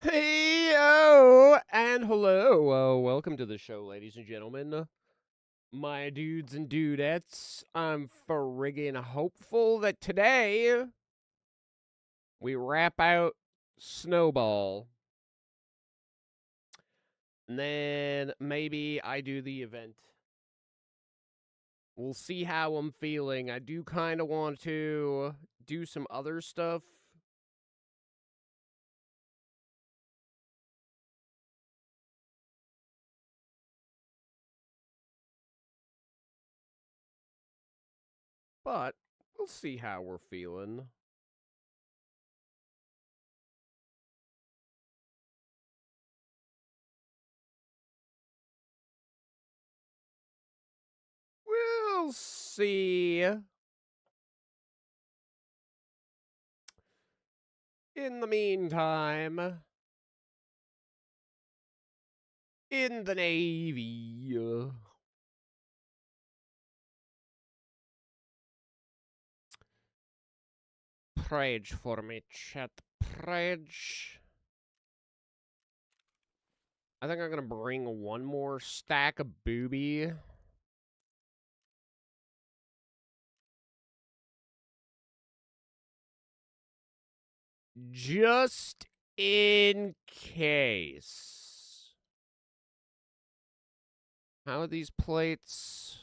Hey-o, and hello. Welcome to the show, ladies and gentlemen. My dudes and dudettes. I'm friggin' hopeful that today we wrap out Snowball. And then maybe I do the event. We'll see how I'm feeling. I do kind of want to do some other stuff. But we'll see how we're feeling. We'll see. In the meantime, in the Navy. Prage for me, chat. Prage. I think I'm gonna bring one more stack of booby. Just in case. How are these plates?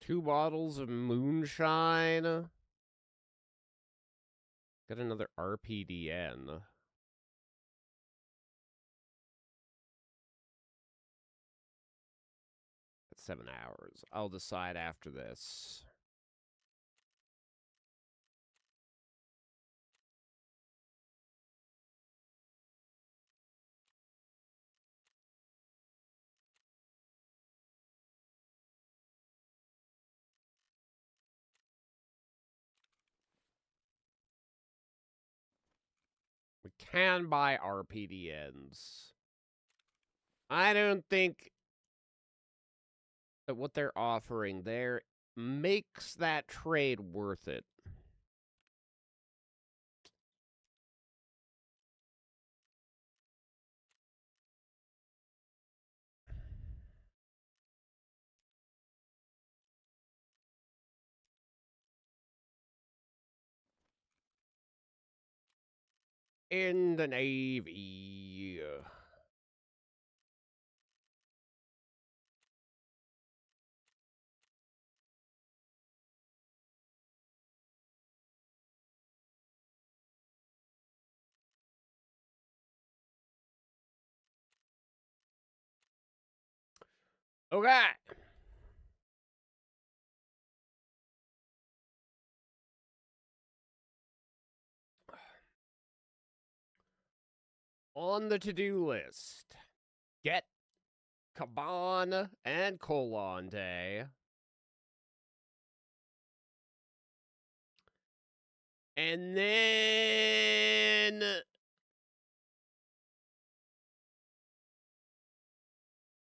Two bottles of moonshine. Got another RPDN. That's 7 hours. I'll decide after this. We can buy RPDNs. I don't think that what they're offering there makes that trade worth it. In the Navy. Okay. On the to-do list, get Caban and Colon Day. And then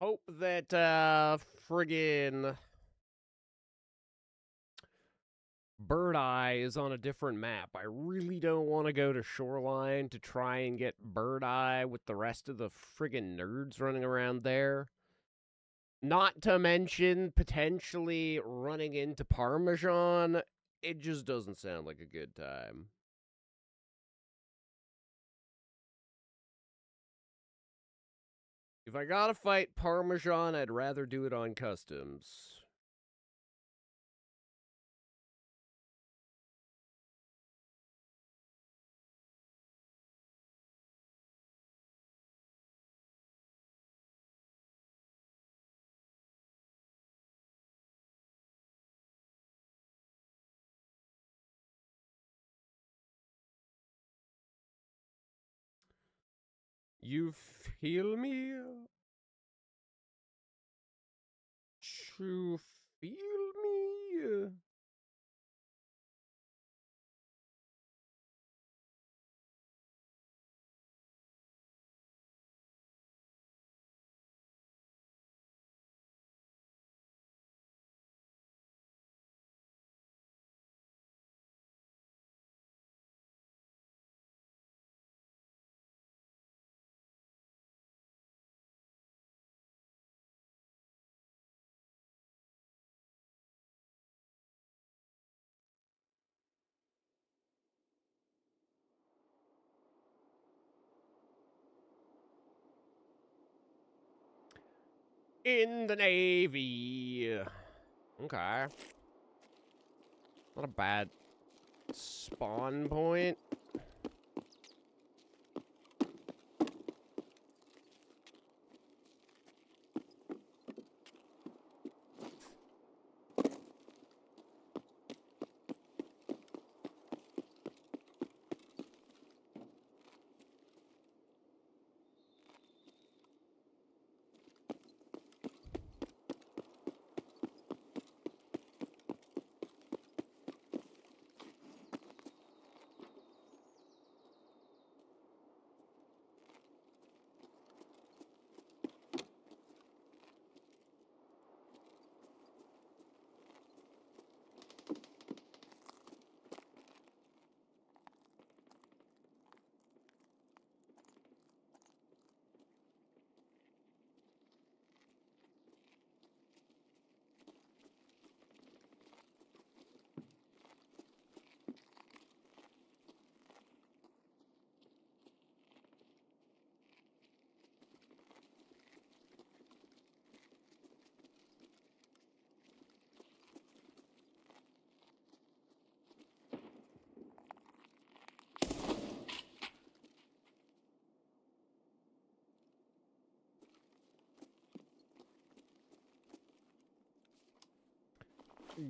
hope that friggin' Bird Eye is on a different map. I really don't want to go to Shoreline to try and get Bird Eye with the rest of the friggin' nerds running around there. Not to mention potentially running into Parmesan. It just doesn't sound like a good time. If I gotta fight Parmesan, I'd rather do it on customs. You feel me? To feel me? In the Navy. Okay. Not a bad spawn point.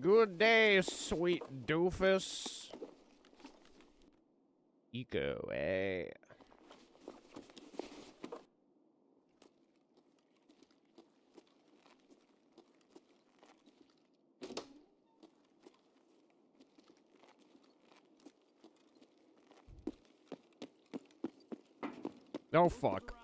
Good day, sweet doofus. Eco, eh? Oh, fuck.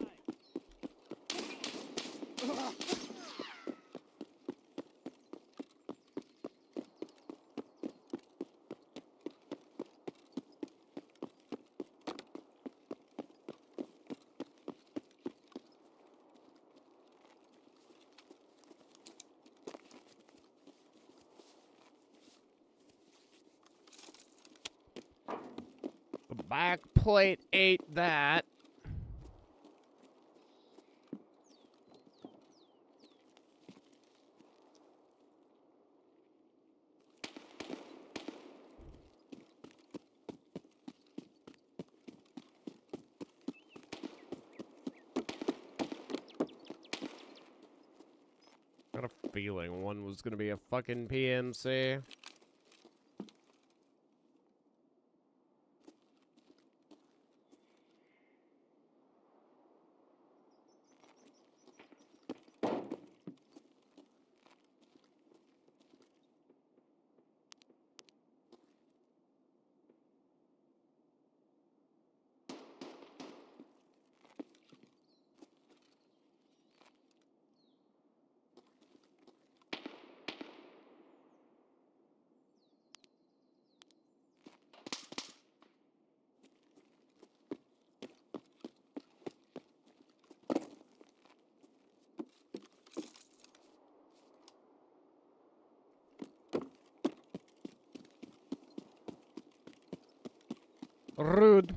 The back plate ate that. Got a feeling one was gonna be a fucking PMC. Rude.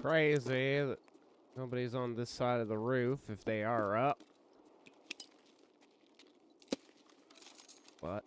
crazy that nobody's on this side of the roof if they are up. But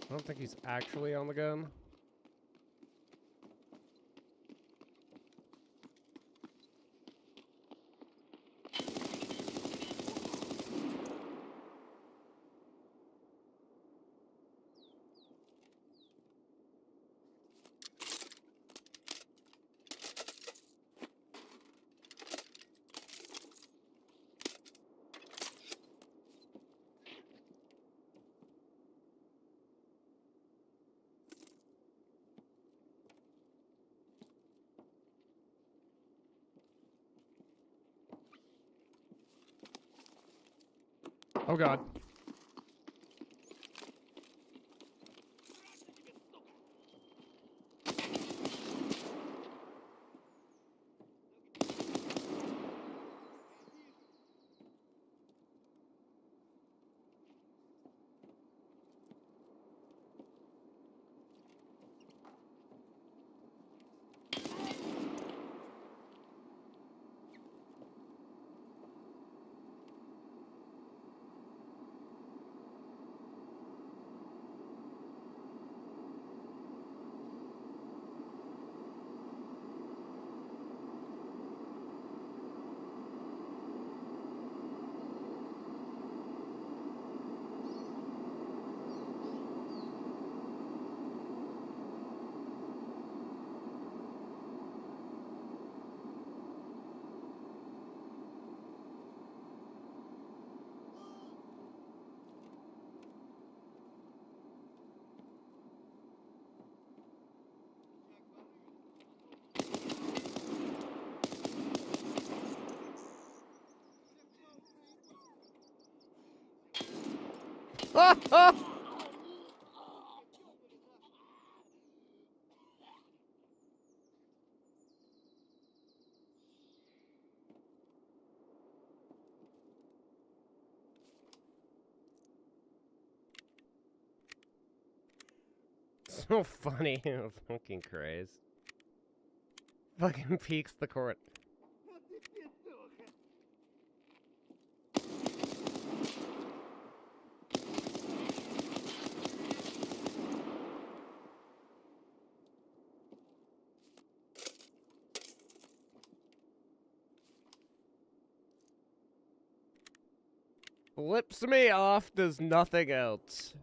I don't think he's actually on the gun. Oh god. So funny. Fucking craze. Fucking peeks the court. Flips me off, does nothing else.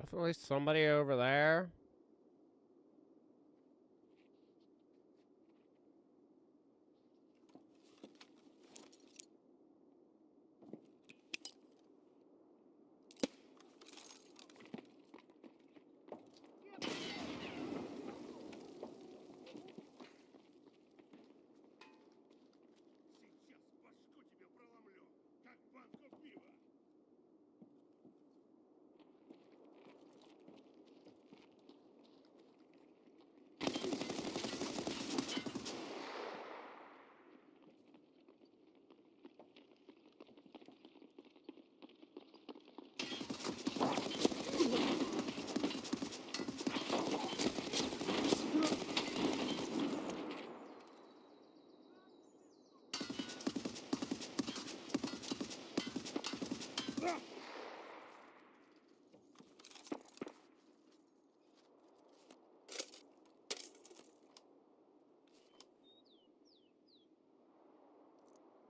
Definitely somebody over there.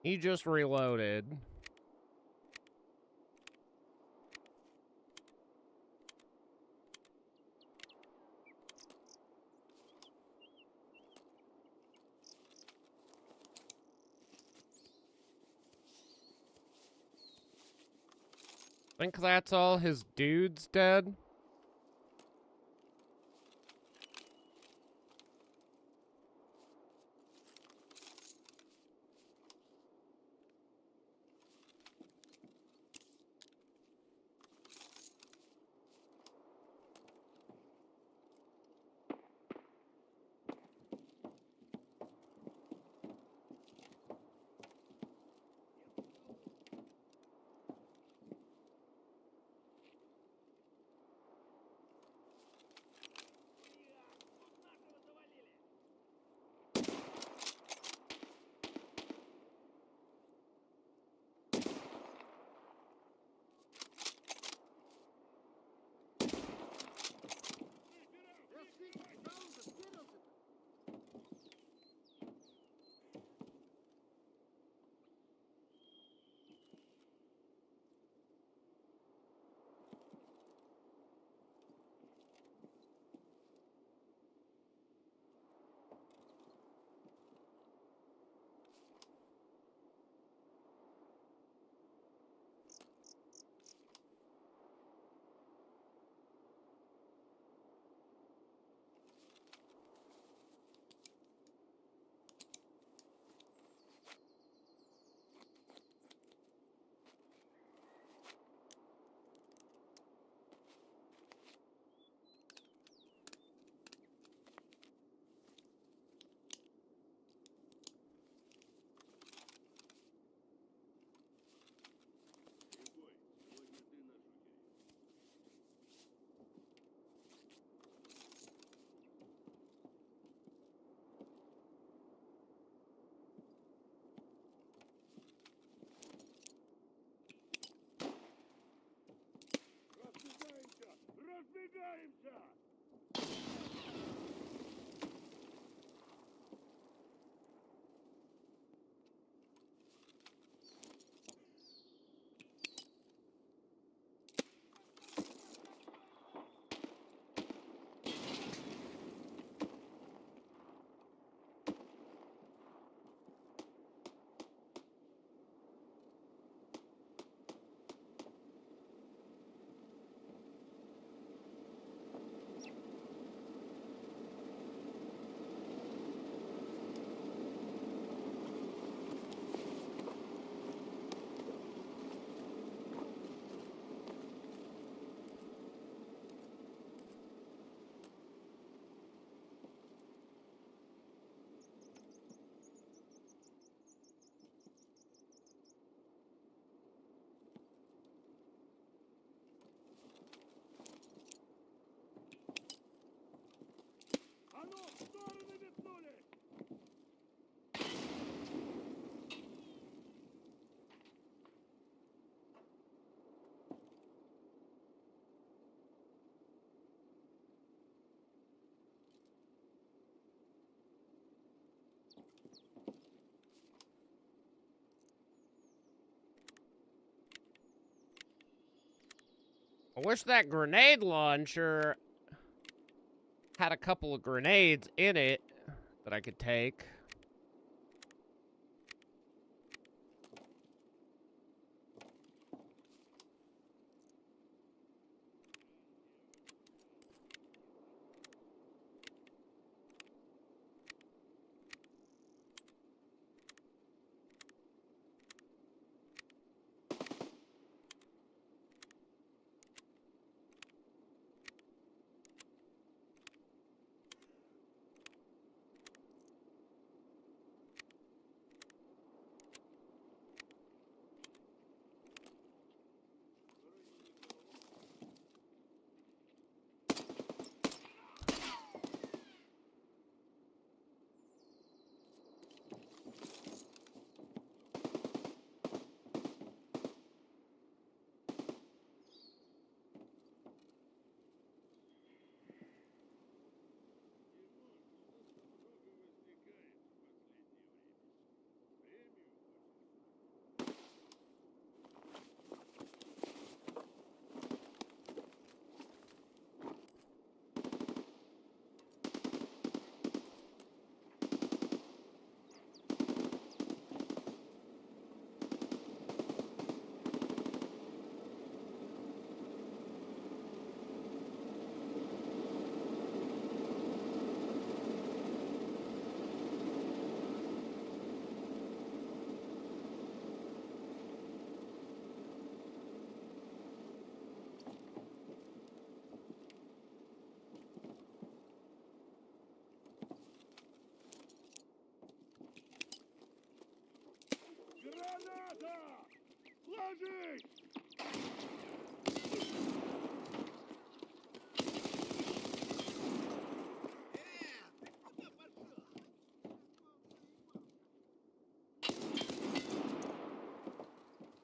He just reloaded. Think that's all his dudes dead? I wish that grenade launcher had a couple of grenades in it that I could take.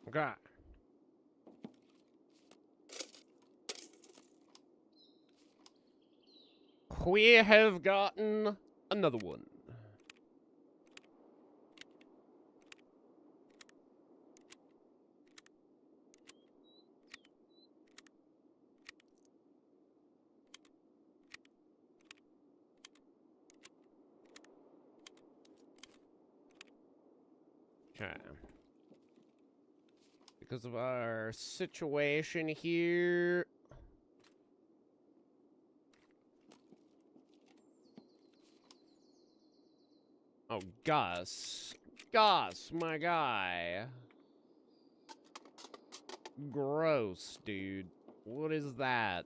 Okay. We have gotten another one. Okay. Because of our situation here. Oh, Gus. Gus, my guy. Gross, dude. What is that?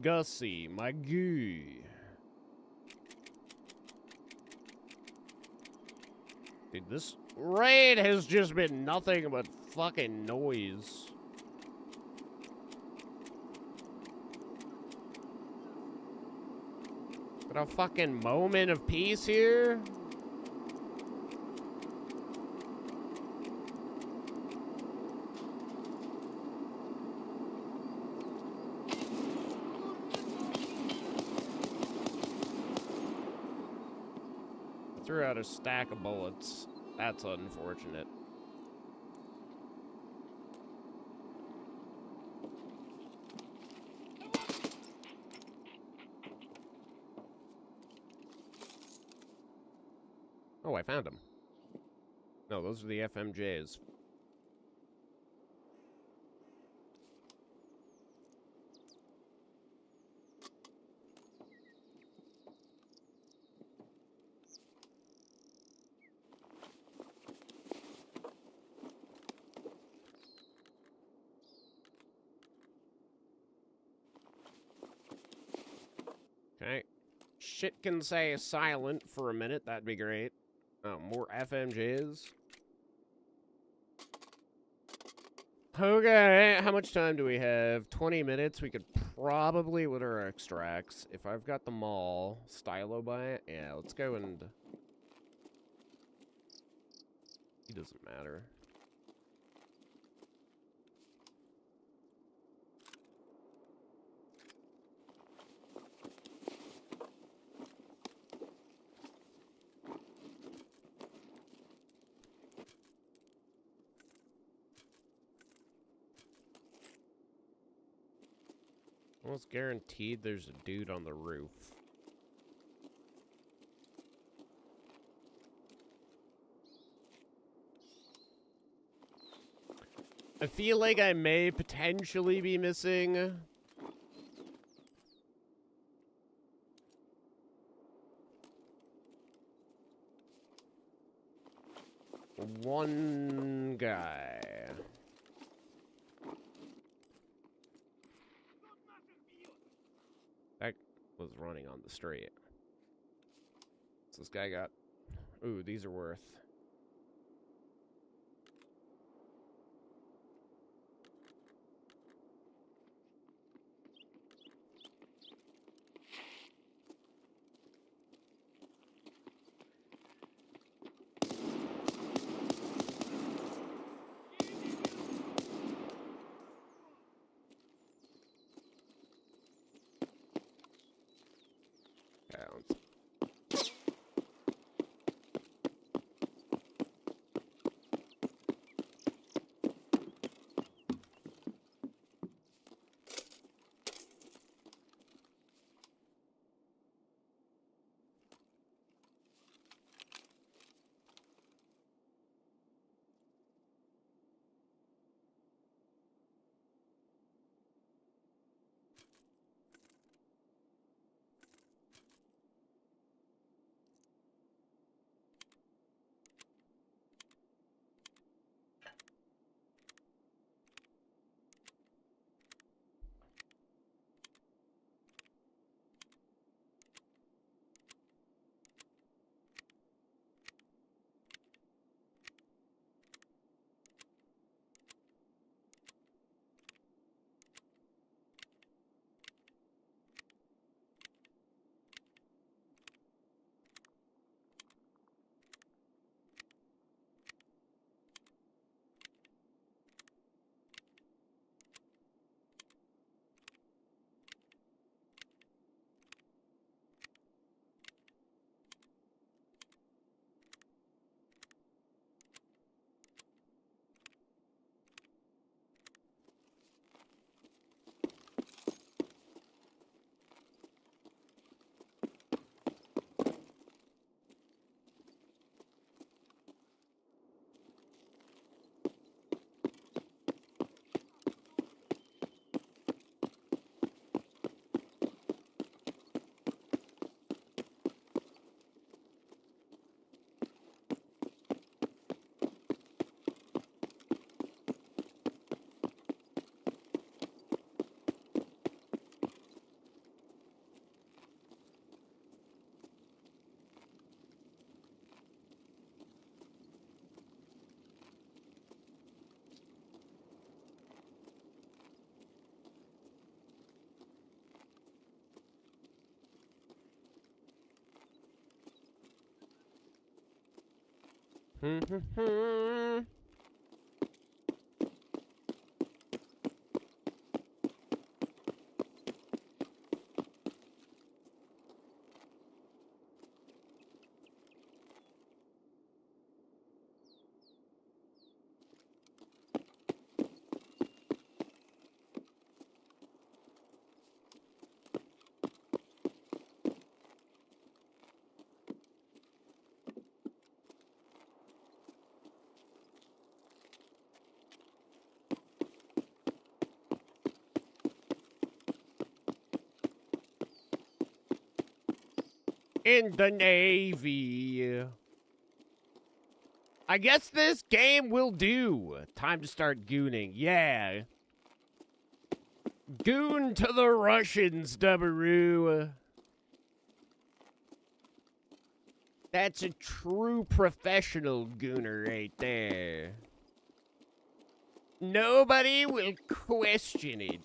Gussie, my goo. Dude, this raid has just been nothing but fucking noise. Got a fucking moment of peace here? Threw out a stack of bullets. That's unfortunate. Oh, I found him. No, those are the FMJs. Okay. Shit can say silent for a minute. That'd be great. Oh, more FMJs. Okay, how much time do we have? 20 minutes. We could probably with our extracts. If I've got them all, stylo by it. Yeah, let's go and... It doesn't matter. Almost guaranteed there's a dude on the roof. I feel like I may potentially be missing one guy. That was running on the street. So this guy got... Ooh, these are worth... pounds. In the Navy. I guess this game will do. Time to start gooning. Yeah. Goon to the Russians, Dubberoo. That's a true professional gooner right there. Nobody will question it.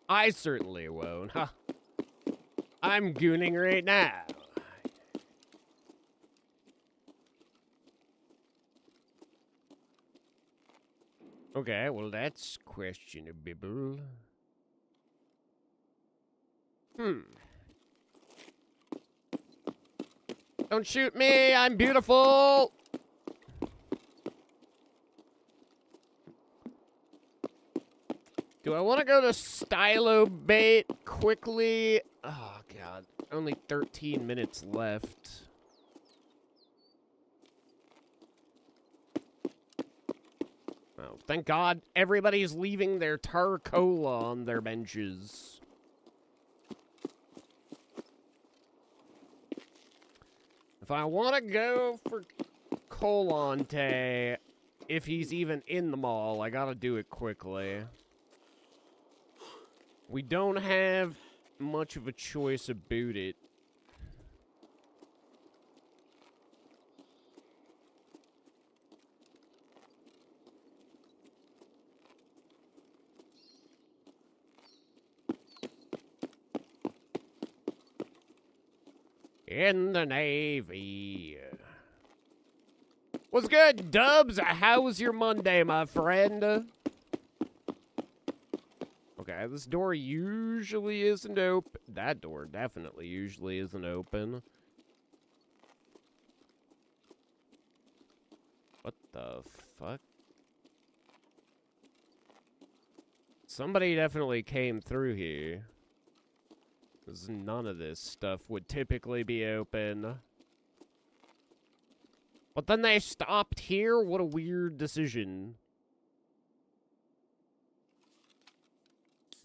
I certainly won't, huh? I'm gooning right now. Okay, well that's questionable. Don't shoot me, I'm beautiful! Do I want to go to Stylo Bait quickly? Oh, God. Only 13 minutes left. Oh, thank God everybody's leaving their Tar-Cola on their benches. If I want to go for Colante, if he's even in the mall, I gotta do it quickly. We don't have much of a choice about it. In the Navy. What's good, Dubs? How was your Monday, my friend? Okay, this door usually isn't open. That door definitely usually isn't open. What the fuck? Somebody definitely came through here. 'Cause none of this stuff would typically be open. But then they stopped here? What a weird decision.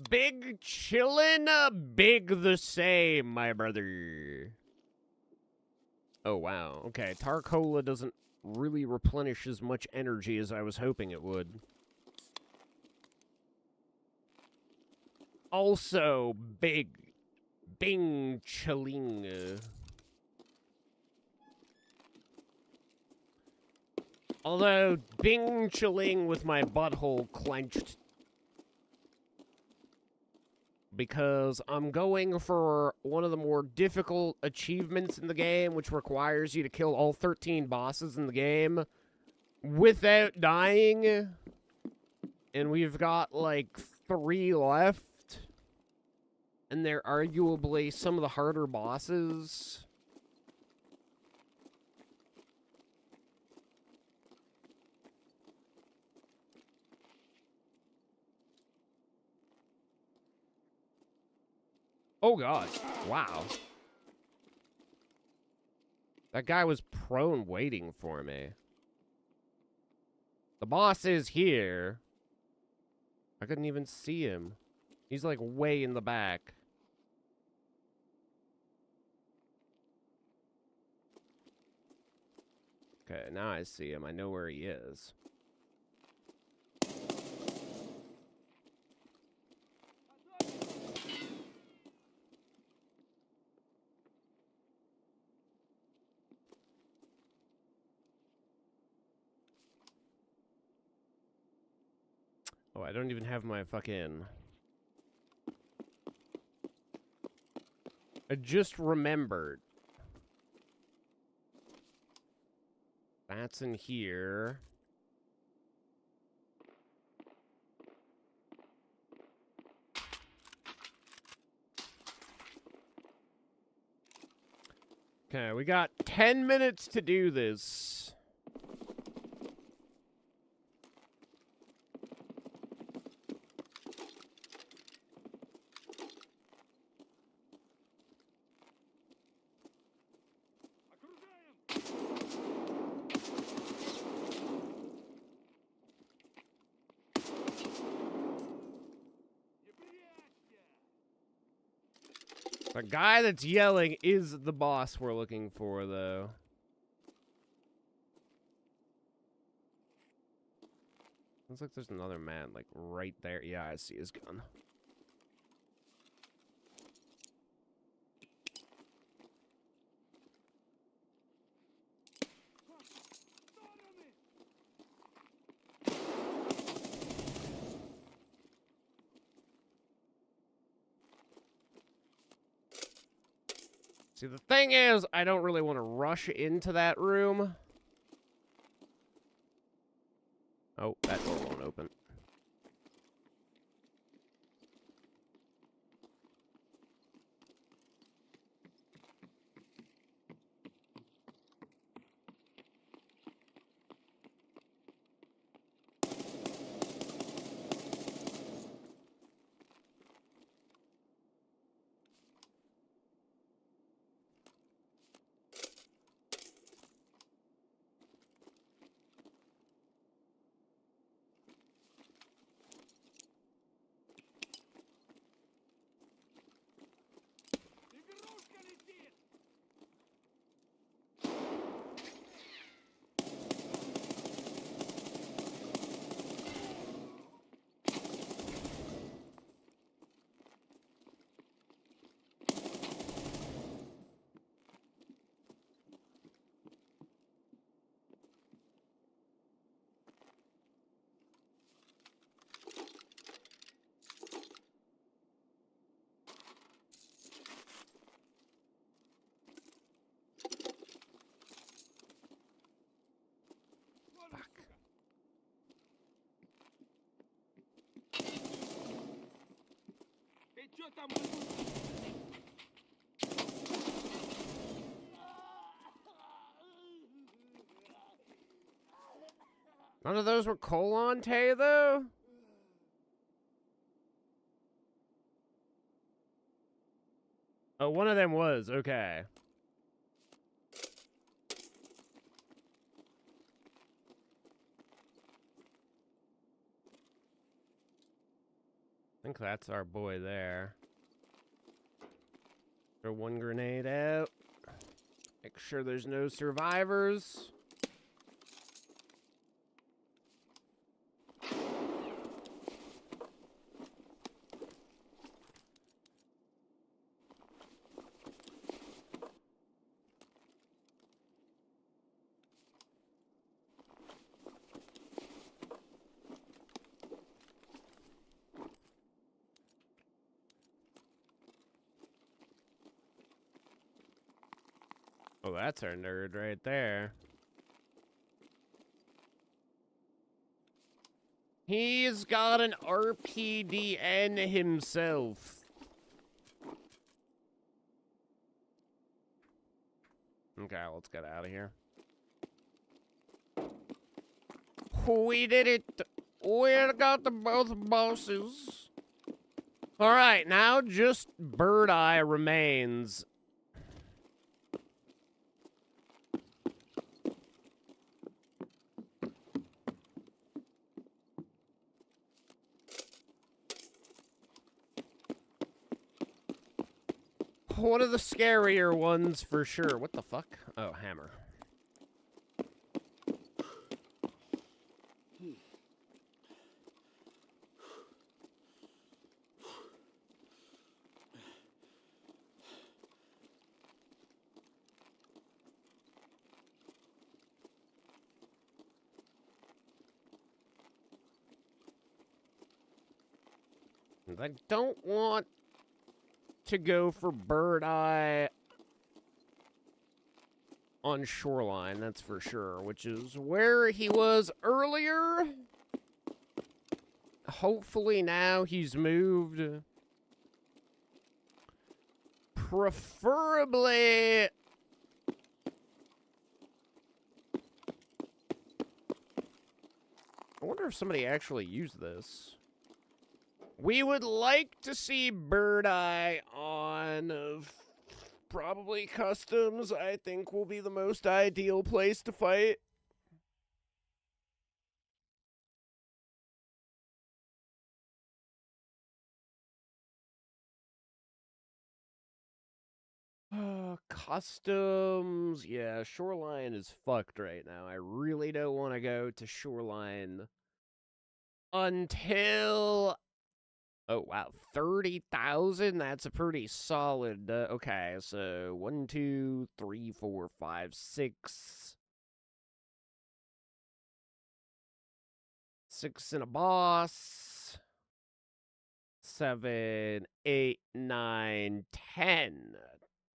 Big chillin', big the same, my brother. Oh, wow. Okay, Tar-Cola doesn't really replenish as much energy as I was hoping it would. Also, bing chilling. Although, bing chilling with my butthole clenched. Because I'm going for one of the more difficult achievements in the game, which requires you to kill all 13 bosses in the game without dying. And we've got, like, 3 left. And they're arguably some of the harder bosses. Oh, God. Wow. That guy was prone waiting for me. The boss is here. I couldn't even see him. He's, like, way in the back. Okay, now I see him. I know where he is. Oh, I don't even have my fucking... I just remembered. That's in here. Okay, we got 10 minutes to do this. The guy that's yelling is the boss we're looking for, though. Looks like there's another man, like, right there. Yeah, I see his gun. See, the thing is, I don't really want to rush into that room. Oh, that door won't open. None of those were Colante, though? Oh, one of them was. Okay. I think that's our boy there. Throw one grenade out. Make sure there's no survivors. Oh, that's our nerd right there. He's got an RPDN himself. Okay, let's get out of here. We did it. We got the both bosses. All right, now just Bird Eye remains. One of the scarier ones for sure. What the fuck? Oh, hammer. I don't want to go for Bird Eye on Shoreline, that's for sure, which is where he was earlier. Hopefully now he's moved. Preferably... I wonder if somebody actually used this. We would like to see Bird Eye on probably Customs, I think will be the most ideal place to fight. Customs, yeah, Shoreline is fucked right now. I really don't want to go to Shoreline until... Oh, wow, 30,000? That's a pretty solid... okay, so 1, 2, 3, 4, 5, 6. 6 in a boss. 7, 8, 9, 10.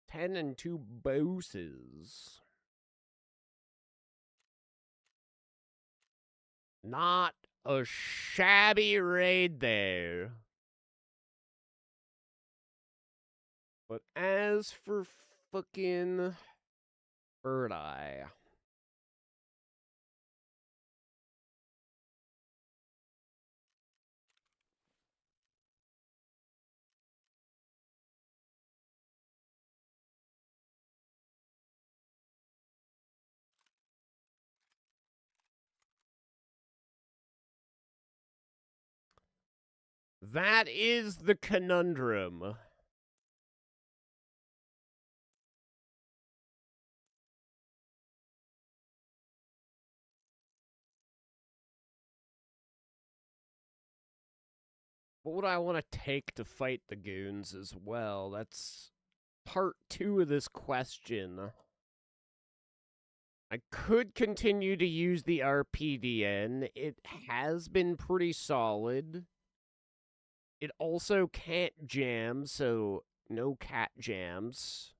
10 and 2 bosses. Not a shabby raid there. But as for fucking Bird Eye... That is the conundrum. What would I want to take to fight the goons as well? That's part 2 of this question. I could continue to use the RPDN. It has been pretty solid. It also can't jam, so no cat jams.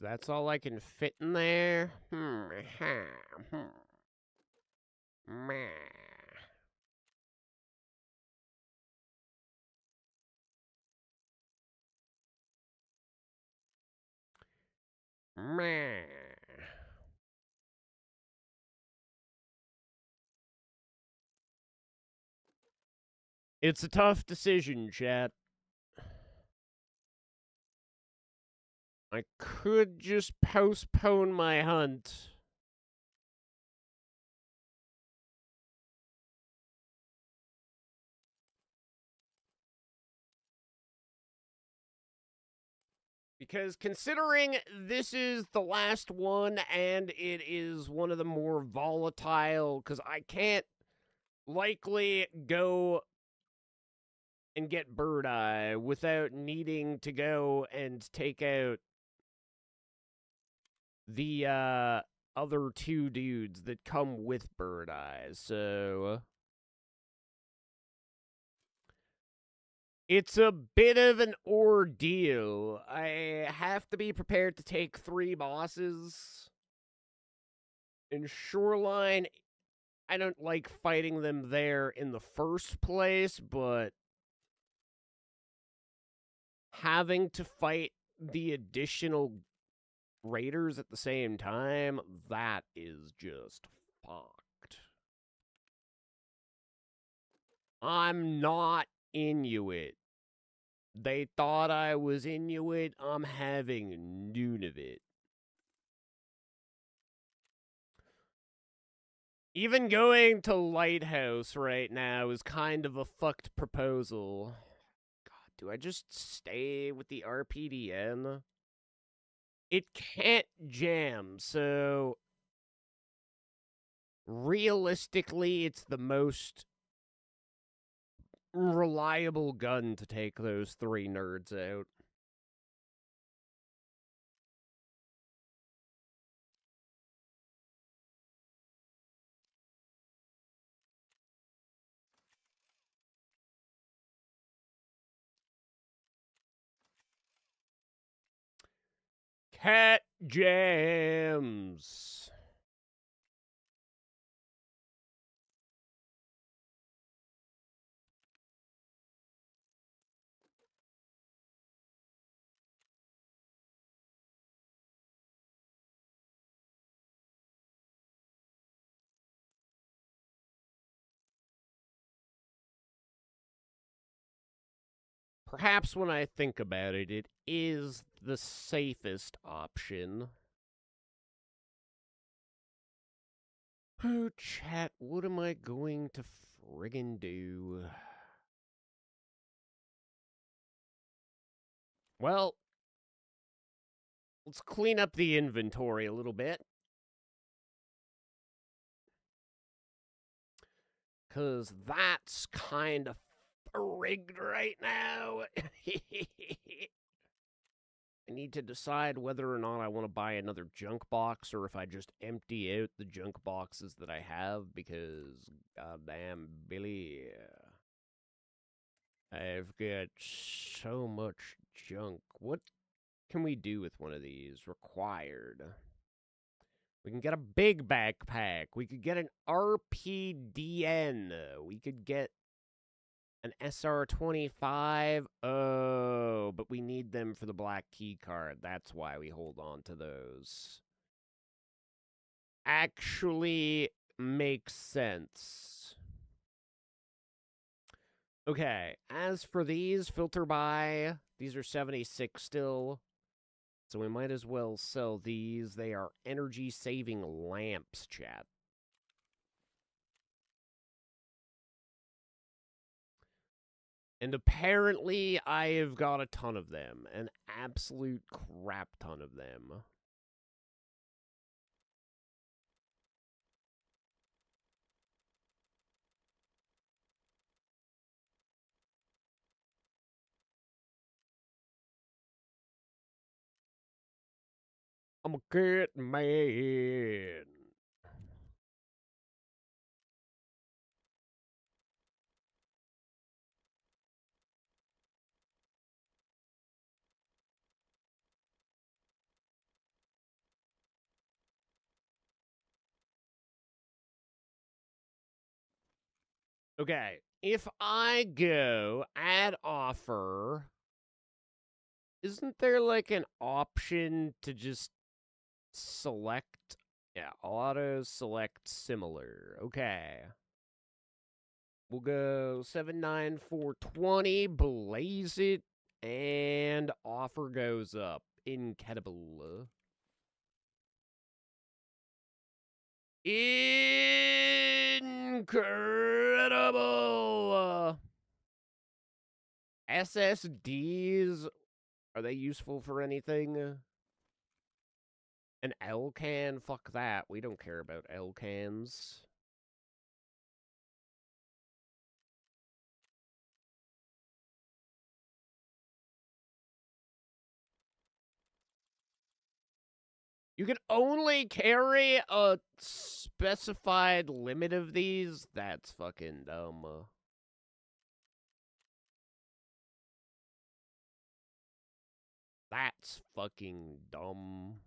That's all I can fit in there. Meh. Meh. It's a tough decision, chat. I could just postpone my hunt. Because considering this is the last one and it is one of the more volatile, because I can't likely go and get Bird Eye without needing to go and take out the other two dudes that come with Bird Eye. So it's a bit of an ordeal. I have to be prepared to take 3 bosses. In Shoreline, I don't like fighting them there in the first place, but having to fight the additional raiders at the same time, that is just fucked. I'm not Inuit. They thought I was Inuit. I'm having none of it. Even going to Lighthouse right now is kind of a fucked proposal. God, do I just stay with the RPDN? It can't jam, so realistically, it's the most reliable gun to take those 3 nerds out. Cat jams. Perhaps when I think about it, it is the safest option. Oh, chat, what am I going to friggin' do? Well, let's clean up the inventory a little bit. Because that's kind of rigged right now. I need to decide whether or not I want to buy another junk box or if I just empty out the junk boxes that I have because, goddamn, Billy, I've got so much junk. What can we do with one of these? Required. We can get a big backpack. We could get an RPDN. We could get an SR25. Oh, but we need them for the black key card. That's why we hold on to those. Actually makes sense. Okay, as for these, filter by, these are 76 still. So we might as well sell these. They are energy-saving lamps, chat. And apparently, I have got a ton of them. An absolute crap ton of them. I'm a good man. Okay, if I go add offer, isn't there like an option to just select? Yeah, auto select similar. Okay. We'll go 79420, blaze it, and offer goes up. Incredible. Incredible. SSDs, are they useful for anything? An L-can? Fuck that. We don't care about L-cans. You can only carry a specified limit of these? That's fucking dumb. That's fucking dumb.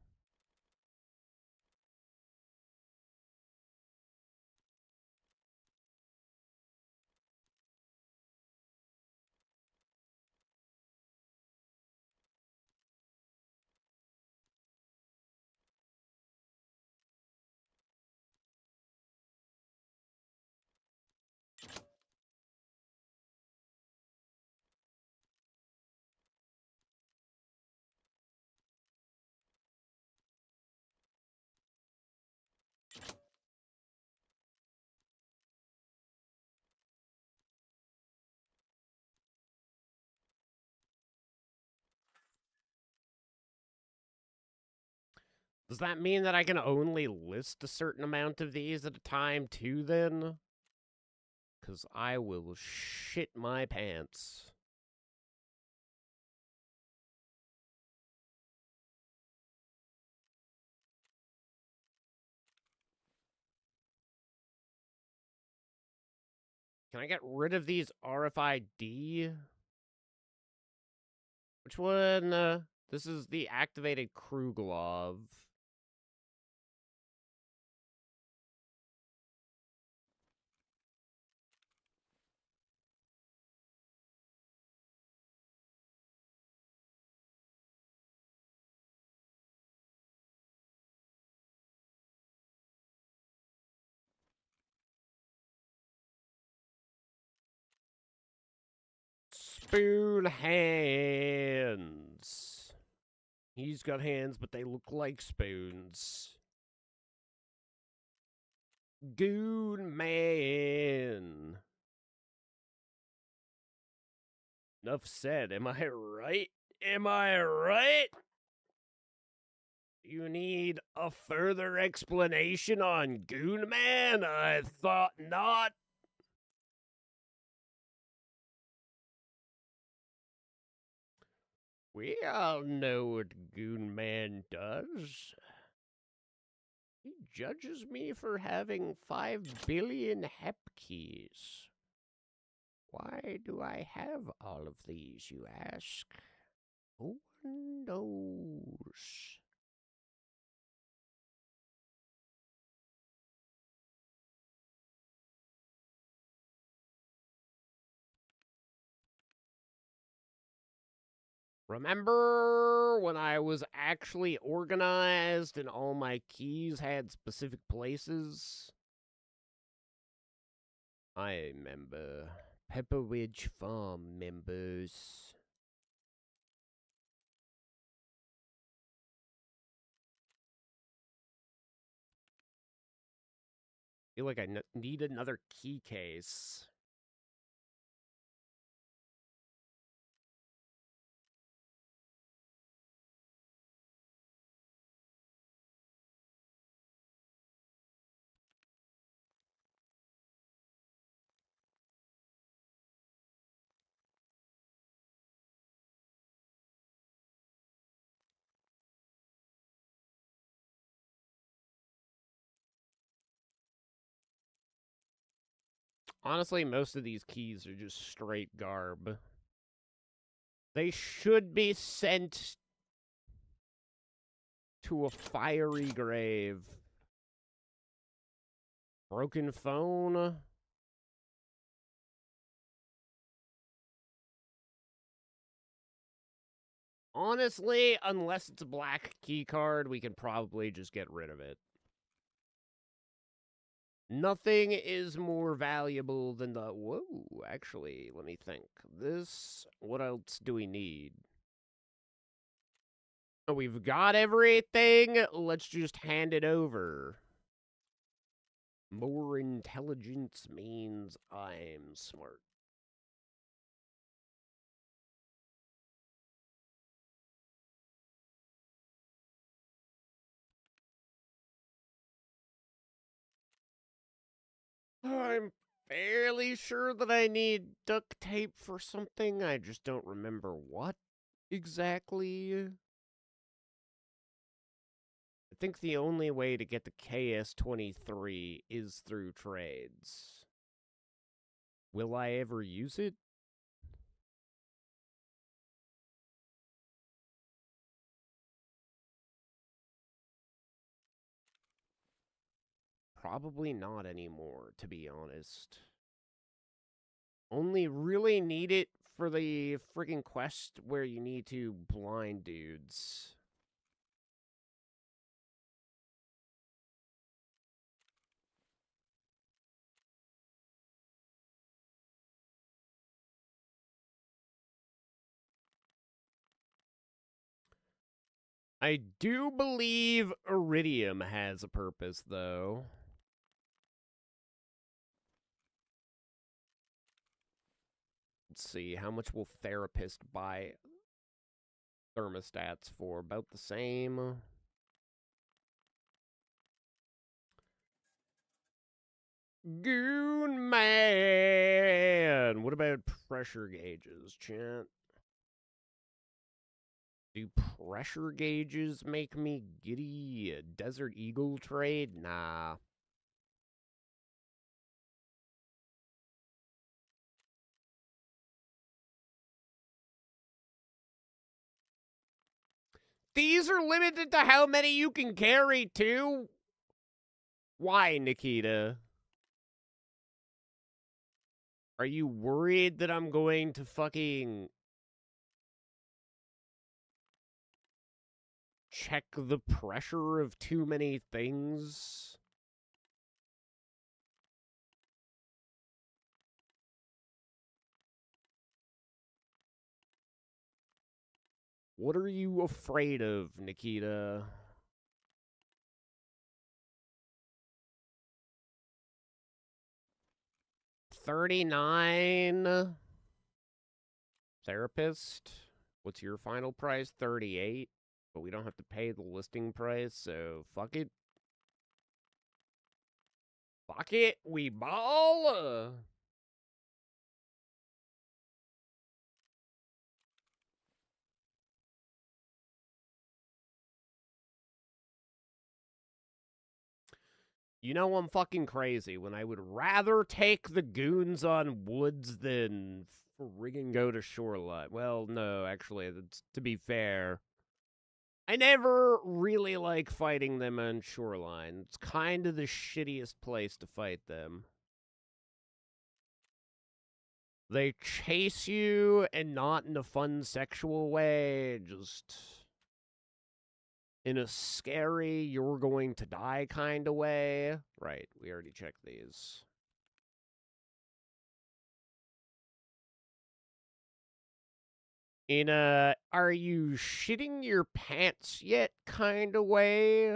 Does that mean that I can only list a certain amount of these at a time too, then? Because I will shit my pants. Can I get rid of these RFID? Which one? This is the activated crew glove. Spoon hands. He's got hands, but they look like spoons. Goon man. Enough said. Am I right? Am I right? You need a further explanation on Goon Man? I thought not. We all know what Goon Man does. He judges me for having 5 billion hep keys. Why do I have all of these, you ask? Who knows? Remember when I was actually organized and all my keys had specific places? I remember. Pepperidge Farm members. Feel like I need another key case. Honestly, most of these keys are just straight garb. They should be sent to a fiery grave. Broken phone? Honestly, unless it's a black key card, we can probably just get rid of it. Nothing is more valuable than the... Whoa, actually, let me think. This... What else do we need? Oh, we've got everything. Let's just hand it over. More intelligence means I'm smart. I'm fairly sure that I need duct tape for something. I just don't remember what exactly. I think the only way to get the KS-23 is through trades. Will I ever use it? Probably not anymore, to be honest. Only really need it for the friggin' quest where you need to blind dudes. I do believe iridium has a purpose, though. Let's see, how much will therapist buy thermostats for? About the same. Goon man! What about pressure gauges, chat? Do pressure gauges make me giddy? A Desert Eagle trade? Nah. These are limited to how many you can carry, too? Why, Nikita? Are you worried that I'm going to fucking check the pressure of too many things? What are you afraid of, Nikita? $39? Therapist? What's your final price? 38? But we don't have to pay the listing price, so fuck it. Fuck it, we ball! You know I'm fucking crazy when I would rather take the goons on woods than friggin' go to shoreline. Well, no, actually, that's, to be fair, I never really like fighting them on shoreline. It's kind of the shittiest place to fight them. They chase you, and not in a fun sexual way, just in a scary, you're going to die kind of way. Right, we already checked these. In a, are you shitting your pants yet kind of way?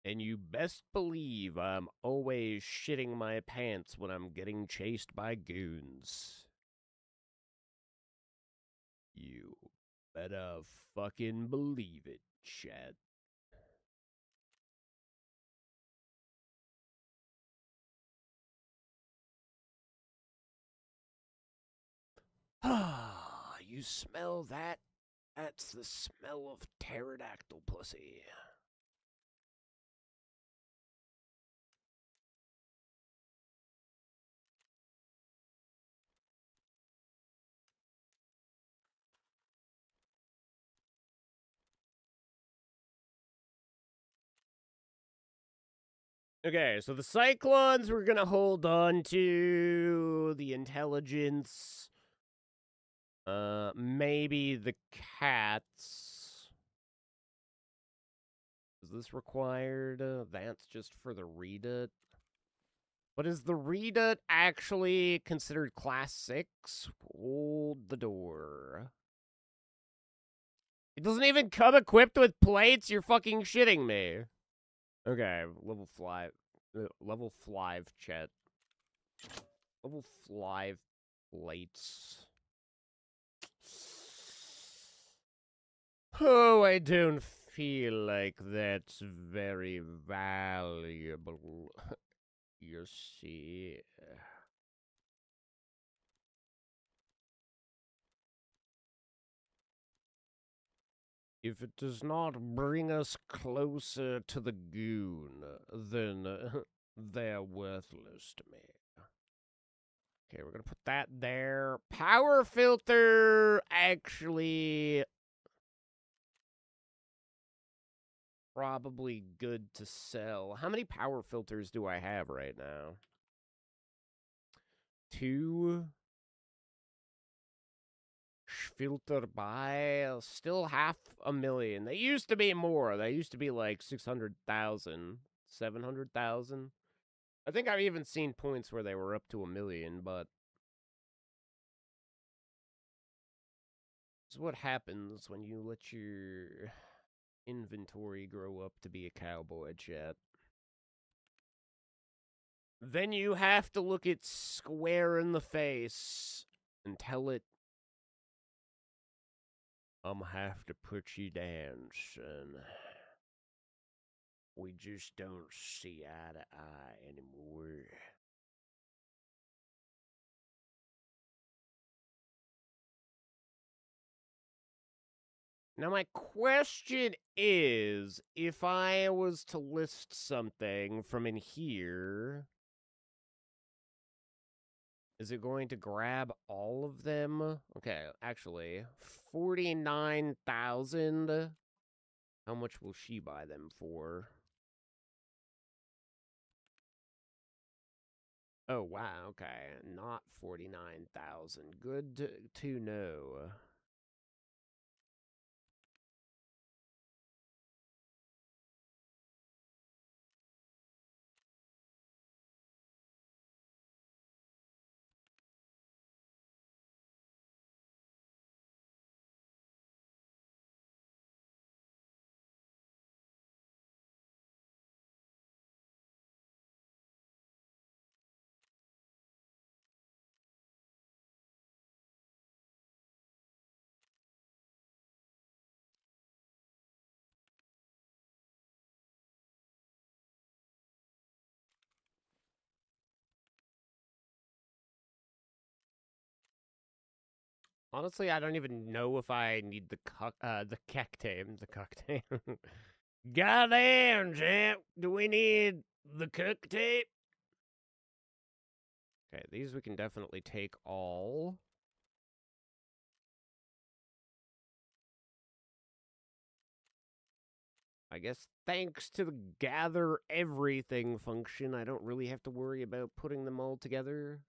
And you best believe I'm always shitting my pants when I'm getting chased by goons. You better fucking believe it, Chad. Ah, you smell that? That's the smell of pterodactyl pussy. Okay, so the Cyclones we're gonna hold on to. The intelligence. Maybe the cats. Is this required? That's just for the Redut. But is the Redut actually considered class 6? Hold the door. It doesn't even come equipped with plates? You're fucking shitting me. Okay, level 5. Level 5, chat. Level 5 plates. Oh, I don't feel like that's very valuable. You see. If it does not bring us closer to the goon, then they're worthless to me. Okay, we're gonna put that there. Power filter, actually, probably good to sell. How many power filters do I have right now? 2. Filter by still 500,000. They used to be more. They used to be like 600,000, 700,000. I think I've even seen points where they were up to 1,000,000, but it's what happens when you let your inventory grow up to be a cowboy, chat. Then you have to look it square in the face and tell it, I'm gonna have to put you down, son. We just don't see eye to eye anymore. Now, my question is, if I was to list something from in here, is it going to grab all of them? Okay, actually, 49,000. How much will she buy them for? Oh, wow, okay. Not 49,000. Good to know. Honestly, I don't even know if I need the cactame. The cactame. Goddamn, champ. Do we need the cook tape? Okay, these we can definitely take all. I guess thanks to the gather everything function, I don't really have to worry about putting them all together.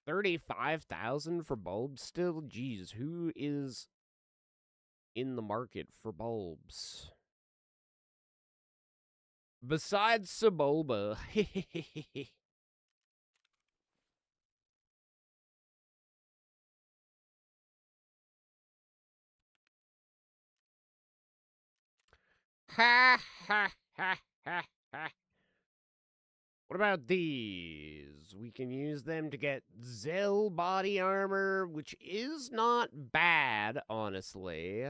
35,000 for bulbs still? Jeez, who is in the market for bulbs? Besides Sebulba. Ha ha ha ha ha. What about these? We can use them to get Zell body armor, which is not bad, honestly.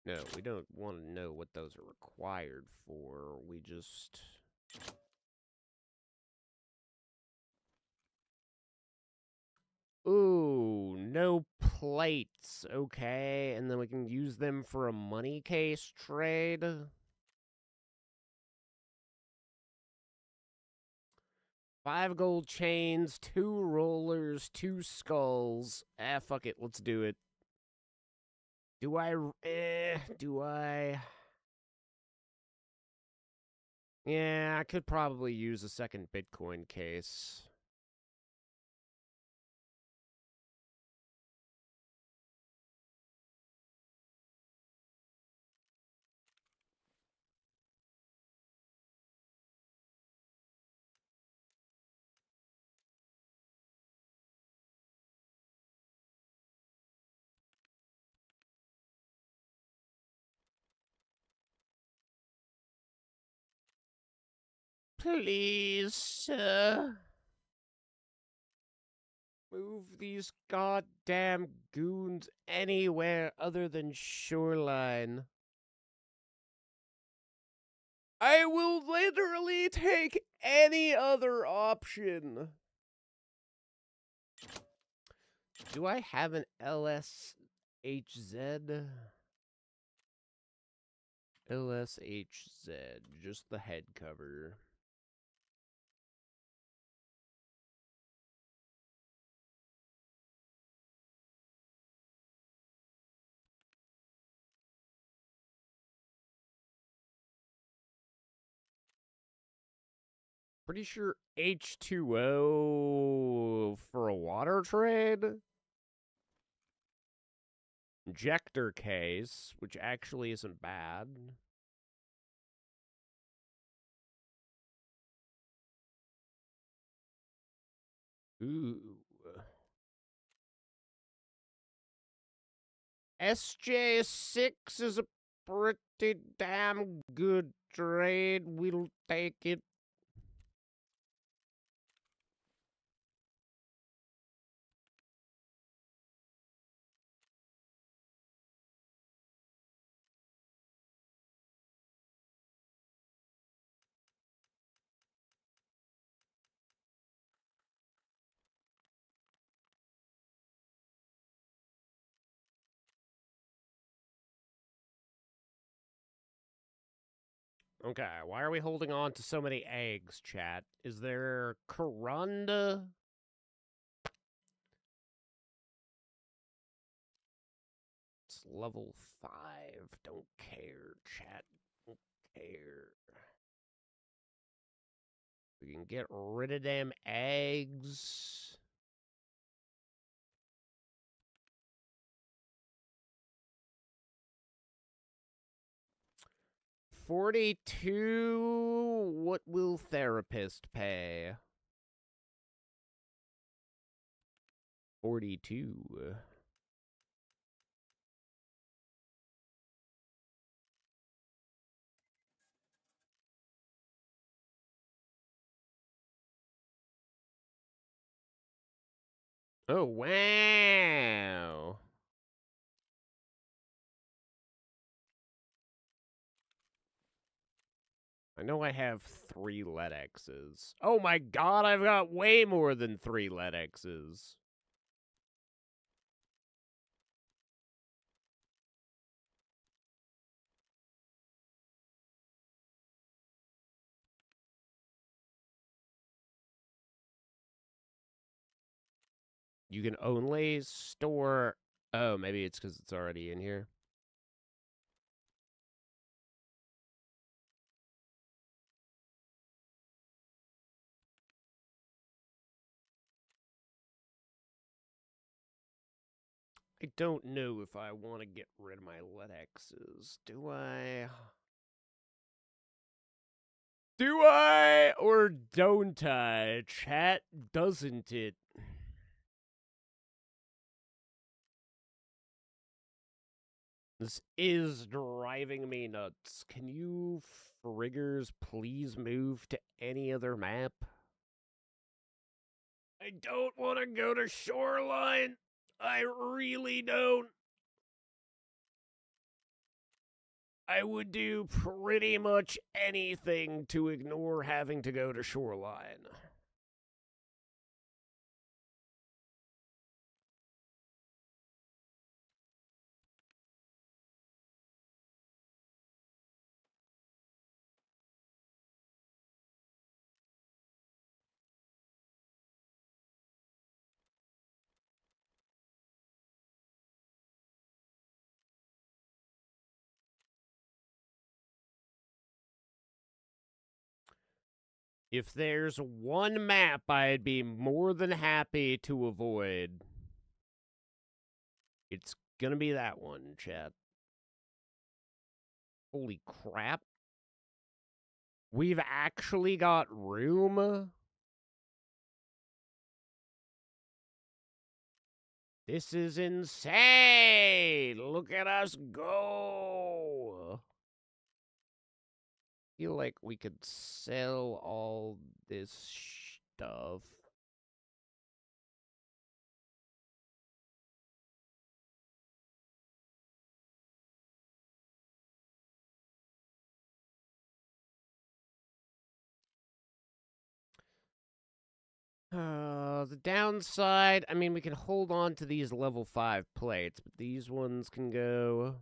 No, we don't want to know what those are required for. We just... Ooh, no plates. Okay, and then we can use them for a money case trade. 5 gold chains, 2 rollers, 2 skulls. Ah, fuck it, let's do it. Do I... Do I? Yeah, I could probably use a second Bitcoin case. Please, sir. Move these goddamn goons anywhere other than shoreline. I will literally take any other option. Do I have an LSHZ? LSHZ, just the head cover. Pretty sure H2O for a water trade. Injector case, which actually isn't bad. Ooh. SJ6 is a pretty damn good trade. We'll take it. Okay, why are we holding on to so many eggs, chat? Is there Corunda? It's level 5. Don't care, chat. Don't care. We can get rid of them eggs. $42. What will therapist pay? 42. Oh, wow. I know I have 3 lead X's. Oh my god, I've got way more than 3 lead X's. You can only store... Oh, maybe it's because it's already in here. I don't know if I want to get rid of my lead X's. Do I? Do I or don't I? Chat, doesn't it? This is driving me nuts. Can you friggers please move to any other map? I don't want to go to Shoreline. I really don't. I would do pretty much anything to ignore having to go to Shoreline. If there's one map I'd be more than happy to avoid, it's gonna be that one, chat. Holy crap. We've actually got room? This is insane! Look at us go! I feel like we could sell all this stuff. The downside, I mean, we can hold on to these level 5 plates, but these ones can go.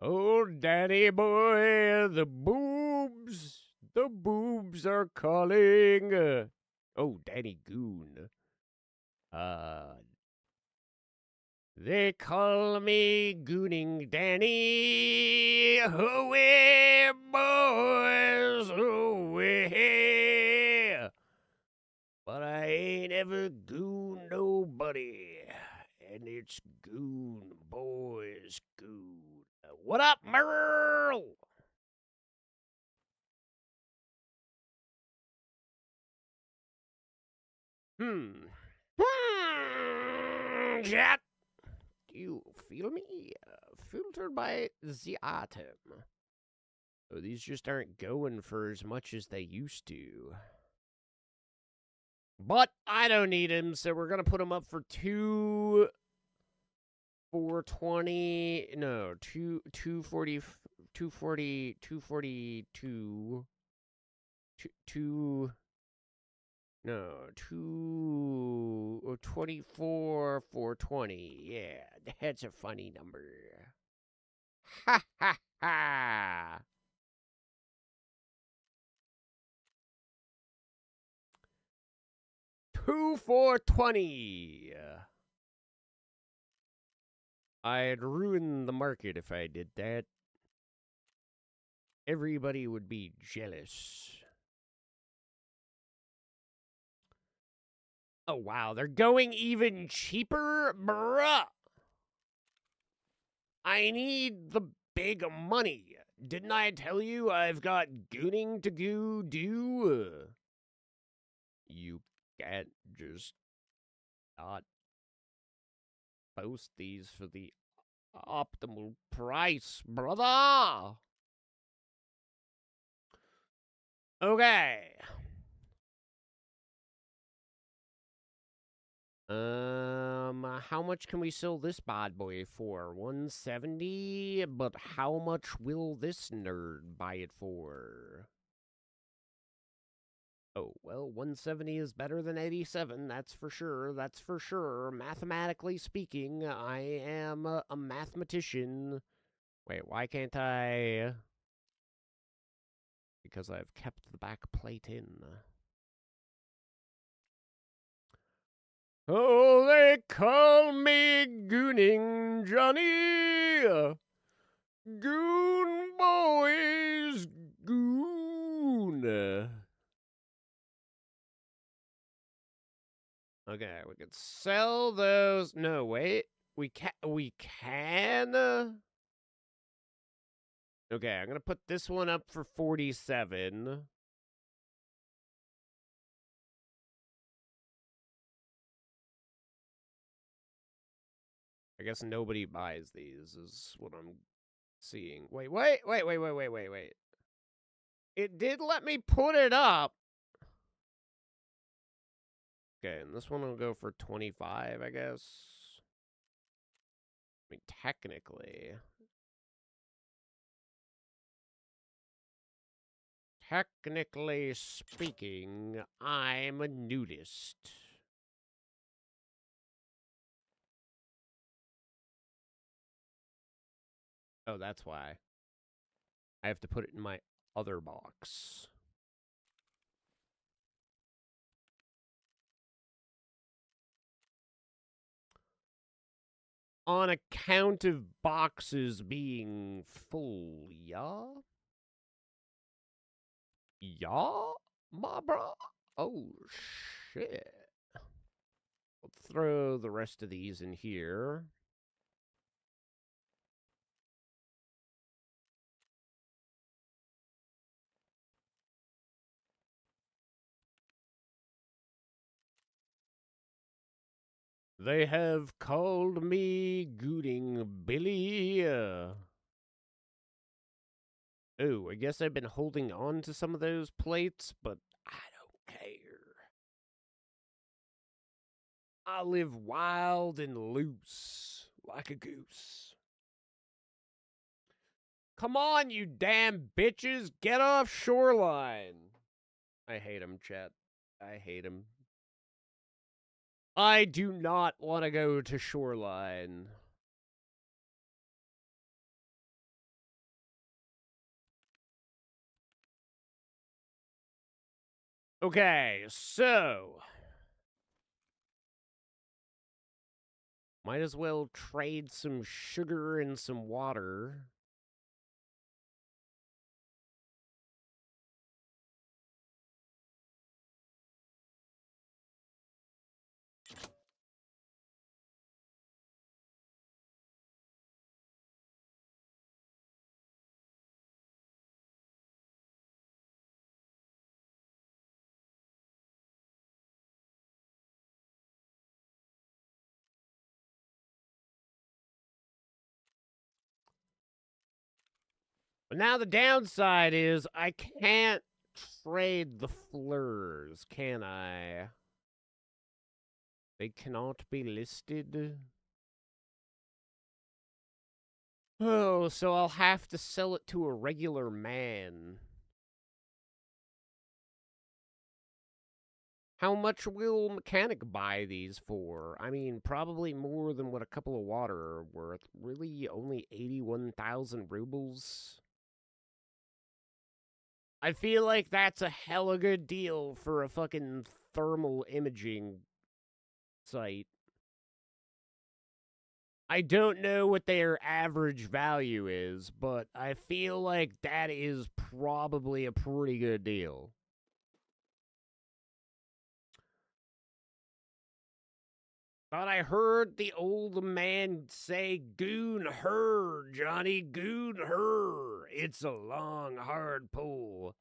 Oh, daddy boy, the boobs are calling. Oh, Danny Goon. They call me Gooning Danny. Away, boys, away. But I ain't ever goon nobody. And it's Goon Boys Goon. What up, Merle? Jack. Do you feel me? Filtered by the atom. Oh, these just aren't going for as much as they used to. But I don't need him, so we're going to put him up for 420. No, 240, 240, 242. No, 224, 420. Yeah, that's a funny number. Ha ha ha! 420. I'd ruin the market if I did that. Everybody would be jealous. Oh, wow. They're going even cheaper? Bruh. I need the big money. Didn't I tell you I've got gooning to go do? You can't just not post these for the optimal price, brother. Okay. How much can we sell this bad boy for? 170? But how much will this nerd buy it for? Oh, well, 170 is better than 87, that's for sure, that's for sure. Mathematically speaking, I am a mathematician. Wait, why can't I? Because I've kept the back plate in. Oh, they call me Gooning Johnny. Goon boys, goon. Okay, we could sell those. No, wait. We can. Okay, I'm gonna put this one up for 47. I guess nobody buys these, is what I'm seeing. Wait. It did let me put it up. Okay, and this one will go for 25, I guess. I mean, technically speaking, I'm a nudist. Oh, that's why. I have to put it in my other box. On account of boxes being full, yeah? Yeah, my bro? Oh, shit. Let's throw the rest of these in here. They have called me Gooding Billy. Oh, I guess I've been holding on to some of those plates, but I don't care. I live wild and loose, like a goose. Come on, you damn bitches, get off shoreline. I hate him, chat. I hate him. I do not want to go to shoreline. Okay, so might as well trade some sugar and some water. But now the downside is I can't trade the fleurs, can I? They cannot be listed. Oh, so I'll have to sell it to a regular man. How much will Mechanic buy these for? I mean, probably more than what a couple of water are worth. Really, only 81,000 rubles? I feel like that's a hella good deal for a fucking thermal imaging site. I don't know what their average value is, but I feel like that is probably a pretty good deal. Thought I heard the old man say, "Goon her, Johnny, goon her. It's a long, hard pull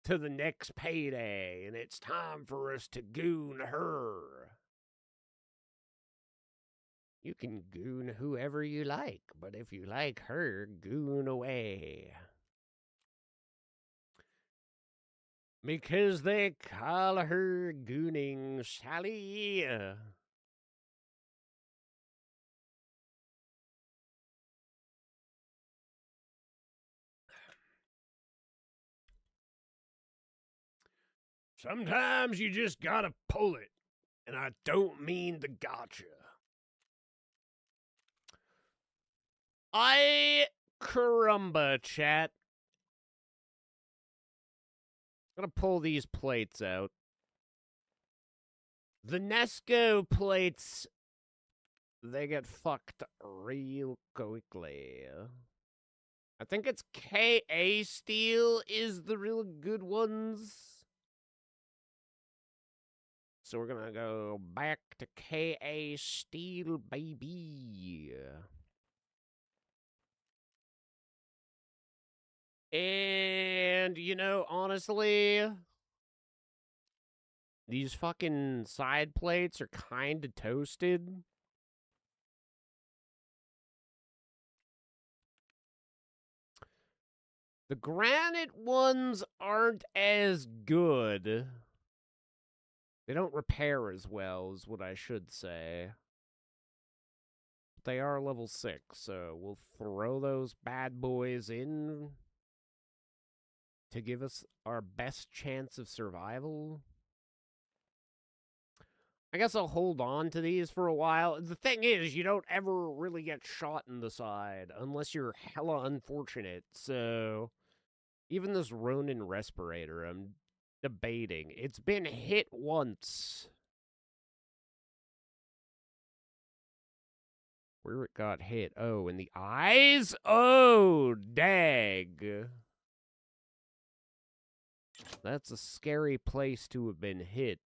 to the next payday, and it's time for us to goon her." You can goon whoever you like, but if you like her, goon away. Because they call her Gooning Sally. Sometimes you just gotta pull it, and I don't mean to gotcha. I caramba, chat. I'm gonna pull these plates out. The Nesco plates, they get fucked real quickly. I think it's KA steel is the real good ones. So we're gonna go back to KA steel, baby. And, you know, honestly, these fucking side plates are kind of toasted. The granite ones aren't as good. They don't repair as well, is what I should say. But they are level 6, so we'll throw those bad boys in to give us our best chance of survival. I guess I'll hold on to these for a while. The thing is, you don't ever really get shot in the side unless you're hella unfortunate. So even this Ronin respirator, I'm debating. It's been hit once. Where it got hit. Oh, in the eyes? Oh, dag. That's a scary place to have been hit.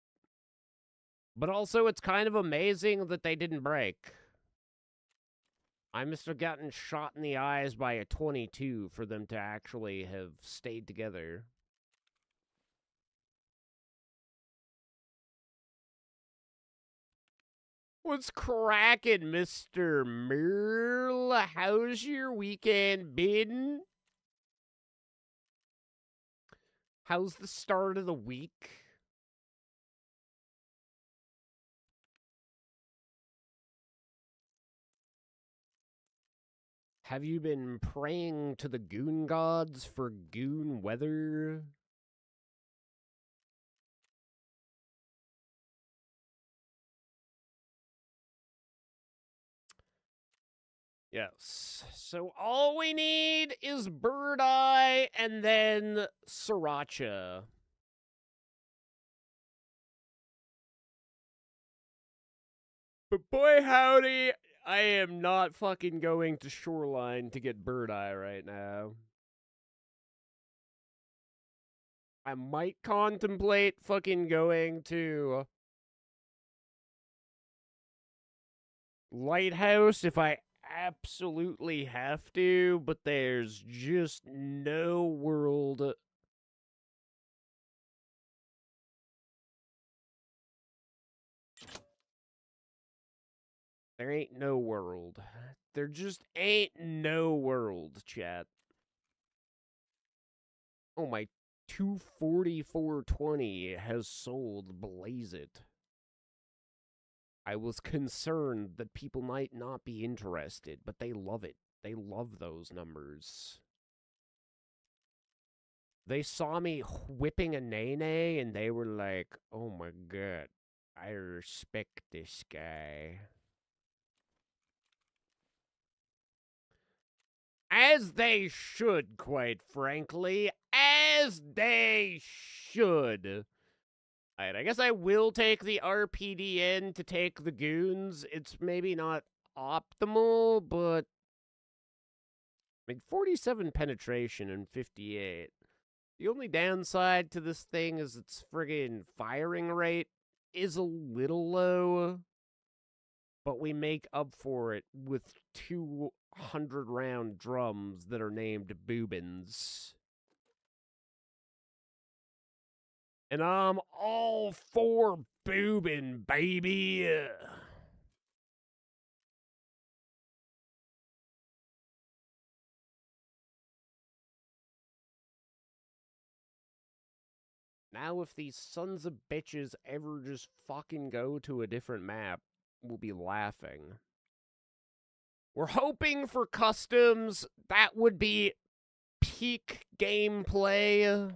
But also, it's kind of amazing that they didn't break. I must have gotten shot in the eyes by a 22 for them to actually have stayed together. What's cracking, Mr. Merle? How's your weekend been? How's the start of the week? Have you been praying to the goon gods for goon weather? Yes. So all we need is Bird Eye and then Sriracha. But boy howdy, I am not fucking going to Shoreline to get Bird Eye right now. I might contemplate fucking going to Lighthouse if I absolutely have to, but there's just no world. There ain't no world. There just ain't no world, chat. Oh, my 244.20 has sold. Blaze it. I was concerned that people might not be interested, but they love it. They love those numbers. They saw me whipping a nene and they were like, oh my god, I respect this guy. As they should, quite frankly. As they should. Alright, I guess I will take the RPDN to take the goons. It's maybe not optimal, but I mean, 47 penetration and 58. The only downside to this thing is its friggin' firing rate is a little low, but we make up for it with 200-round drums that are named boobins. And I'm all for boobin, baby. Now, if these sons of bitches ever just fucking go to a different map, we'll be laughing. We're hoping for customs. That would be peak gameplay.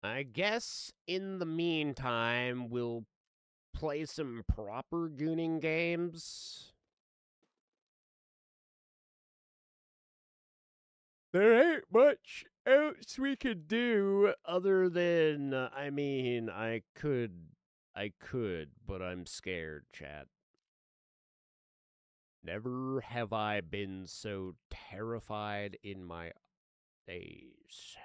I guess in the meantime, we'll play some proper gooning games. There ain't much else we could do other than, I mean, I could, but I'm scared, chat. Never have I been so terrified in my days.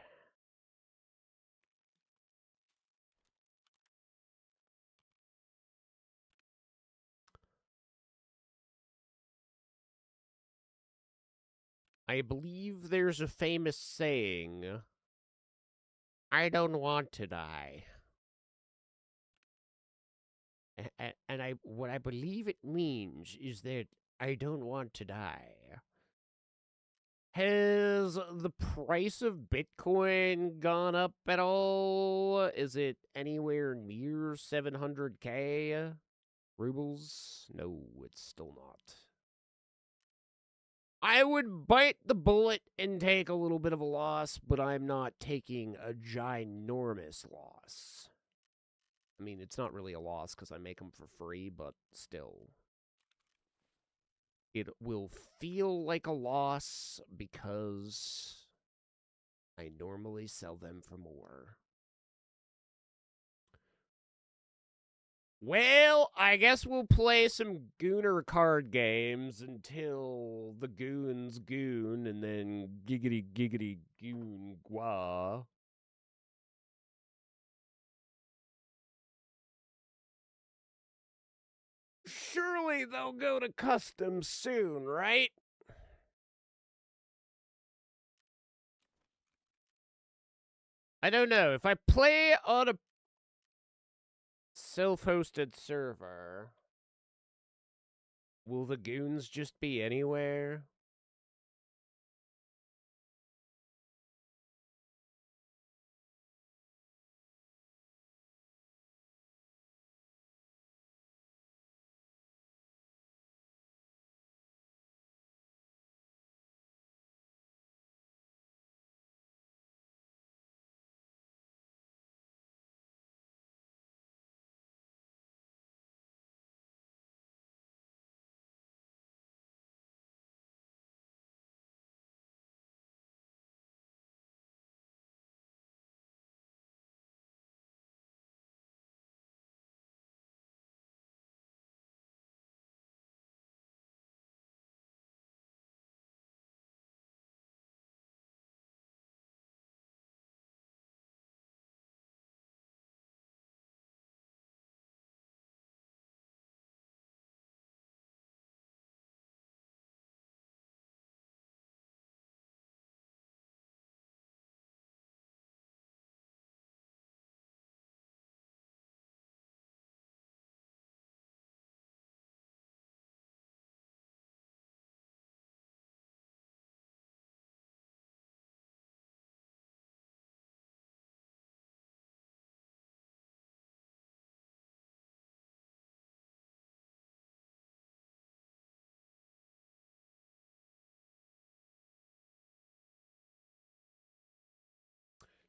I believe there's a famous saying, I don't want to die. And what I believe it means is that I don't want to die. Has the price of Bitcoin gone up at all? Is it anywhere near 700k rubles? No, it's still not. I would bite the bullet and take a little bit of a loss, but I'm not taking a ginormous loss. I mean, it's not really a loss because I make them for free, but still. It will feel like a loss because I normally sell them for more. Well, I guess we'll play some Gooner card games until the goons goon and then giggity giggity goon gua. Surely they'll go to custom soon, right? I don't know. If I play on a self-hosted server, will the goons just be anywhere?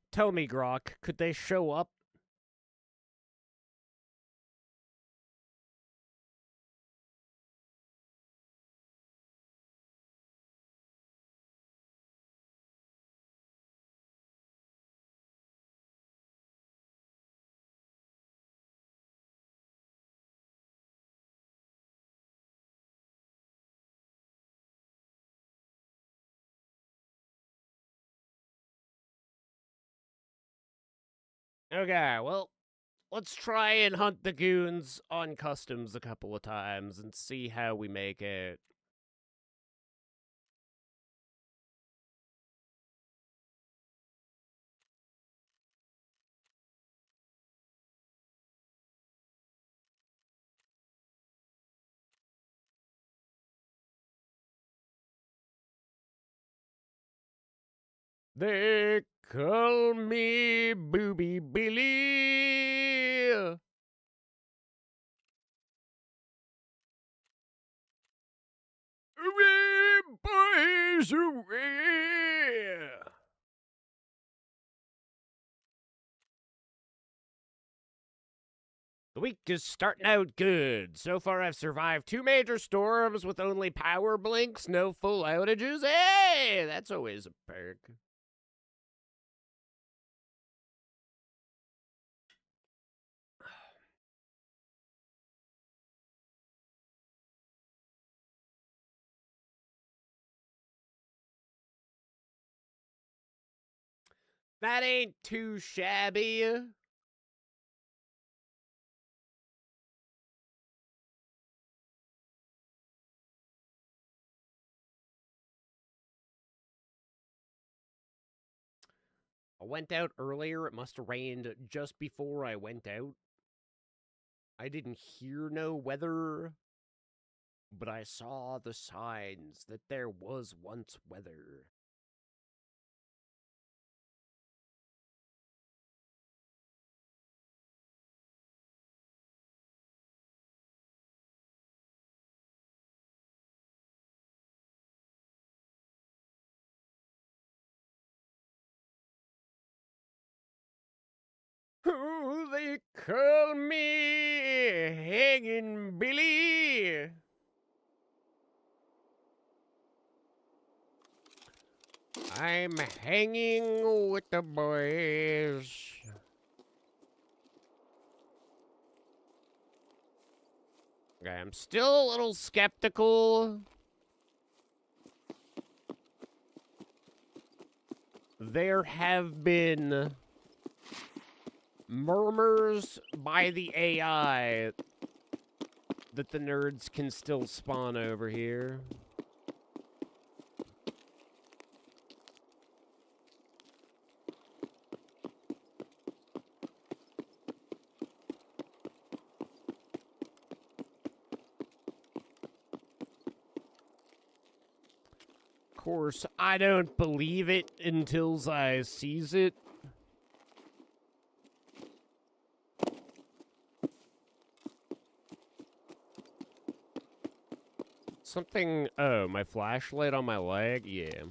Tell me, Grok, could they show up? Okay, well, let's try and hunt the goons on customs a couple of times and see how we make it. They call me Booby Billy. Hooray, boys, hooray! The week is starting out good. So far, I've survived 2 major storms with only power blinks, no full outages. Hey, that's always a perk. That ain't too shabby. I went out earlier. It must have rained just before I went out. I didn't hear no weather, but I saw the signs that there was once weather. Oh, they They call me Hanging Billy. I'm hanging with the boys. Okay, I'm still a little skeptical. There have been murmurs by the AI that the nerds can still spawn over here. Of course, I don't believe it until I sees it. Something... Oh, my flashlight on my leg? Yeah.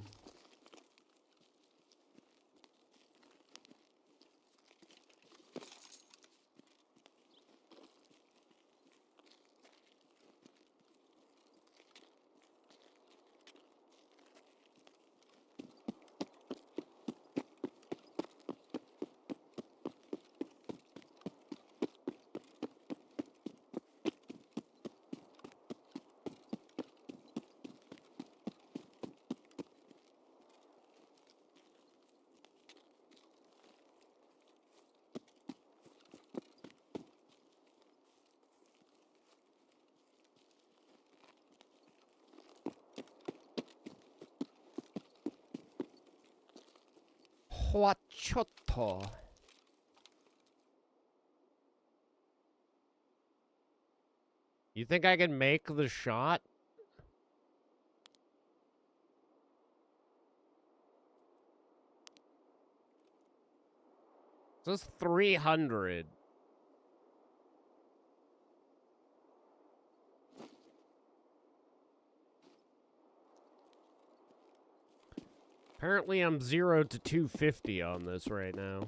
Huachotto. You think I can make the shot? This is 300. Apparently I'm 0 to 250 on this right now.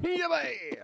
Yippee!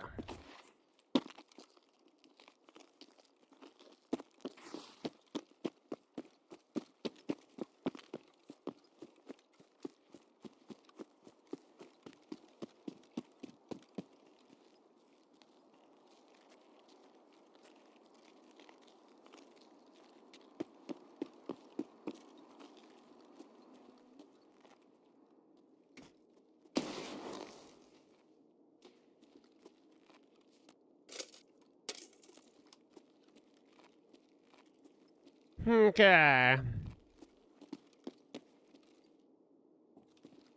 Okay.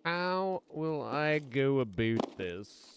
How will I go about this?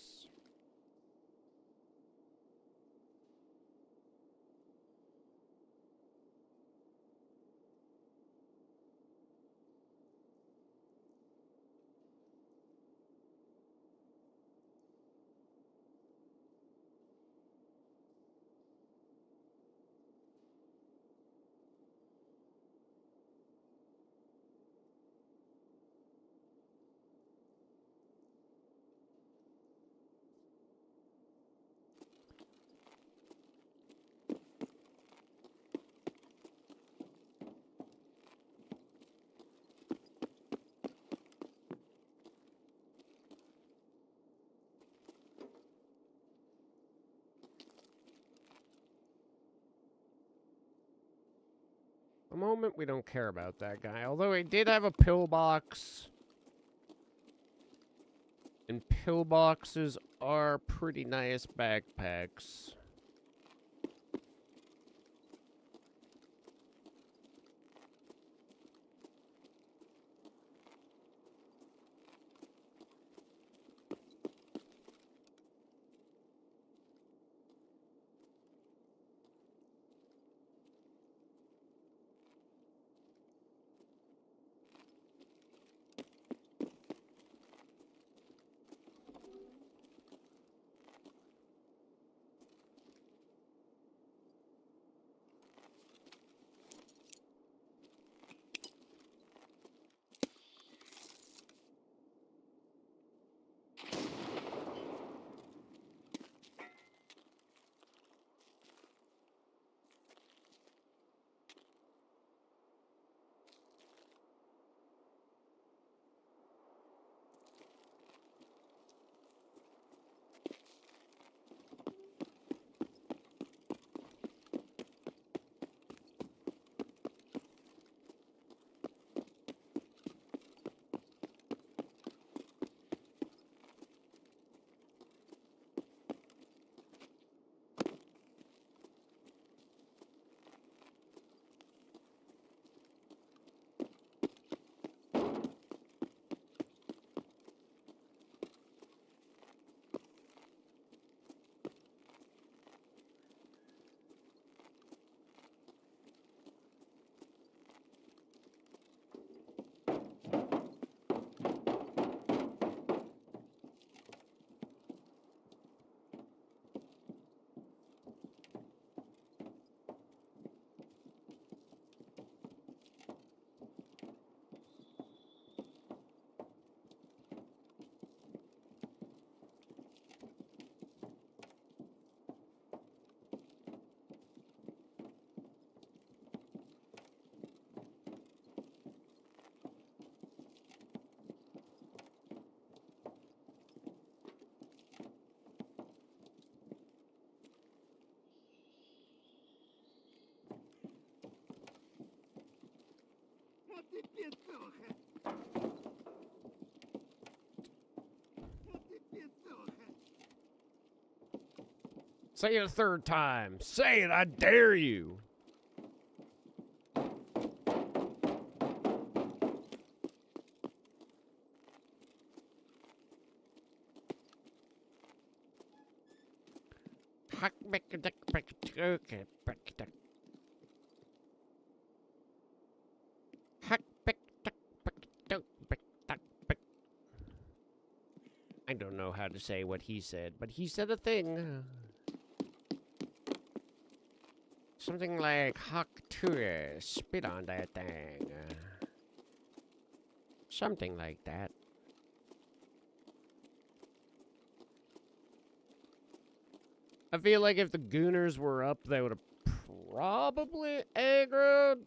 The moment we don't care about that guy, although he did have a pillbox. And pillboxes are pretty nice backpacks. Say it a third time. Say it, I dare you. I don't know how to say what he said, but he said a thing. Something like Hawk Tour, spit on that thing. Something like that. I feel like if the Gooners were up, they would have probably aggroed.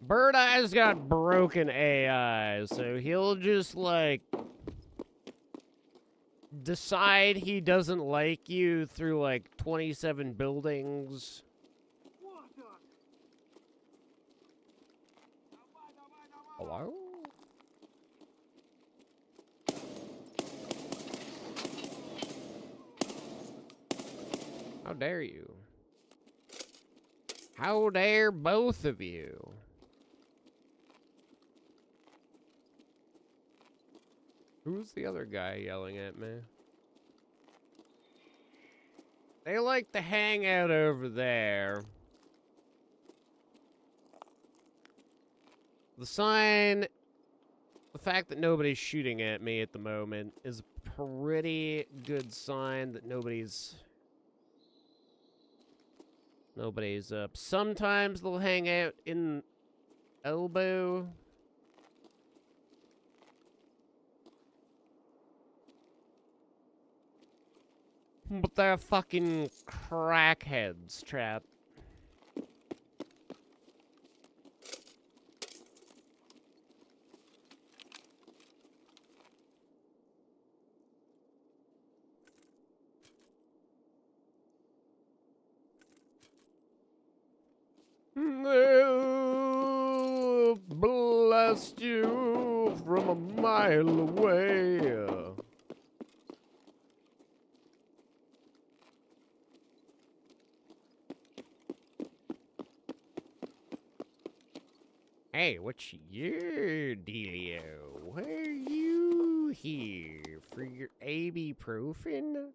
Bird Eye's got broken AI, so he'll just, like, decide he doesn't like you through, like, 27 buildings. Hello? How dare you? How dare both of you? Who's the other guy yelling at me? They like to hang out over there. The sign, the fact that nobody's shooting at me at the moment is a pretty good sign that nobody's up. Sometimes they'll hang out in elbow. But they're fucking crackheads, chat. They'll blast you from a mile away. Hey, what's your dealio? Why are you here? For your ibuprofen?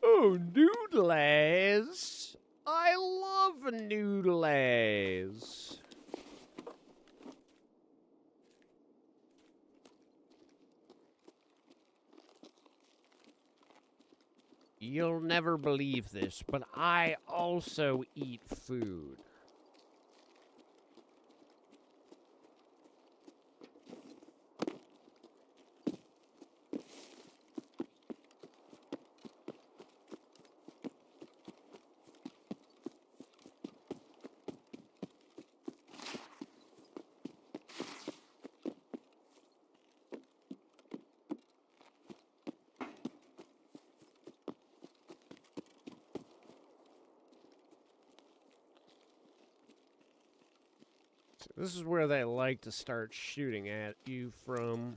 Oh, noodles! I love noodles! You'll never believe this, but I also eat food. This is where they like to start shooting at you from.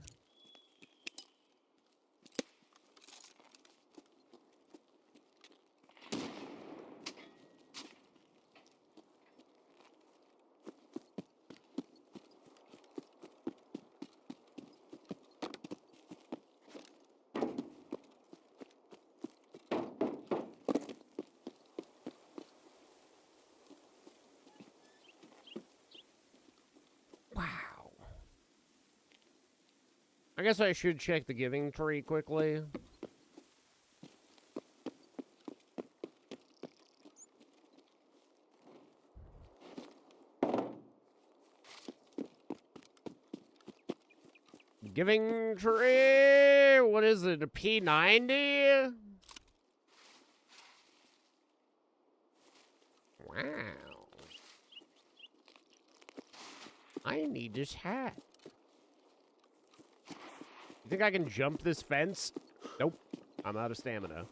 Wow. I guess I should check the giving tree quickly. Giving tree, what is it, a P90? Wow. I need this hat. You think I can jump this fence? Nope. I'm out of stamina.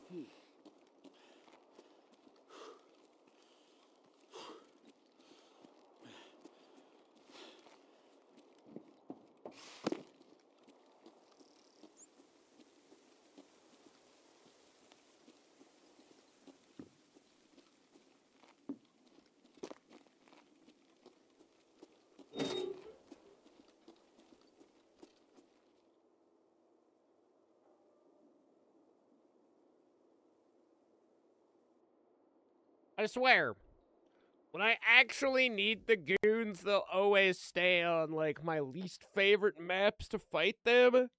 I swear, when I actually need the goons, they'll always stay on, like, my least favorite maps to fight them.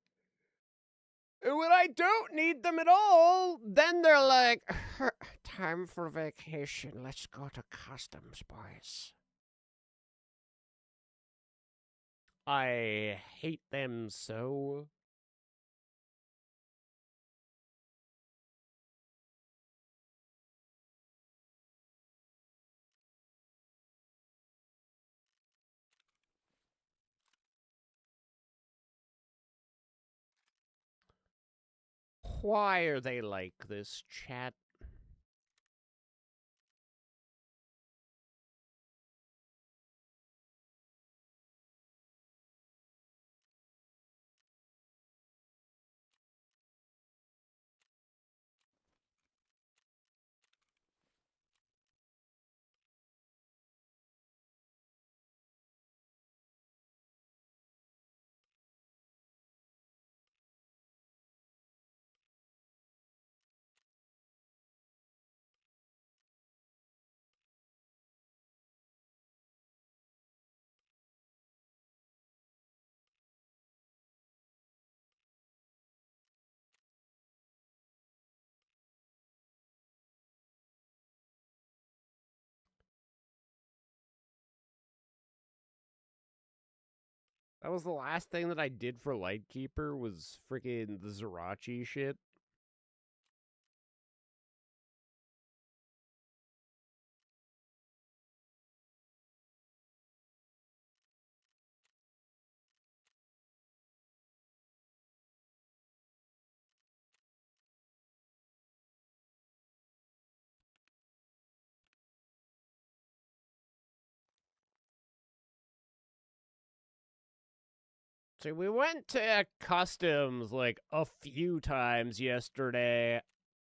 And when I don't need them at all, then they're like, time for vacation. Let's go to customs, boys. I hate them so. Why are they like this, chat? That was the last thing that I did for Lightkeeper was freaking the Zerachi shit. So we went to customs like a few times yesterday,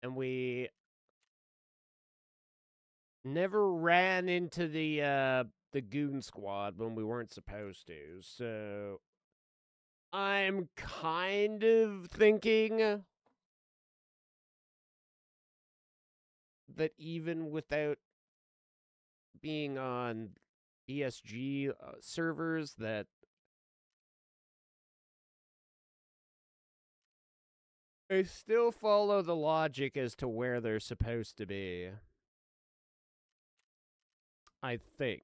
and we never ran into the goon squad when we weren't supposed to. So I'm kind of thinking that even without being on ESG servers, that they still follow the logic as to where they're supposed to be. I think.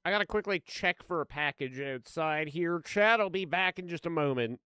I gotta quickly check for a package outside here. Chad, I'll be back in just a moment.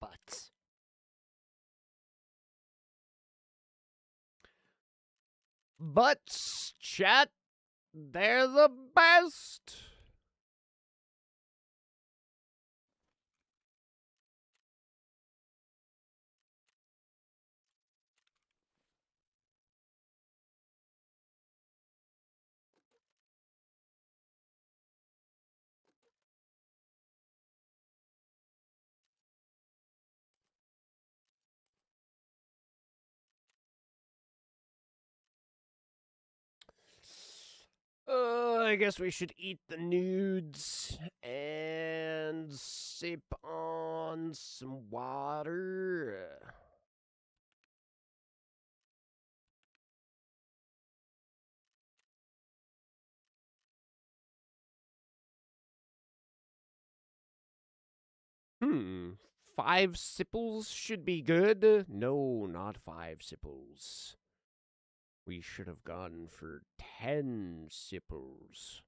Butts. Butts, chat. They're the best. I guess we should eat the nudes and sip on some water. Hmm. 5 sipples should be good. No, not 5 sipples. We should have gone for 10 sipples.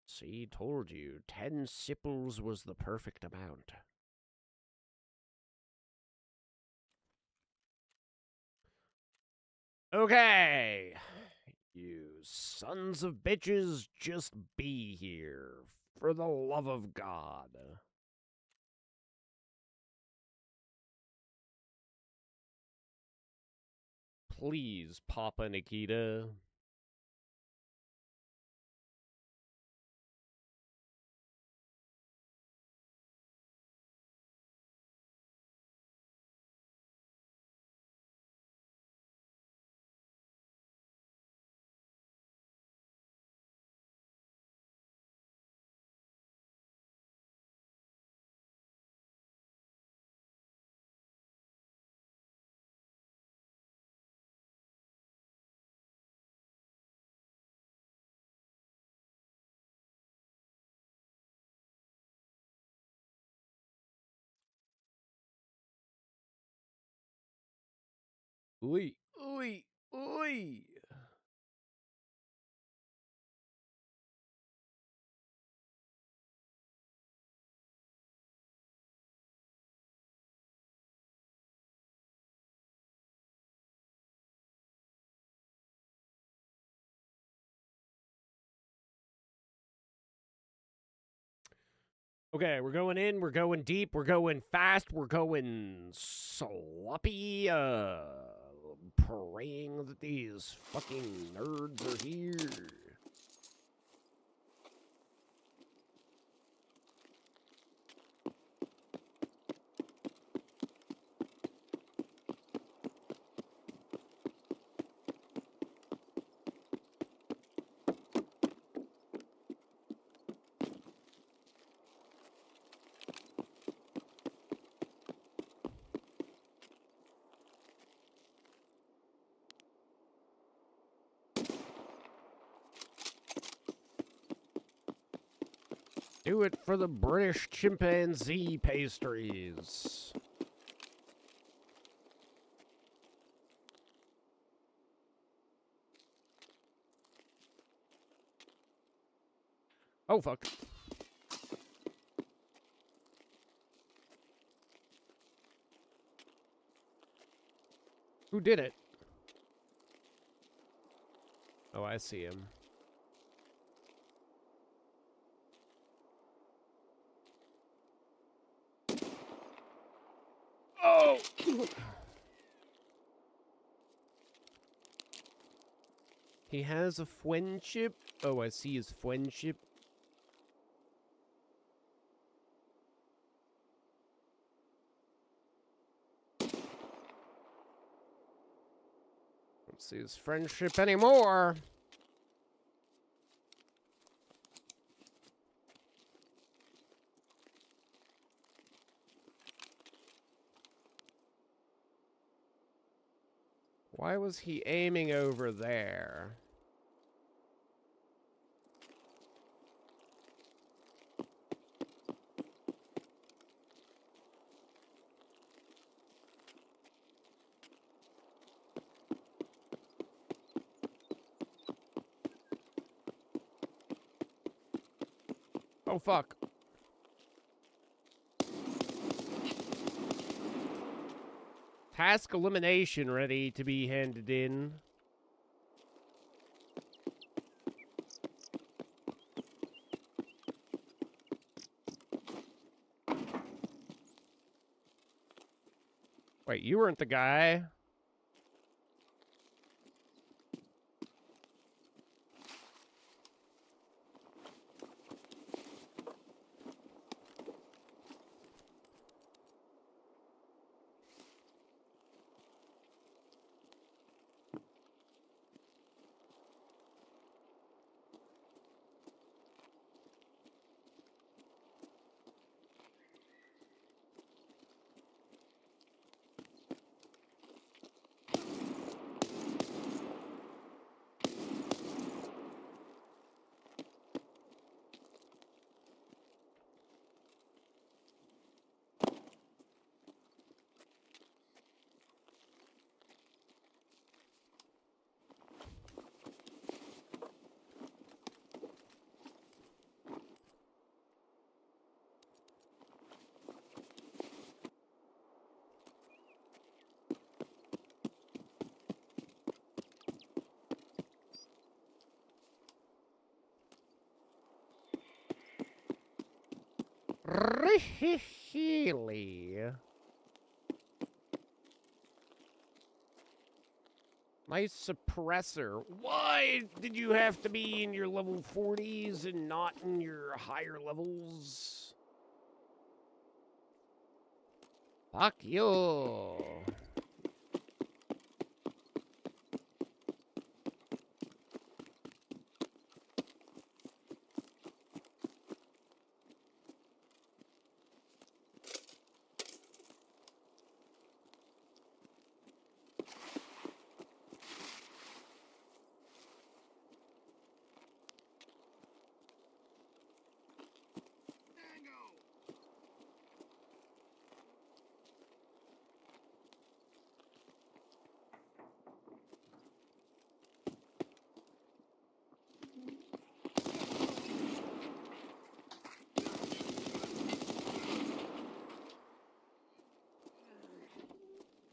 See, told you. 10 sipples was the perfect amount. Okay. You sons of bitches, just be here. For the love of God. Please, Papa Nikita. Oi, oi, oi. Okay, we're going in, we're going deep, we're going fast, we're going sloppy, praying that these fucking nerds are here. Do it for the British chimpanzee pastries. Oh, fuck. Who did it? Oh, I see him. Oh! He has a friendship. Oh, I see his friendship. Don't see his friendship anymore. Why was he aiming over there? Oh, fuck. task elimination ready to be handed in. Wait, you weren't the guy. Really? Nice suppressor. Why did you have to be in your level 40s and not in your higher levels? Fuck you.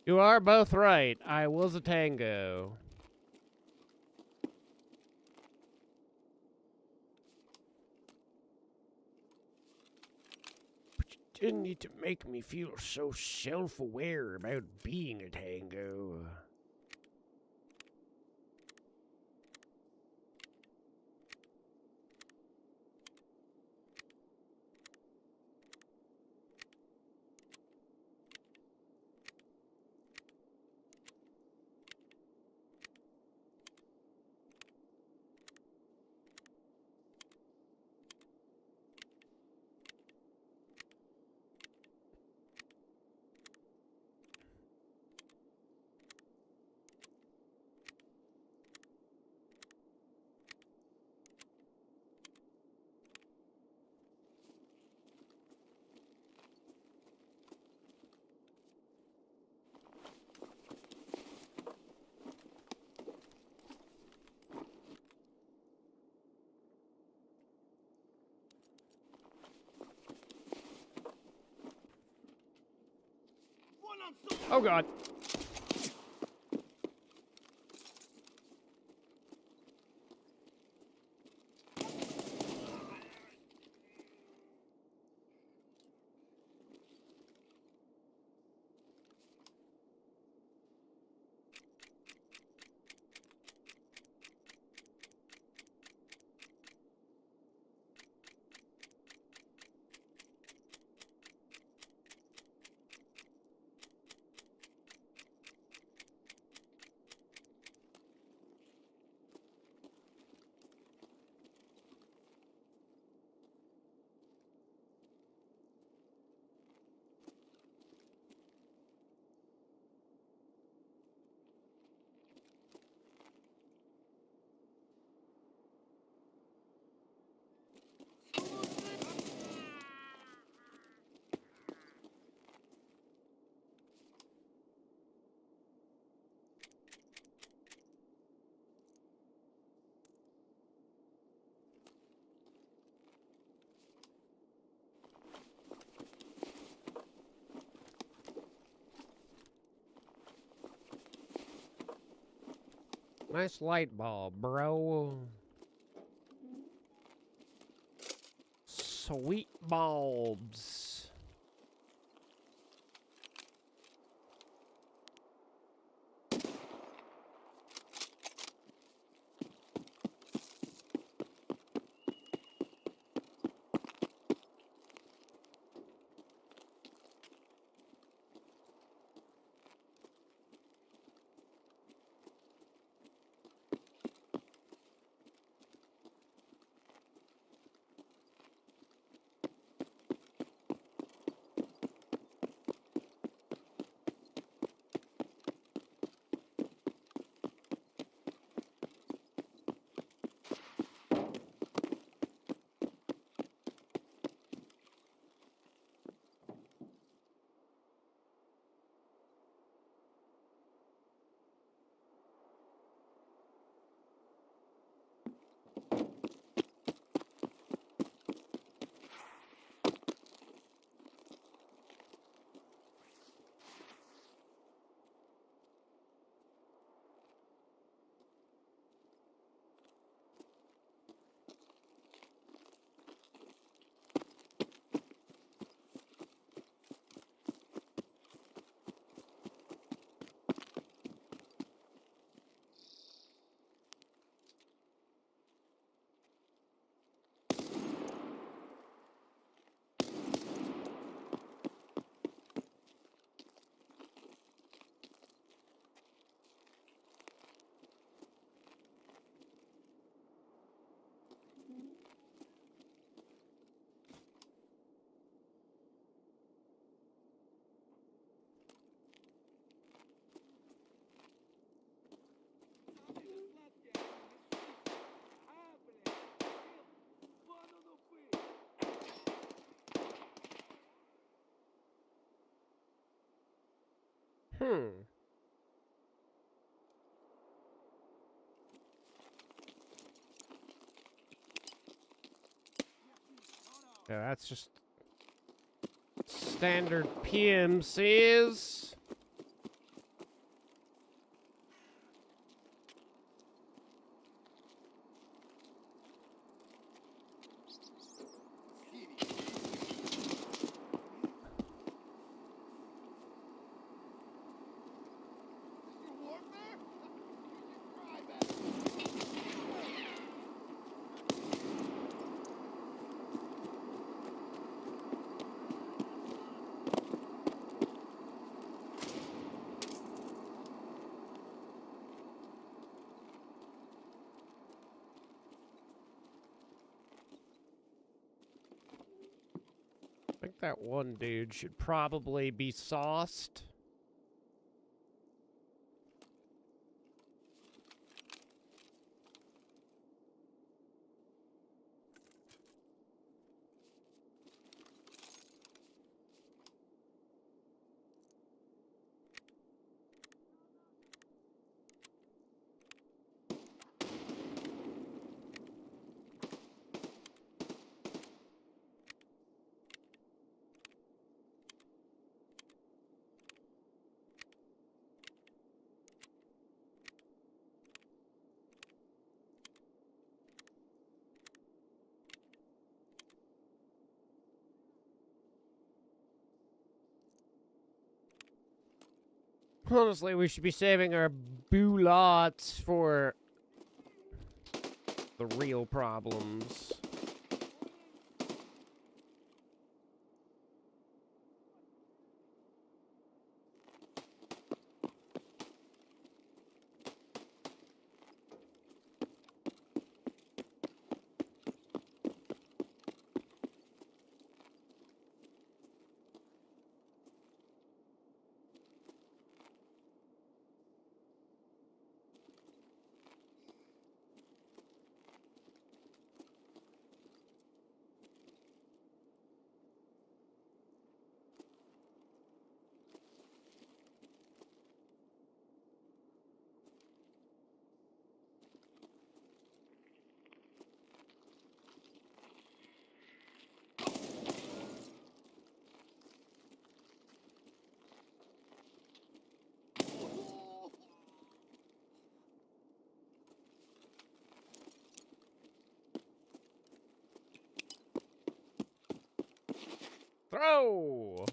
You are both right. I was a tango. But you didn't need to make me feel so self-aware about being a tango. Oh god. Nice light bulb, bro. Sweet bulbs. Hmm. Yeah, that's just standard PMCs. I think that one dude should probably be sauced. Honestly, we should be saving our boulots for the real problems. Throw!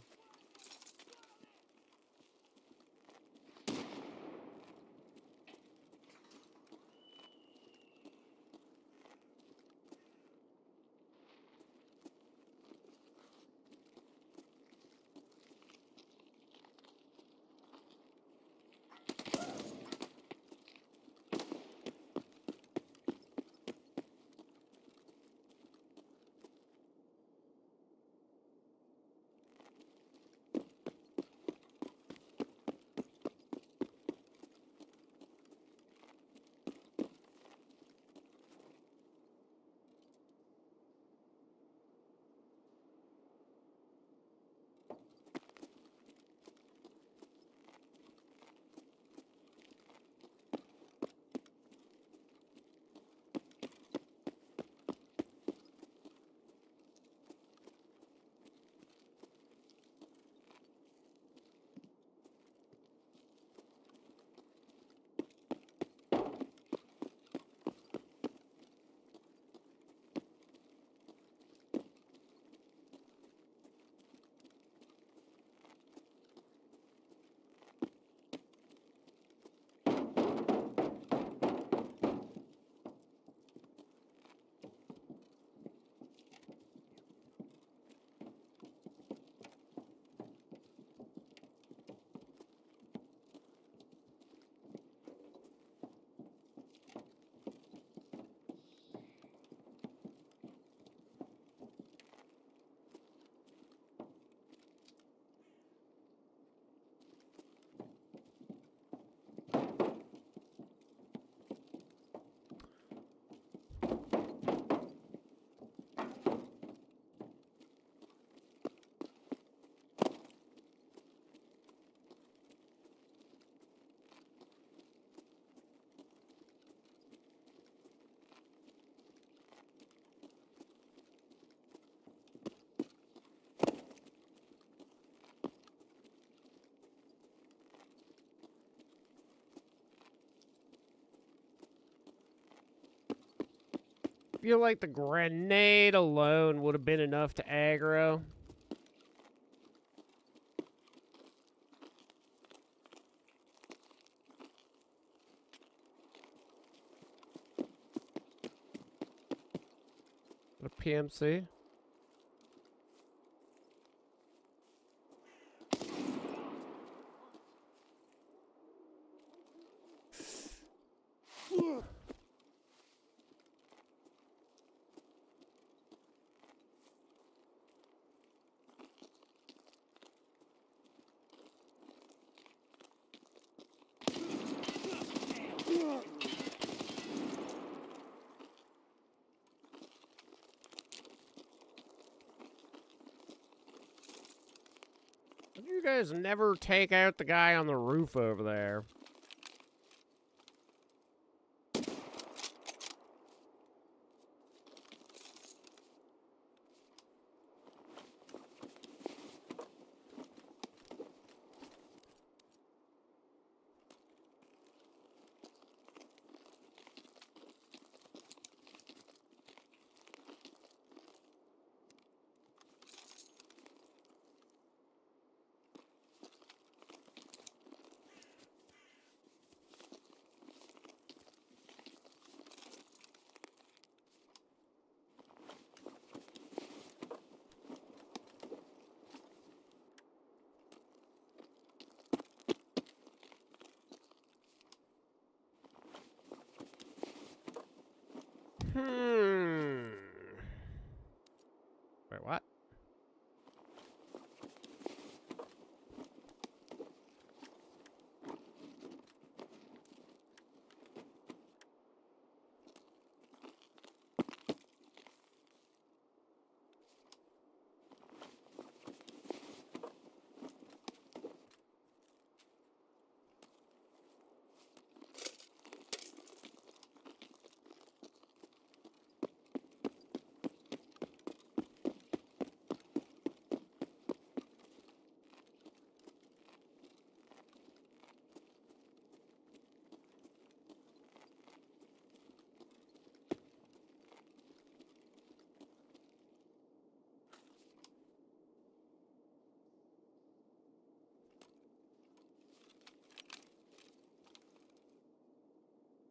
Feel like the grenade alone would have been enough to aggro. A PMC. You guys never take out the guy on the roof over there.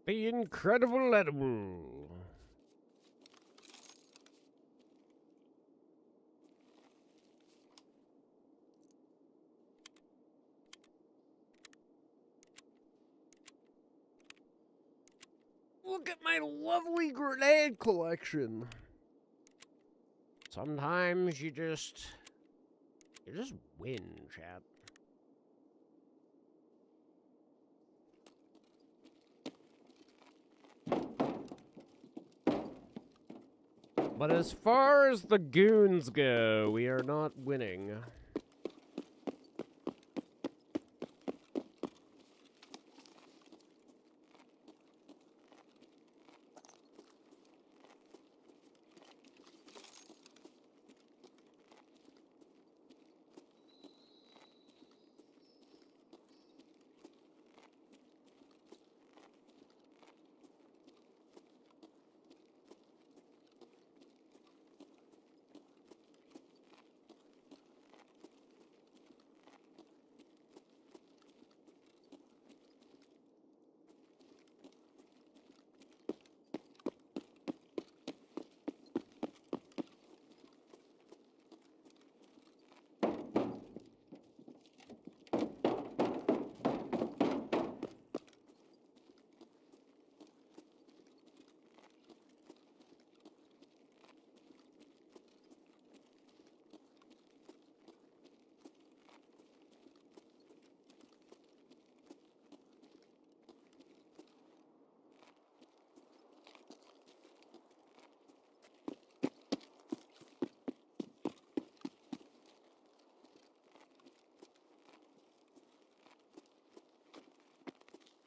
The incredible edible. Look at my lovely grenade collection. Sometimes you just win, chat. But as far as the goons go, we are not winning.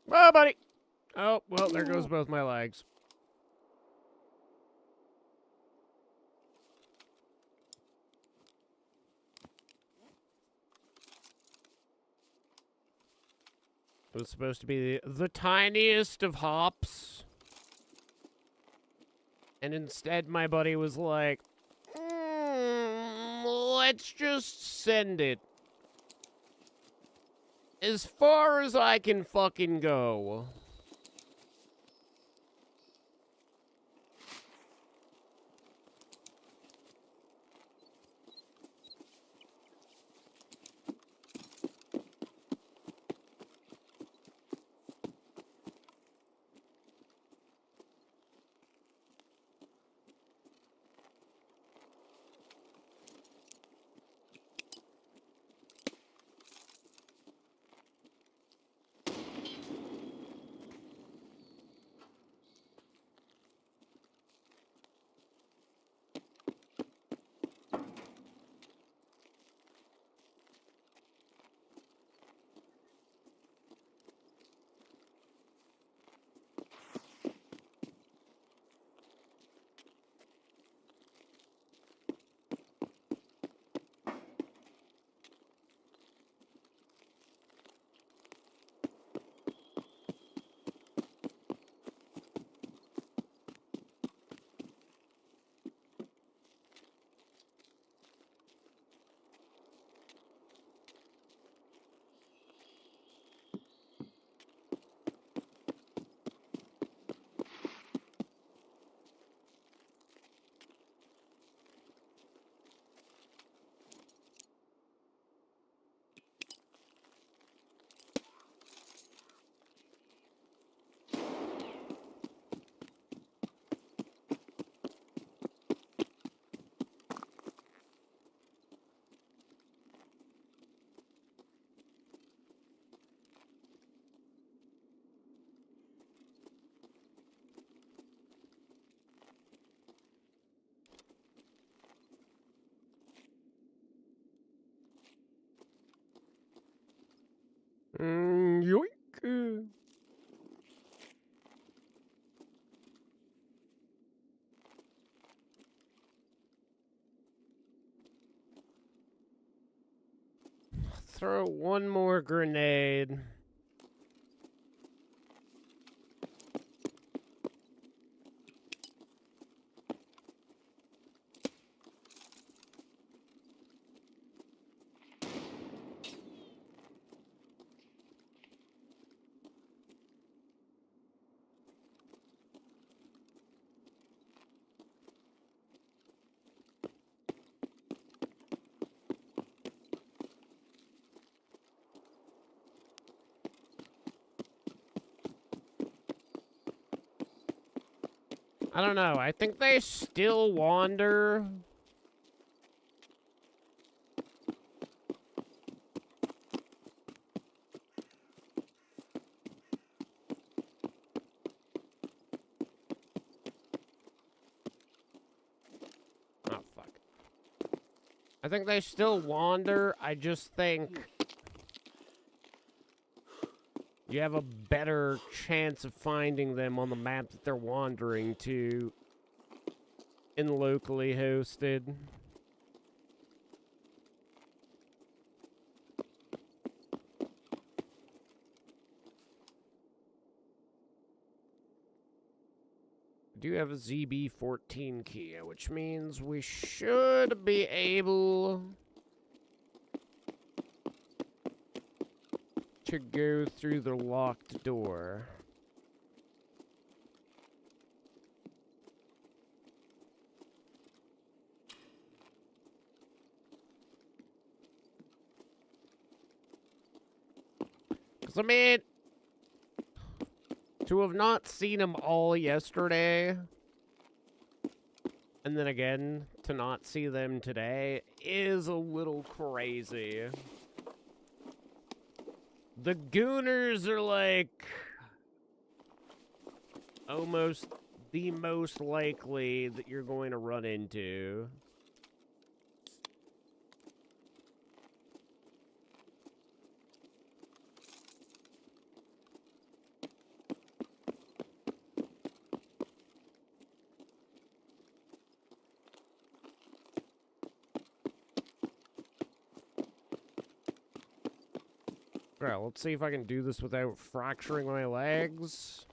Oh, buddy. Oh, well, there goes both my legs. It was supposed to be the tiniest of hops. And instead, my buddy was like, let's just send it as far as I can fucking go. Yoink. Throw one more grenade. I don't know. I think they still wander. Oh, fuck. I think they still wander. I just think you have a better chance of finding them on the map that they're wandering to in locally hosted. I do have a ZB14 key, which means we should be able to go through the locked door. Because, I mean, to have not seen them all yesterday, and then again, to not see them today, is a little crazy. The Gooners are, like, almost the most likely that you're going to run into. Alright, let's see if I can do this without fracturing my legs.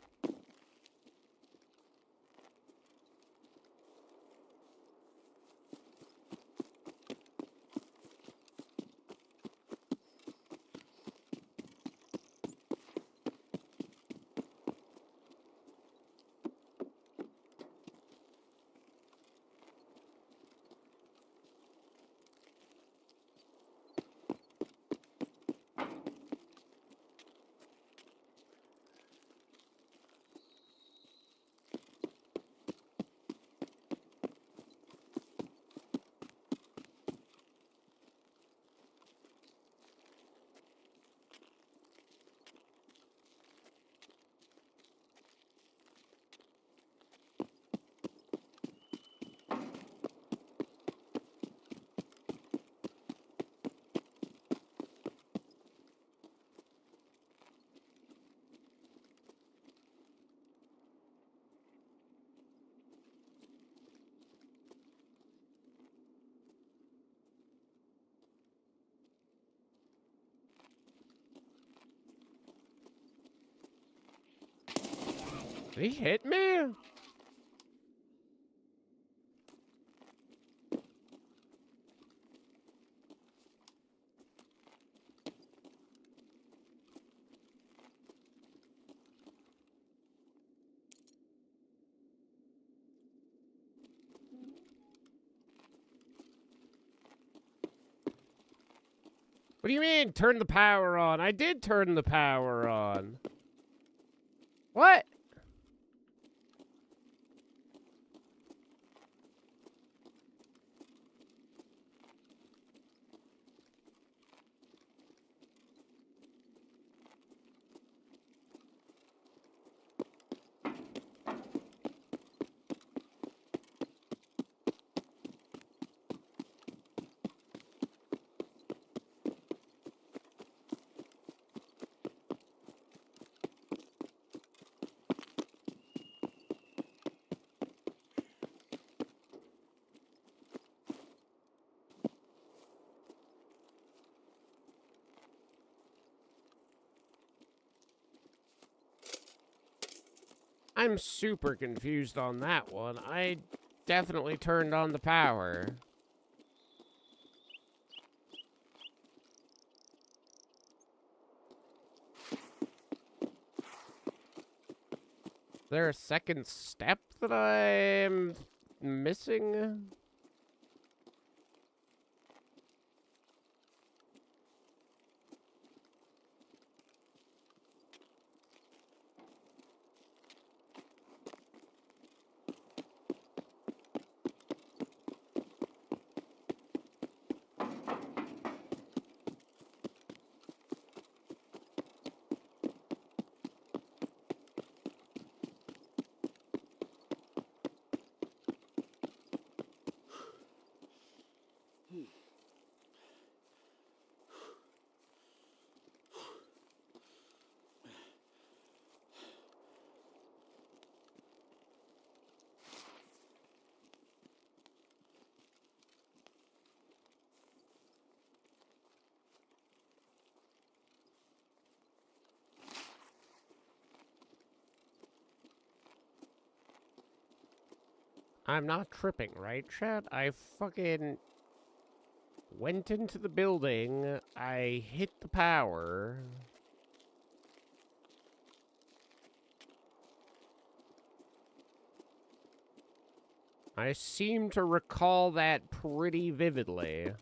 Did he hit me? What do you mean, turn the power on? I did turn the power on. What? I'm super confused on that one. I definitely turned on the power. Is there a second step that I'm missing? I'm not tripping, right, Chet? I fucking went into the building, I hit the power. I seem to recall that pretty vividly.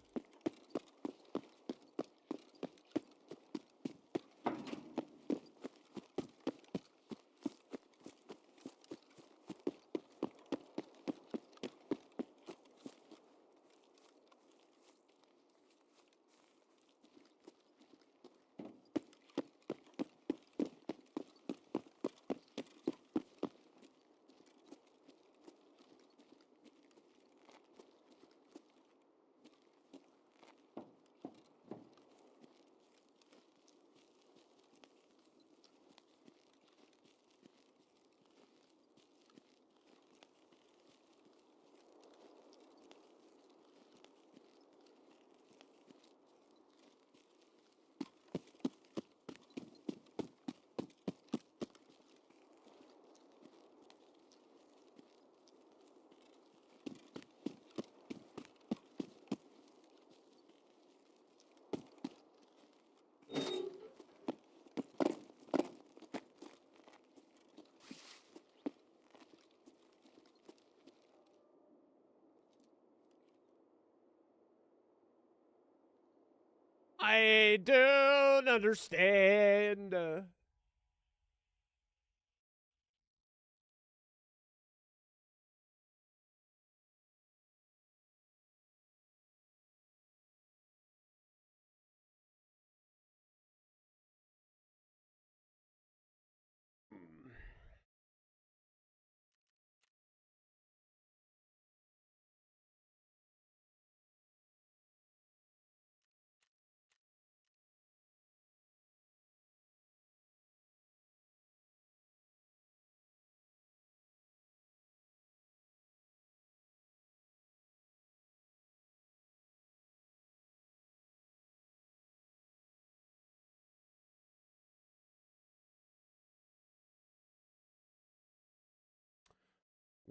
I don't understand.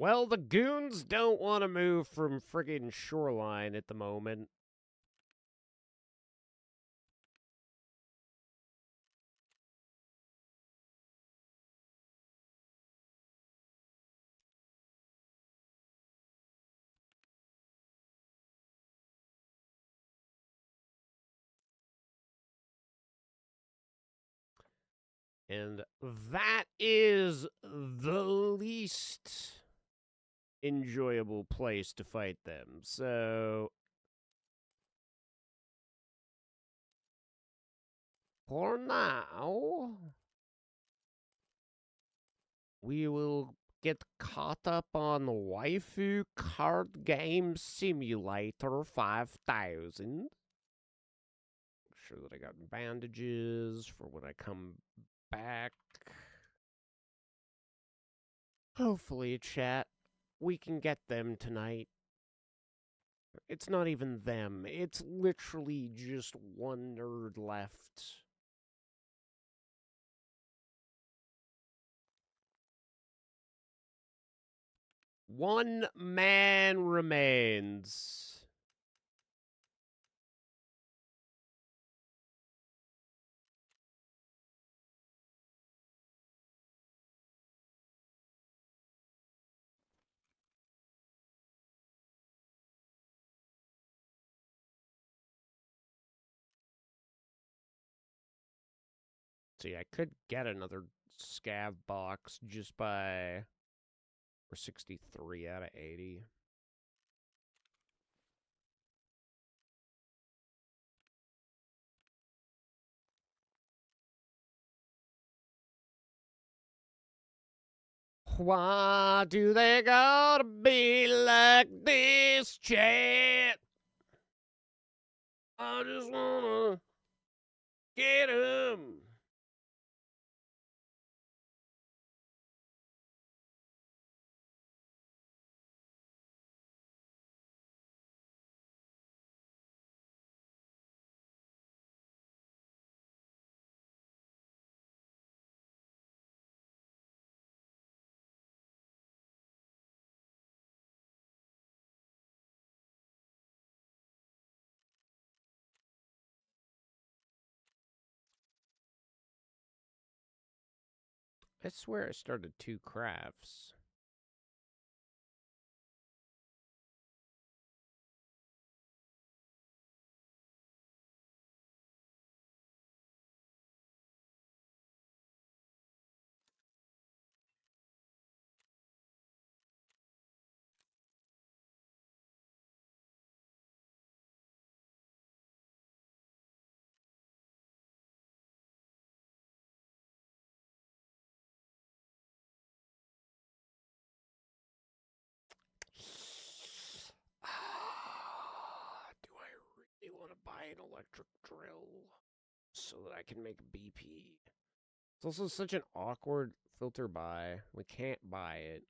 Well, the goons don't want to move from friggin' shoreline at the moment. And that is the least enjoyable place to fight them. So, for now, we will get caught up on Waifu Card Game Simulator 5000. Make sure that I got bandages for when I come back. Hopefully, chat, we can get them tonight. It's not even them. It's literally just one nerd left. One man remains. See, I could get another scav box just by... We're 63 out of 80. Why do they gotta be like this, chat? I just wanna get 'em. I swear I started 2 crafts. Do I really want to buy an electric drill so that I can make BP? It's also such an awkward filter buy. We can't buy it.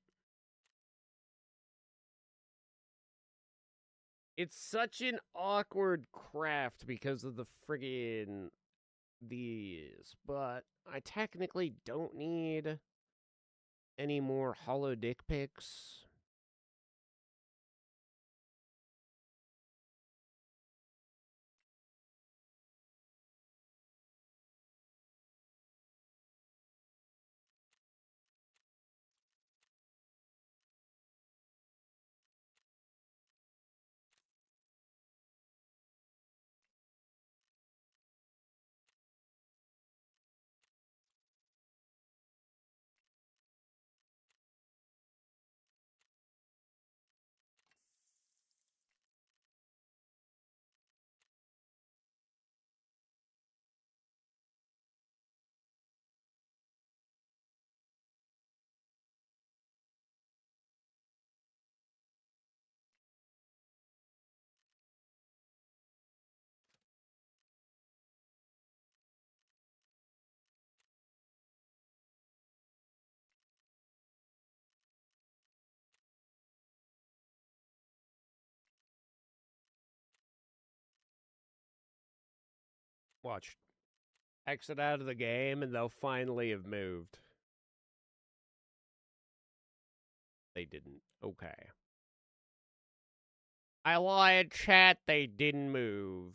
It's such an awkward craft because of the friggin' these, but I technically don't need any more hollow dick pics. Watch. Exit out of the game and they'll finally have moved. They didn't. Okay. I lied, chat. They didn't move.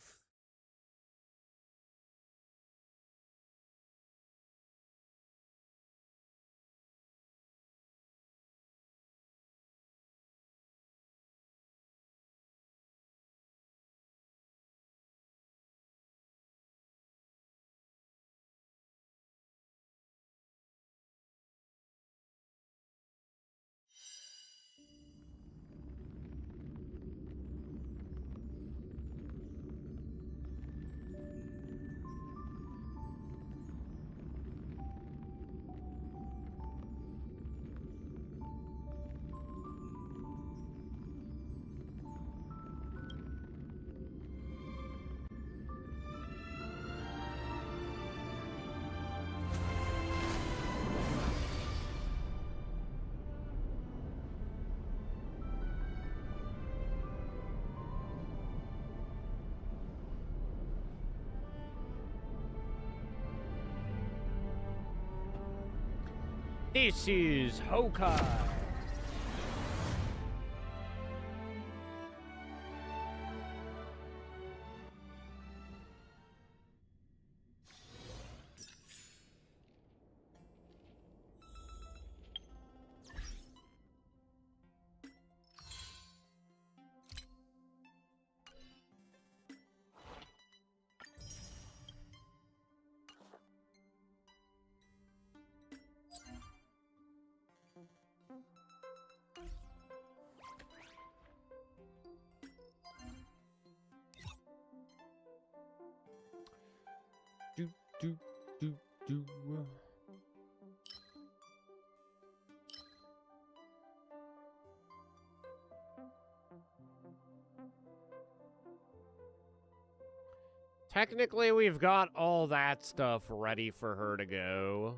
This is Hokai. Do. Technically, we've got all that stuff ready for her to go.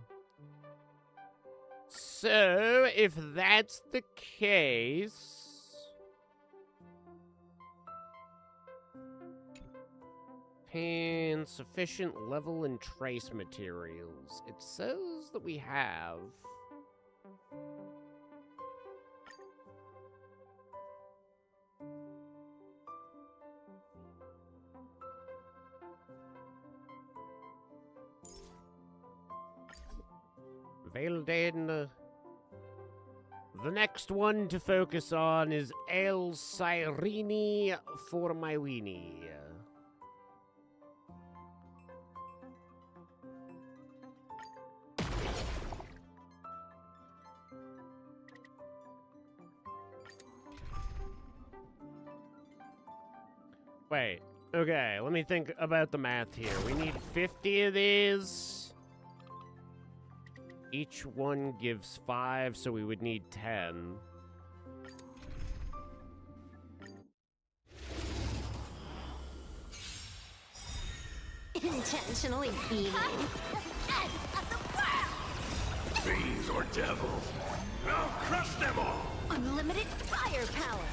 So, if that's the case... And sufficient level and trace materials. It says that we have... Velden. The next one to focus on is El Sirini for my weenie. Wait, okay, let me think about the math here. We need 50 of these. Each one gives 5, so we would need 10. Intentionally beaming. Fiends or devils, I'll crush them all! Unlimited firepower.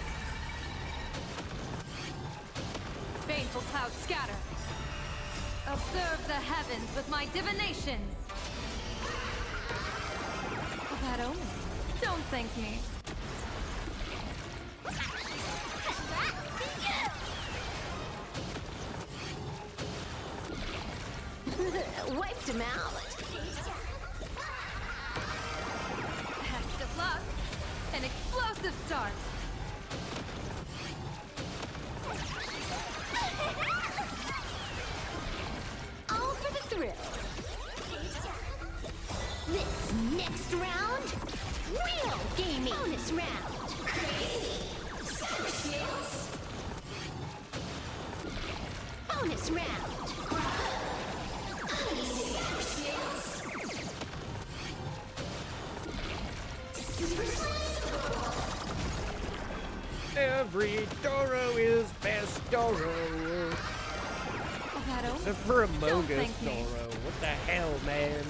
Baneful clouds scatter. Observe the heavens with my divinations. A bad omen. Don't thank me. Wiped him out. Best of luck. An explosive start. All for the thrill. This next round, real gaming. Bonus round. Bonus round. Every Doro is best Doro. A bad omen. Except for Don't Amogus thank me. Doro. What the hell, man?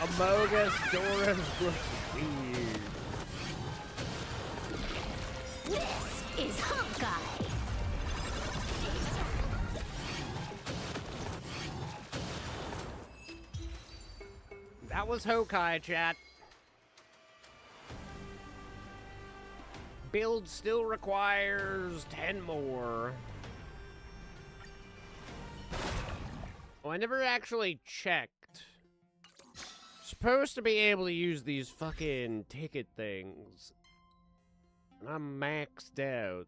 Amogus Doro looks weird. This is Hawkeye. That was Hokai, chat. Build still requires 10 more. Oh, I never actually checked. Supposed to be able to use these fucking ticket things. And I'm maxed out.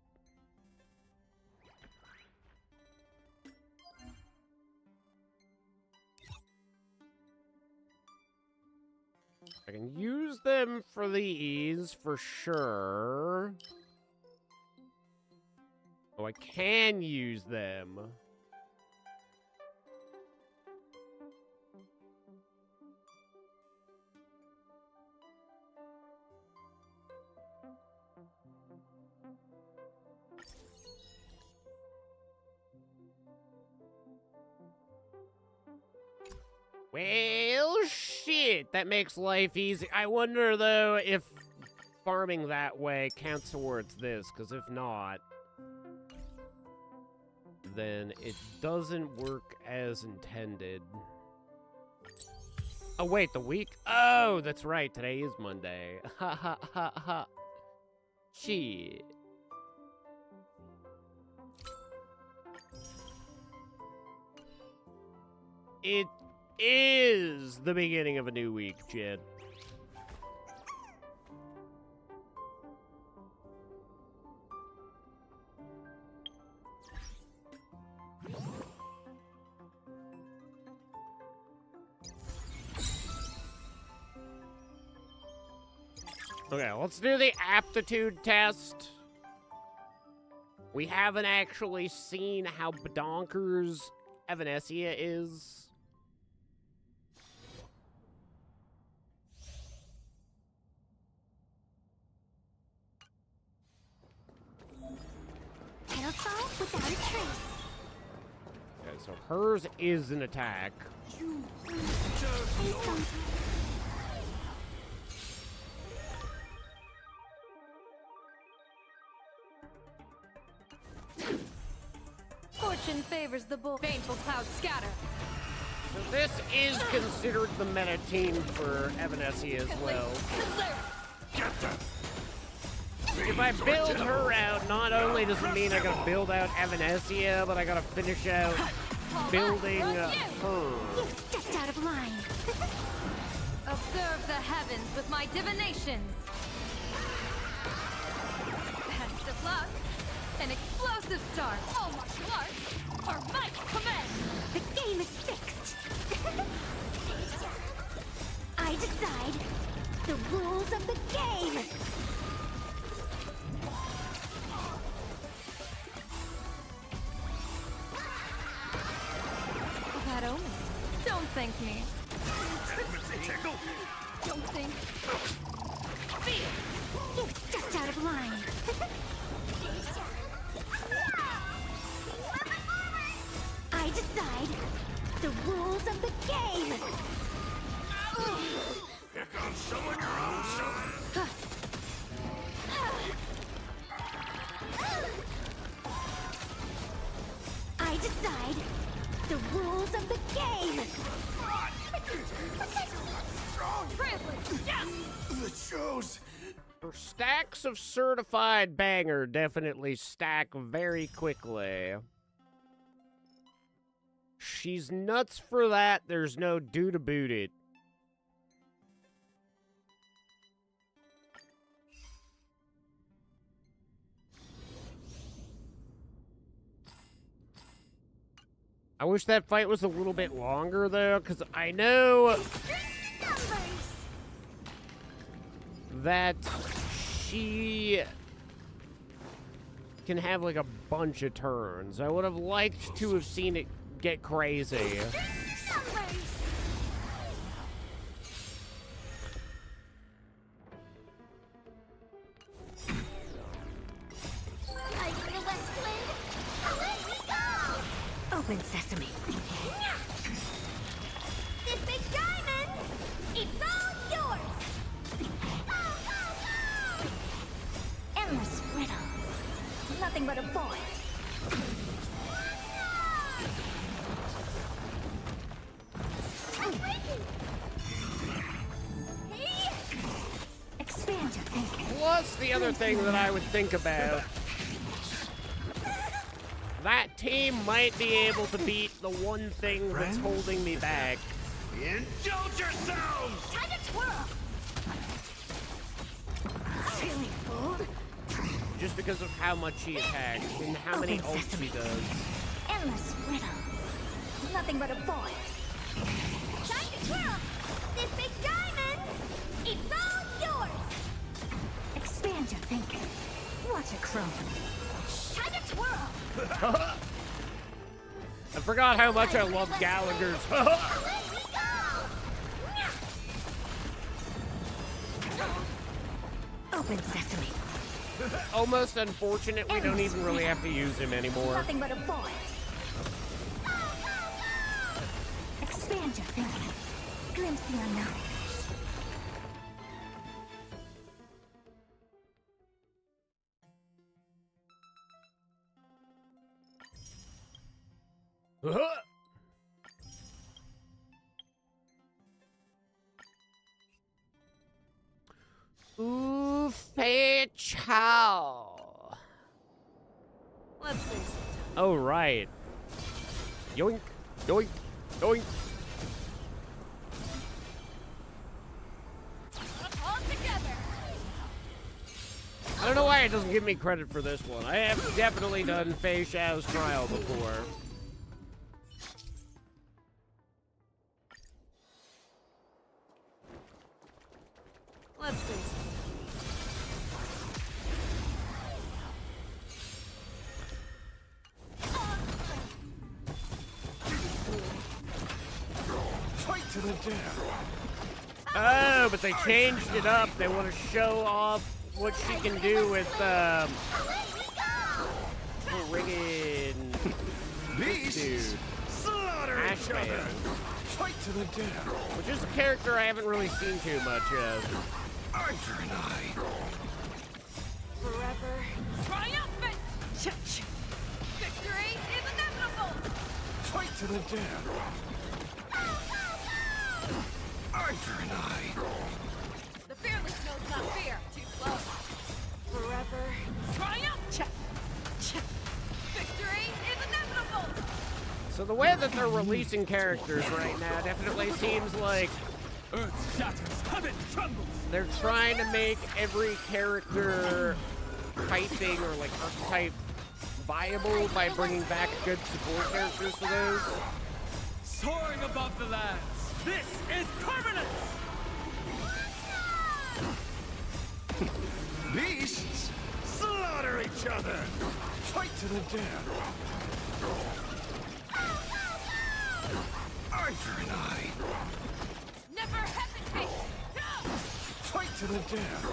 I can use them for these for sure. Oh, I can use them. Well, shit, that makes life easy. I wonder, though, if farming that way counts towards this, because if not, then it doesn't work as intended. Oh, wait, the week? Oh, that's right, today is Monday. Ha ha ha ha. Shit. It is the beginning of a new week, Jed. Okay, let's do the aptitude test. We haven't actually seen how badonkers Evanescia is. Pedophile without a trace. Okay, so hers is an attack. Face contact. Fortune favors the bull. Baneful clouds scatter. So this is considered the meta team for Evanescia as well. If I build her out, not only does it mean I gotta build out Evanescia, but I gotta finish out building her. You stepped out of line. Observe the heavens with my divinations. Best of luck. An explosive start. All martial arts are might command. The game is fixed. I decide the rules of the game. That omen. Don't thank me. Tickle. Don't think. You've stepped out of line. I decide the rules of the game. Here comes someone your own son. I decide the rules of the game. The shows. Her stacks of certified banger definitely stack very quickly. She's nuts for that. There's no do to boot it. I wish that fight was a little bit longer, though, because I know that she can have, like, a bunch of turns. I would have liked to have seen it get crazy. Open sesame. This big diamond, it's all yours. Endless riddles. Nothing but a void. Expand your thinking. Plus, the other thing that I would think about, that team might be able to beat the one thing that's holding me back. Indulge yourselves! Time to twirl. Silly fool. Just because of how much she attacks and how many ults she does. Endless riddles. Nothing but a void. Time to twirl. This big diamond, it's all yours. Expand your thinking. Watch it crumble. Time to twirl. I forgot how much I love Gallagher's. Open sesame. Almost unfortunate we don't even really have to use him anymore. Nothing but a void. Expand your thinking. Glimpse the unknown. Ooh, fetch how. Let's see. Oh, right. Yoink, yoink, yoink. All together. I don't know why it doesn't give me credit for this one. I have definitely done Fei Xiao's trial before. Let's see. Fight to the death. Oh, but they changed it up. They want to show off what she can do with, friggin' Beast. dude. Slaughter each Ashman. other. Fight to the death. Which is a character I haven't really seen too much of. Arthur and I. Forever triumphant. Victory is inevitable. Fight to the death. Arthur and I. The fearless knows not fear. Too close. Forever triumph. Victory is inevitable. So the way that they're releasing characters right now definitely seems like Earth shatters, heaven trembles. They're trying to make every character typing or like archetype viable by bringing back good support characters for those. Soaring above the lands. This is permanent. Beasts slaughter each other. Fight to the death. Eye for an eye. Never hesitate! Fight to the death.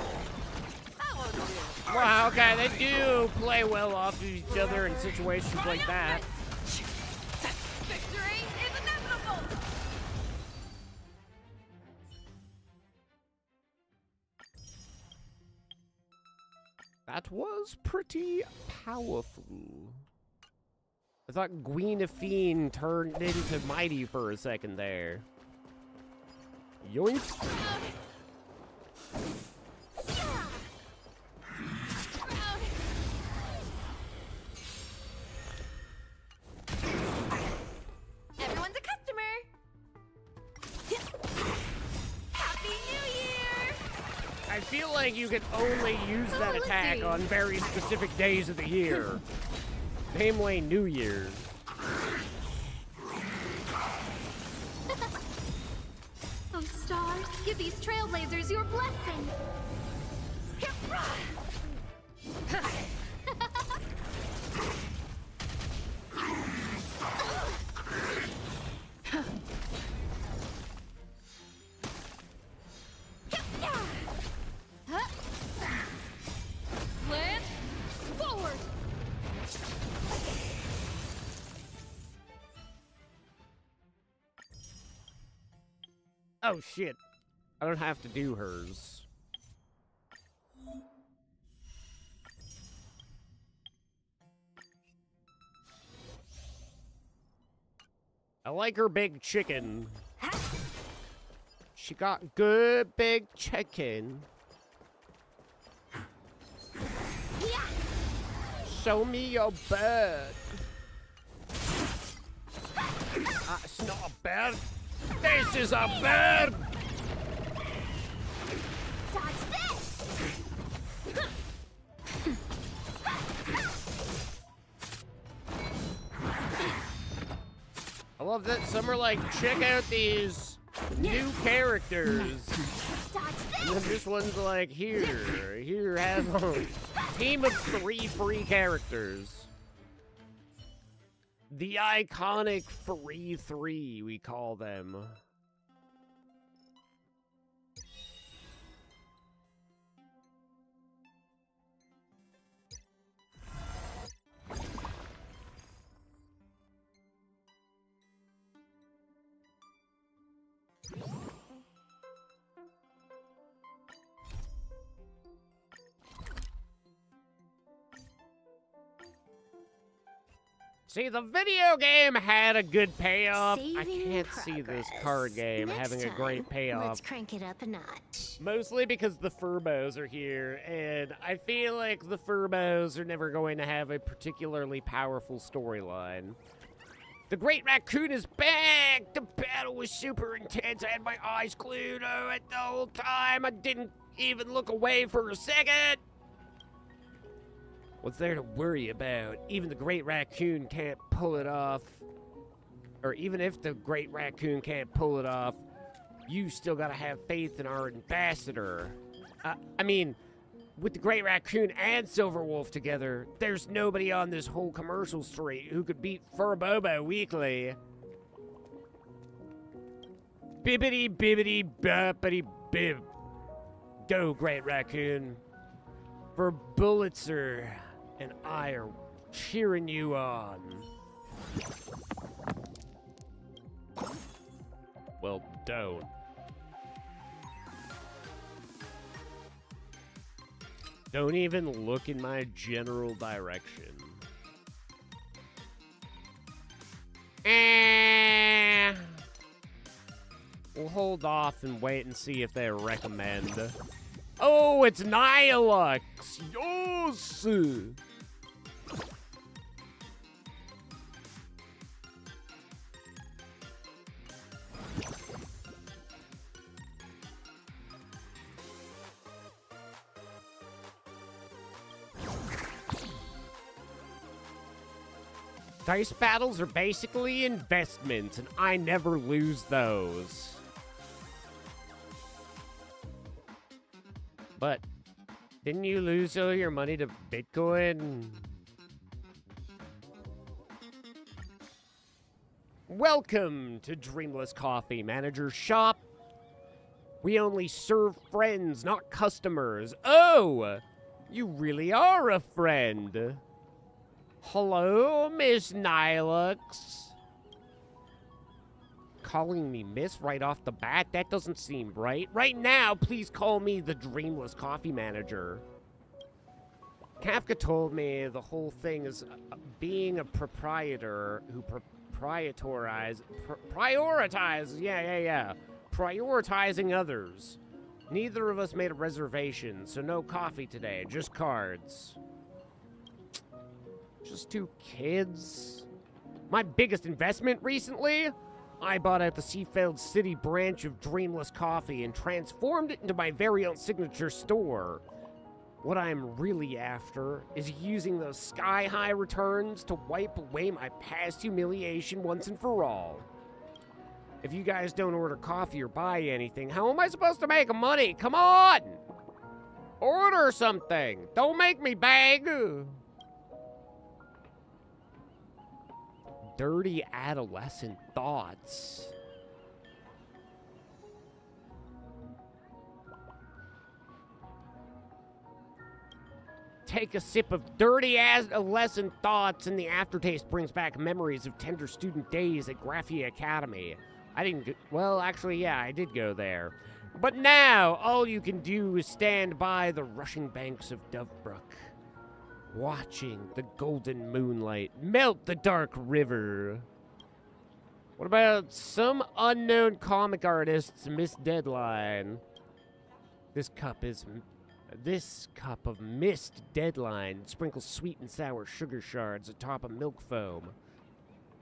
Wow, okay, they do play well off of each other in situations like that. Victory is inevitable! That was pretty powerful. I thought Gwenethine turned into Mighty for a second there. Yoink. Everyone's a customer! Happy New Year! I feel like you can only use that attack on very specific days of the year. Namely, New Year's. Oh, stars, give these trailblazers your blessing. Land forward! Oh shit. I don't have to do hers. I like her big chicken. She got good big chicken. Show me your bird. It's not a bird. This is a bird. Dodge this! I love that some are like, check out these new characters. Dodge And this! then this one's like, here, have a team of 3 free characters. The iconic free 3, we call them. See, the video game had a good payoff. I Saving can't see this progress. card game Next having a great time, payoff. Let's crank it up a notch. Mostly because the Furbos are here, and I feel like the Furbos are never going to have a particularly powerful storyline. The Great Raccoon is back! The battle was super intense. I had my eyes glued on it the whole time. I didn't even look away for a second. What's there to worry about? Even the Great Raccoon can't pull it off. Or even if the Great Raccoon can't pull it off, you still gotta have faith in our ambassador. I mean, with the Great Raccoon and Silverwolf together, there's nobody on this whole commercial street who could beat Furbobo weekly. Bibbity bibbity boppity bib. Go, Great Raccoon. For Bullitzer and I are cheering you on. Well, don't. Don't even look in my general direction. We'll hold off and wait and see if they recommend. Oh, it's Nihilux! Yes! Dice battles are basically investments, and I never lose those. But didn't you lose all your money to Bitcoin? Welcome to Dreamless Coffee Manager's shop. We only serve friends, not customers. Oh, you really are a friend. Hello, Miss Nilux. Calling me Miss right off the bat? That doesn't seem right. Right now, please call me the Dreamless Coffee Manager. Kafka told me the whole thing is being a proprietor who prioritizing others. Neither of us made a reservation, so no coffee today, just cards. Just two kids. My biggest investment recently? I bought out the Seafield City branch of Dreamless Coffee and transformed it into my very own signature store. What I'm really after is using those sky-high returns to wipe away my past humiliation once and for all. If you guys don't order coffee or buy anything, how am I supposed to make money? Come on! Order something! Don't make me beg! Dirty adolescent thoughts. Take a sip of dirty adolescent thoughts, and the aftertaste brings back memories of tender student days at Graphia Academy. I didn't go, well, actually, yeah, I did go there. But now, all you can do is stand by the rushing banks of Dovebrook, watching the golden moonlight melt the dark river. What about some unknown comic artist's missed deadline? This cup of mist deadline sprinkles sweet and sour sugar shards atop of milk foam,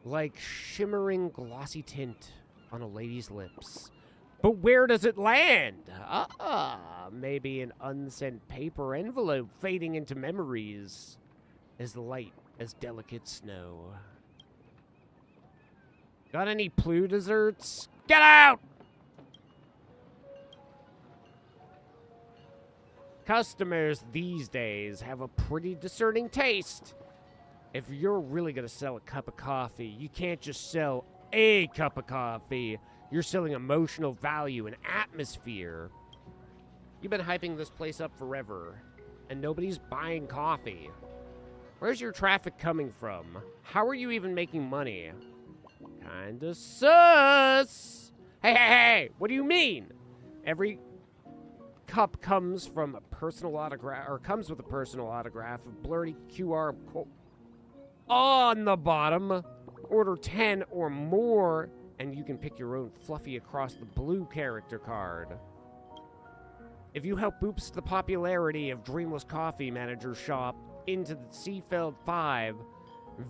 like shimmering glossy tint on a lady's lips. But where does it land? Maybe an unsent paper envelope fading into memories as light as delicate snow. Got any Plu desserts? Get out! Customers these days have a pretty discerning taste. If you're really gonna sell a cup of coffee, you can't just sell a cup of coffee. You're selling emotional value and atmosphere. You've been hyping this place up forever, and nobody's buying coffee. Where's your traffic coming from? How are you even making money? Kinda sus. Hey, what do you mean? Every cup comes from a personal autograph, or comes with a personal autograph of blurry QR code on the bottom. Order 10 or more, and you can pick your own fluffy across the blue character card. If you help boost the popularity of Dreamless Coffee Manager's shop into the Seafield 5,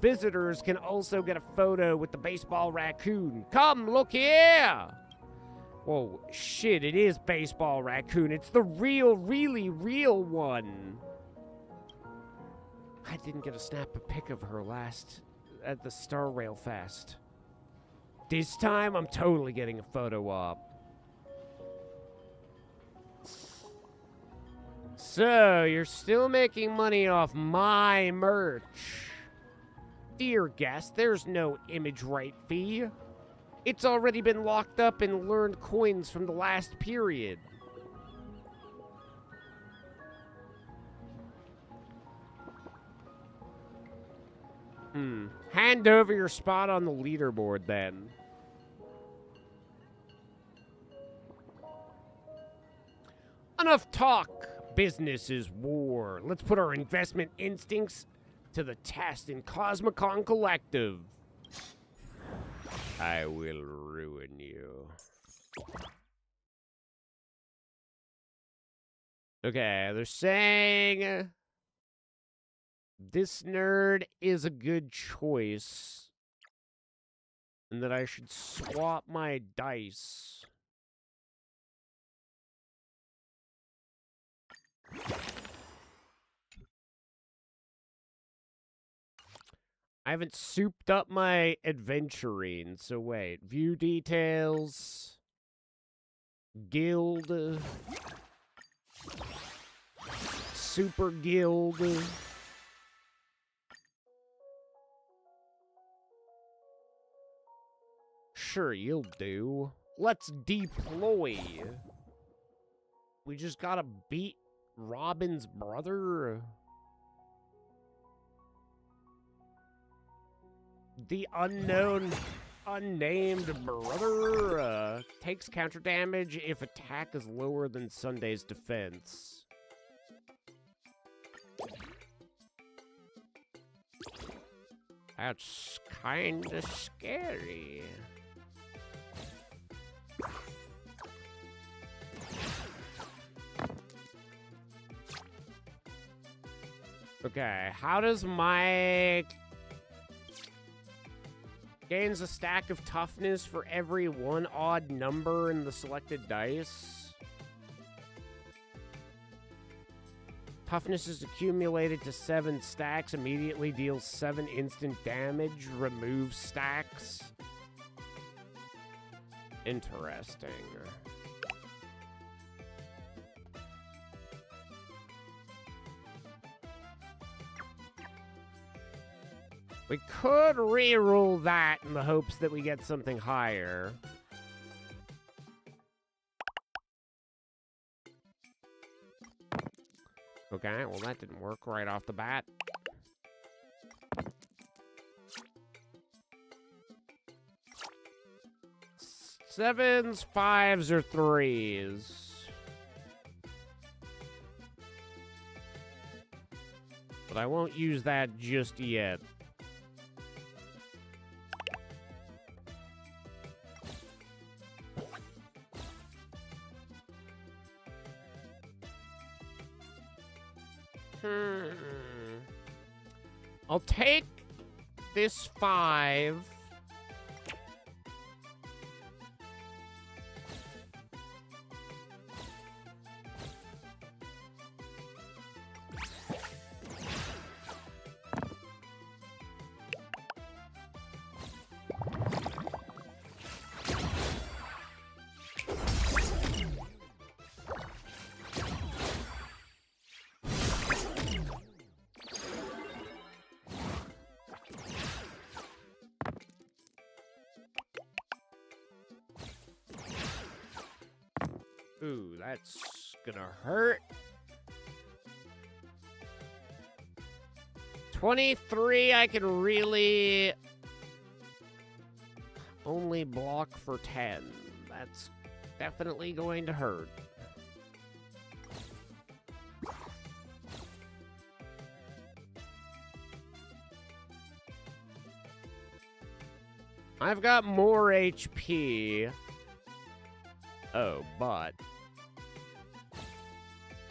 visitors can also get a photo with the baseball raccoon. Come, look here! Whoa, shit, it is baseball raccoon. It's the really real one. I didn't get to snap a pic of her last at the Star Rail Fest. This time, I'm totally getting a photo op. So, you're still making money off my merch. Dear guest, there's no image right fee. It's already been locked up in learned coins from the last period. Hand over your spot on the leaderboard, then. Enough talk. Business is war. Let's put our investment instincts to the test in Cosmicon Collective. I will ruin you. Okay, they're saying this nerd is a good choice, and that I should swap my dice. I haven't souped up my adventuring, so wait. View details. Guild. Super guild. Sure, you'll do. Let's deploy. We just gotta beat Robin's brother. The unknown, unnamed brother takes counter damage if attack is lower than Sunday's defense. That's kinda scary. Okay, how does my... Gains a stack of toughness for every one odd number in the selected dice. Toughness is accumulated to 7 stacks, immediately deals 7 instant damage, removes stacks. Interesting. We could reroll that in the hopes that we get something higher. Okay, well that didn't work right off the bat. Sevens, fives, or threes. But I won't use that just yet. I'll take this 5. Ooh, that's gonna hurt. 23, I can really only block for 10. That's definitely going to hurt. I've got more HP. Oh, but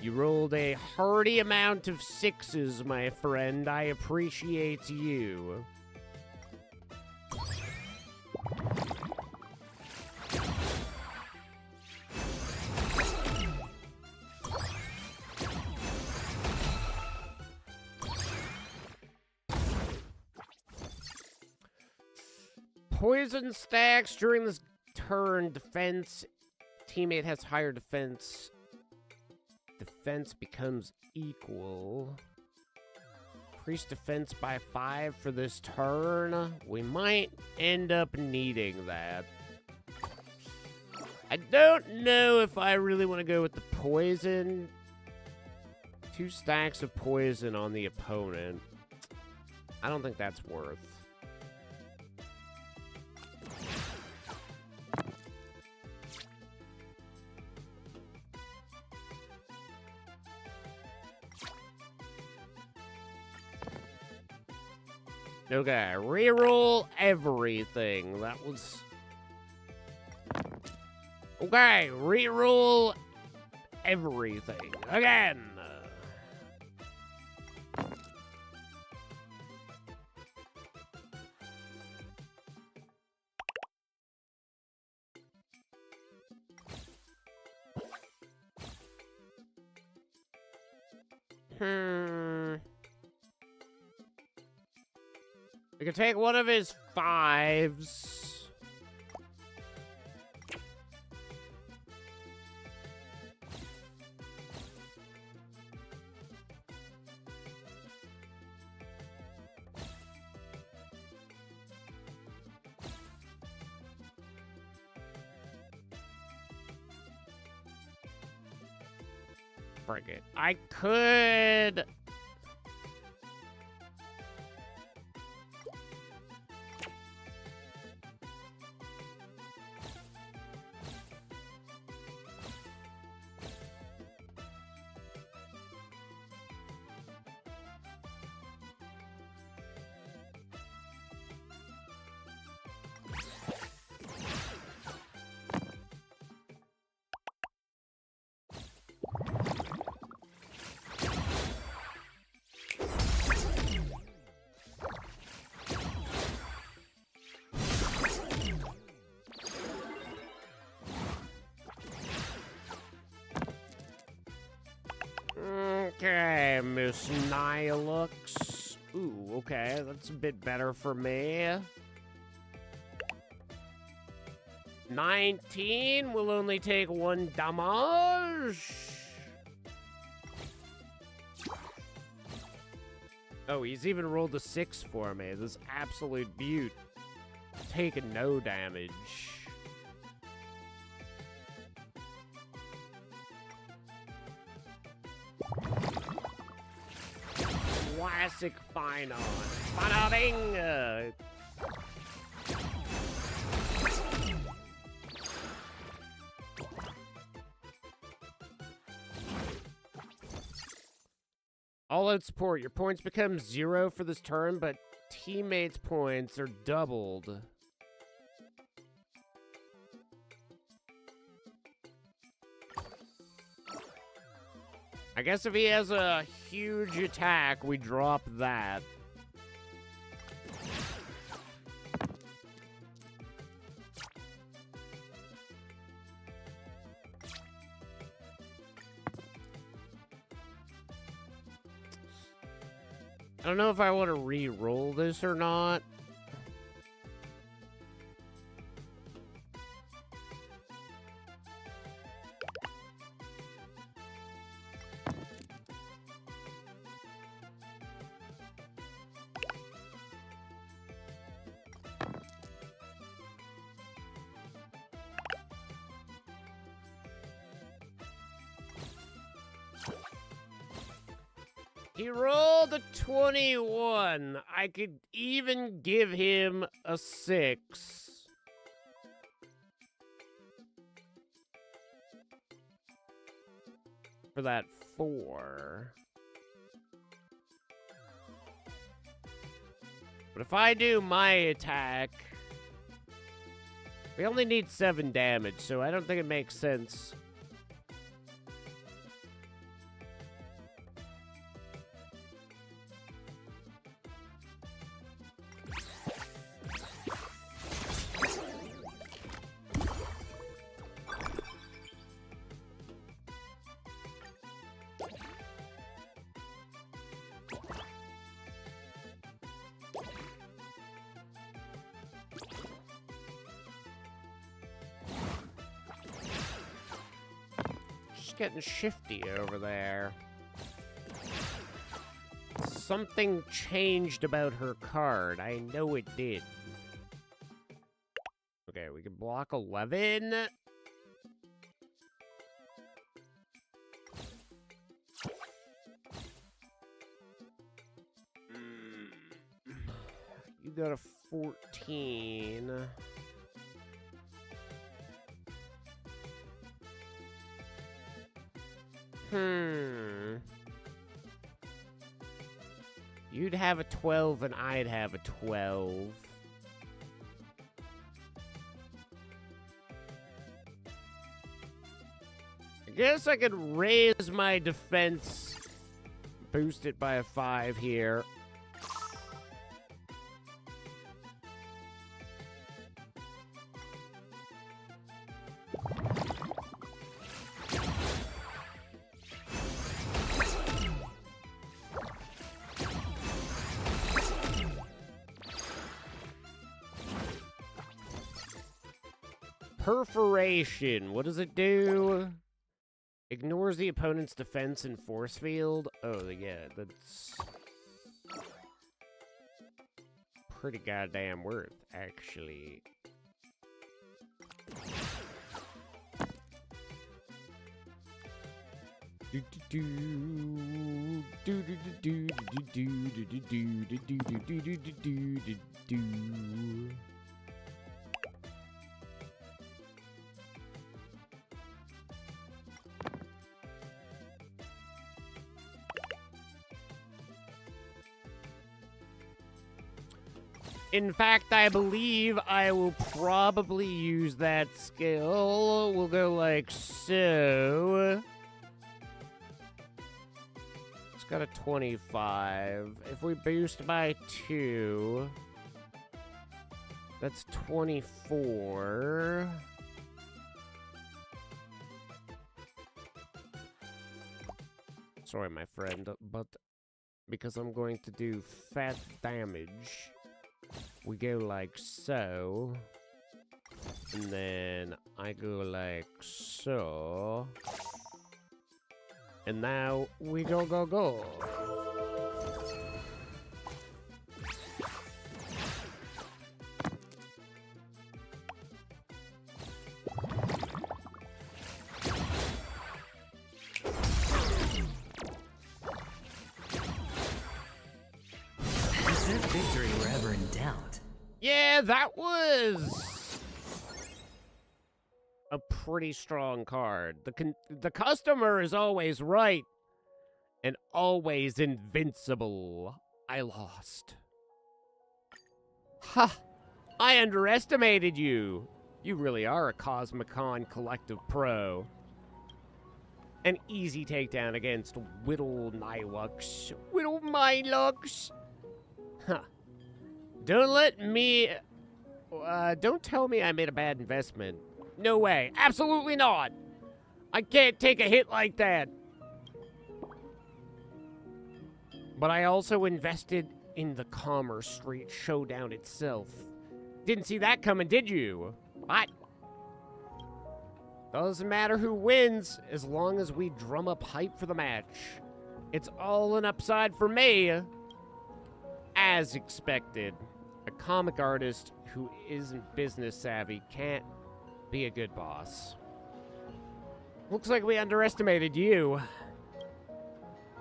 you rolled a hearty amount of 6s, my friend. I appreciate you. Poison stacks during this turn. Defense. Teammate has higher defense. Defense becomes equal. Increase defense by 5 for this turn. We might end up needing that. I don't know if I really want to go with the poison. 2 stacks of poison on the opponent. I don't think that's worth. Okay, reroll everything. That was... Okay, reroll everything. Again! We can take one of his 5s. Frick it. I could... Okay, Miss Nihilux. Ooh, okay, that's a bit better for me. 19 will only take 1 damage. Oh, he's even rolled a 6 for me. This is absolute beaut. Taking no damage. Classic fine on. Bada bing! All out support. Your points become 0 for this turn, but teammates' points are doubled. I guess if he has a huge attack, we drop that. I don't know if I want to re-roll this or not. He rolled a 21. I could even give him a 6. For that 4. But if I do my attack, we only need 7 damage, so I don't think it makes sense. Getting shifty over there. Something changed about her card. I know it did. Okay, we can block 11. You got a 14. You'd have a 12 and I'd have a 12. I guess I could raise my defense, boost it by a 5 here. Perforation. What does it do? Ignores the opponent's defense and force field. Oh, yeah, that's pretty goddamn worth, actually. In fact, I believe I will probably use that skill. We'll go like so. It's got a 25. If we boost by 2, that's 24. Sorry, my friend, but because I'm going to do fat damage, we go like so, and then I go like so, and now we go. Present victory wherever in doubt. Yeah, that was a pretty strong card. The customer is always right and always invincible. I lost. Ha! I underestimated you. You really are a Cosmicon Collective Pro. An easy takedown against Whittle Nylux. Whittle Nylux. Huh. Don't tell me I made a bad investment. No way. Absolutely not. I can't take a hit like that. But I also invested in the Commerce Street Showdown itself. Didn't see that coming, did you? What? Doesn't matter who wins, as long as we drum up hype for the match. It's all an upside for me. As expected, a comic artist who isn't business savvy can't be a good boss. Looks like we underestimated you.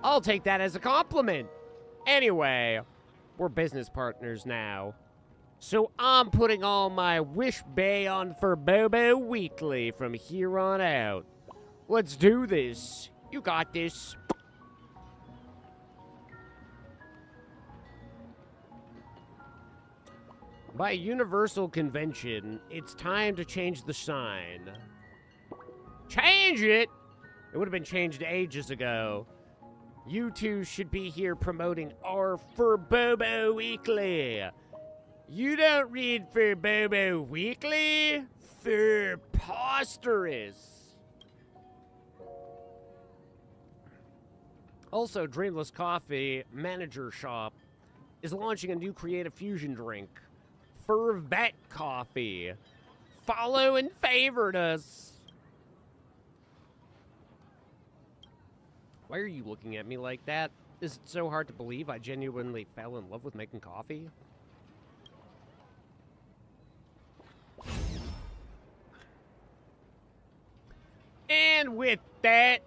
I'll take that as a compliment. Anyway, we're business partners now. So I'm putting all my wish bay on for Bobo Weekly from here on out. Let's do this. You got this. By universal convention, it's time to change the sign. Change it? It would have been changed ages ago. You two should be here promoting our For Bobo Weekly. You don't read For Bobo Weekly? Preposterous. Also, Dreamless Coffee Manager Shop is launching a new creative fusion drink. Fervet Coffee. Follow and favorite us. Why are you looking at me like that? Is it so hard to believe I genuinely fell in love with making coffee? And with that,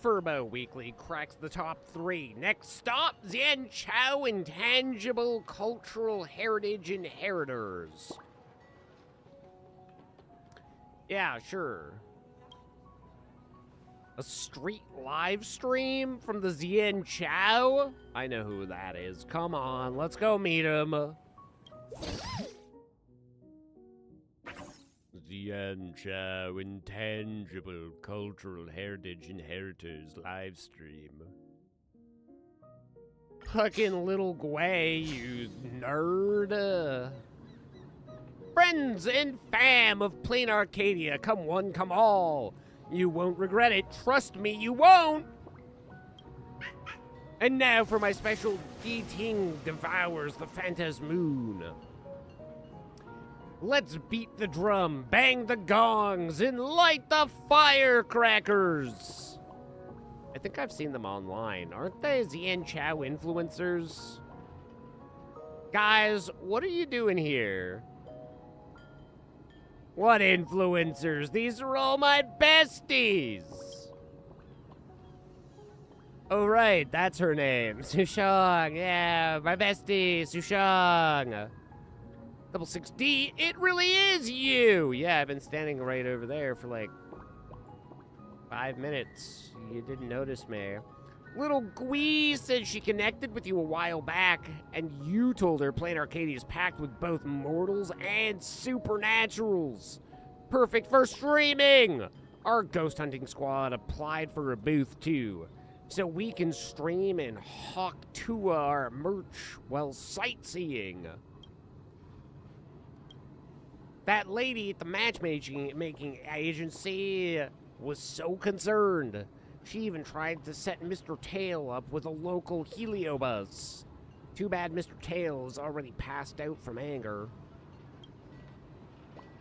Furbo Weekly cracks the top 3. Next stop, Xian Chao Intangible Cultural Heritage Inheritors. Yeah, sure. A street live stream from the Xian Chao? I know who that is. Come on, let's go meet him. Xian Chao Intangible Cultural Heritage Inheritors live stream. Fucking little Gwei, you nerd. Friends and fam of Plain Arcadia, come one, come all. You won't regret it. Trust me, you won't. And now for my special Ting Devours the Phantasmoon. Let's beat the drum, bang the gongs, and light the firecrackers! I think I've seen them online. Aren't they Zian Chow influencers? Guys, what are you doing here? What influencers? These are all my besties! Oh, right, that's her name. Sushang, yeah, my bestie, Sushang. 66D, it really is you! Yeah, I've been standing right over there for like 5 minutes. You didn't notice me. Little Gwee said she connected with you a while back, and you told her Planet Arcadia is packed with both mortals and supernaturals. Perfect for streaming! Our ghost hunting squad applied for a booth too, so we can stream and hawk to our merch while sightseeing. That lady at the matchmaking agency was so concerned. She even tried to set Mr. Tail up with a local heliobus. Too bad Mr. Tail is already passed out from anger.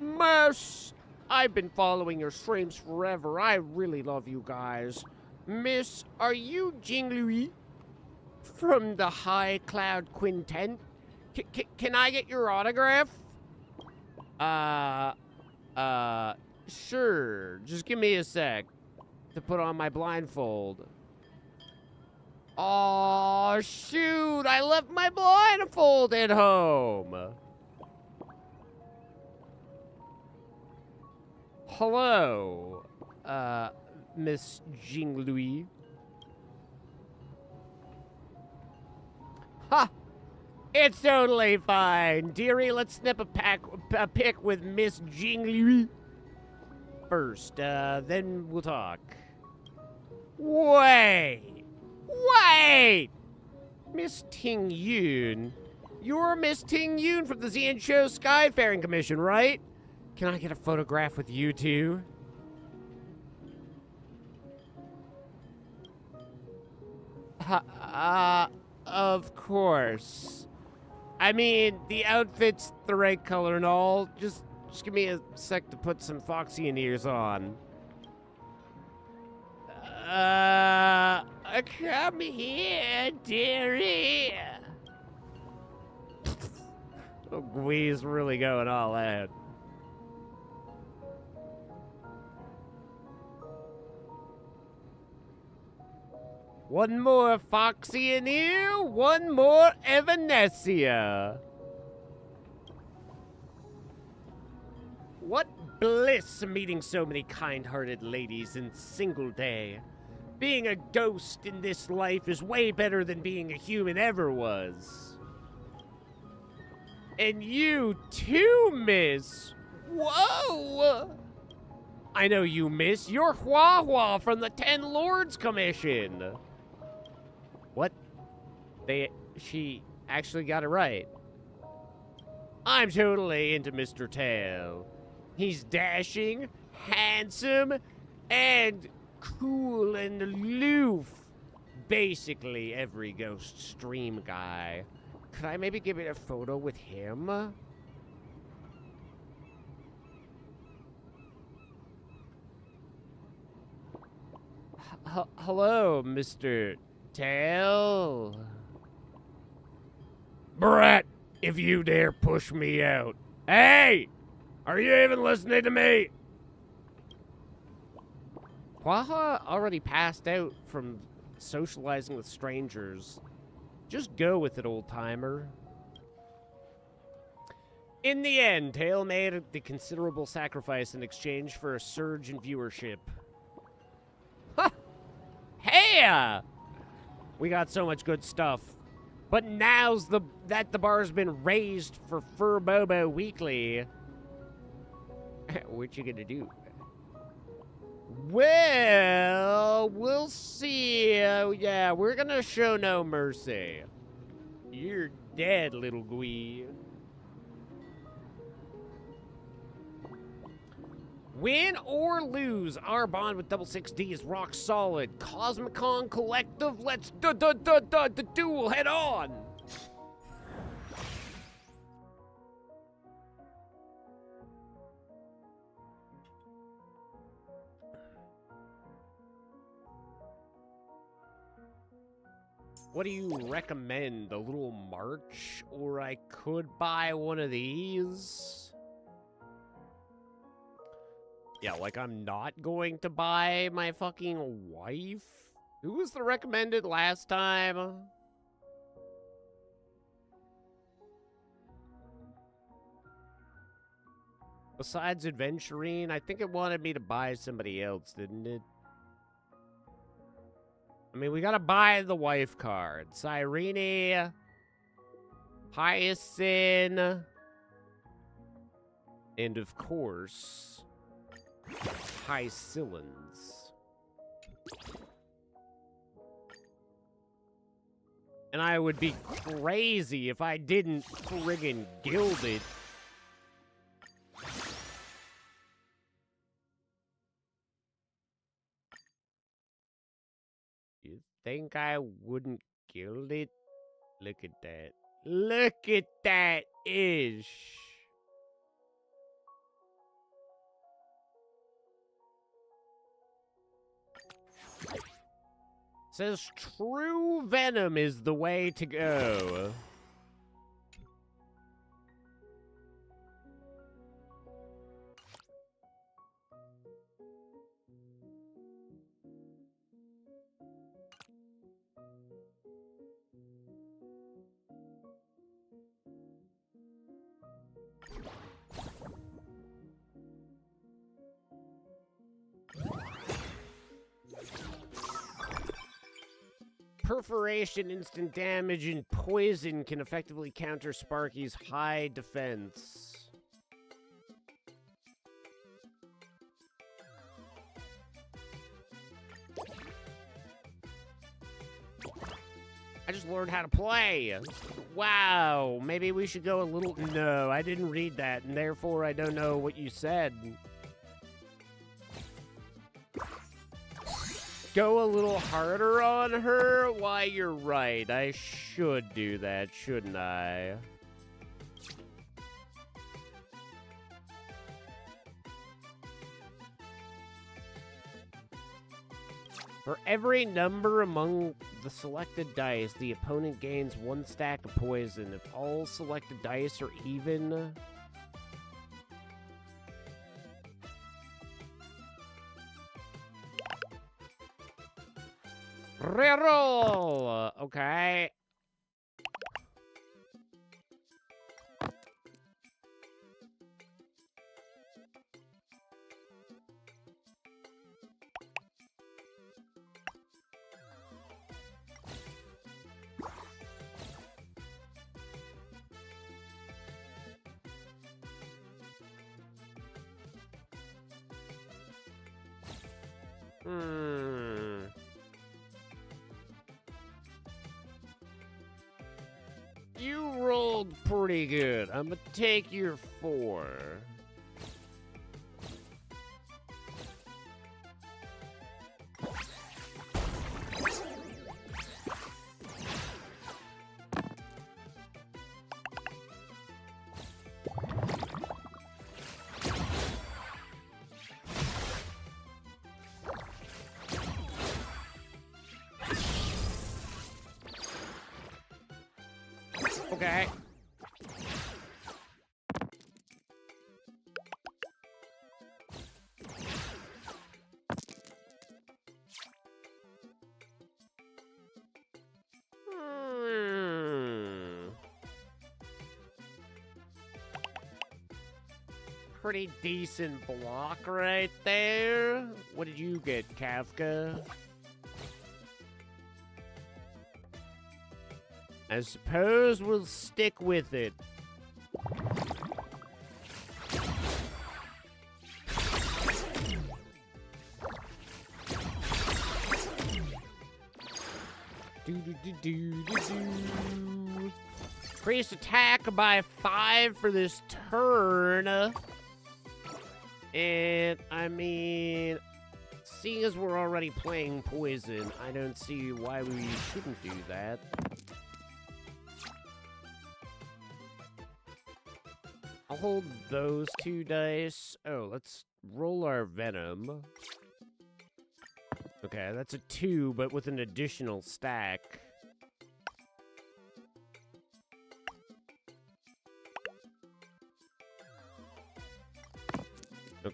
Miss, I've been following your streams forever. I really love you guys. Miss, are you Jing Louis from the High Cloud Quintet? Can I get your autograph? Sure. Just give me a sec to put on my blindfold. Aw, shoot, I left my blindfold at home. Hello, Miss Jing Louis. Ha! It's totally fine. Dearie, let's snip a pic with Miss Jing Louis first, then we'll talk. Wait! Miss Ting Yun? You're Miss Ting Yun from the Zian Show Skyfaring Commission, right? Can I get a photograph with you two? Of course. I mean, the outfit's the right color and all. Just give me a sec to put some Foxian ears on. Come here, dearie. Oh, Gwee's really going all out. One more Foxian ear, one more Evanescia. What bliss meeting so many kind-hearted ladies in single day. Being a ghost in this life is way better than being a human ever was. And you too, miss. Whoa! I know you, miss. You're Hua Hua from the Ten Lords Commission. What? She actually got it right. I'm totally into Mr. Tail. He's dashing, handsome, and cool and aloof. Basically every ghost stream guy. Could I maybe give it a photo with him? Hello, Mr. Tail. Brat, if you dare push me out. Hey! Are you even listening to me? Waha already passed out from socializing with strangers. Just go with it, old-timer. In the end, Tail made the considerable sacrifice in exchange for a surge in viewership. Ha! Hey! We got so much good stuff. But now's that the bar's been raised for Fur Bobo Weekly. What you gonna do? Well, we'll see. Yeah, we're gonna show no mercy. You're dead, little Gwee. Win or lose, our bond with 66D is rock solid. Cosmicon Collective, let's the duel head on. What do you recommend? A little march? Or I could buy one of these? Yeah, like I'm not going to buy my fucking wife? Who was the recommended last time? Besides adventuring, I think it wanted me to buy somebody else, didn't it? I mean, we gotta buy the wife card. Cyrene, Hyacinth, and of course, Hyacinths. And I would be crazy if I didn't friggin' gild it. You think I wouldn't gild it? Look at that. Look at that ish. Says true venom is the way to go. Perforation, instant damage, and poison can effectively counter Sparky's high defense. I just learned how to play. Wow, maybe we should go a little... No, I didn't read that, and therefore I don't know what you said. Go a little harder on her? Why, you're right. I should do that, shouldn't I? For every number among the selected dice, the opponent gains 1 stack of poison. If all selected dice are even... Reroll! Okay. You rolled pretty good. I'm gonna take your 4. Okay. Pretty decent block right there. What did you get, Kafka? I suppose we'll stick with it. Increase attack by 5 for this turn. And, I mean, seeing as we're already playing poison, I don't see why we shouldn't do that. I'll hold those 2 dice. Oh, let's roll our venom. Okay, that's a 2, but with an additional stack.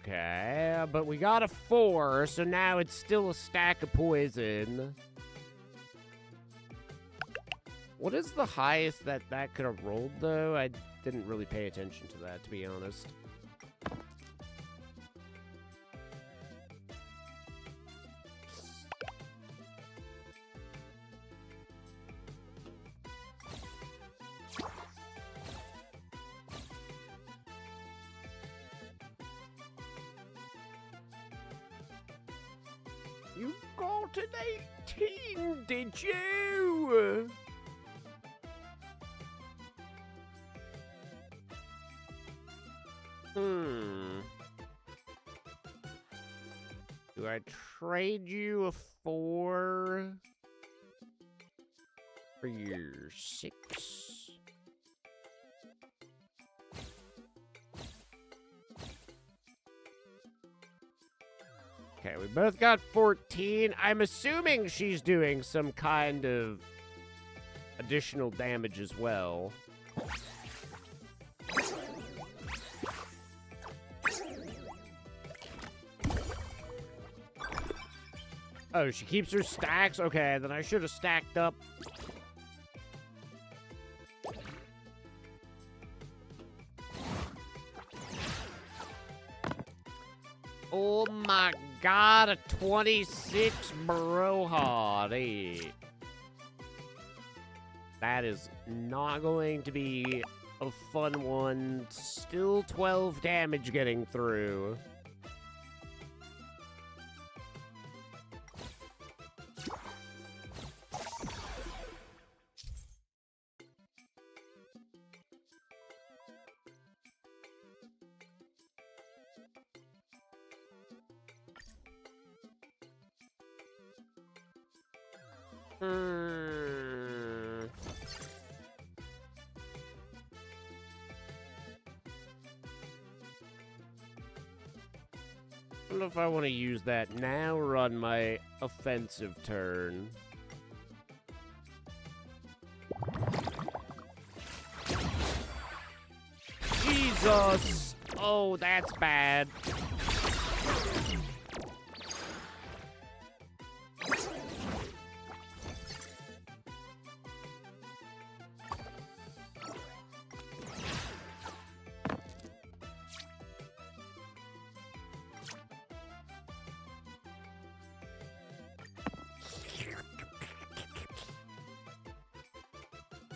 Okay, but we got a 4, so now it's still a stack of poison. What is the highest that could have rolled, though? I didn't really pay attention to that, to be honest. You got an 18, did you? Do I trade you a 4 for your 6? Okay, we both got 14. I'm assuming she's doing some kind of additional damage as well. Oh, she keeps her stacks? Okay, then I should have stacked up. Oh my god, a 26 Brohard. That is not going to be a fun one. Still 12 damage getting through. I don't know if I want to use that now or on my offensive turn. Jesus! Oh, that's bad.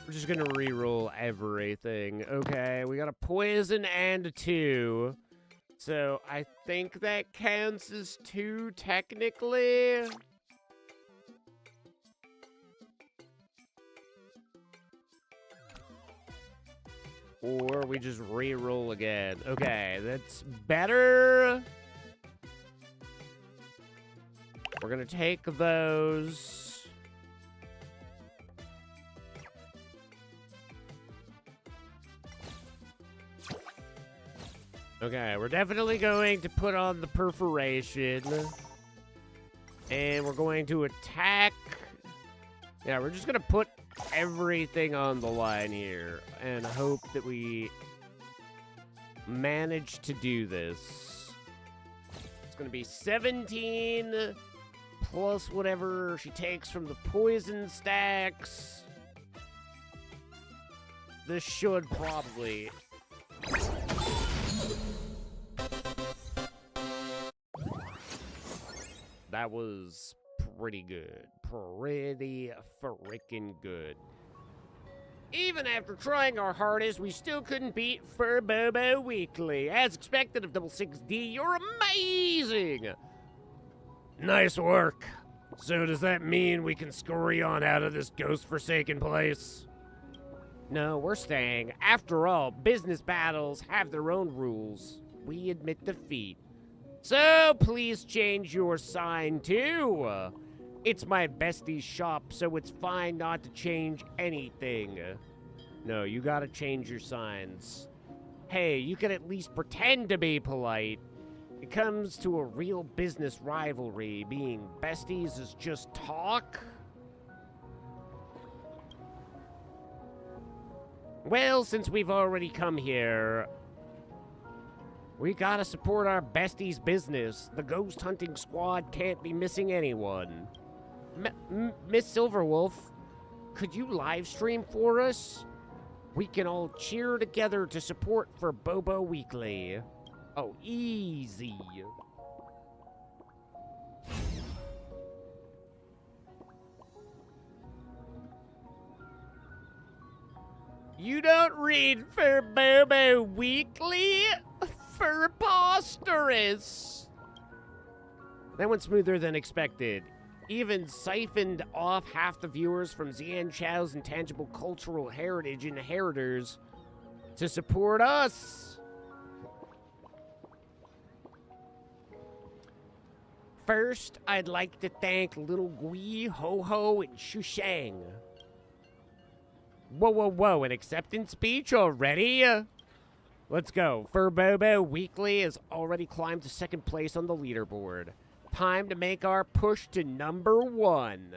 We're just gonna re-roll everything. Okay, we got a poison and a 2. So I think that counts as 2 technically. Or we just re-roll again. Okay, that's better. We're gonna take those. Okay, we're definitely going to put on the perforation. And we're going to attack. Yeah, we're just going to put everything on the line here. And hope that we manage to do this. It's going to be 17 plus whatever she takes from the poison stacks. This should probably... That was pretty good. Pretty freaking good. Even after trying our hardest, we still couldn't beat Furbobo Weekly. As expected of Double 6D, you're amazing! Nice work. So does that mean we can scurry on out of this ghost-forsaken place? No, we're staying. After all, business battles have their own rules. We admit defeat. So, please change your sign, too. It's my bestie's shop, so it's fine not to change anything. No, you gotta change your signs. Hey, you can at least pretend to be polite. It comes to a real business rivalry. Being besties is just talk. Well, since we've already come here... We gotta support our bestie's business. The ghost hunting squad can't be missing anyone. Miss Silverwolf, could you live stream for us? We can all cheer together to support for Bobo Weekly. Oh, easy. You don't read for Bobo Weekly? Preposterous! That went smoother than expected. Even siphoned off half the viewers from Zian Chao's intangible cultural heritage inheritors to support us. First, I'd like to thank Little Gui, Ho-Ho, and Shushang. Whoa, an acceptance speech already? Let's go. Furbobo Weekly has already climbed to second place on the leaderboard. Time to make our push to number 1.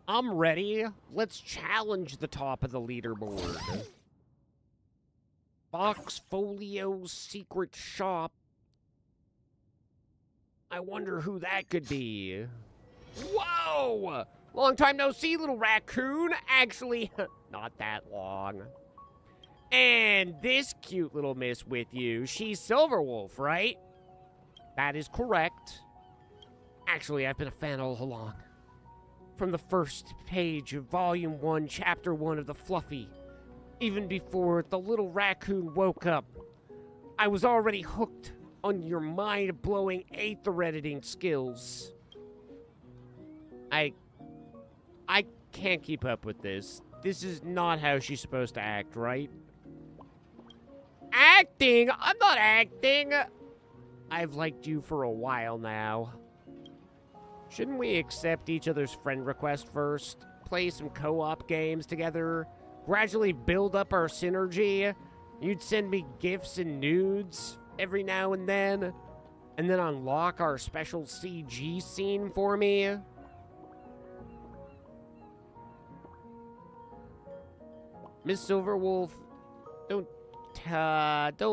I'm ready. Let's challenge the top of the leaderboard. Fox Folio's secret shop. I wonder who that could be. Whoa! Long time no see, little raccoon. Actually, not that long. And this cute little miss with you, she's Silverwolf, right? That is correct. Actually, I've been a fan all along. From the first page of Volume 1, Chapter 1 of the Fluffy. Even before the little raccoon woke up, I was already hooked on your mind-blowing aether editing skills. I can't keep up with this. This is not how she's supposed to act, right? Acting? I'm not acting! I've liked you for a while now. Shouldn't we accept each other's friend request first? Play some co-op games together? Gradually build up our synergy? You'd send me gifs and nudes every now and then unlock our special CG scene for me? Miss Silverwolf, don't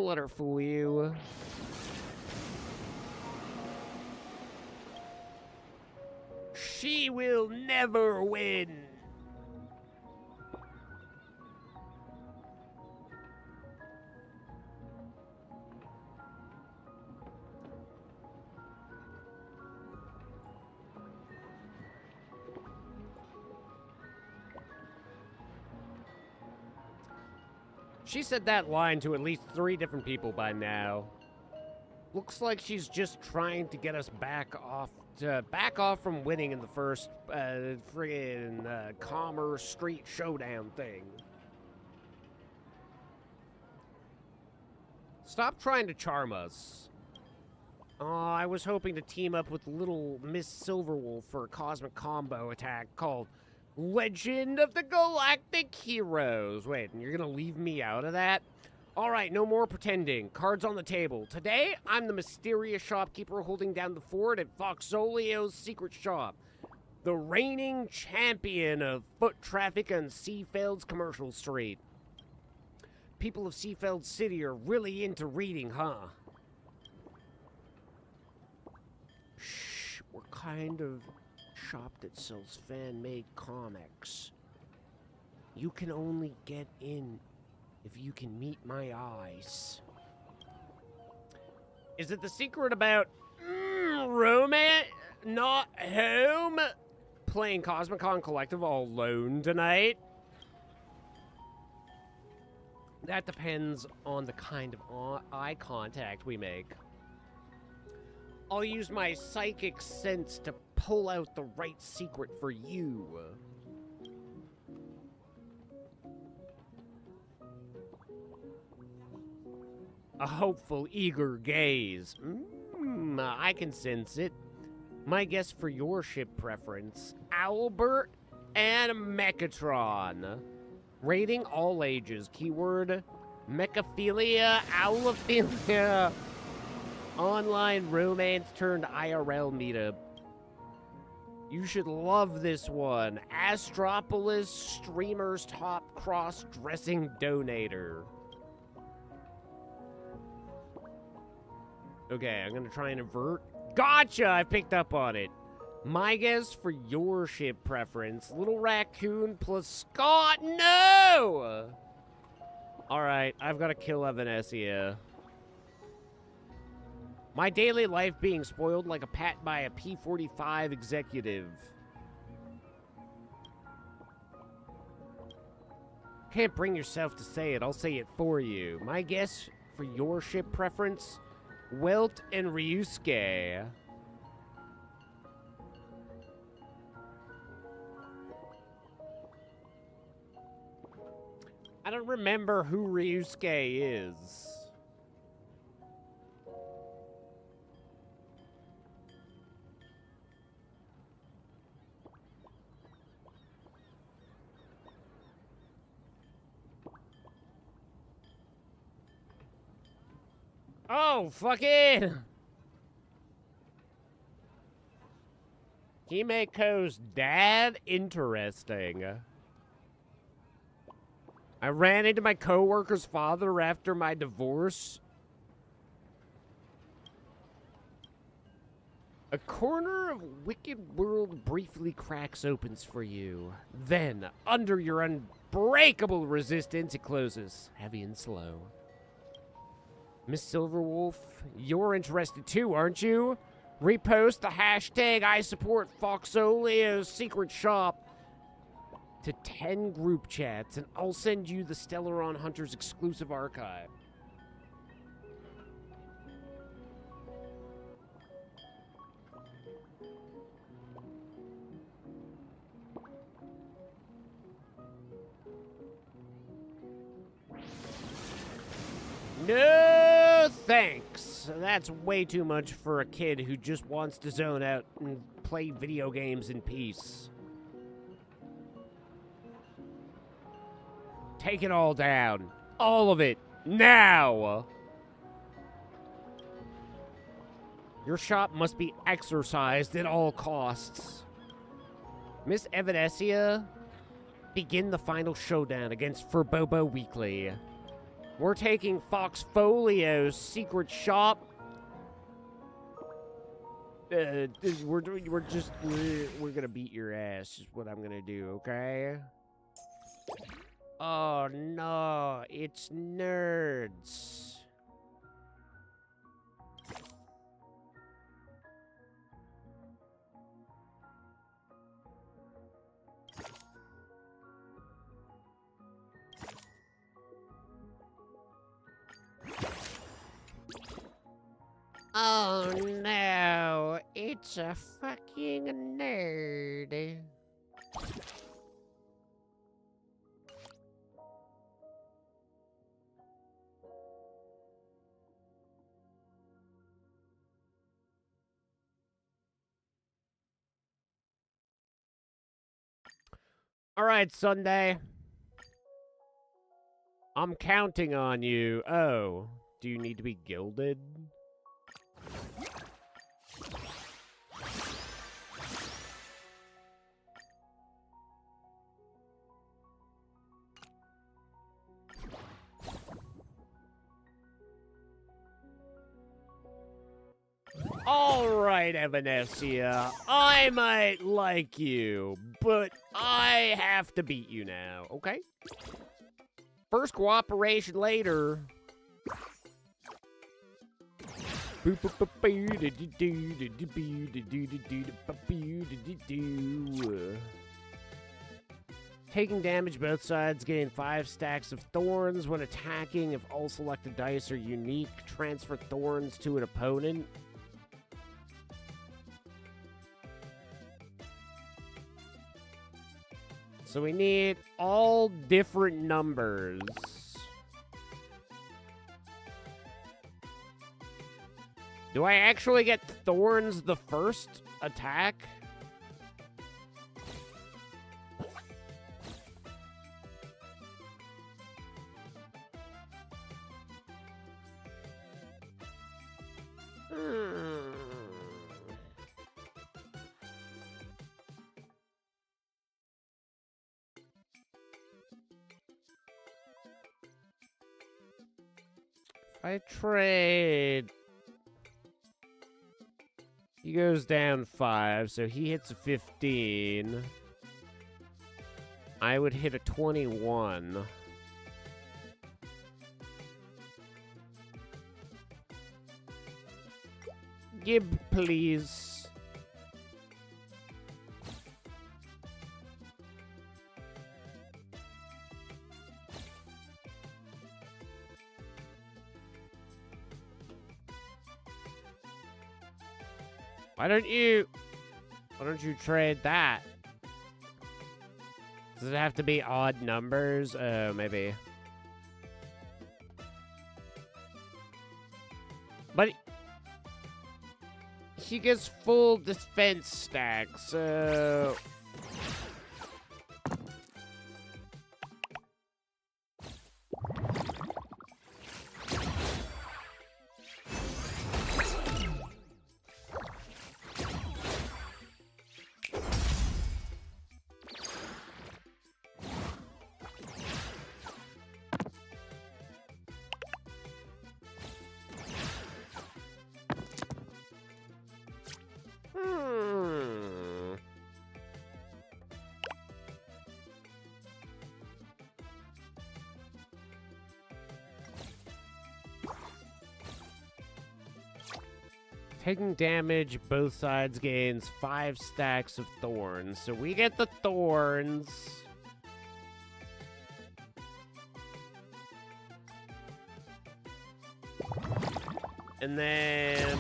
let her fool you. She will never win. She said that line to at least 3 different people by now. Looks like she's just trying to get us back off from winning in the first friggin' Commerce Street Showdown thing. Stop trying to charm us. I was hoping to team up with little Miss Silverwolf for a cosmic combo attack called Legend of the Galactic Heroes. Wait, and you're gonna leave me out of that? Alright, no more pretending. Cards on the table. Today, I'm the mysterious shopkeeper holding down the fort at Foxolio's secret shop. The reigning champion of foot traffic on Seafeld's Commercial Street. People of Seafeld City are really into reading, huh? Shh, we're kind of shop that sells fan-made comics. You can only get in if you can meet my eyes. Is it the secret about romance? Not home? Playing Cosmicon Collective all alone tonight? That depends on the kind of eye contact we make. I'll use my psychic sense to pull out the right secret for you. A hopeful, eager gaze. I can sense it. My guess for your ship preference, Albert and Mechatron. Rating all ages. Keyword, mechaphilia, owlophilia. Online romance turned IRL meetup. You should love this one. Astropolis streamer's top cross-dressing donator. Okay, I'm gonna try and invert. Gotcha! I picked up on it. My guess for your ship preference, Little Raccoon plus Scott. No! Alright, I've got to kill Evanesia. My daily life being spoiled like a pat by a P-45 executive. Can't bring yourself to say it, I'll say it for you. My guess for your ship preference, Welt and Ryusuke. I don't remember who Ryusuke is. Oh, fucking! Himeko's dad? Interesting. I ran into my coworker's father after my divorce. A corner of Wicked World briefly cracks opens for you. Then, under your unbreakable resistance, it closes, heavy and slow. Miss Silverwolf, you're interested too, aren't you? Repost the hashtag I support Foxolio's secret shop to 10 group chats, and I'll send you the Stellaron Hunters exclusive archive. No thanks. That's way too much for a kid who just wants to zone out and play video games in peace. Take it all down. All of it. Now! Your shop must be exorcised at all costs. Miss Evanesia, begin the final showdown against Furbobo Weekly. We're taking Foxfolio's secret shop. We're gonna beat your ass is what I'm gonna do, okay? Oh no, it's nerds. Oh no, it's a fucking nerd. All right, Sunday. I'm counting on you. Oh, do you need to be gilded? All right, Evanesia. I might like you, but I have to beat you now, okay? First cooperation later. Taking damage both sides, gain 5 stacks of thorns when attacking. If all selected dice are unique, transfer thorns to an opponent. So we need all different numbers. Do I actually get thorns the first attack? I trade He goes down 5, so he hits a 15. I would hit a 21. Gib, please. Why don't you trade that? Does it have to be odd numbers? Maybe. But he gets full defense stacks, so... Taking damage, both sides gains 5 stacks of thorns. So we get the thorns. And then...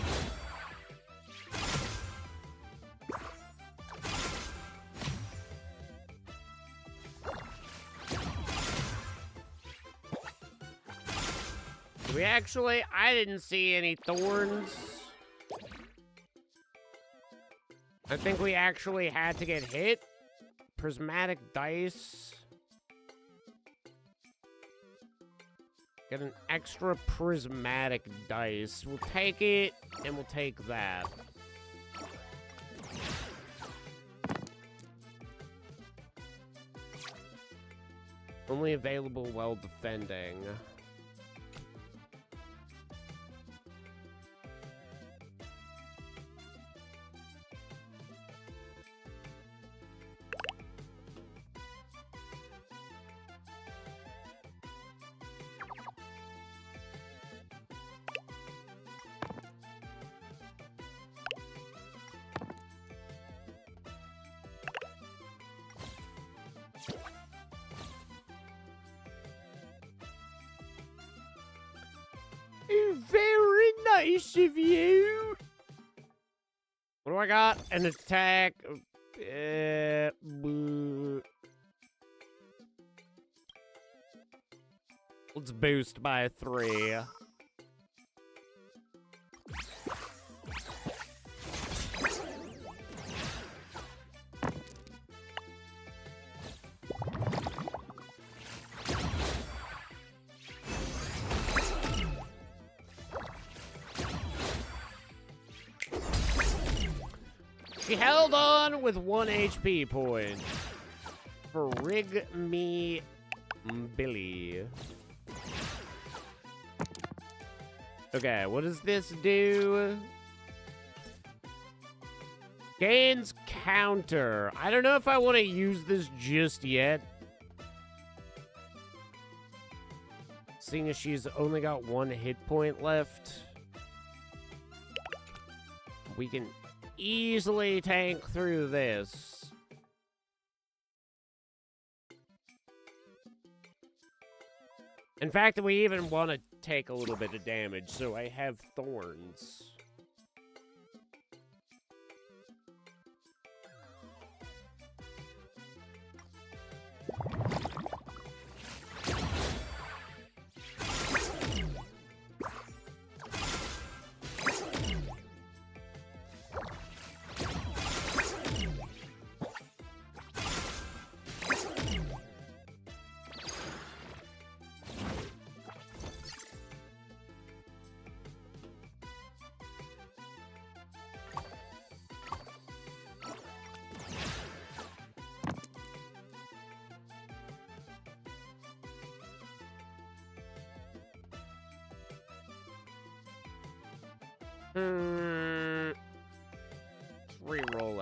we actually... I didn't see any thorns. I think we actually had to get hit. Prismatic dice. Get an extra prismatic dice. We'll take it, and we'll take that. Only available while defending. Very nice of you. What do I got? An attack. Let's boost by 3. She held on with 1 HP point. Frig me Billy. Okay, what does this do? Gains counter. I don't know if I want to use this just yet. Seeing as she's only got 1 hit point left. We can easily tank through this. In fact, we even want to take a little bit of damage, so I have thorns.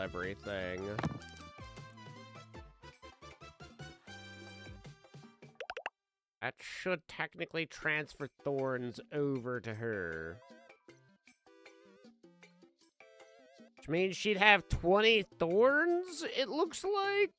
heal everything. That should technically transfer thorns over to her. Which means she'd have 20 thorns, it looks like.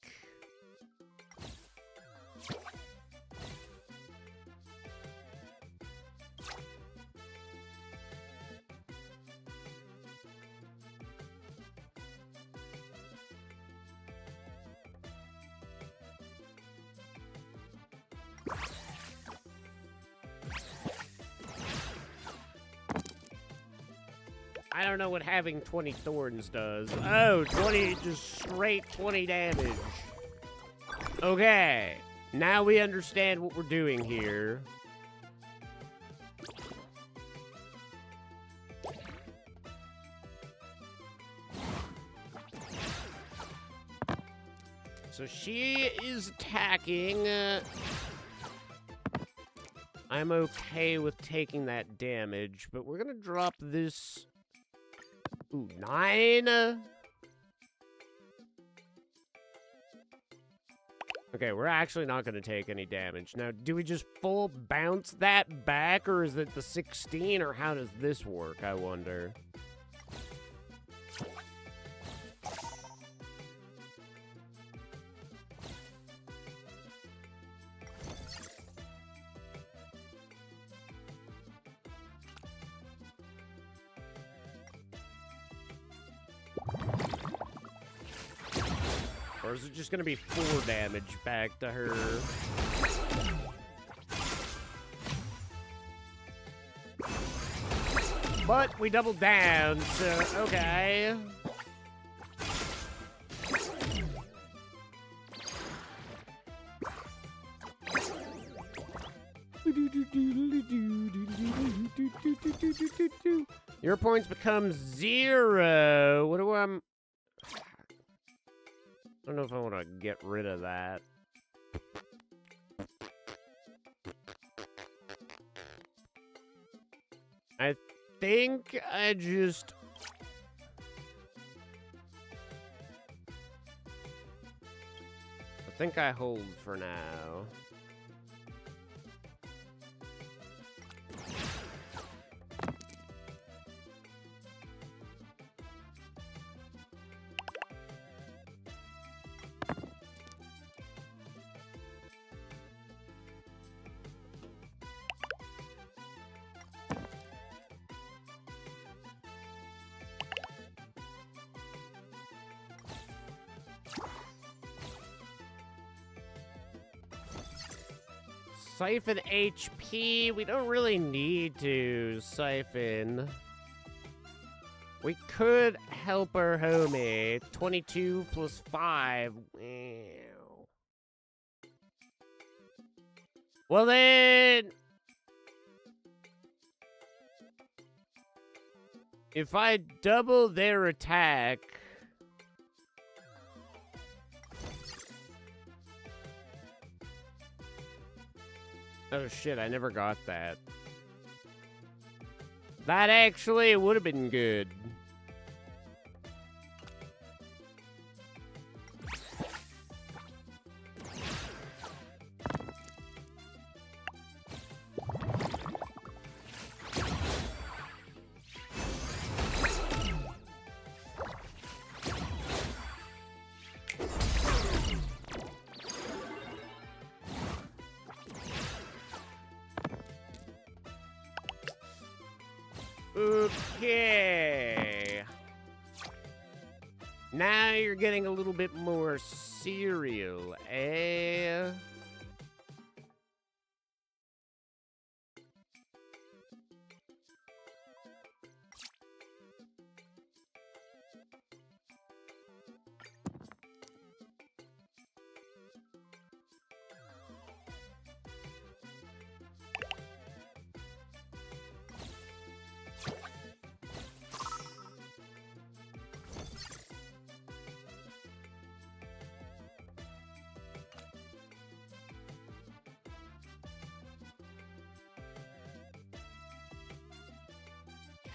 I don't know what having 20 thorns does. Oh, 20, just straight 20 damage. Okay, now we understand what we're doing here. So she is attacking. I'm okay with taking that damage, but we're gonna drop this. Ooh, 9. Okay, we're actually not going to take any damage. Now, do we just full bounce that back, or is it the 16, or how does this work, I wonder? Or is it just gonna be 4 damage back to her? But we doubled down, so okay. Your points become 0. What do I don't know if I want to get rid of that. I think I just... I think I hold for now. Siphon HP. We don't really need to siphon. We could help our homie. 22 plus 5. Ew. Well then... if I double their attack... oh shit, I never got that. That actually would have been good. Okay. Now you're getting a little bit more cereal, eh?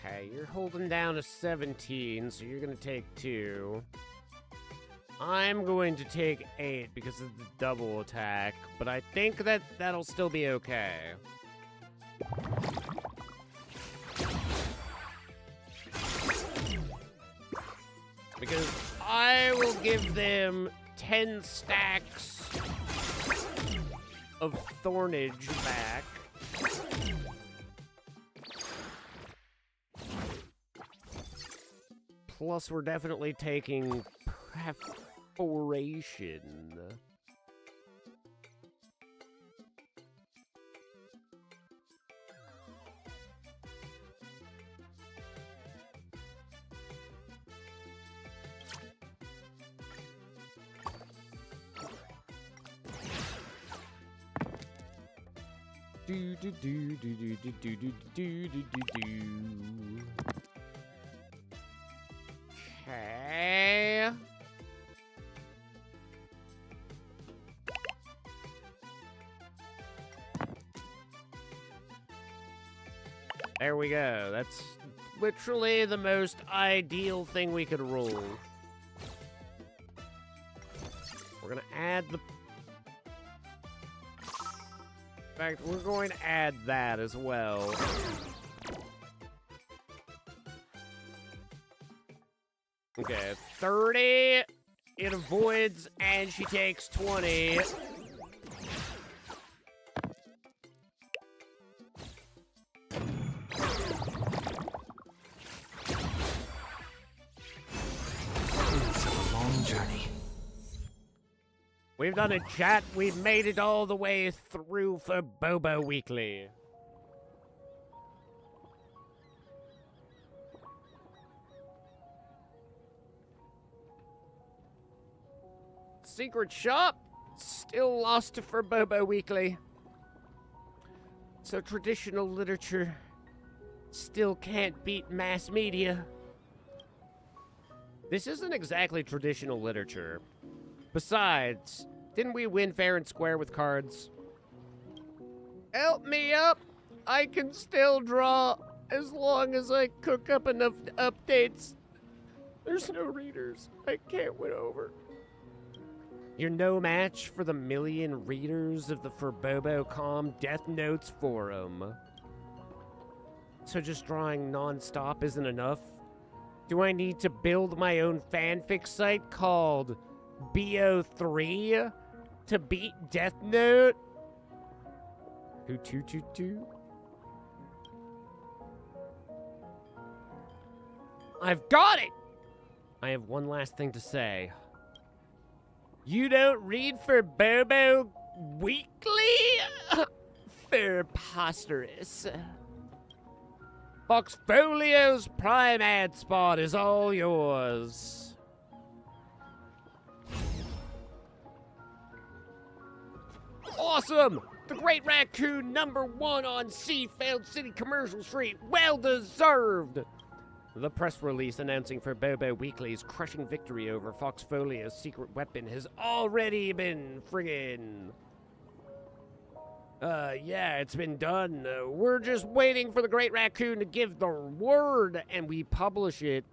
Okay, you're holding down a 17, so you're gonna take 2. I'm going to take 8 because of the double attack, but I think that that'll still be okay. Because I will give them 10 stacks of thornage back. Plus, we're definitely taking perforation. Do do do do do do do do do do do. Okay. There we go. That's literally the most ideal thing we could roll. We're gonna add the... In fact, we're going to add that as well. Okay, 30. It avoids, and she takes 20. It's a long journey. We've done it, chat. We've made it all the way through for Bobo Weekly. Secret shop, still lost for Bobo Weekly. So traditional literature still can't beat mass media. This isn't exactly traditional literature. Besides, didn't we win fair and square with cards? Help me up! I can still draw as long as I cook up enough updates. There's no readers. I can't win over. You're no match for the million readers of the ForBoboCom Death Notes forum. So just drawing non-stop isn't enough? Do I need to build my own fanfic site called BO3 to beat Death Note? Hoo-choo-choo-choo. I've got it! I have one last thing to say. You don't read for Bobo Weekly? Preposterous. Foxfolio's prime ad spot is all yours. Awesome! The Great Raccoon #1 on Seafield City Commercial Street. Well deserved! The press release announcing for Bobo Weekly's crushing victory over Foxfolio's secret weapon has already been friggin'... yeah, it's been done. We're just waiting for the Great Raccoon to give the word, and we publish it.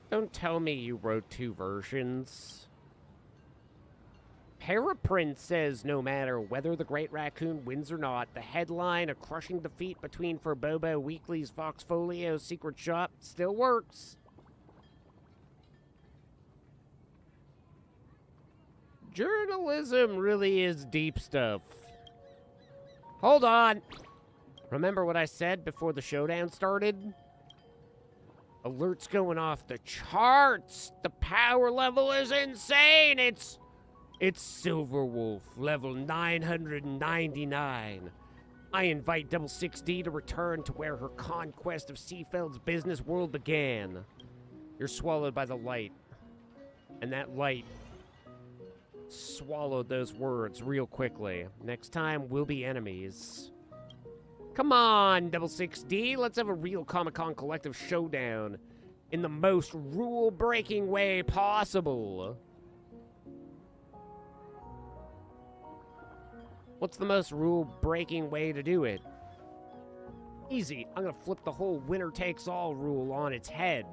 Don't tell me you wrote 2 versions. Paraprint says no matter whether the Great Raccoon wins or not, the headline, a crushing defeat between for Bobo Weekly's Foxfolio secret shop, still works. Journalism really is deep stuff. Hold on. Remember what I said before the showdown started? Alerts going off the charts. The power level is insane. It's Silverwolf, level 999. I invite 66D to return to where her conquest of Seafeld's business world began. You're swallowed by the light. And that light swallowed those words real quickly. Next time, we'll be enemies. Come on, 66D, let's have a real Comic-Con collective showdown in the most rule-breaking way possible. What's the most rule-breaking way to do it? Easy. I'm gonna flip the whole winner-takes-all rule on its head.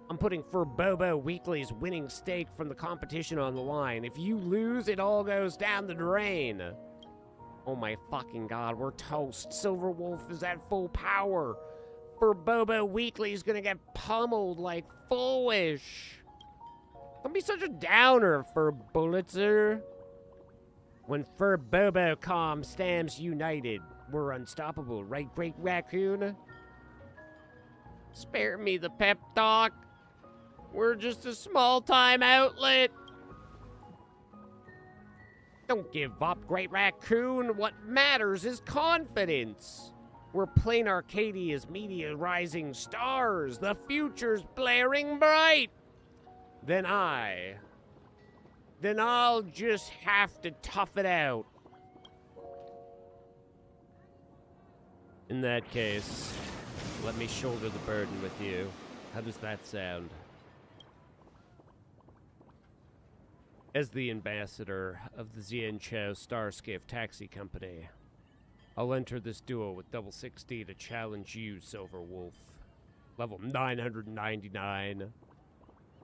I'm putting Fur Bobo Weekly's winning stake from the competition on the line. If you lose, it all goes down the drain. Oh my fucking god, we're toast. Silver Wolf is at full power. Fur Bobo Weekly's gonna get pummeled like foolish. Don't be such a downer, Fur Bullitzer. When Fur Bobo Com stands united, we're unstoppable, right, Great Raccoon? Spare me the pep talk. We're just a small-time outlet. Don't give up, Great Raccoon. What matters is confidence. We're Plain Arcadia's media rising stars. The future's blaring bright. Then I'll just have to tough it out. In that case, let me shoulder the burden with you. How does that sound? As the ambassador of the Xianchao Starskiff Taxi Company, I'll enter this duel with Double 60 to challenge you, Silver Wolf. Level 999.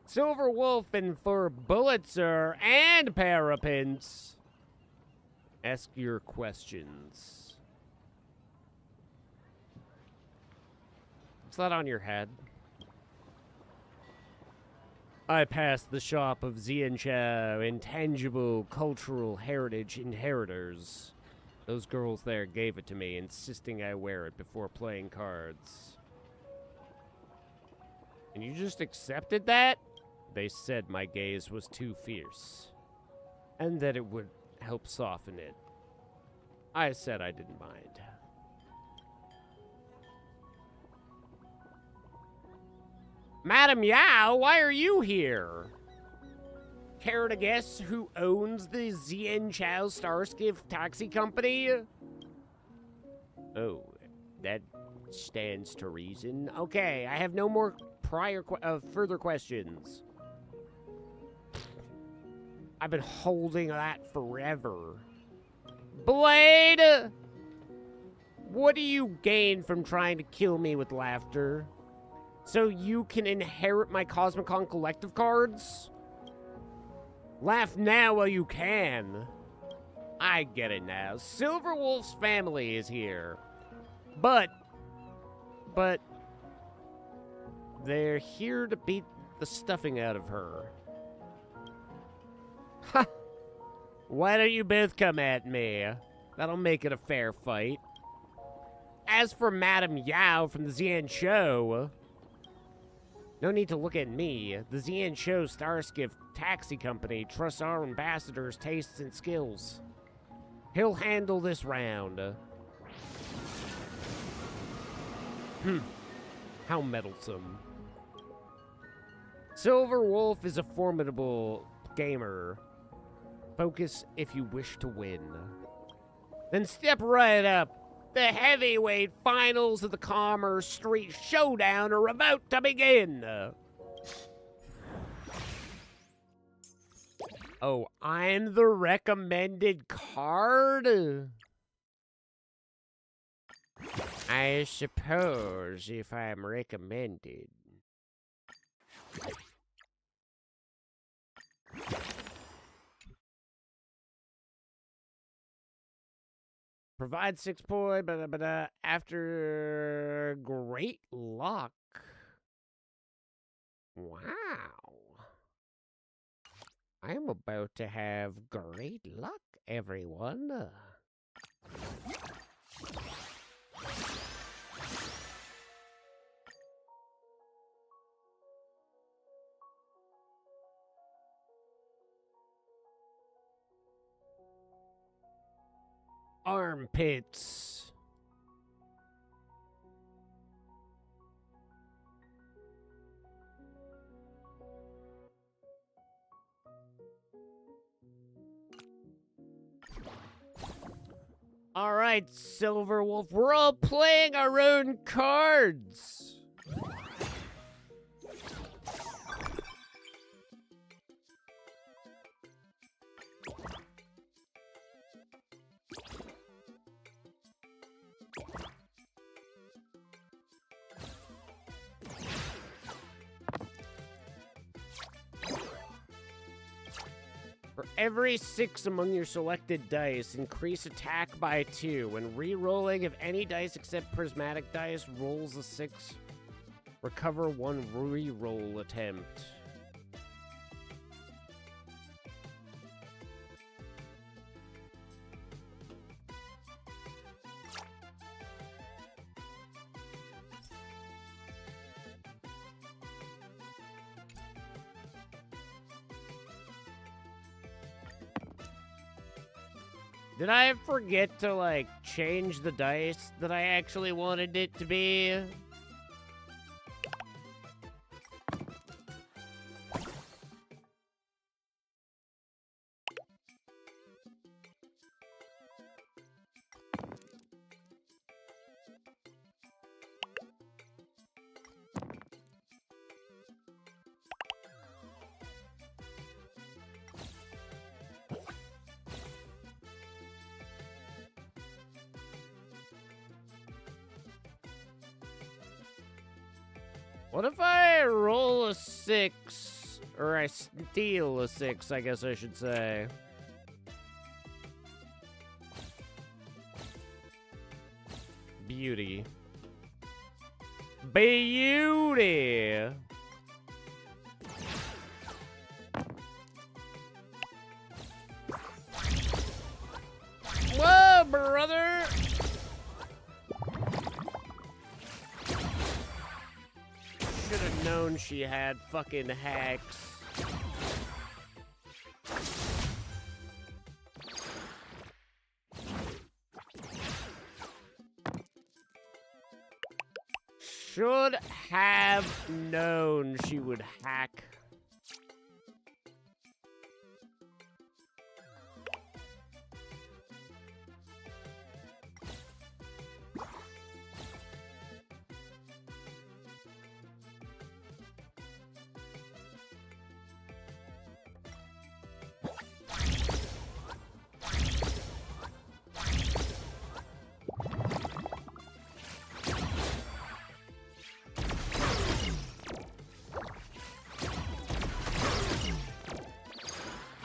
Silver Wolf and Fur Bullitzer and Parapints. Ask your questions. What's that on your head? I passed the shop of Xianchao Intangible Cultural Heritage Inheritors. Those girls there gave it to me, insisting I wear it before playing cards. And you just accepted that? They said my gaze was too fierce, and that it would help soften it. I said I didn't mind. Madam Yao, why are you here? Care to guess who owns the Xianchao Starskiff Taxi Company? Oh, that stands to reason. Okay, I have no more further questions. I've been holding that forever. Blade! What do you gain from trying to kill me with laughter? So you can inherit my Cosmicon collective cards? Laugh now while you can. I get it now. Silver Wolf's family is here. But they're here to beat the stuffing out of her. Ha! Why don't you both come at me? That'll make it a fair fight. As for Madam Yao from the Xianchao, no need to look at me. The Xianchao Starskiff Taxi Company trusts our ambassador's tastes and skills. He'll handle this round. How meddlesome. Silver Wolf is a formidable gamer. Focus if you wish to win. Then step right up. The heavyweight finals of the Commerce Street Showdown are about to begin. Oh, I'm the recommended card? I suppose if I'm recommended. Provide 6 point, but after great luck. Wow. I'm about to have great luck, everyone. Armpits. All right, Silver Wolf, we're all playing our own cards. Every 6 among your selected dice, increase attack by 2. When re-rolling, if any dice except prismatic dice rolls a 6, recover 1 re-roll attempt. Did I forget to, like, change the dice that I actually wanted it to be? What if I roll a 6, or I steal a 6, I guess I should say. Beauty. Beauty! Whoa, brother! Should have known she had fucking hacks. Should have known she would hack.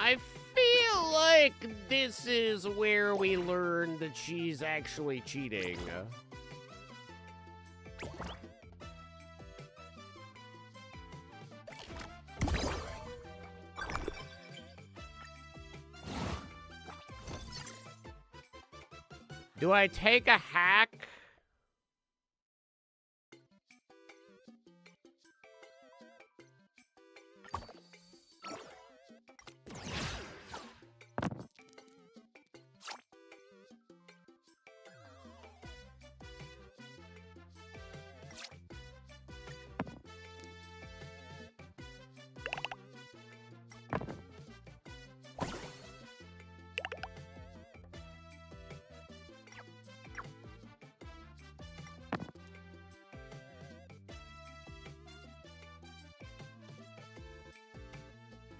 I feel like this is where we learn that she's actually cheating. Do I take a hack?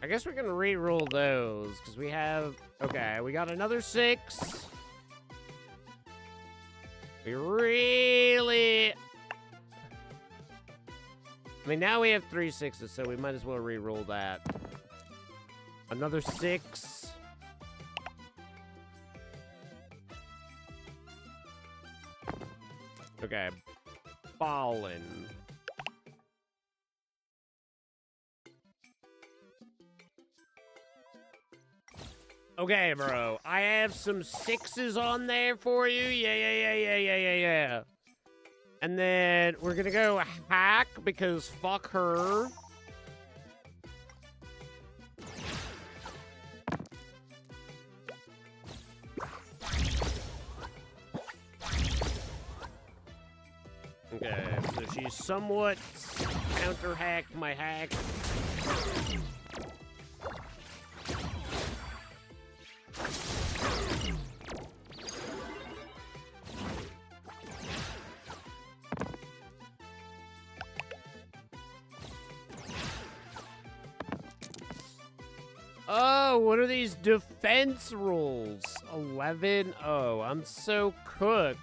I guess we can re-roll those, because we have... Okay, we got another 6. We really... I mean, now we have 3 6s, so we might as well re-roll that. Another 6. Okay. Ballin'. Okay, bro. I have some 6s on there for you. Yeah. And then we're gonna go hack because fuck her. Okay, so she's somewhat counter-hacked my hack. Oh, what are these defense rules? 11? Oh, I'm so cooked.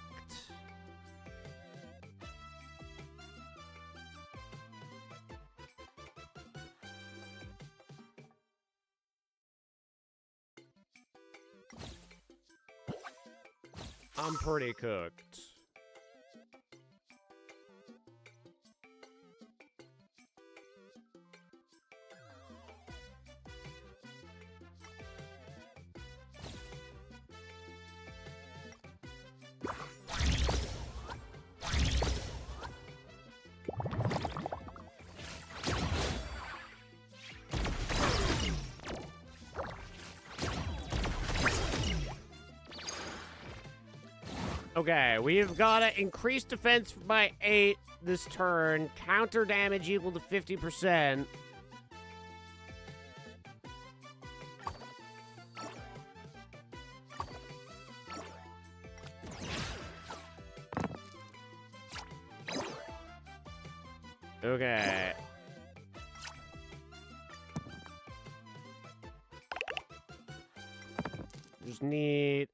I'm pretty cooked. Okay, we've got to increase defense by 8 this turn. Counter damage equal to 50%. Okay. Just need...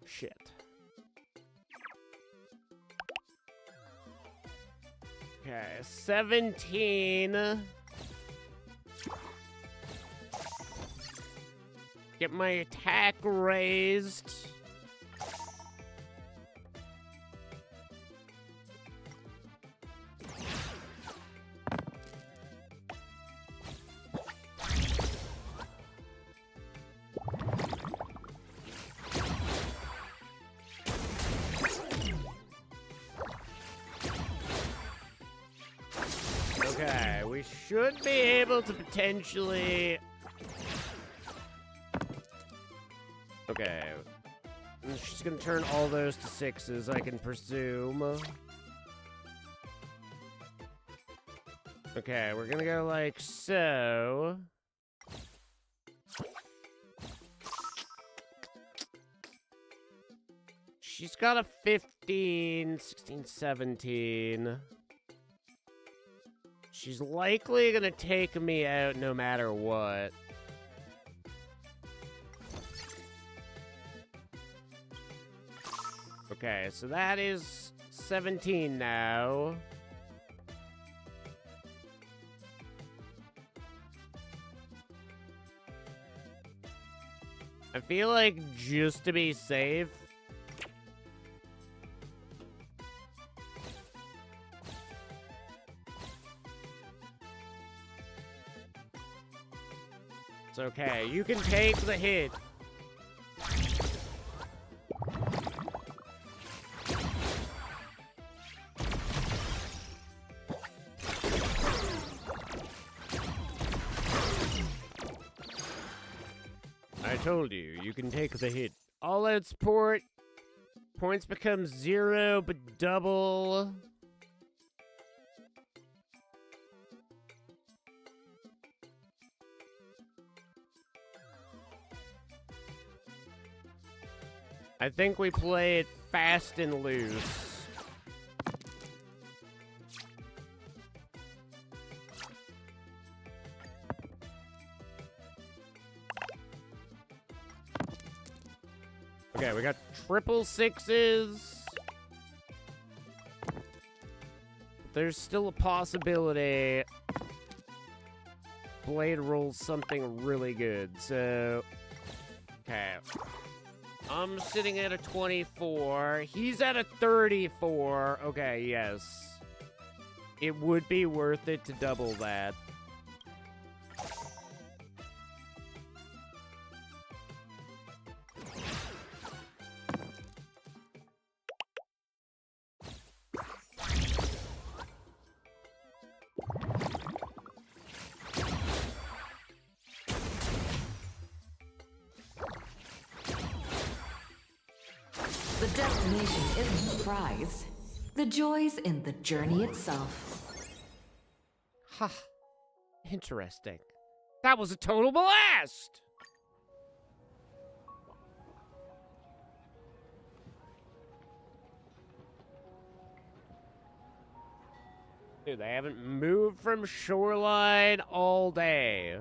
Shit. Okay, 17. Get my attack raised. Okay, we should be able to potentially... Okay. She's gonna turn all those to 6s, I can presume. Okay, we're gonna go like so. She's got a 15, 16, 17. She's likely gonna take me out no matter what. Okay, so that is 17 now. I feel like just to be safe, it's okay. You can take the hit. I told you, you can take the hit. All out support. Points become 0, but double. I think we play it fast and loose. Okay, we got triple 6s. There's still a possibility Blade rolls something really good, so... Okay. I'm sitting at a 24. He's at a 34. Okay, yes. It would be worth it to double that. The destination isn't the prize. The joy's in the journey itself. Huh. Interesting. That was a total blast! Dude, they haven't moved from Shoreline all day.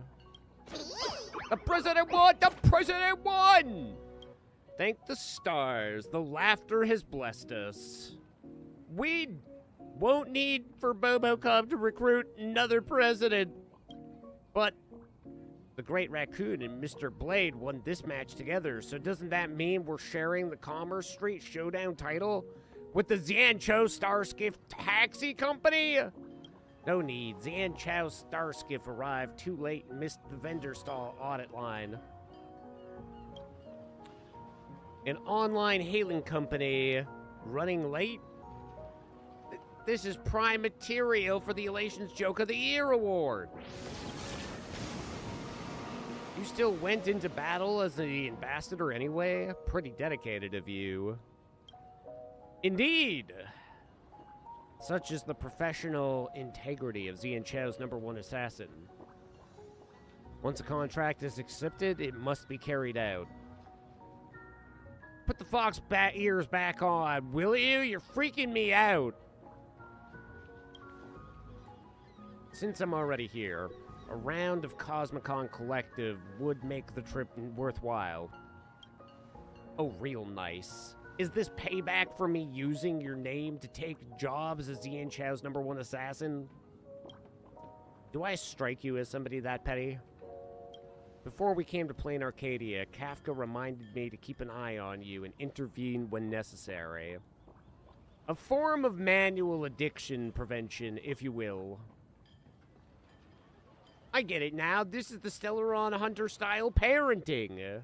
The president won! The president won! Thank the stars, the laughter has blessed us. We Won't need for Bobocop to recruit another president. But the Great Raccoon and Mr. Blade won this match together, so doesn't that mean we're sharing the Commerce Street Showdown title with the Xianqiu Starskiff Taxi Company? No need. Xianqiu Starskiff arrived too late and missed the vendor stall audit line. An online hailing company running late? This is prime material for the Elations Joke of the Year award. You still went into battle as the ambassador anyway? Pretty dedicated of you. Indeed. Such is the professional integrity of Xianqiu's #1 assassin. Once a contract is accepted, it must be carried out. Put the fox ears back on, will you? You're freaking me out. Since I'm already here, a round of Cosmicon Collective would make the trip worthwhile. Oh, real nice. Is this payback for me using your name to take jobs as Xianqiu's #1 assassin? Do I strike you as somebody that petty? Before we came to Plain Arcadia, Kafka reminded me to keep an eye on you and intervene when necessary. A form of manual addiction prevention, if you will. I get it now. This is the Stellaron Hunter-style parenting.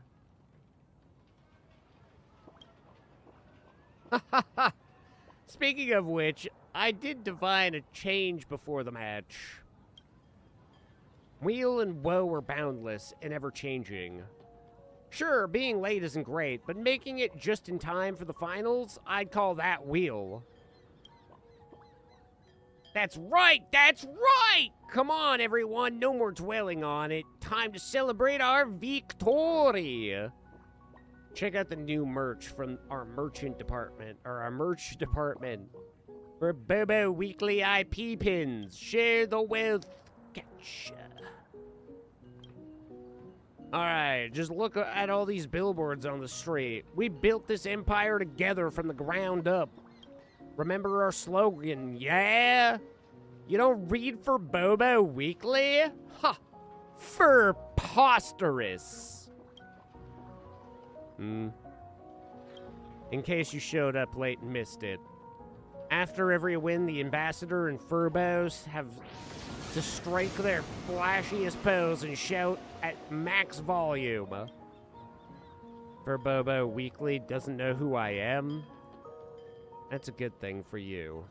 Speaking of which, I did divine a change before the match. Weal and woe are boundless and ever-changing. Sure, being late isn't great, but making it just in time for the finals, I'd call that Weal. That's right! That's right! Come on, everyone, no more dwelling on it. Time to celebrate our victory! Check out the new merch from our merch department. For Bobo Weekly IP pins. Share the wealth. Gotcha. Alright, just look at all these billboards on the street. We built this empire together from the ground up. Remember our slogan, yeah? You don't read for Bobo Weekly? Ha! Preposterous. In case you showed up late and missed it. After every win, the Ambassador and Furbos have to strike their flashiest pose and shout at max volume. Furbobo Weekly doesn't know who I am? That's a good thing for you.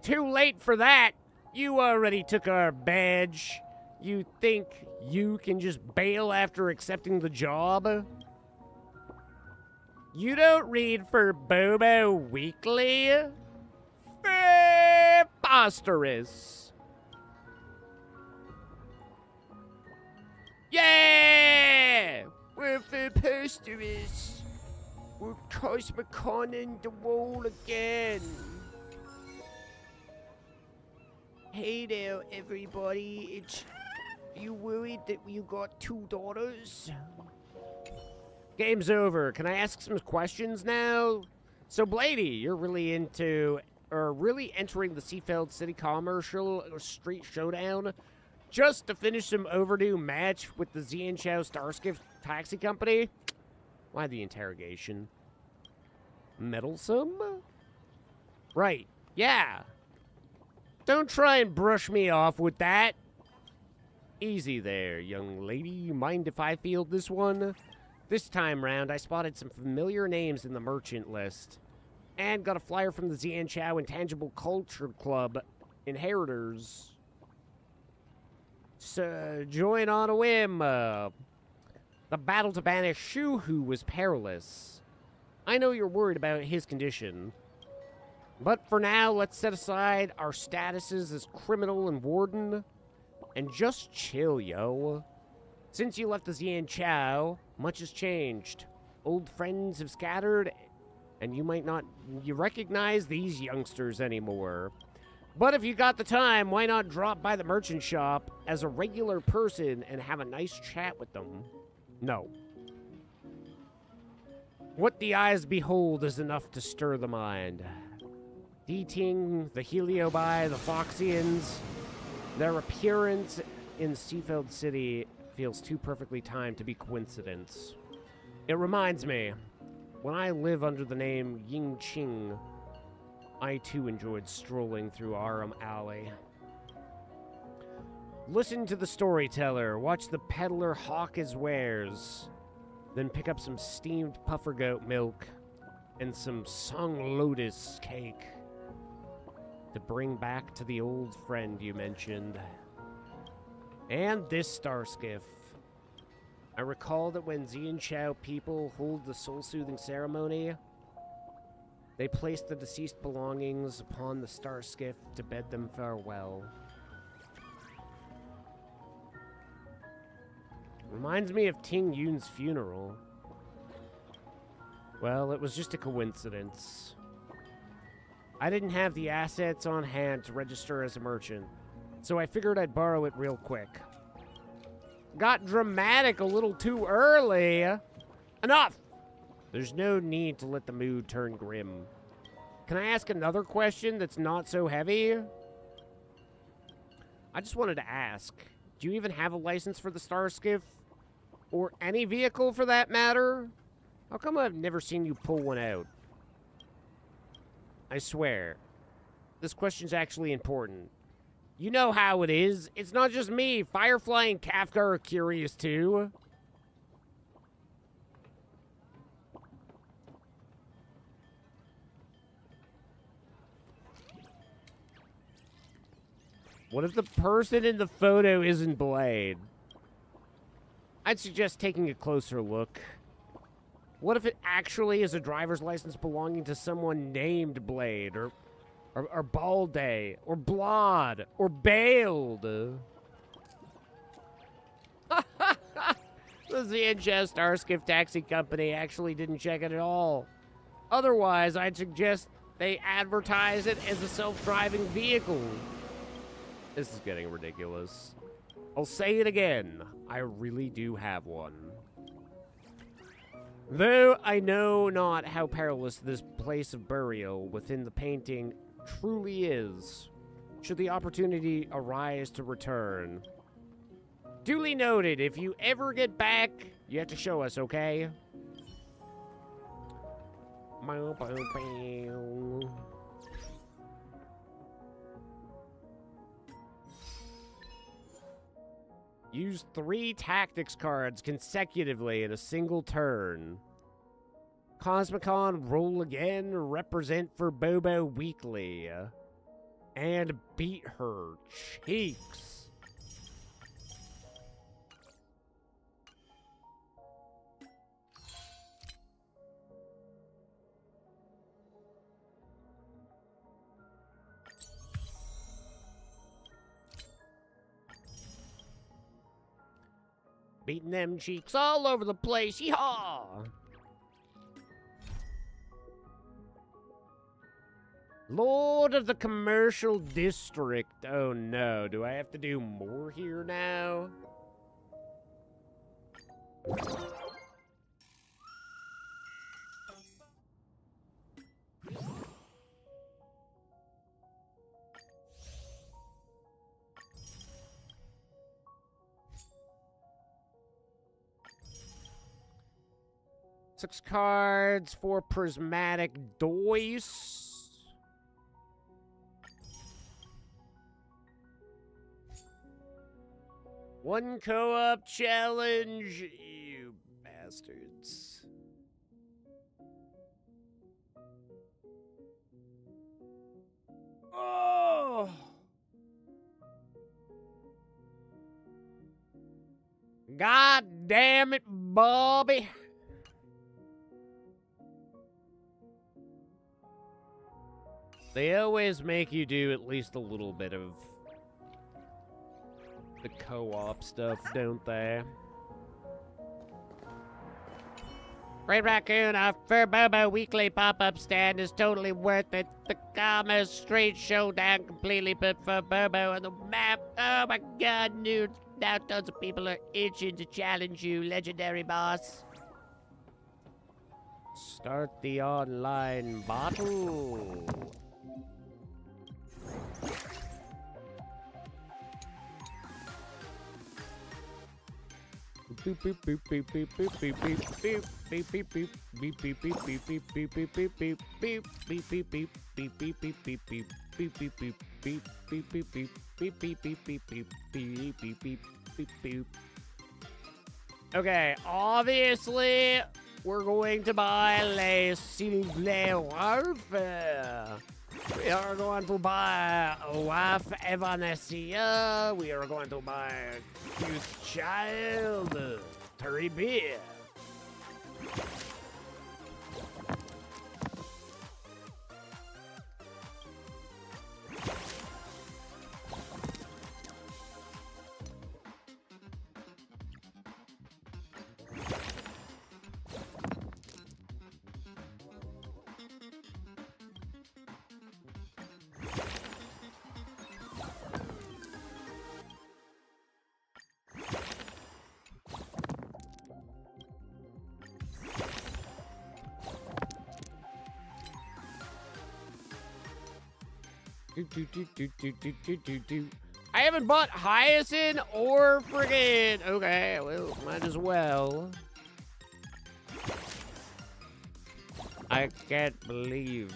Too late for that! You already took our badge. You think you can just bail after accepting the job? You don't read for Bobo Weekly? Preposterous. Yeah! We're preposterous. We're Cosmiconing the wall again. Hey there, everybody. You worried that you got 2 daughters? Game's over. Can I ask some questions now? So, Blady, you're really entering the Seafeld City Commercial Street Showdown just to finish some overdue match with the Xianqiu Starskiff Taxi Company? Why the interrogation? Meddlesome? Right, yeah. Don't try and brush me off with that. Easy there, young lady. Mind if I field this one? This time round, I spotted some familiar names in the merchant list. And got a flyer from the Xianqiu Intangible Culture Club Inheritors. So, join on a whim. The battle to banish Shuhu was perilous. I know you're worried about his condition. But for now, let's set aside our statuses as criminal and warden. And just chill, yo. Since you left the Xianqiu, much has changed. Old friends have scattered, and you might not recognize these youngsters anymore. But if you got the time, why not drop by the merchant shop as a regular person and have a nice chat with them? No. What the eyes behold is enough to stir the mind. D-Ting, the Heliobi, the Foxians. Their appearance in Seafield City feels too perfectly timed to be coincidence. It reminds me, when I live under the name Ying Ching, I too enjoyed strolling through Aram Alley. Listen to the storyteller, watch the peddler hawk his wares, then pick up some steamed puffer goat milk and some sung lotus cake to bring back to the old friend you mentioned. And this star skiff. I recall that when Xian Chao people hold the soul-soothing ceremony, they place the deceased belongings upon the star skiff to bid them farewell. Reminds me of Ting Yun's funeral. Well, it was just a coincidence. I didn't have the assets on hand to register as a merchant, so I figured I'd borrow it real quick. Got dramatic a little too early. Enough! There's no need to let the mood turn grim. Can I ask another question that's not so heavy? I just wanted to ask, do you even have a license for the Star Skiff? Or any vehicle for that matter? How come I've never seen you pull one out? I swear, this question's actually important. You know how it is. It's not just me. Firefly and Kafka are curious too. What if the person in the photo isn't Blade? I'd suggest taking a closer look. What if it actually is a driver's license belonging to someone named Blade, or Balde, or Blod, or Bailed? The Xianzhou Starskiff Taxi Company actually didn't check it at all. Otherwise, I'd suggest they advertise it as a self-driving vehicle. This is getting ridiculous. I'll say it again. I really do have one. Though I know not how perilous this place of burial within the painting truly is, should the opportunity arise to return. Duly noted, if you ever get back, you have to show us, okay? Use 3 tactics cards consecutively in a single turn. Cosmicon roll again, represent for Bobo weekly. And beat her cheeks. Beating them cheeks all over the place, yeehaw! Lord of the Commercial District. Oh no, do I have to do more here now? Six cards for Prismatic Dice. One co-op challenge, you bastards. Oh! God damn it, Bobby. They always make you do at least a little bit of the co-op stuff, don't they? Red Raccoon, our Fur Bobo weekly pop-up stand is totally worth it. The Commerce Street Showdown completely put Fur Bobo on the map. Oh my god, dude. Now tons of people are itching to challenge you, legendary boss. Start the online battle. Okay, obviously, we're going to buy Les Silver Warfare. We are going to buy Wife Evanesia. We are going to buy Cute Child. Terrible. I haven't bought Hyacinth or friggin'. Okay, well, might as well. I can't believe.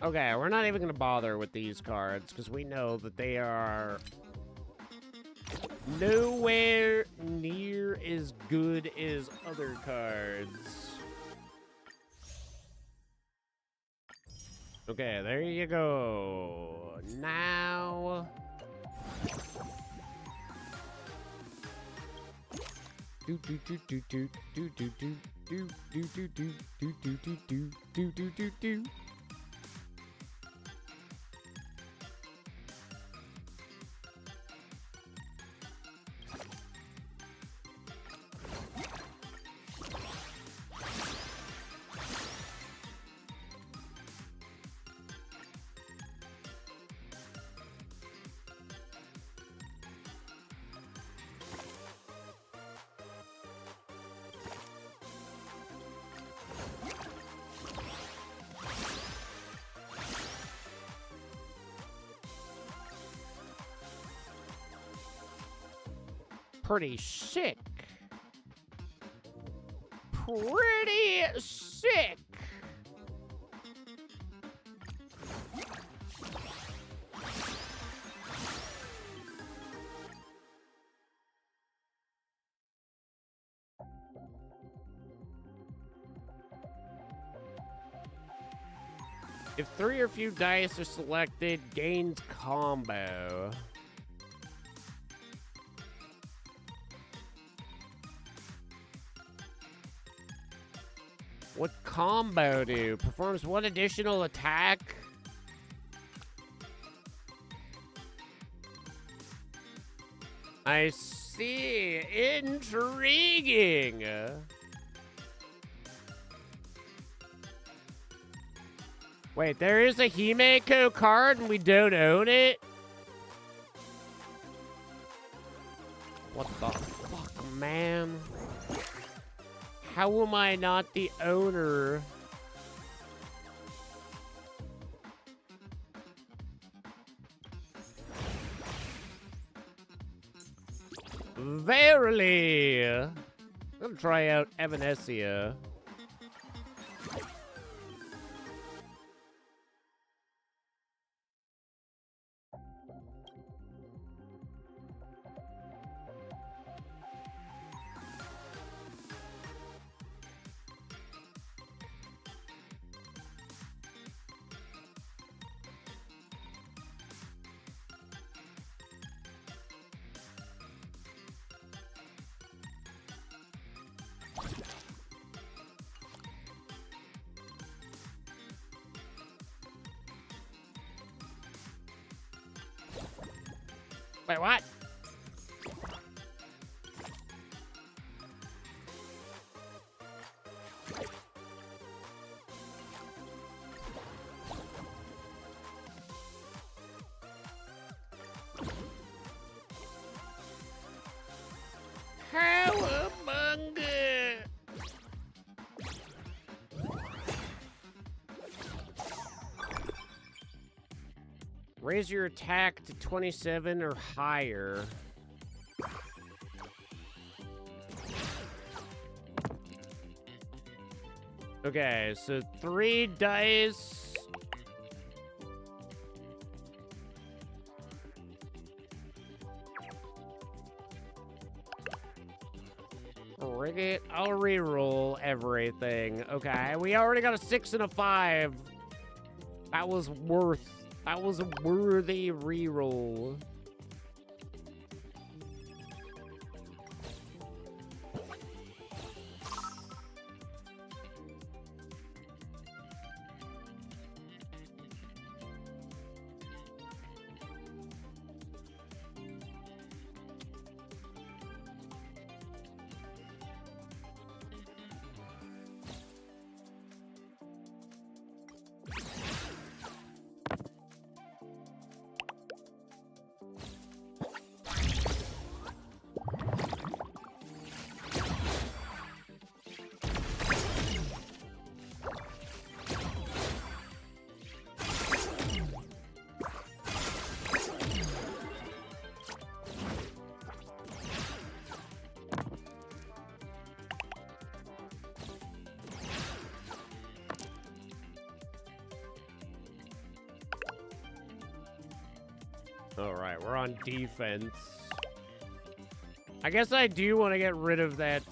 Okay, we're not even going to bother with these cards because we know that they are nowhere near as good as other cards. Okay, there you go. Now... pretty sick. Pretty sick. If 3 or few dice are selected, gains combo. What combo do? Performs 1 additional attack? I see. Intriguing. Wait, there is a Himeko card and we don't own it? What the fuck, man? How am I not the owner? Verily! I'm gonna try out Evanesia. Wait, what? Raise your attack to 27 or higher. Okay, so 3 dice. Rig it. I'll reroll everything. Okay, we already got a 6 and a 5. That was a worthy reroll. All right, we're on defense. I guess I do want to get rid of that,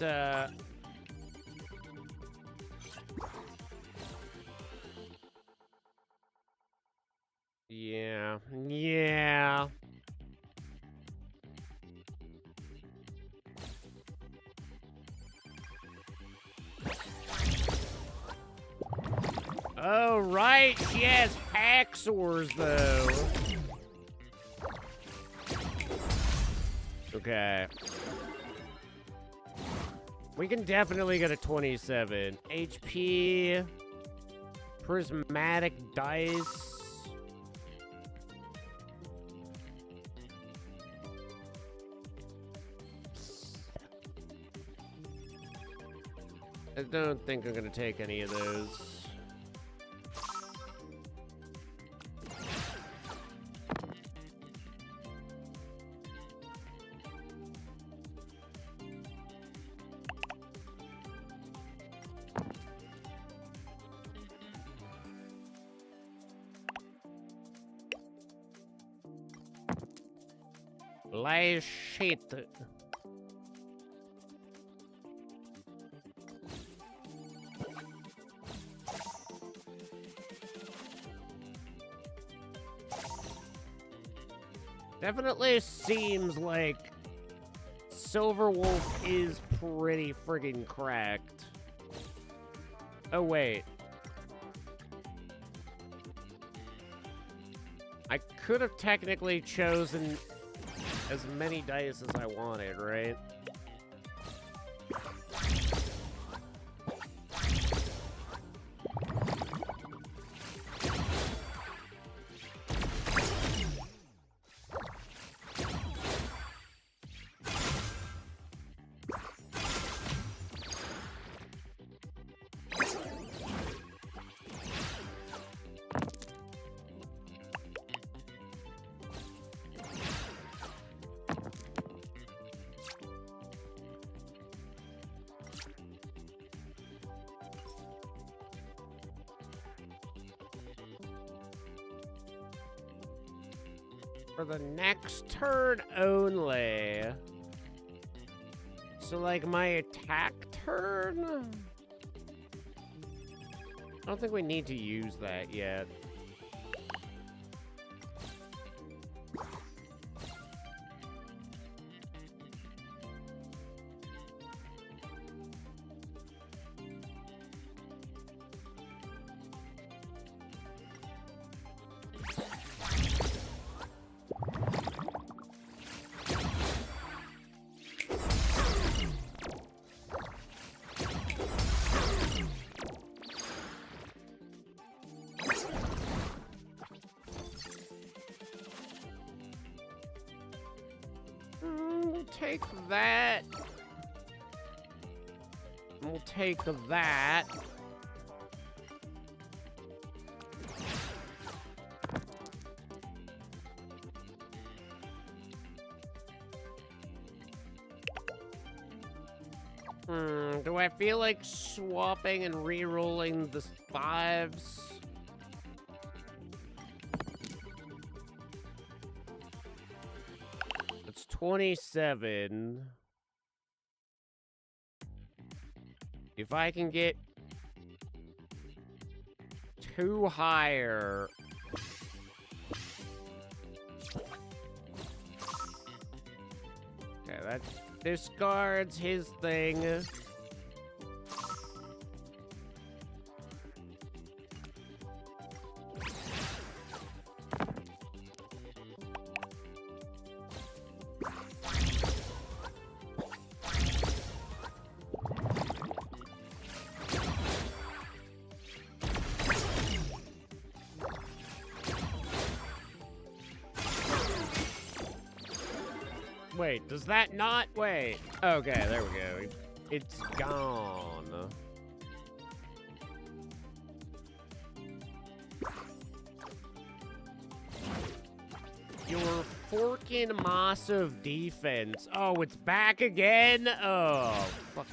Yeah. Oh, right, she has hacksaws, though. Okay. We can definitely get a 27. HP. Prismatic dice. I don't think I'm gonna take any of those. Like shit. Definitely seems like Silver Wolf is pretty friggin' cracked. Oh, wait. I could have technically chosen as many dice as I wanted, right? For the next turn only. So, like, my attack turn? I don't think we need to use that yet. Take that. We'll take that. Do I feel like swapping and re-rolling the 5s? It's 27. If I can get 2 higher... Okay, that discards his thing. Wait, does that not? Wait. Okay, there we go. It's gone. Your forking massive defense. Oh, it's back again? Oh, fuck.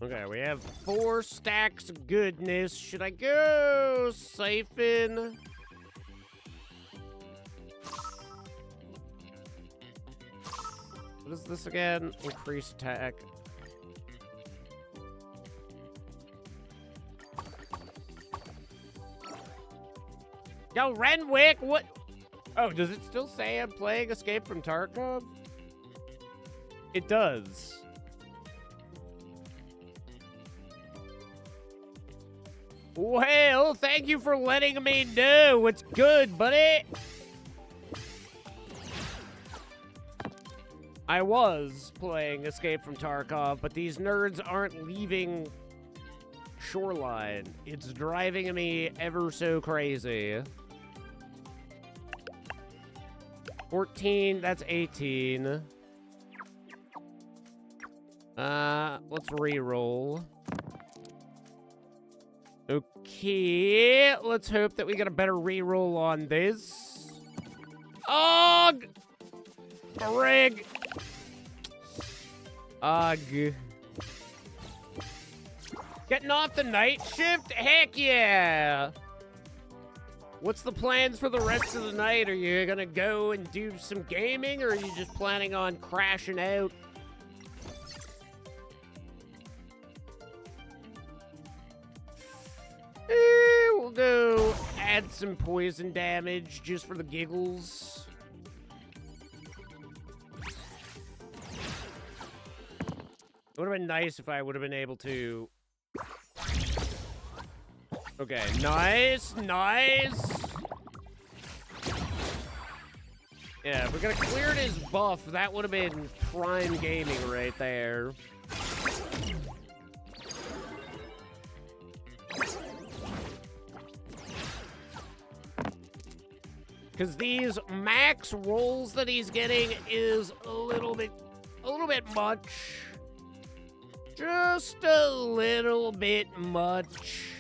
Okay, we have 4 stacks of goodness. Should I go siphon? What is this again? Increase attack. Yo, Renwick, what? Oh, does it still say I'm playing Escape from Tarkov? It does. Well, thank you for letting me know. What's good, buddy? I was playing Escape from Tarkov, but these nerds aren't leaving Shoreline. It's driving me ever so crazy. 14, that's 18. Let's re-roll. Okay, let's hope that we get a better reroll on this. Ugh! Rig! Ugh. Getting off the night shift? Heck yeah! What's the plans for the rest of the night? Are you gonna go and do some gaming, or are you just planning on crashing out? We'll go add some poison damage just for the giggles. It would have been nice if I would have been able to... Okay, nice, nice. Yeah, if we could have cleared his buff, that would have been prime gaming right there. Because these max rolls that he's getting is a little bit much. Just a little bit much.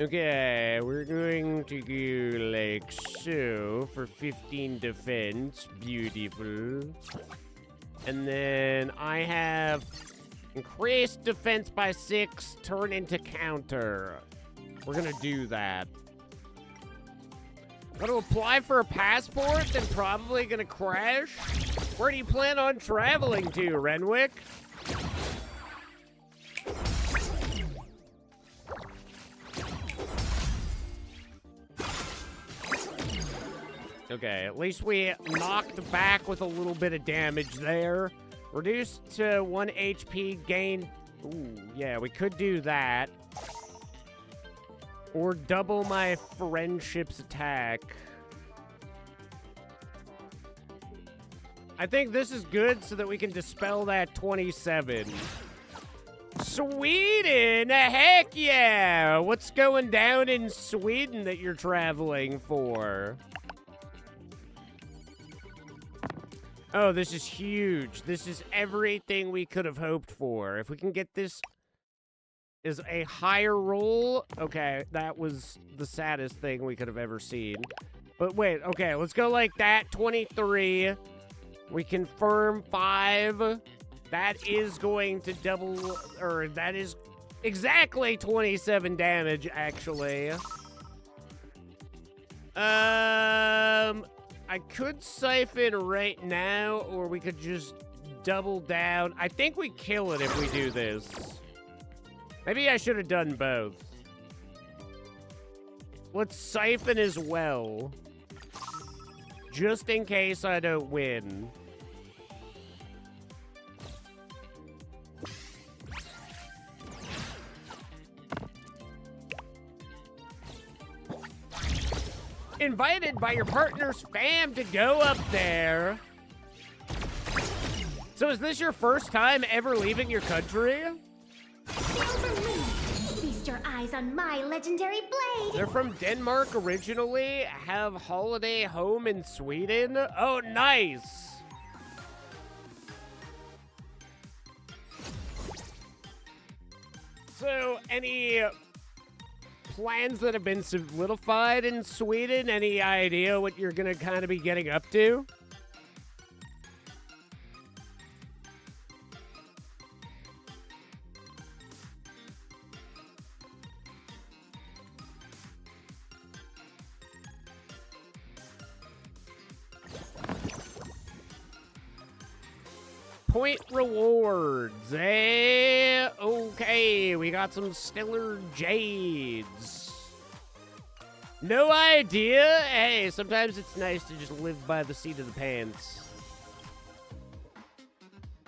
Okay, we're going to go like so for 15 defense. Beautiful. And then I have increased defense by 6, turn into counter. We're gonna do that. Gonna apply for a passport, then probably gonna crash. Where do you plan on traveling to, Renwick? Okay, at least we knocked back with a little bit of damage there. Reduced to 1 HP gain. Ooh, yeah, we could do that. Or double my friendship's attack. I think this is good so that we can dispel that 27. Sweden! Heck yeah! What's going down in Sweden that you're traveling for? Oh, this is huge. This is everything we could have hoped for. If we can get this as a higher roll... Okay, that was the saddest thing we could have ever seen. But wait, okay, let's go like that. 23. We confirm 5. That is going to double... Or that is exactly 27 damage, actually. I could siphon right now, or we could just double down. I think we kill it if we do this. Maybe I should have done both. Let's siphon as well. Just in case I don't win. Invited by your partner's fam to go up there. So is this your first time ever leaving your country? Silver Moon, feast your eyes on my legendary blade. They're from Denmark originally, have holiday home in Sweden. Oh, nice. So, any plans that have been solidified in Sweden? Any idea what you're gonna kind of be getting up to? Point rewards, eh? Okay, we got some stellar jades. No idea? Hey, sometimes it's nice to just live by the seat of the pants.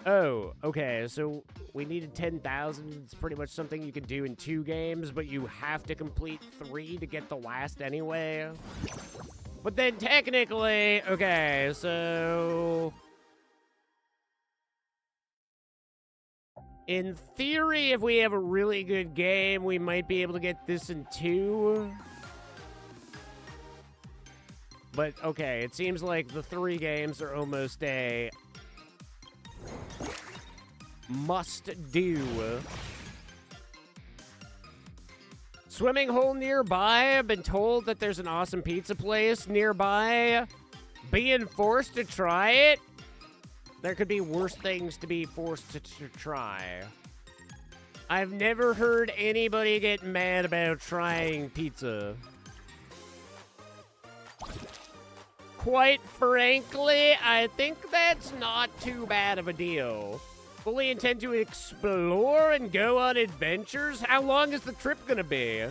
Oh, okay, so we needed 10,000. It's pretty much something you can do in 2 games, but you have to complete 3 to get the last anyway. But then technically, okay, so... in theory, if we have a really good game, we might be able to get this in 2. But, okay, it seems like the 3 games are almost a must-do. Swimming hole nearby. I've been told that there's an awesome pizza place nearby. Being forced to try it. There could be worse things to be forced to try. I've never heard anybody get mad about trying pizza. Quite frankly, I think that's not too bad of a deal. Fully intend to explore and go on adventures? How long is the trip gonna be?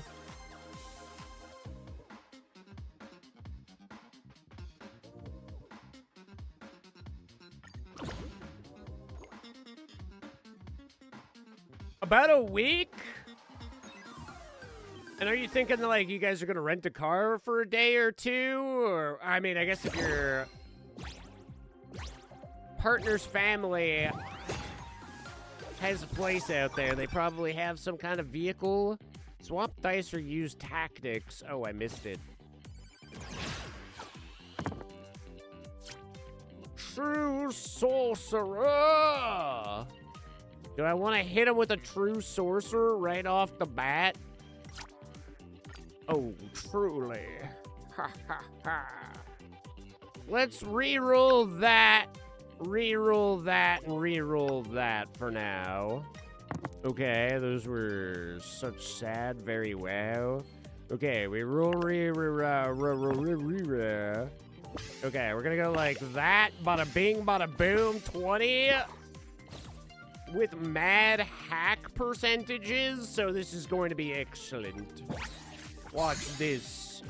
About a week? And are you thinking, like, you guys are going to rent a car for a day or 2? Or, I mean, I guess if your partner's family has a place out there, they probably have some kind of vehicle. Swap dice or use tactics. Oh, I missed it. True sorcerer! Do I want to hit him with a true sorcerer right off the bat? Oh, truly. Ha ha ha. Let's re-roll that, re-roll that, and re-roll that for now. Okay, those were such sad, very wow. Okay, we roll Okay, we're gonna go like that. Bada bing, bada boom, 20. With mad hack percentages, so this is going to be excellent. Watch this.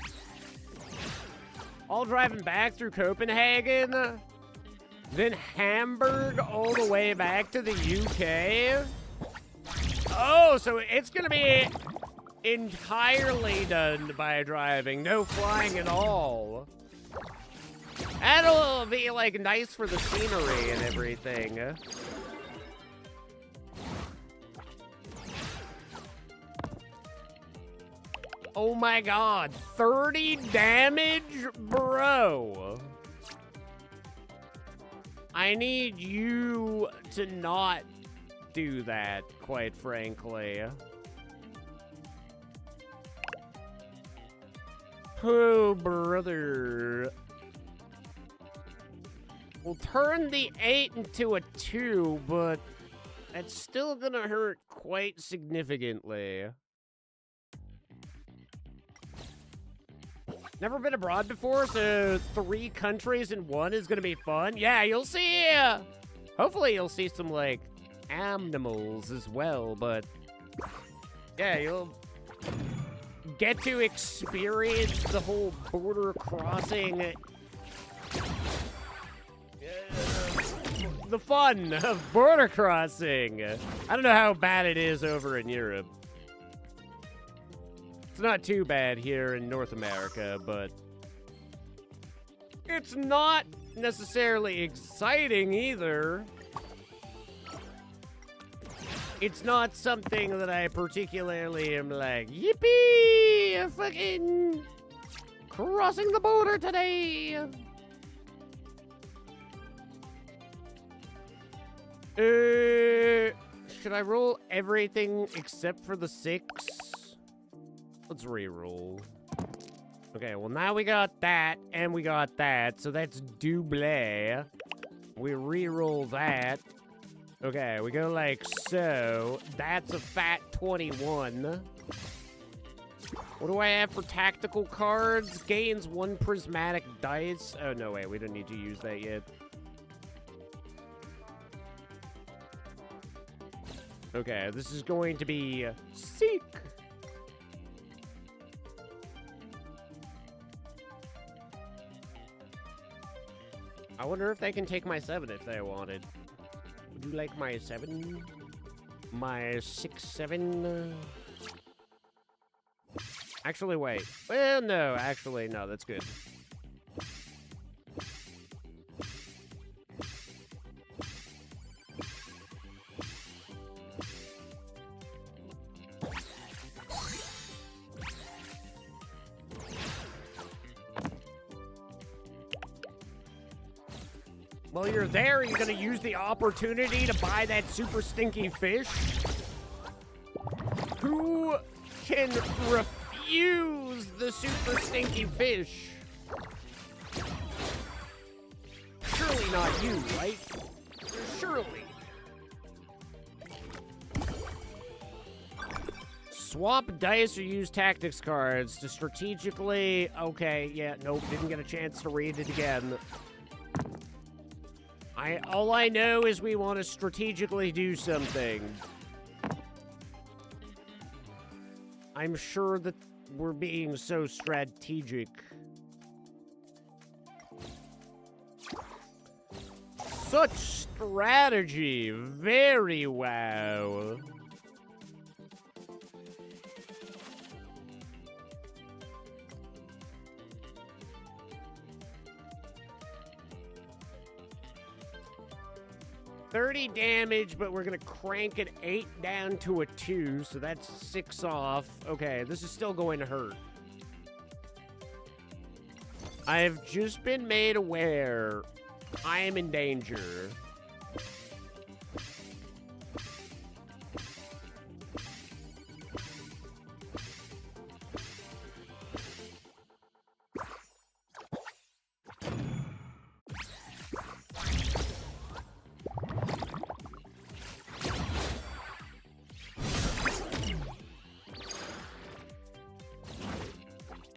all driving back through Copenhagen, then Hamburg all the way back to the UK. Oh, so it's gonna be entirely done by driving, no flying at all. That'll be like nice for the scenery and everything. Oh my god, 30 damage, bro. I need you to not do that, quite frankly. Oh, brother. We'll turn the 8 into a 2, but that's still gonna hurt quite significantly. Never been abroad before, so 3 countries in 1 is gonna be fun. Yeah, you'll see. Hopefully, you'll see some like animals as well. But yeah, you'll get to experience the whole border crossing, the fun of border crossing. I don't know how bad it is over in Europe. It's not too bad here in North America, but it's not necessarily exciting either. It's not something that I particularly am like, yippee, fucking crossing the border today. Should I roll everything except for the 6? Let's re-roll. Okay, well now we got that, and we got that, so that's double. We re-roll that. Okay, we go like so. That's a fat 21. What do I have for tactical cards? Gains 1 prismatic dice. Oh, no, wait, we don't need to use that yet. Okay, this is going to be Seek. I wonder if they can take my 7 if they wanted. Would you like my 7? My 6-7? Actually, wait. Well, no. Actually, no. That's good. While you're there, you're gonna use the opportunity to buy that super stinky fish. Who can refuse the super stinky fish? Surely not you, right? Surely. Swap dice or use tactics cards to strategically... Okay, yeah, nope, didn't get a chance to read it again. All I know is we want to strategically do something. I'm sure that we're being so strategic. Such strategy. Very wow. $30 damage, but we're gonna crank an 8 down to a 2, so that's 6 off. Okay, this is still going to hurt. I have just been made aware I am in danger.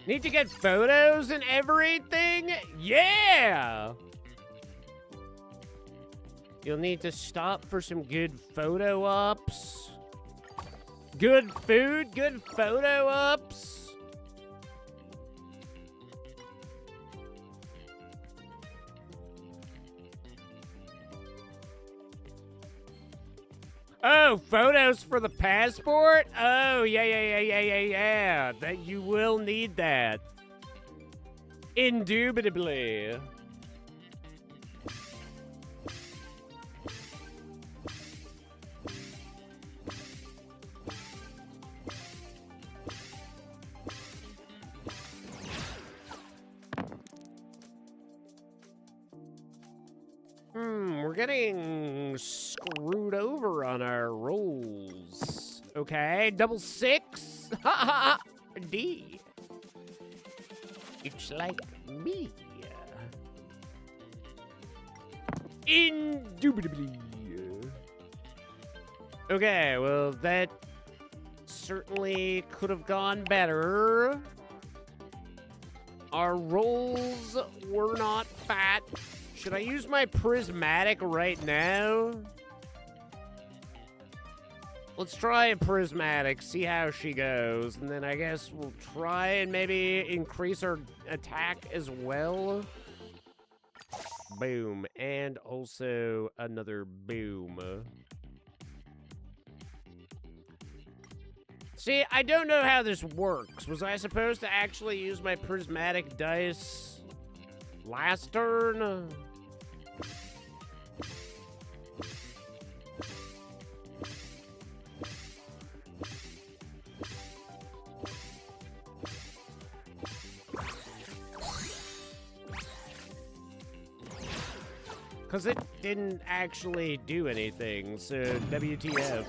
Need to get photos and everything? Yeah! You'll need to stop for some good photo ops. Good food, good photo ops. Oh, photos for the passport? Oh, yeah. That you will need that. Indubitably. We're getting screwed over on our rolls. Okay, double six. Ha ha ha. D. It's like me. Indubitably. Okay, well, that certainly could have gone better. Our rolls were not fat. Should I use my prismatic right now? Let's try a prismatic, see how she goes, and then I guess we'll try and maybe increase our attack as well. Boom. And also another boom. See, I don't know how this works. Was I supposed to actually use my prismatic dice last turn? Because it didn't actually do anything, so WTF.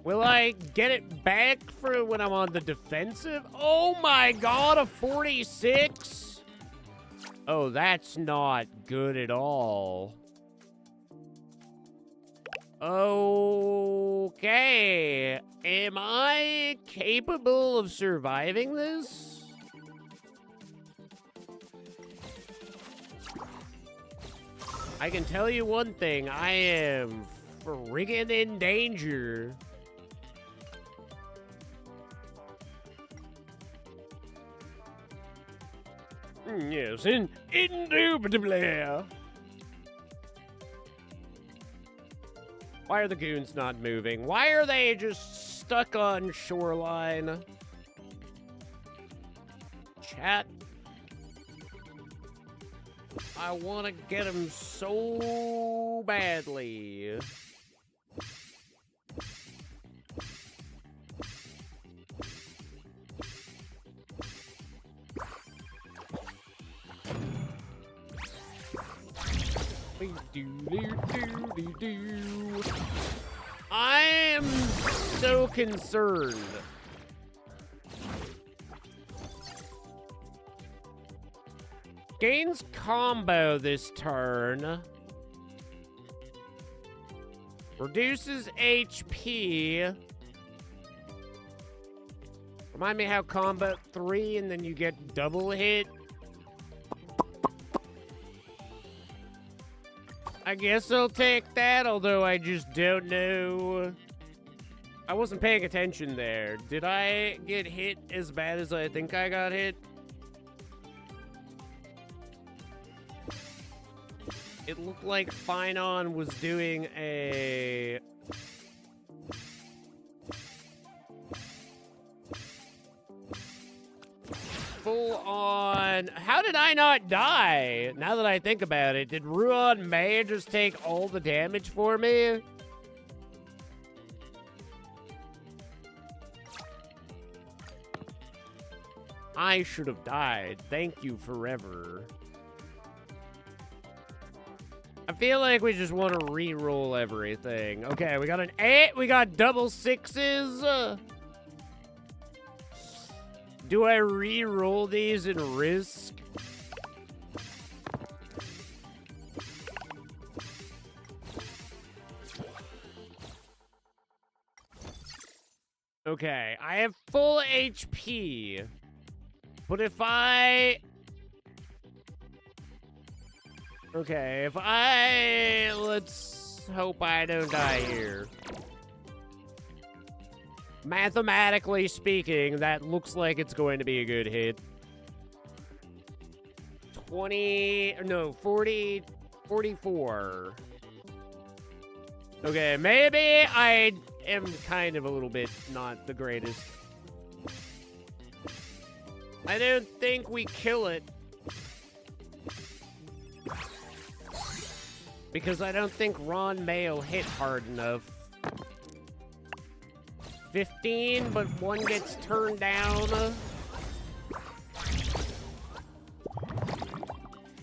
Will I get it back for when I'm on the defensive? Oh my god, a 46? Oh, that's not good at all. Okay. Am I capable of surviving this? I can tell you one thing. I am friggin' in danger. Yes, indubitably. Why are the goons not moving? Why are they just stuck on shoreline? Chat. I want to get them so badly. I am so concerned. Gains combo this turn. Reduces HP. Remind me how combat 3 and then you get double hit. I guess I'll take that, although I just don't know. I wasn't paying attention there. Did I get hit as bad as I think I got hit? It looked like Finon was doing a... full on... How did I not die? Now that I think about it, did Ruon May just take all the damage for me? I should have died. Thank you forever. I feel like we just want to re-roll everything. Okay, we got an 8. We got double 6s. Do I re-roll these and risk? Okay, I have full HP. But if I... Okay, if I... Let's Let's hope I don't die here. Mathematically speaking, that looks like it's going to be a good hit. 44. Okay, maybe I am kind of a little bit not the greatest. I don't think we kill it. Because I don't think Ron Mayo hit hard enough. 15, but one gets turned down.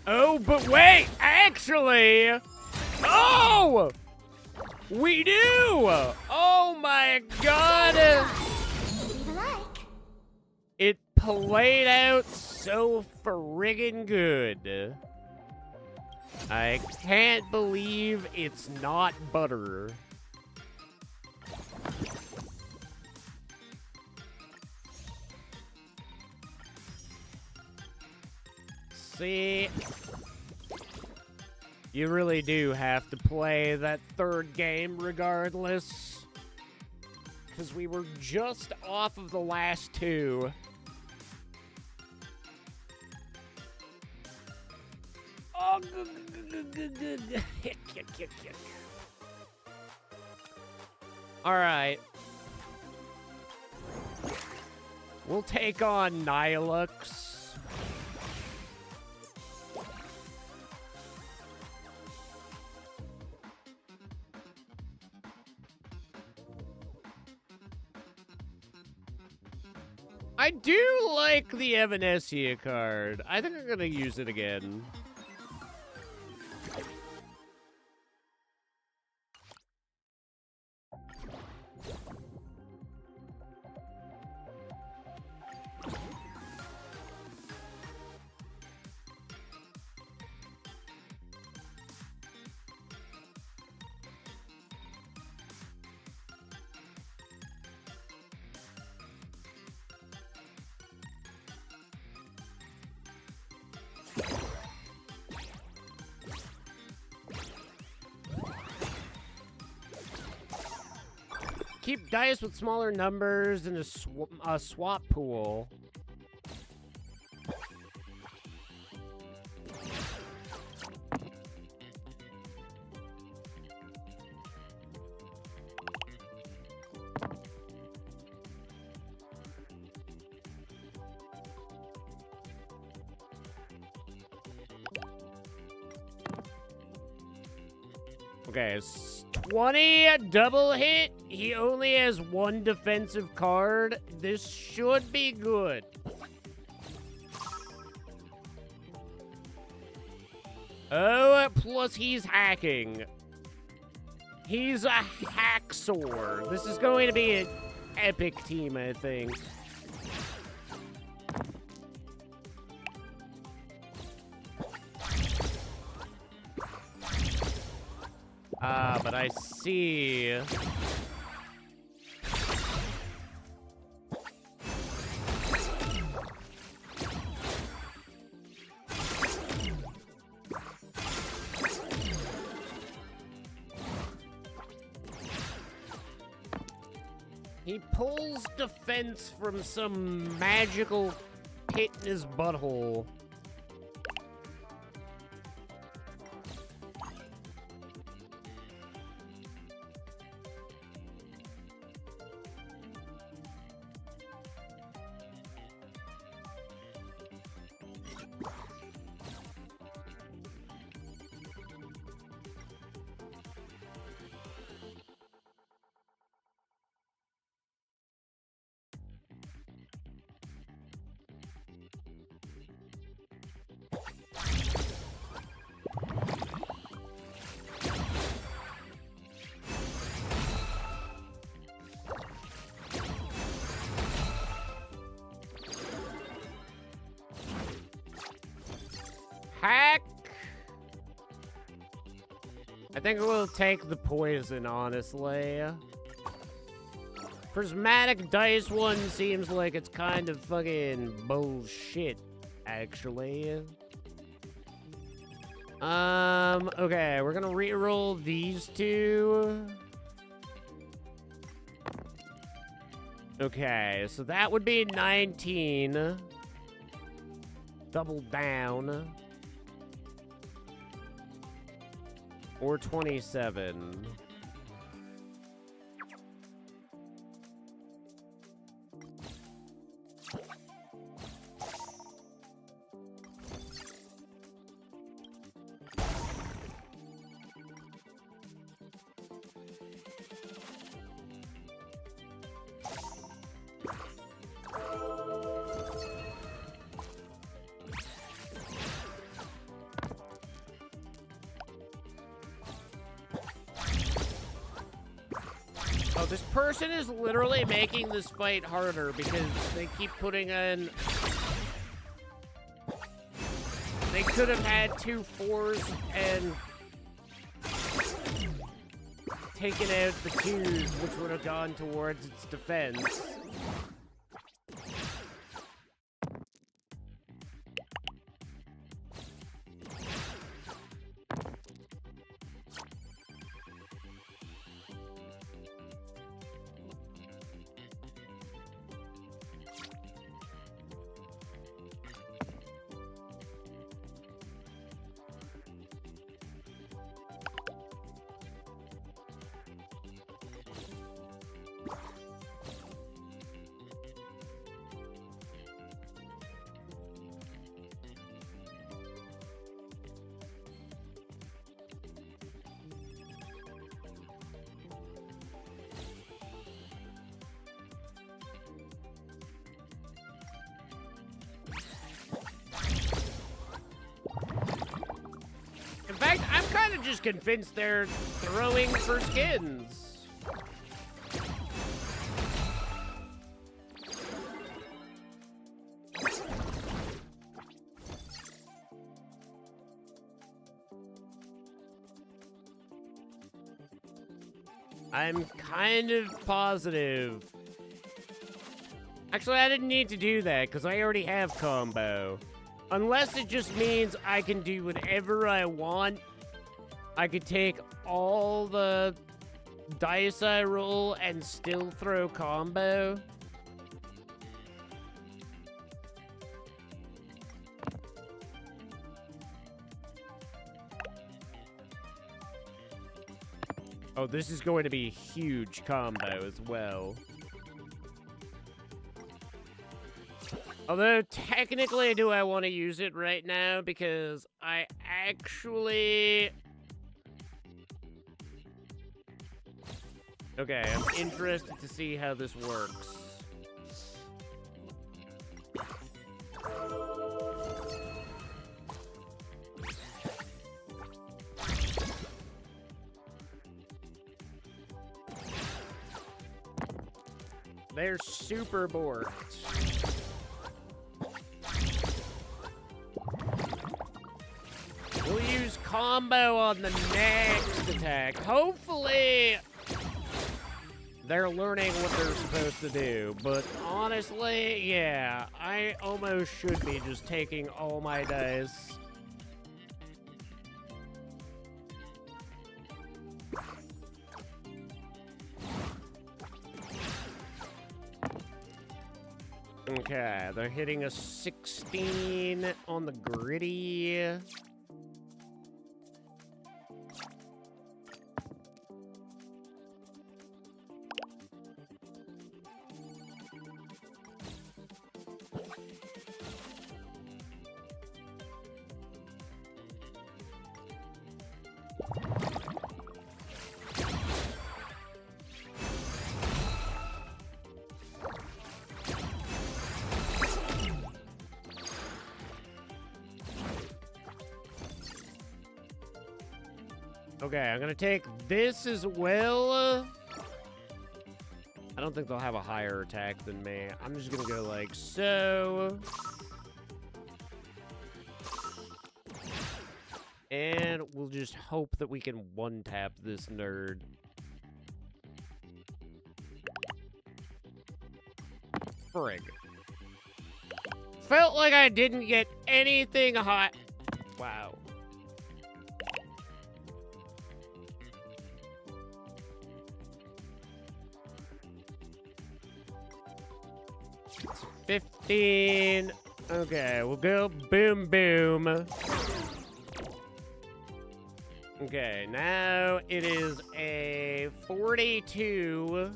Oh, but wait! Actually! Oh! We do! Oh my god! Leave a like. It played out so friggin' good. I can't believe it's not butter. See? You really do have to play that third game regardless. Because we were just off of the last two. Oh, good. Alright. We'll take on Nihilux. I do like the Evanescia card. I think I'm gonna use it again. Keep dice with smaller numbers and a swap pool. Okay, 20 double hit. He only has one defensive card. This should be good. Oh, plus he's hacking. He's a hacksaw. This is going to be an epic team, I think. But I see. He pulls defense from some magical pit in his butthole. Hack! I think we'll take the poison, honestly. Prismatic Dice one seems like it's kind of fucking bullshit, actually. Okay, we're gonna re-roll these two. Okay, so that would be 19. Double down. Or 27. Oh, this person is literally making this fight harder because they keep putting in... They could have had 2 4s and taken out the 2s, which would have gone towards its defense. In fact, I'm kind of just convinced they're throwing for skins. I'm kind of positive. Actually, I didn't need to do that because I already have combo. Unless it just means I can do whatever I want. I could take all the dice I roll and still throw combo. Oh, this is going to be a huge combo as well. Although, technically, do I want to use it right now? Because I actually... Okay, I'm interested to see how this works. They're super borked. We'll use combo on the next attack. Hopefully, they're learning what they're supposed to do. But honestly, yeah, I almost should be just taking all my dice. Okay, they're hitting a 16 on the gritty. Okay, I'm gonna take this as well. I don't think they'll have a higher attack than me. I'm just gonna go like so. And we'll just hope that we can one-tap this nerd. Frig. Felt like I didn't get anything hot. Wow. 15. Okay, we'll go boom, boom. Okay, now it is a 42.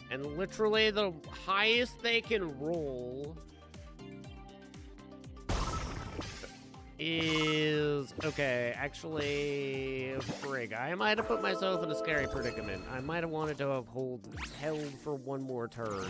And literally the highest they can roll is... Okay, actually, frig. I might have put myself in a scary predicament. I might have wanted to have held for one more turn.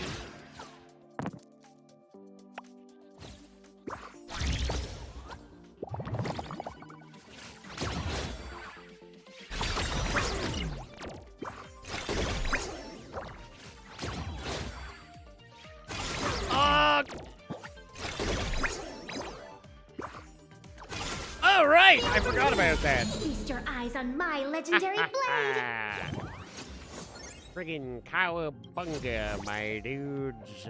Right! I forgot about that. Feast your eyes on my legendary blade. Friggin' cowabunga, my dudes.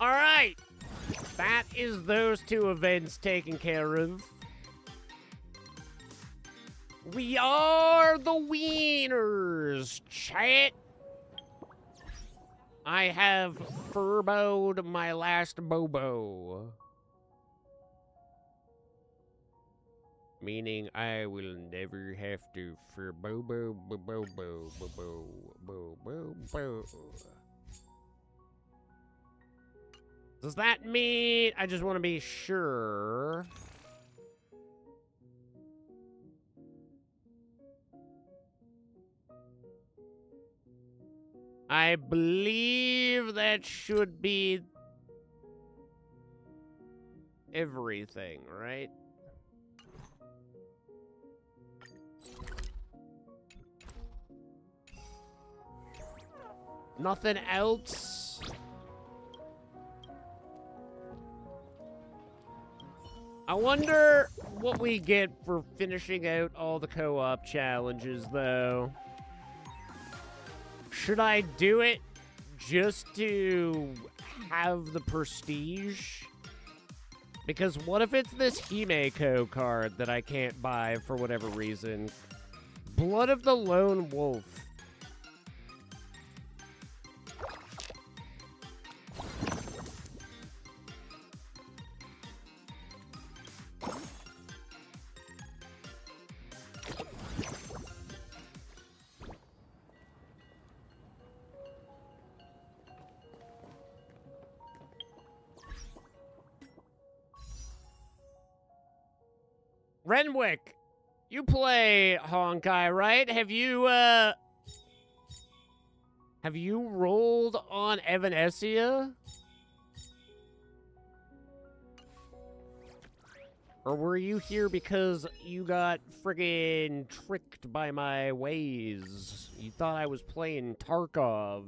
All right, that is those two events taken care of. We are the wieners, chat. I have furboed my last bobo. Meaning I will never have to furbobo bo. Does that mean I just want to be sure? I believe that should be everything, right? Nothing else? I wonder what we get for finishing out all the co-op challenges, though. Should I do it just to have the prestige? Because what if it's this Himeko card that I can't buy for whatever reason? Blood of the Lone Wolf. Renwick, you play Honkai, right? Have you rolled on Evanesia? Or were you here because you got friggin' tricked by my ways? You thought I was playing Tarkov,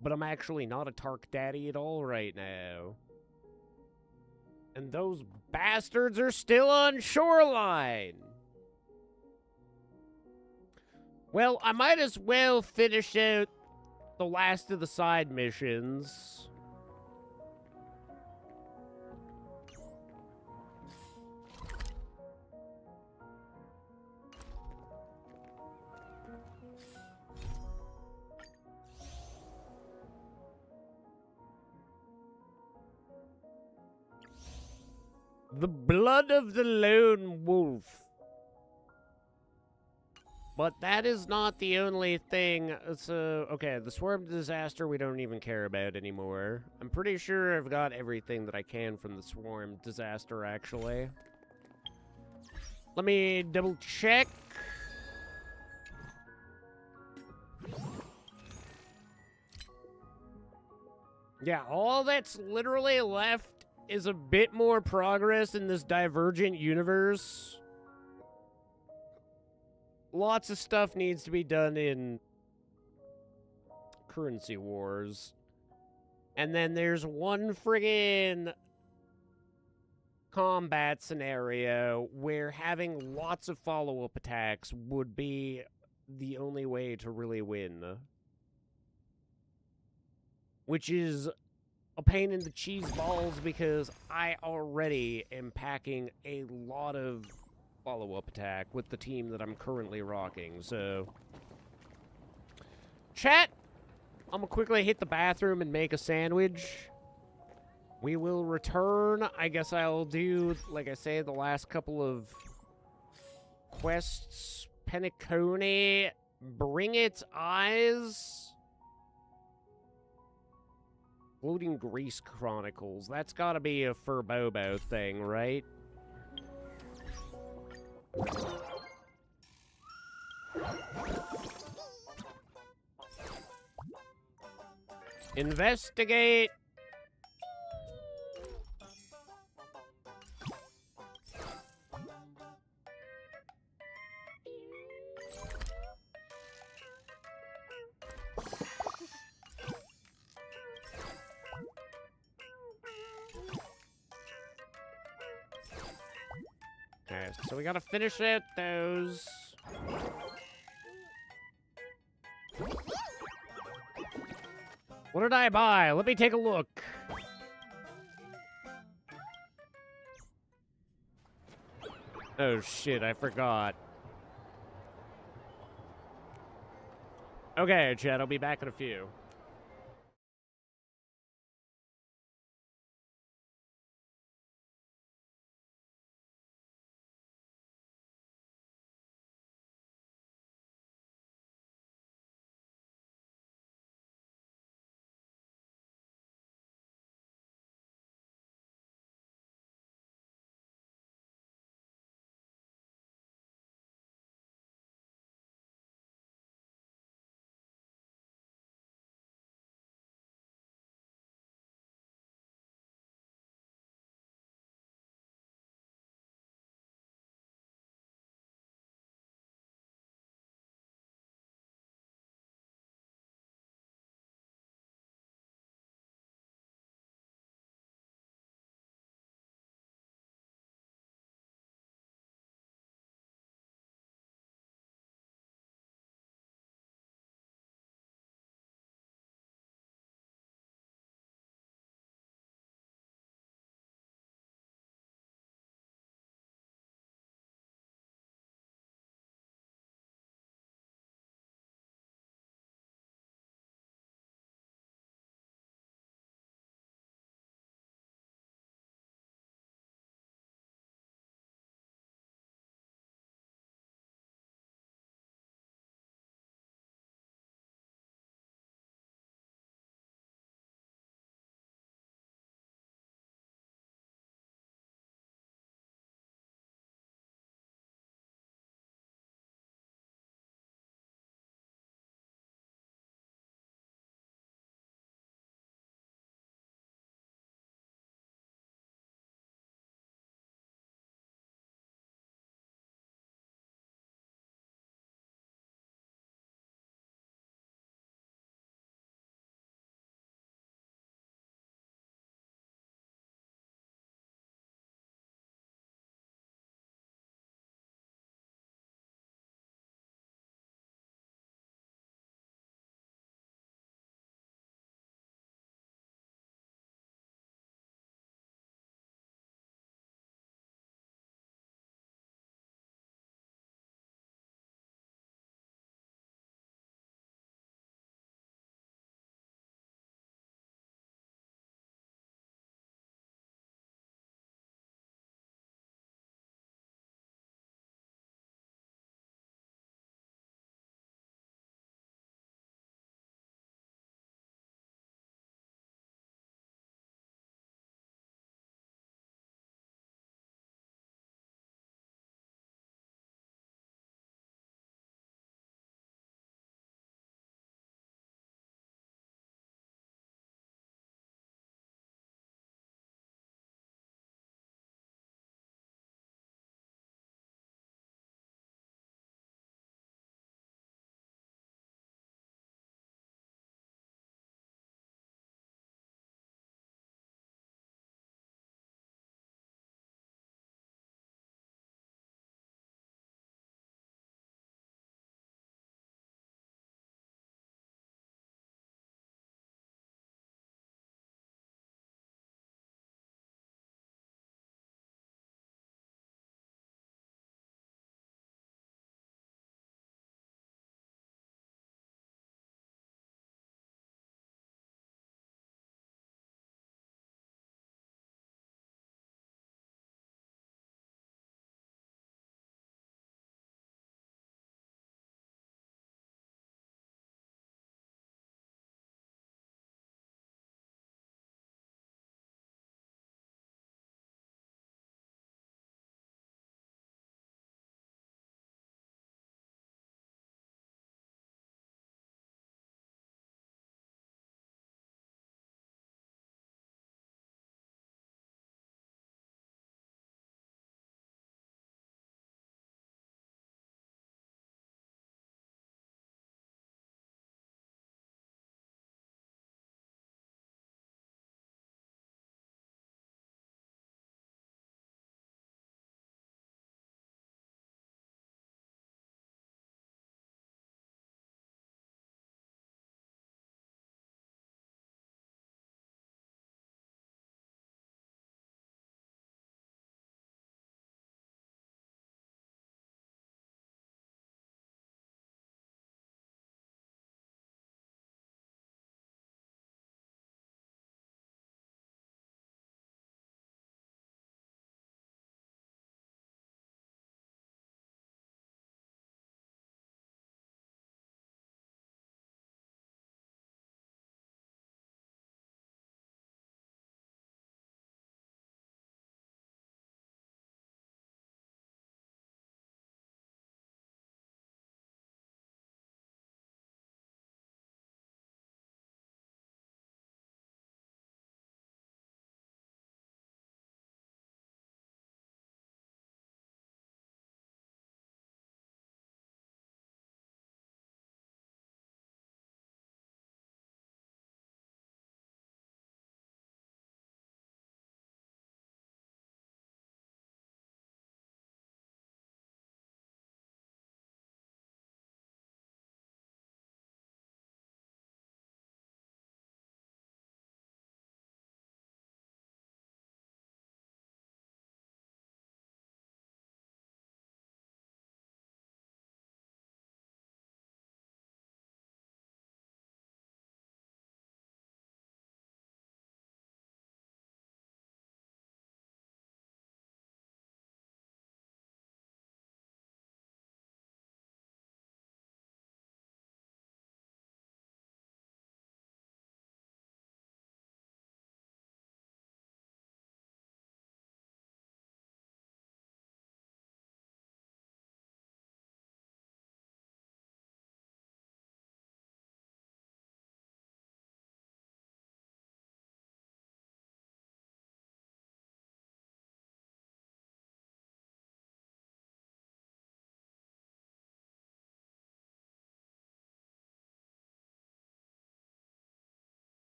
but I'm actually not a Tark daddy at all right now. And those bastards are still on Shoreline. Well, I might as well finish out the last of the side missions. The blood of the lone wolf. But that is not the only thing. So, okay, the swarm disaster we don't even care about anymore. I'm pretty sure I've got everything that I can from the swarm disaster, actually. Let me double check. Yeah, all that's literally left is a bit more progress in this divergent universe. Lots of stuff needs to be done in Currency Wars. And then there's one friggin' combat scenario where having lots of follow-up attacks would be the only way to really win. Which is a pain in the cheese balls because I already am packing a lot of follow-up attack with the team that I'm currently rocking, so... Chat! I'm gonna quickly hit the bathroom and make a sandwich. We will return. I guess I'll do, like I say, the last couple of quests. Penacony, Bring It Eyes, Floating Grease Chronicles. That's gotta be a Furbobo thing, right? Investigate! Okay, so we gotta finish it, those. What did I buy? Let me take a look. Oh shit, I forgot. Okay, Chad, I'll be back in a few.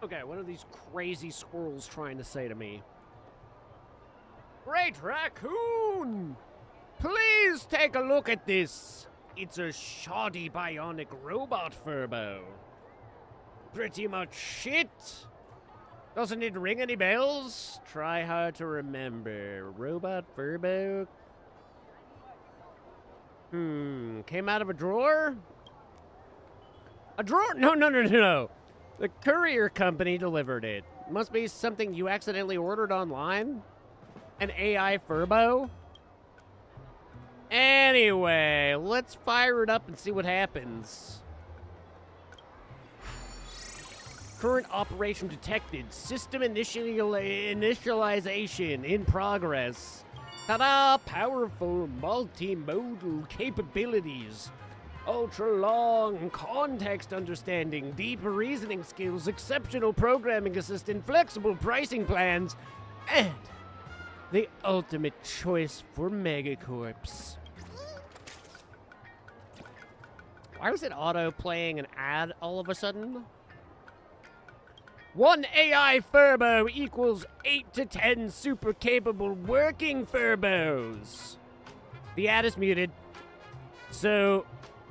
Okay, what are these crazy squirrels trying to say to me? Great Raccoon! Please take a look at this. It's a shoddy bionic robot Furbo. Pretty much shit. Doesn't it ring any bells? Try hard to remember. Robot Furbo? Came out of a drawer? A drawer? No. The courier company delivered it. Must be something you accidentally ordered online? An AI Furbo? Anyway, let's fire it up and see what happens. Current operation detected. System initialization in progress. Ta-da! Powerful multimodal capabilities. Ultra-long context understanding, deep reasoning skills, exceptional programming assistant, flexible pricing plans, and the ultimate choice for Megacorps. Why was it auto-playing an ad all of a sudden? 1 AI Furbo equals 8 to 10 super capable working Furbos. The ad is muted. So,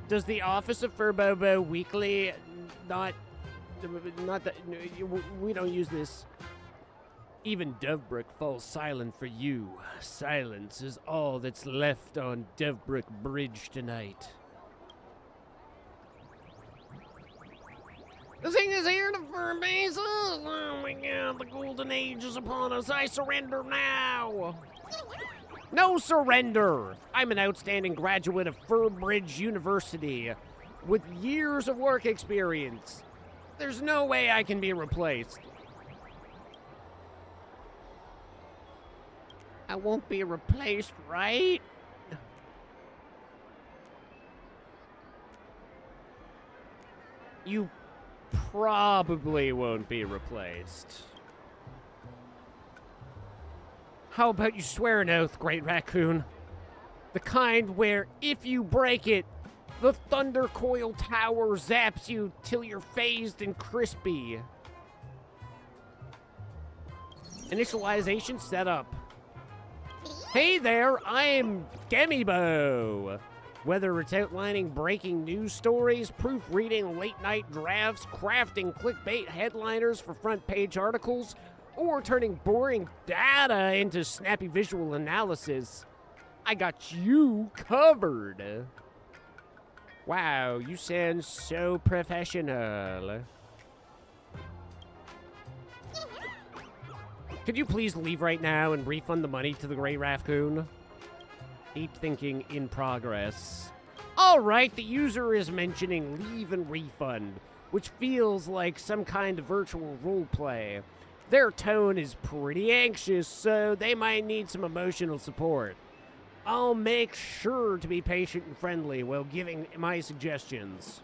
does the Office of Furbobo Weekly not that, we don't use this. Even Dovebrook falls silent for you. Silence is all that's left on Dovebrook Bridge tonight. The thing is here, the fur bases. Oh my god, the golden age is upon us. I surrender now. No surrender. I'm an outstanding graduate of Furbridge University with years of work experience. There's no way I can be replaced. I won't be replaced, right? You probably won't be replaced. How about you swear an oath, Great Raccoon? The kind where, if you break it, the Thunder Coil Tower zaps you till you're phased and crispy. Initialization set up. Hey there, I'm Gemibo. Whether it's outlining breaking news stories, proofreading late-night drafts, crafting clickbait headliners for front-page articles, or turning boring data into snappy visual analysis, I got you covered. Wow, you sound so professional. Could you please leave right now and refund the money to the Great Raccoon? Deep thinking in progress. Alright, the user is mentioning leave and refund, which feels like some kind of virtual roleplay. Their tone is pretty anxious, so they might need some emotional support. I'll make sure to be patient and friendly while giving my suggestions.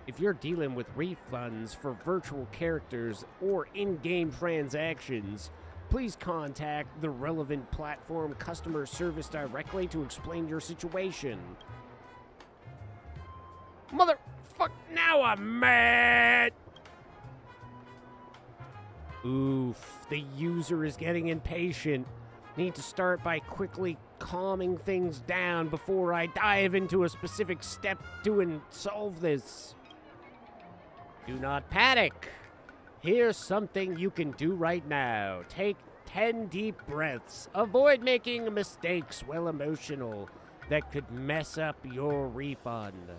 If you're dealing with refunds for virtual characters or in-game transactions, please contact the relevant platform customer service directly to explain your situation. Motherfuck, now I'm mad! Oof, the user is getting impatient. Need to start by quickly calming things down before I dive into a specific step to solve this. Do not panic. Here's something you can do right now. Take 10 deep breaths. Avoid making mistakes while emotional that could mess up your refund.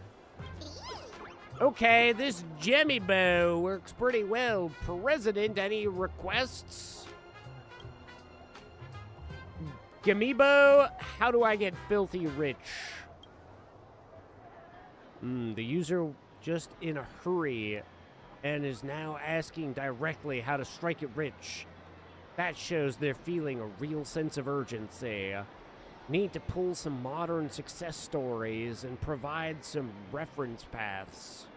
Okay, this Jemmy Bow works pretty well. President, any requests? Gamibo, how do I get filthy rich? The user just in a hurry and is now asking directly how to strike it rich. That shows they're feeling a real sense of urgency. Need to pull some modern success stories and provide some reference paths.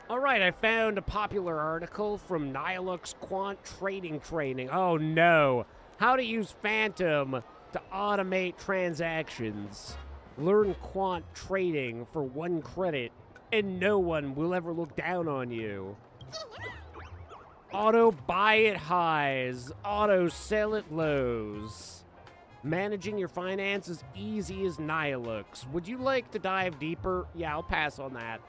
Alright, I found a popular article from Nihilux Quant Trading Training. Oh no! How to use Phantom to automate transactions. Learn quant trading for 1 credit and no one will ever look down on you. Auto buy at highs, auto sell at lows. Managing your finances easy as Nihilux. Would you like to dive deeper? Yeah, I'll pass on that.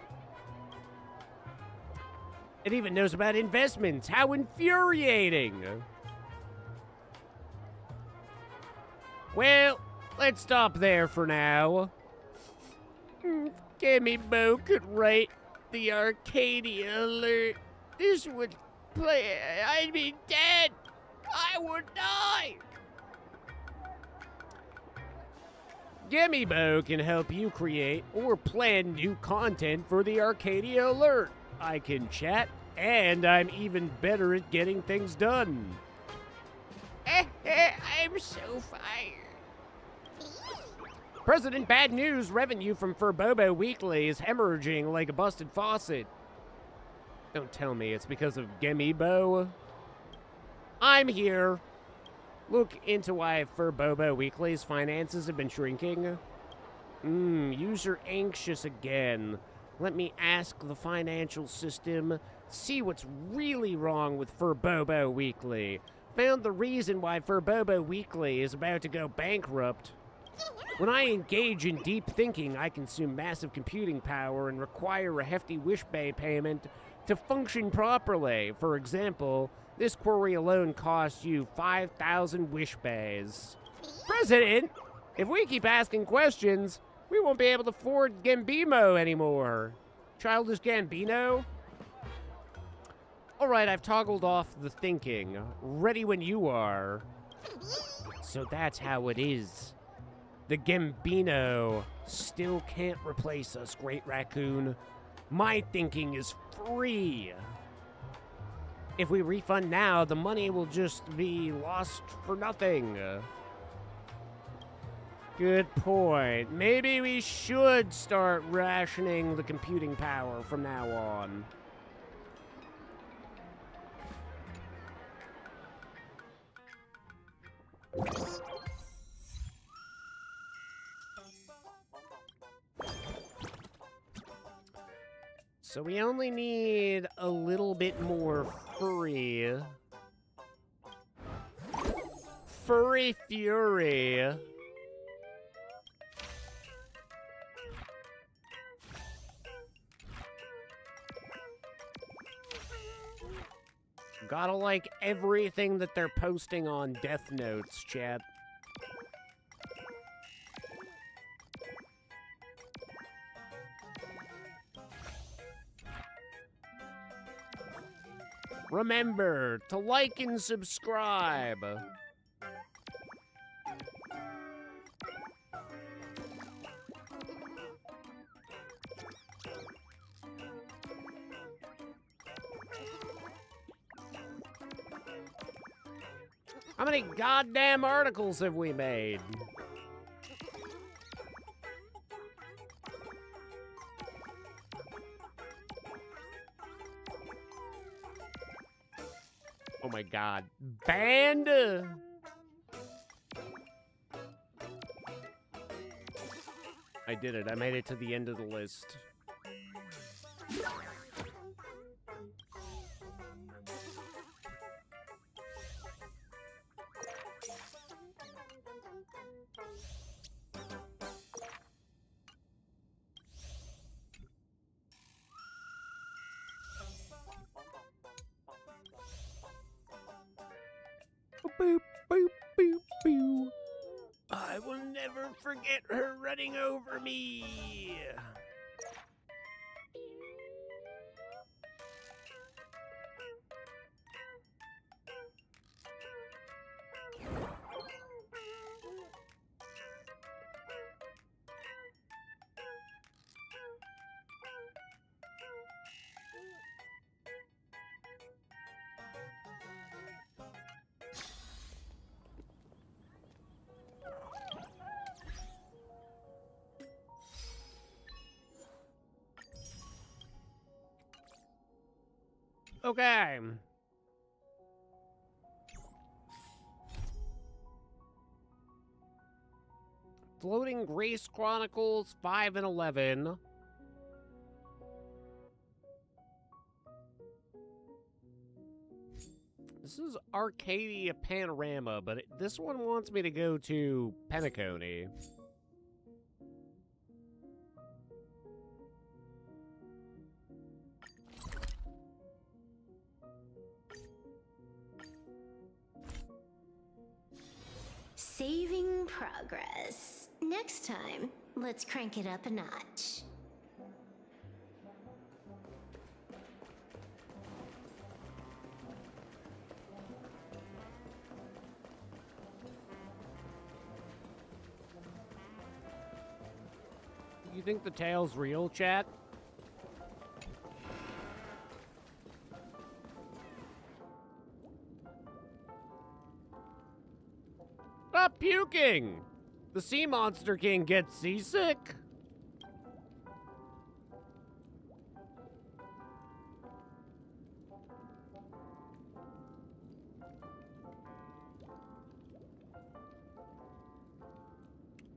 It even knows about investments. How infuriating! Well, let's stop there for now. Gimme Bo could write the Arcadia alert. This would play. I'd be dead. I would die. Gimme Bo can help you create or plan new content for the Arcadia alert. I can chat, and I'm even better at getting things done. I'm so fired. President, bad news. Revenue from Furbobo Weekly is hemorrhaging like a busted faucet. Don't tell me it's because of Gemibo. I'm here. Look into why Furbobo Weekly's finances have been shrinking. User anxious again. Let me ask the financial system. See what's really wrong with Furbobo Weekly. Found the reason why Furbobo Weekly is about to go bankrupt. When I engage in deep thinking, I consume massive computing power and require a hefty wish bay payment to function properly. For example, this query alone costs you 5,000 wish bays. President, if we keep asking questions, we won't be able to afford Gambino anymore. Childish Gambino? Alright, I've toggled off the thinking. Ready when you are. So that's how it is. The Gambino still can't replace us, Great Raccoon. My thinking is free. If we refund now, the money will just be lost for nothing. Good point. Maybe we should start rationing the computing power from now on. So we only need a little bit more furry. Furry Fury. Gotta like everything that they're posting on Death Notes, chat. Remember to like and subscribe. How many goddamn articles have we made? Oh my god. Banned? I did it. I made it to the end of the list. Boop, boop, boop, boop. I will never forget her running over me. Okay. Floating Grace Chronicles 5 and 11. This is Arcadia Panorama, but this one wants me to go to Penacony. Saving progress. Next time, let's crank it up a notch. You think the tail's real, chat? Stop puking! The sea monster king gets seasick?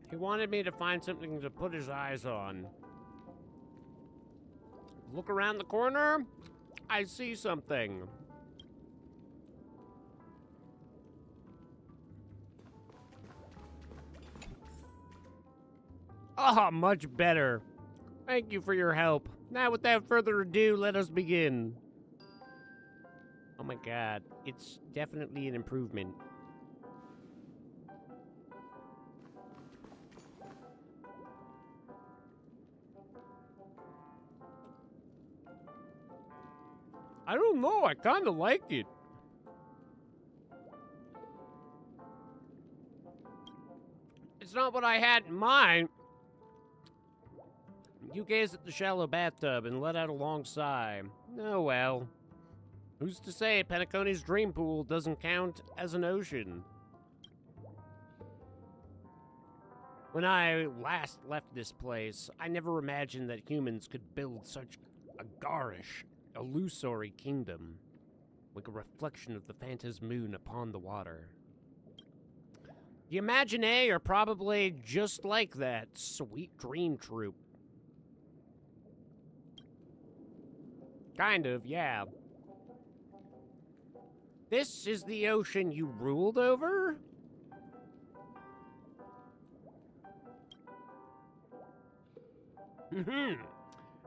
He wanted me to find something to put his eyes on. Look around the corner. I see something. Ah, much better. Thank you for your help. Now, without further ado, let us begin. Oh my god, it's definitely an improvement. I don't know, I kinda like it. It's not what I had in mind. You gaze at the shallow bathtub and let out a long sigh. Oh well. Who's to say Penacony's dream pool doesn't count as an ocean? When I last left this place, I never imagined that humans could build such a garish, illusory kingdom, like a reflection of the Fanta's moon upon the water. The Imaginae are probably just like that sweet dream troupe. Kind of, yeah. This is the ocean you ruled over?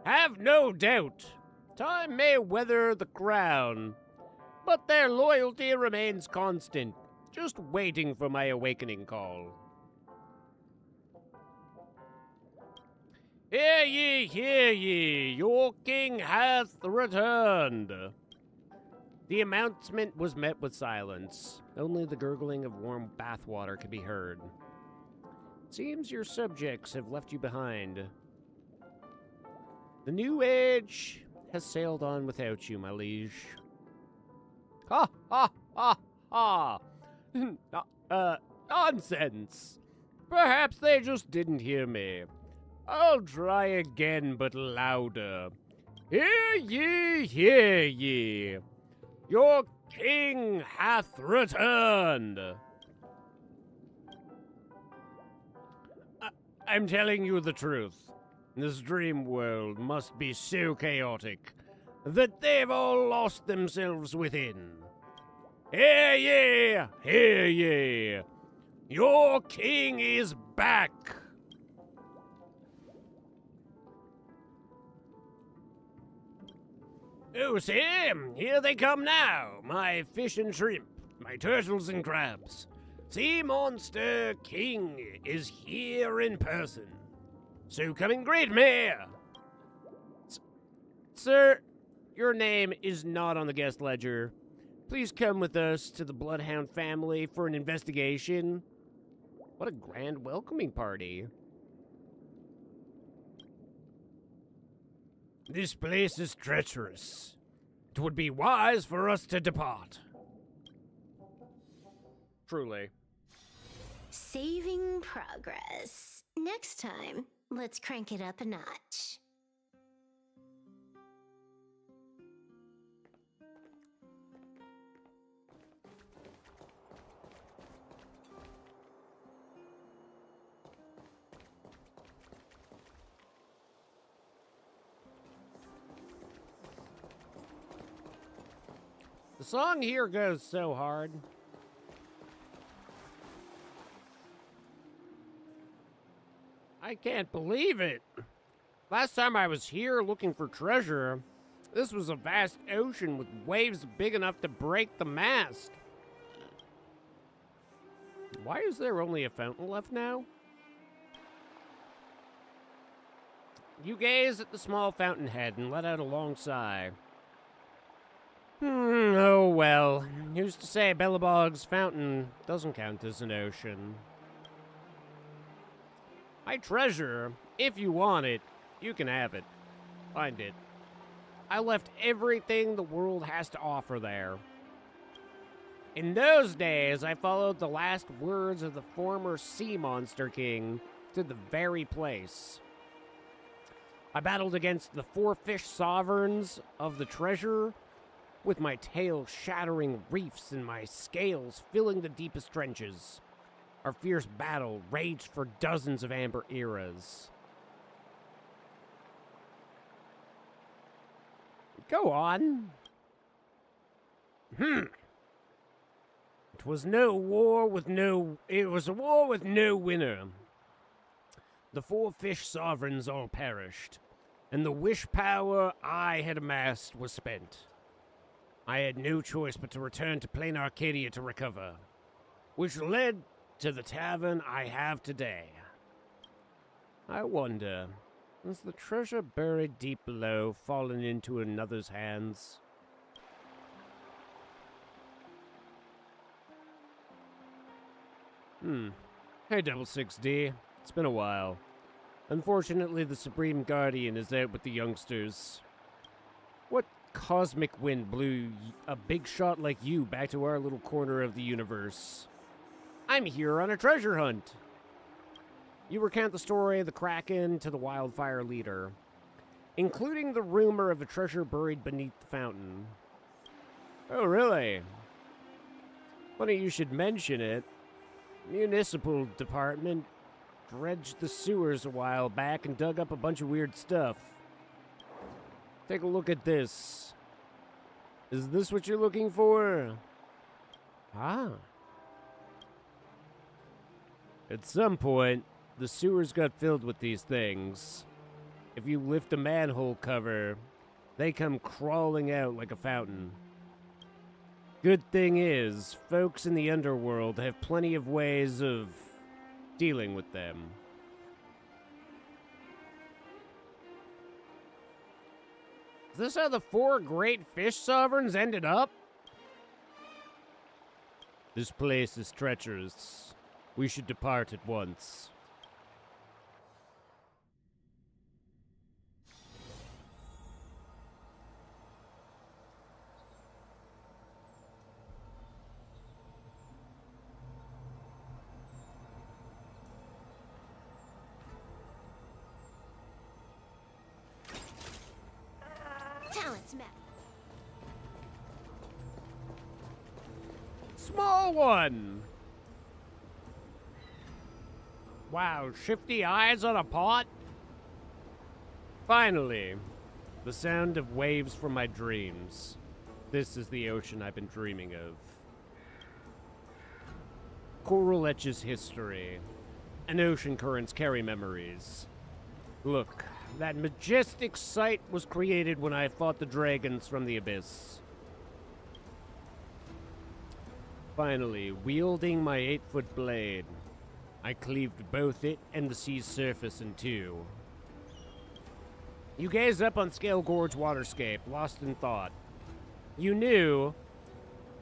Have no doubt. Time may weather the crown, but their loyalty remains constant, just waiting for my awakening call. Hear ye, your king hath returned. The announcement was met with silence. Only the gurgling of warm bathwater could be heard. Seems your subjects have left you behind. The new age has sailed on without you, my liege. Ha ha ha ha! Nonsense. Perhaps they just didn't hear me. I'll try again, but louder. Hear ye, hear ye. Your king hath returned. I'm telling you the truth. This dream world must be so chaotic that they've all lost themselves within. Hear ye, hear ye. Your king is back. Oh, see, here they come now, my fish and shrimp, my turtles and crabs. Sea Monster King is here in person, so come and greet me. Sir, your name is not on the guest ledger. Please come with us to the Bloodhound family for an investigation. What a grand welcoming party. This place is treacherous. It would be wise for us to depart. Truly. Saving progress. Next time, let's crank it up a notch. The song here goes so hard. I can't believe it. Last time I was here looking for treasure, this was a vast ocean with waves big enough to break the mast. Why is there only a fountain left now? You gaze at the small fountainhead and let out a long sigh. Oh well. Who's to say Bellabog's fountain doesn't count as an ocean? My treasure, if you want it, you can have it. Find it. I left everything the world has to offer there. In those days, I followed the last words of the former sea monster king to the very place. I battled against the 4 fish sovereigns of the treasure, with my tail shattering reefs and my scales filling the deepest trenches. Our fierce battle raged for dozens of amber eras. Go on. It was a war with no winner. The 4 fish sovereigns all perished, and the wish power I had amassed was spent. I had no choice but to return to plain Arcadia to recover, which led to the tavern I have today. I wonder, has the treasure buried deep below fallen into another's hands? Hey, Double 6D. It's been a while. Unfortunately, the Supreme Guardian is out with the youngsters. What cosmic wind blew a big shot like you back to our little corner of the universe? I'm here on a treasure hunt. You recount the story of the Kraken to the wildfire leader, including the rumor of a treasure buried beneath the fountain. Oh, really? Funny you should mention it. Municipal department dredged the sewers a while back and dug up a bunch of weird stuff. Take a look at this. Is this what you're looking for? Ah. At some point, the sewers got filled with these things. If you lift a manhole cover, they come crawling out like a fountain. Good thing is, folks in the underworld have plenty of ways of dealing with them. Is this how the 4 great fish sovereigns ended up? This place is treacherous. We should depart at once. Talents matter. Small one! Wow, shifty eyes on a pot? Finally, the sound of waves from my dreams. This is the ocean I've been dreaming of. Coral etches history, and ocean currents carry memories. Look, that majestic sight was created when I fought the dragons from the abyss. Finally, wielding my 8-foot blade, I cleaved both it and the sea's surface in two. You gaze up on Scale Gorge waterscape, lost in thought. You knew,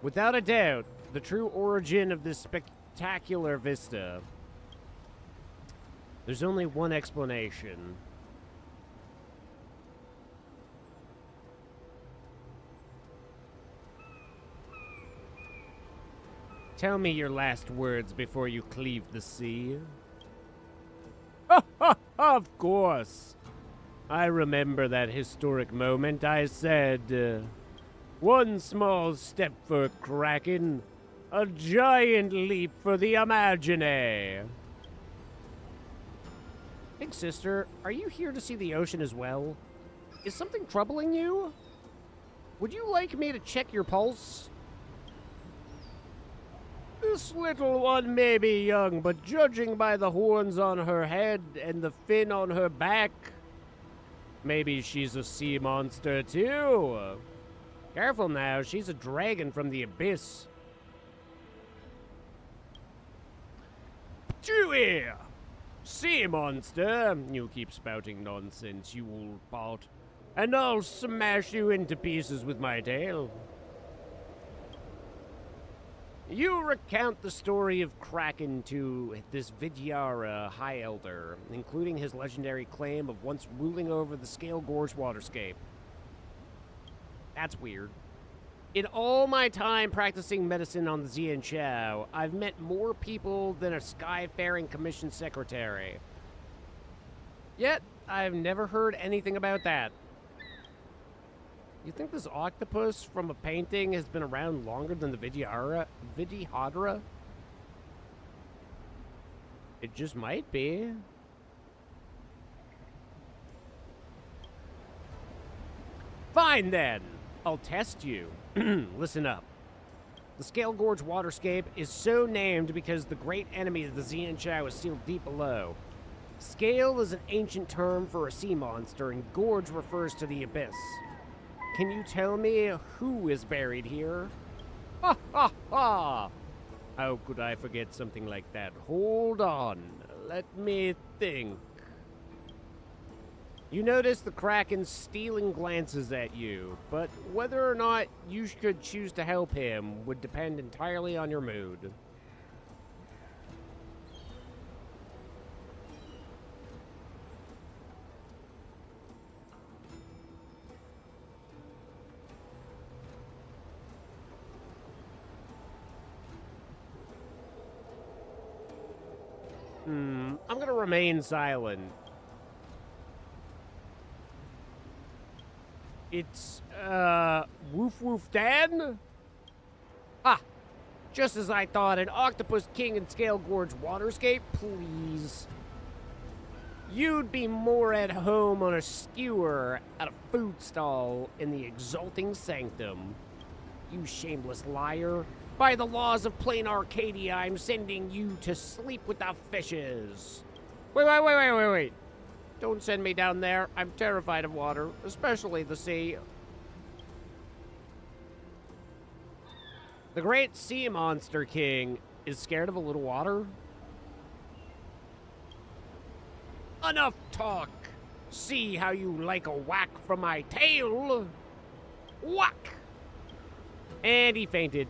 without a doubt, the true origin of this spectacular vista. There's only one explanation. Tell me your last words before you cleave the sea. Of course. I remember that historic moment. I said, one small step for Kraken, a giant leap for the Imagine. Big sister, are you here to see the ocean as well? Is something troubling you? Would you like me to check your pulse? This little one may be young, but judging by the horns on her head and the fin on her back, maybe she's a sea monster too. Careful now, she's a dragon from the abyss. Chewie! Sea monster, you keep spouting nonsense, you old pot, and I'll smash you into pieces with my tail. You recount the story of Kraken to this Vidyara High Elder, including his legendary claim of once ruling over the Scale Gorge waterscape. That's weird. In all my time practicing medicine on the Xian Chao, I've met more people than a Skyfaring Commission secretary. Yet, I've never heard anything about that. You think this octopus from a painting has been around longer than the Vidyadhara? It just might be. Fine then, I'll test you. Listen up. The Scale Gorge waterscape is so named because the great enemy of the Xian Chao is sealed deep below. Scale is an ancient term for a sea monster, and gorge refers to the abyss. Can you tell me who is buried here? Ha ha ha! How could I forget something like that? Hold on. Let me think. You notice the Kraken stealing glances at you, but whether or not you could choose to help him would depend entirely on your mood. I'm gonna remain silent. It's, Woof Woof Dan? Ah, just as I thought, an Octopus King in Scale Gorge waterscape, please. You'd be more at home on a skewer at a food stall in the exalting sanctum. You shameless liar. By the laws of plain Arcadia, I'm sending you to sleep with the fishes. Wait. Don't send me down there. I'm terrified of water, especially the sea. The great sea monster king is scared of a little water? Enough talk. See how you like a whack from my tail. Whack! And he fainted.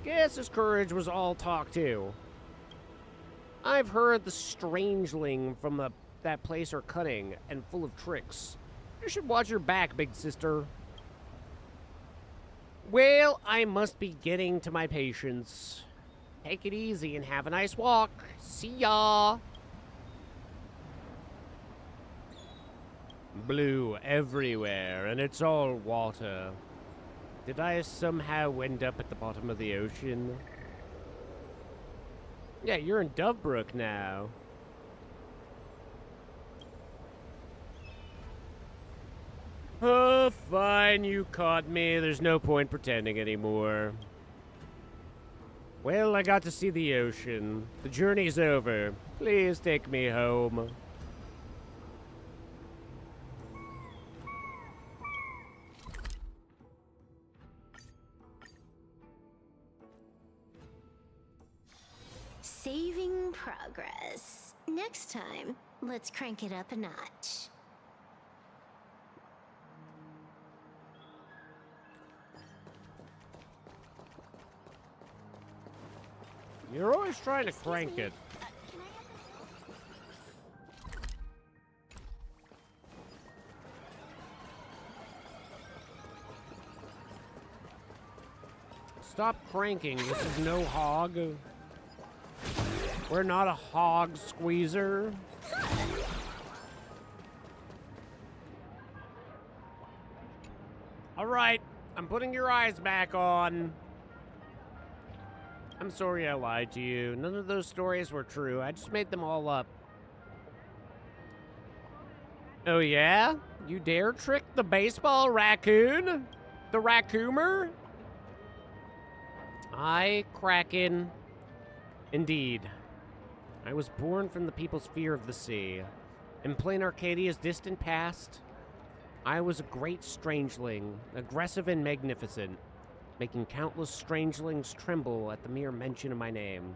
Guess his courage was all talk too. I've heard the strangeling from that place are cunning and full of tricks. You should watch your back, big sister. Well, I must be getting to my patients. Take it easy and have a nice walk. See ya! Blue everywhere, and it's all water. Did I somehow end up at the bottom of the ocean? Yeah, you're in Dovebrook now. Oh, fine, you caught me. There's no point pretending anymore. Well, I got to see the ocean. The journey's over. Please take me home. Saving progress. Next time, let's crank it up a notch. You're always trying to crank it. Stop cranking. This is no hog. We're not a hog squeezer. All right, I'm putting your eyes back on. I'm sorry I lied to you. None of those stories were true. I just made them all up. Oh yeah? You dare trick the baseball raccoon? The raccoomer? I, Kraken, Indeed. I was born from the people's fear of the sea. In plain Arcadia's distant past, I was a great strangeling, aggressive and magnificent, making countless strangelings tremble at the mere mention of my name.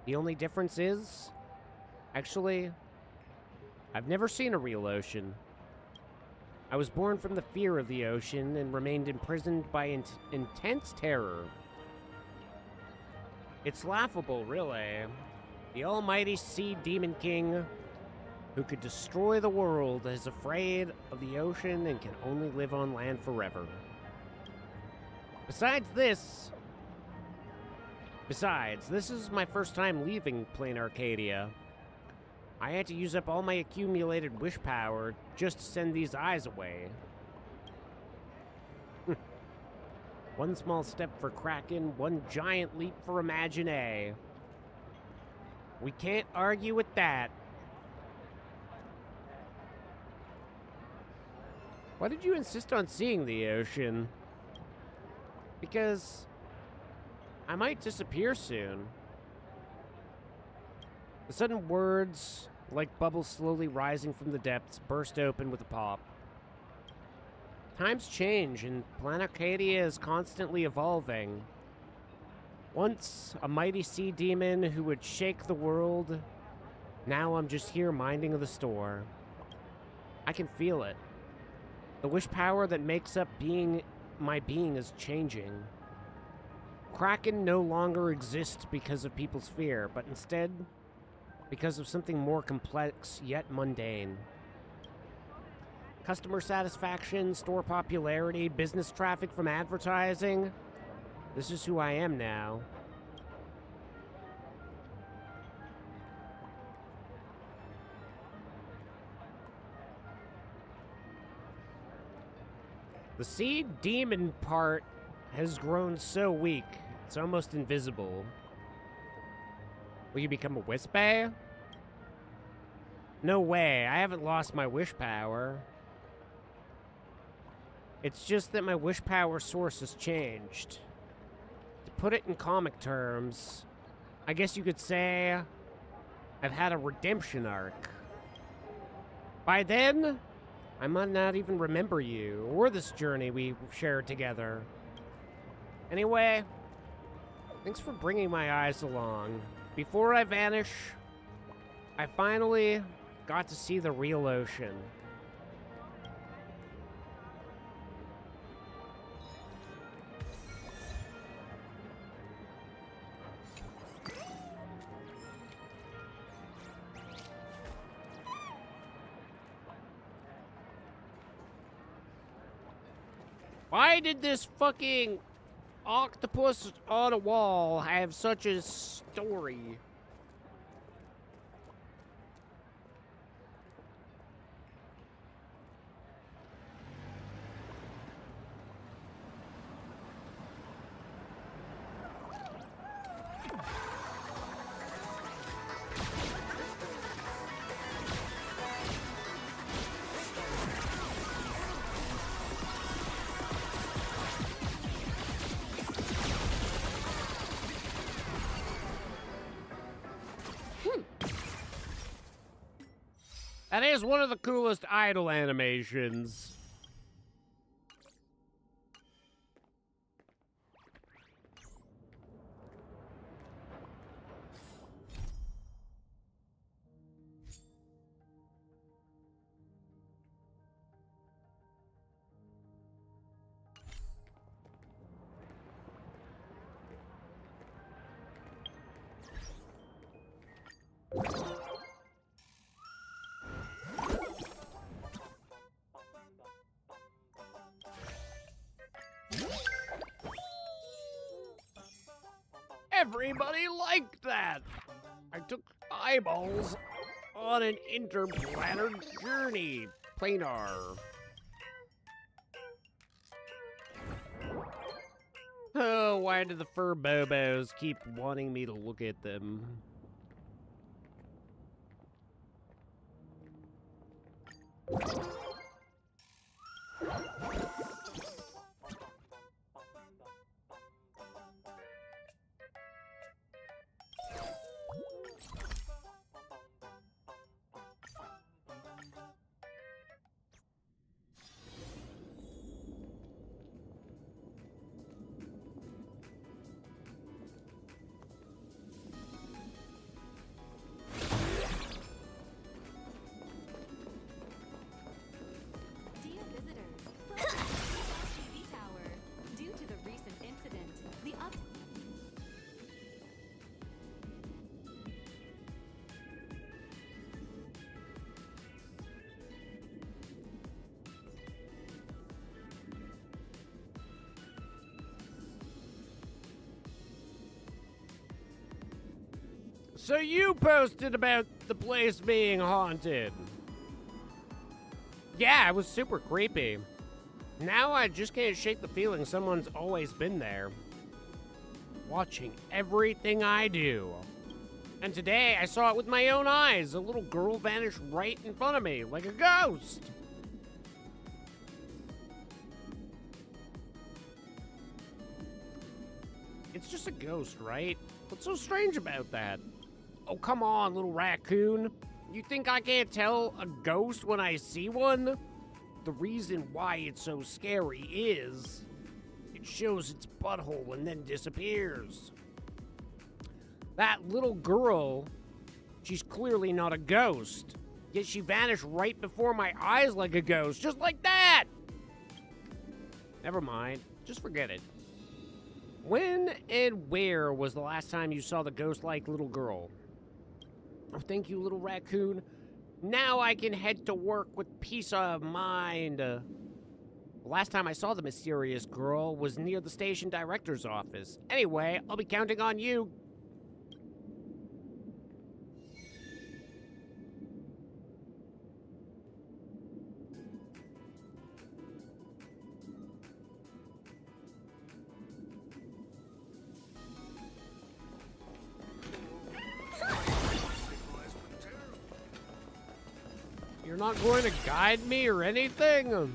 The only difference is, actually, I've never seen a real ocean. I was born from the fear of the ocean and remained imprisoned by intense terror. It's laughable, really. The almighty sea demon king, who could destroy the world, is afraid of the ocean and can only live on land forever. Besides, this is my first time leaving plain Arcadia. I had to use up all my accumulated wish power just to send these eyes away. One small step for Kraken, one giant leap for Imagine. We can't argue with that. Why did you insist on seeing the ocean? Because I might disappear soon. The sudden words, like bubbles slowly rising from the depths, burst open with a pop. Times change, and Planet Arcadia is constantly evolving. Once a mighty sea demon who would shake the world, now I'm just here minding the store. I can feel it. The wish power that makes up my being is changing. Kraken no longer exists because of people's fear, but instead because of something more complex yet mundane. Customer satisfaction, store popularity, business traffic from advertising. This is who I am now. The sea demon part has grown so weak, it's almost invisible. Will you become a Wisp-Bay? No way, I haven't lost my wish power. It's just that my wish power source has changed. To put it in comic terms, I guess you could say I've had a redemption arc. By then, I might not even remember you or this journey we shared together. Anyway, thanks for bringing my eyes along. Before I vanish, I finally got to see the real ocean. Why did this fucking octopus on a wall have such a story? That is one of the coolest idle animations. Everybody liked that! I took eyeballs on an interplanar journey. Planar. Oh, why do the fur bobos keep wanting me to look at them? So you posted about the place being haunted. Yeah, it was super creepy. Now I just can't shake the feeling someone's always been there, watching everything I do. And today I saw it with my own eyes. A little girl vanished right in front of me, like a ghost. It's just a ghost, right? What's so strange about that? Oh, come on, little raccoon. You think I can't tell a ghost when I see one? The reason why it's so scary is it shows its butthole and then disappears. That little girl, she's clearly not a ghost. Yet she vanished right before my eyes like a ghost, just like that! Never mind, just forget it. When and where was the last time you saw the ghost-like little girl? Oh, thank you, little raccoon. Now I can head to work with peace of mind. The last time I saw the mysterious girl was near the station director's office. Anyway, I'll be counting on you. You're not going to guide me or anything?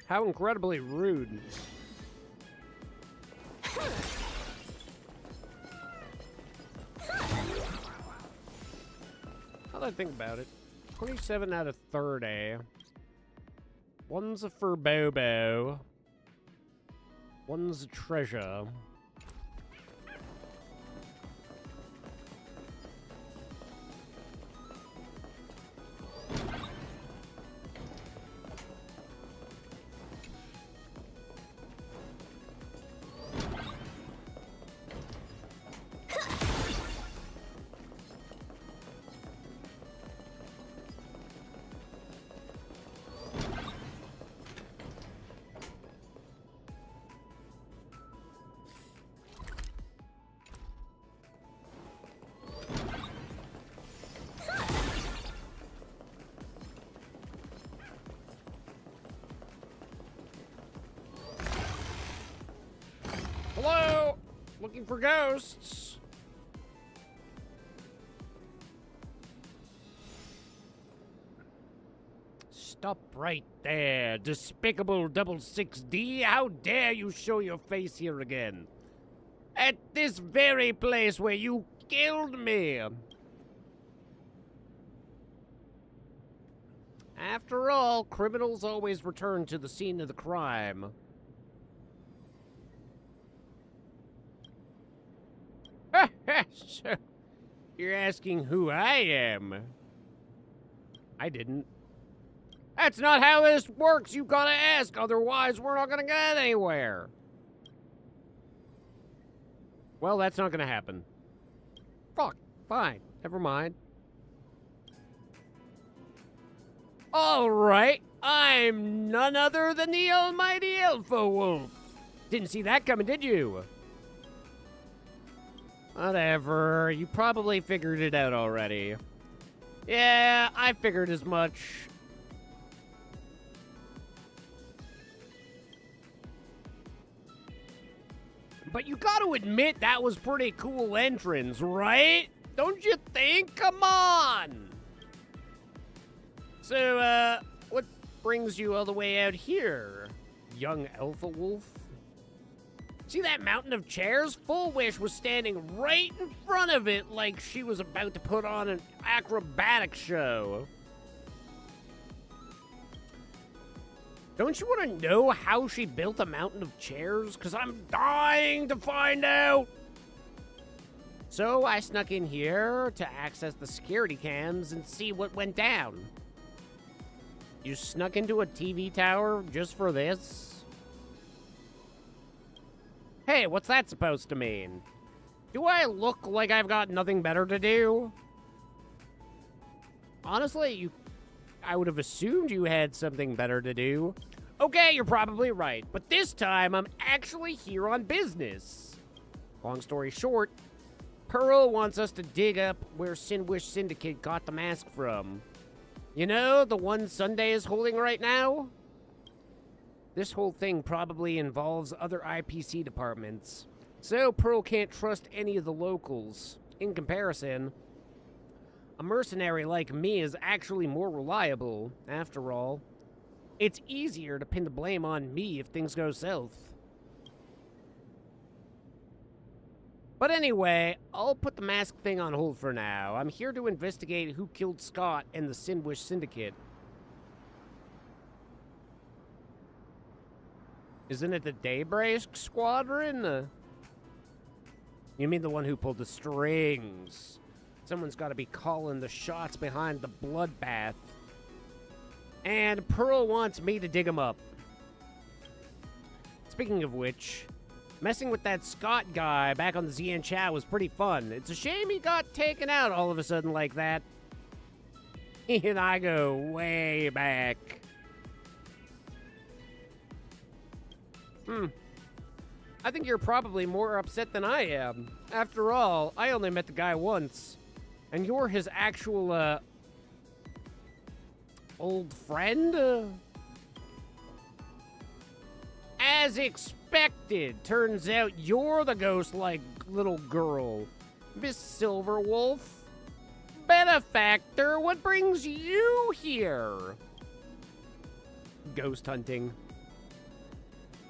How incredibly rude. How'd I think about it? 27 out of 30. One's a for Bobo. One's a treasure. Hello? Looking for ghosts? Stop right there, despicable double 6D. How dare you show your face here again? At this very place where you killed me. After all, criminals always return to the scene of the crime. So, you're asking who I am? I didn't. That's not how this works. You gotta ask, otherwise we're not gonna get anywhere. Well, that's not gonna happen. Fuck, fine, never mind. Alright, I'm none other than the almighty Alpha Wolf. Didn't see that coming, did you? Whatever, you probably figured it out already. Yeah, I figured as much. But you gotta admit that was pretty cool entrance, right? Don't you think? Come on! So, what brings you all the way out here, young Alpha Wolf? See that mountain of chairs? Full Wish was standing right in front of it like she was about to put on an acrobatic show. Don't you want to know how she built a mountain of chairs? Because I'm dying to find out. So I snuck in here to access the security cams and see what went down. You snuck into a TV tower just for this? Hey, what's that supposed to mean? Do I look like I've got nothing better to do? Honestly, I would have assumed you had something better to do. Okay, you're probably right, but this time I'm actually here on business. Long story short, Pearl wants us to dig up where Sinwish Syndicate got the mask from. You know, the one Sunday is holding right now? This whole thing probably involves other IPC departments, so Pearl can't trust any of the locals. In comparison, a mercenary like me is actually more reliable, after all. It's easier to pin the blame on me if things go south. But anyway, I'll put the mask thing on hold for now. I'm here to investigate who killed Scott and the Sinwish Syndicate. Isn't it the Daybreak Squadron? You mean the one who pulled the strings? Someone's got to be calling the shots behind the bloodbath. And Pearl wants me to dig him up. Speaking of which, messing with that Scott guy back on the Zian Chow was pretty fun. It's a shame he got taken out all of a sudden like that. He and I go way back. I think you're probably more upset than I am. After all, I only met the guy once. And you're his actual, old friend? As expected, turns out you're the ghost-like little girl. Miss Silverwolf. Benefactor, what brings you here? Ghost hunting.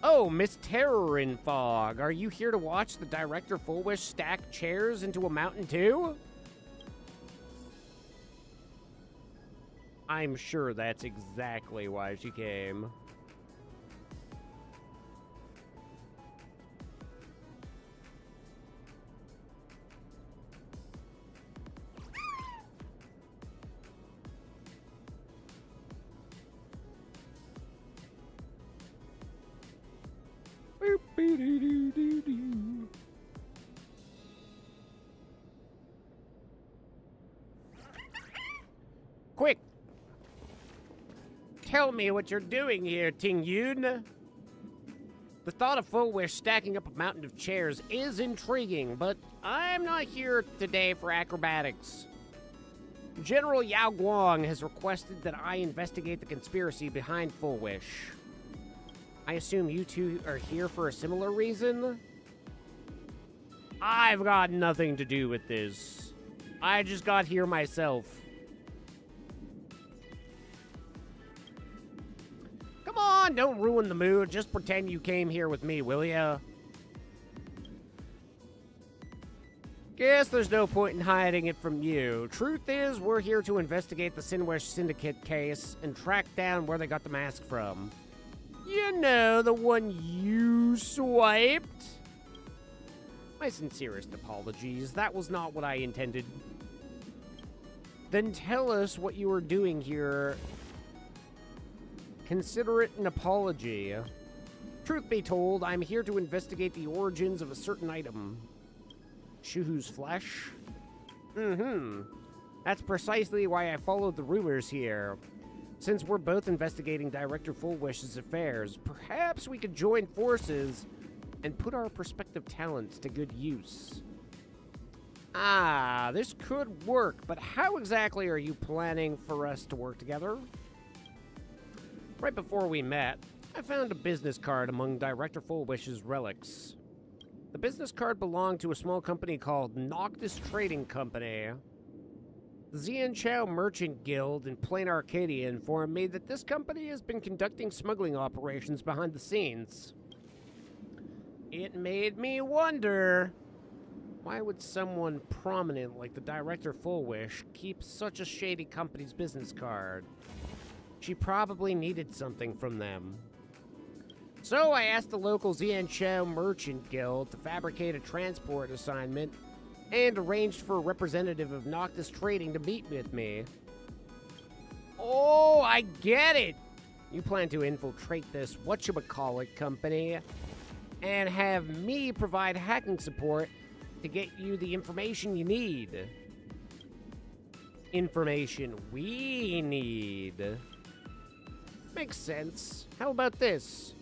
Oh, Miss Terror in Fog, are you here to watch the Director Fullwish stack chairs into a mountain too? I'm sure that's exactly why she came. Quick! Tell me what you're doing here, Ting Yun. The thought of Fullwish stacking up a mountain of chairs is intriguing, but I'm not here today for acrobatics. General Yao Guang has requested that I investigate the conspiracy behind Fullwish. I assume you two are here for a similar reason? I've got nothing to do with this. I just got here myself. Come on, don't ruin the mood. Just pretend you came here with me, will ya? Guess there's no point in hiding it from you. Truth is, we're here to investigate the Sinwish Syndicate case and track down where they got the mask from. You know, the one you swiped? My sincerest apologies. That was not what I intended. Then tell us what you were doing here. Consider it an apology. Truth be told, I'm here to investigate the origins of a certain item. Shuhu's flesh? That's precisely why I followed the rumors here. Since we're both investigating Director Fullwish's affairs, perhaps we could join forces and put our respective talents to good use. Ah, this could work, but how exactly are you planning for us to work together? Right before we met, I found a business card among Director Fullwish's relics. The business card belonged to a small company called Noctis Trading Company. The Zian Chow Merchant Guild in Plain Arcadia informed me that this company has been conducting smuggling operations behind the scenes. It made me wonder, why would someone prominent like the Director Fullwish keep such a shady company's business card? She probably needed something from them. So I asked the local Zian Chow Merchant Guild to fabricate a transport assignment and arranged for a representative of Noctis Trading to meet with me. Oh, I get it! You plan to infiltrate this whatchamacallit company and have me provide hacking support to get you the information you need. Information we need. Makes sense. How about this?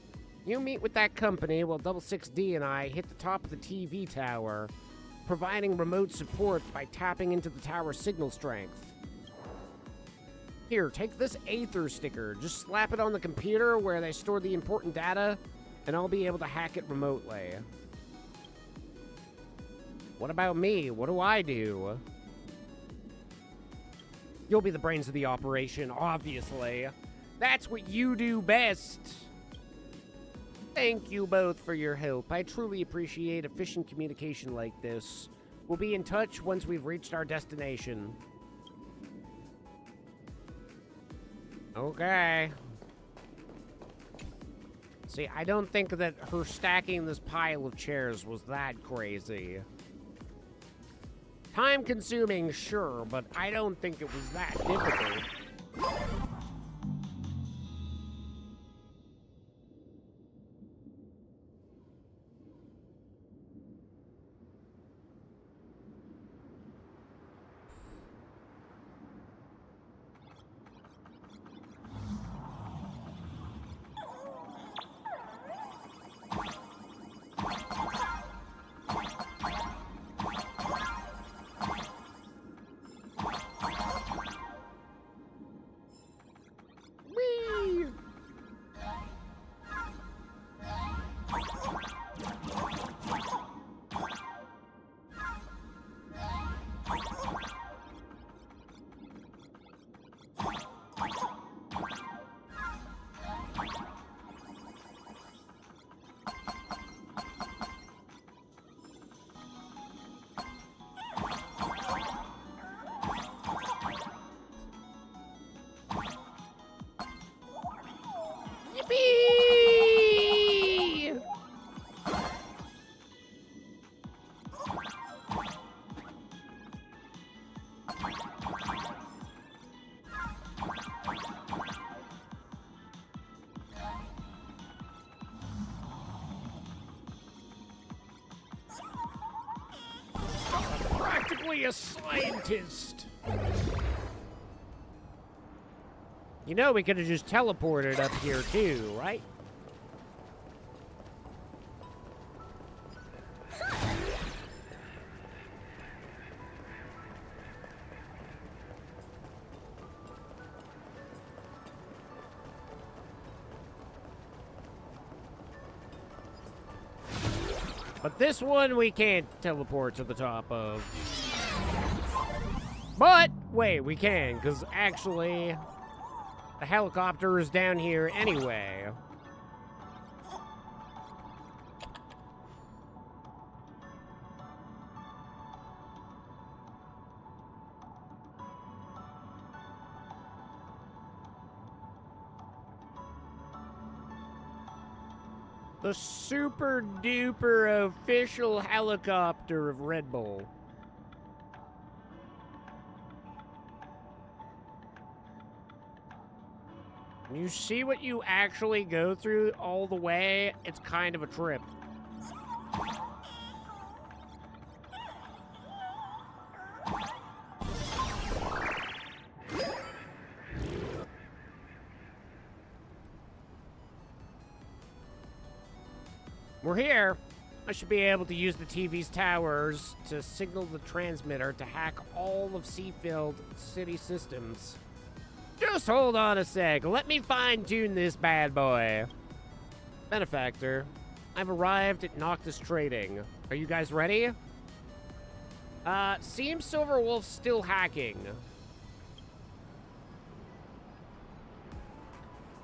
You meet with that company while Double 6D and I hit the top of the TV tower, providing remote support by tapping into the tower's signal strength. Here, take this Aether sticker. Just slap it on the computer where they store the important data, and I'll be able to hack it remotely. What about me? What do I do? You'll be the brains of the operation, obviously. That's what you do best. Thank you both for your help. I truly appreciate efficient communication like this. We'll be in touch once we've reached our destination. Okay. See, I don't think that her stacking this pile of chairs was that crazy. Time-consuming, sure, but I don't think it was that difficult. Yippee! Practically a scientist. You know we could have just teleported up here too, right? But this one we can't teleport to the top of. But, wait, we can, because actually, the helicopter is down here anyway. The super duper official helicopter of Red Bull. You see what you actually go through all the way? It's kind of a trip. We're here. I should be able to use the TV's towers to signal the transmitter to hack all of Seafield City systems. Just hold on a sec. Let me fine-tune this bad boy. Benefactor, I've arrived at Noctis Trading. Are you guys ready? Seems Silverwolf's still hacking.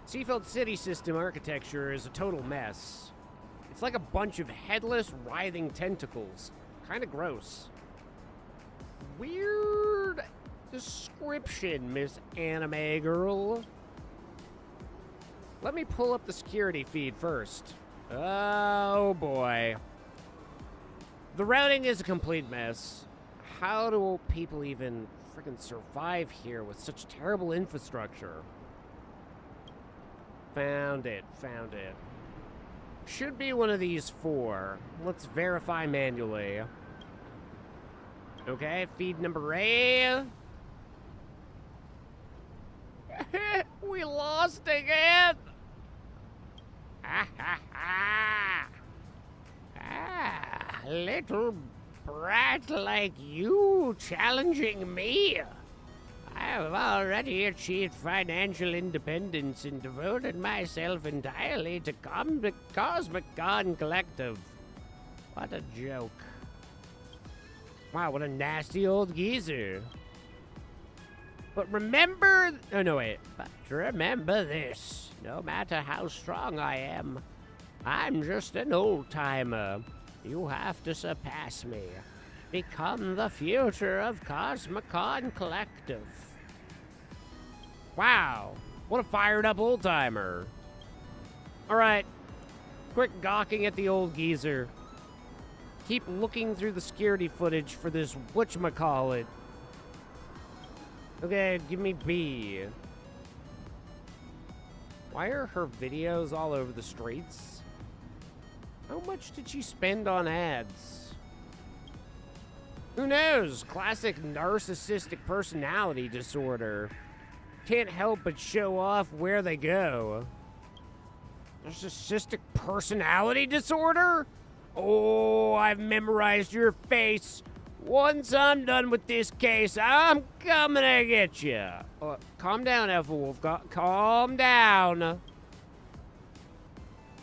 Seafield City system architecture is a total mess. It's like a bunch of headless, writhing tentacles. Kinda gross. Weird description, Miss Anime Girl. Let me pull up the security feed first. Oh boy. The routing is a complete mess. How do people even freaking survive here with such terrible infrastructure? Found it, found it. Should be one of these four. Let's verify manually. Okay, feed number A. We lost again! Ah, ha, ha. Ah, little brat like you challenging me. I have already achieved financial independence and devoted myself entirely to Cosmic Con Collective. What a joke. Wow, what a nasty old geezer. But remember... Oh, no, wait. But remember this. No matter how strong I am, I'm just an old-timer. You have to surpass me. Become the future of Cosmicon Collective. Wow. What a fired-up old-timer. All right. Quick gawking at the old geezer. Keep looking through the security footage for this whatchamacallit. Okay, give me B. Why are her videos all over the streets? How much did she spend on ads? Who knows? Classic narcissistic personality disorder. Can't help but show off where they go. Narcissistic personality disorder? Oh, I've memorized your face. Once I'm done with this case, I'm coming to get you. Calm down, Ethelwolf. Calm down.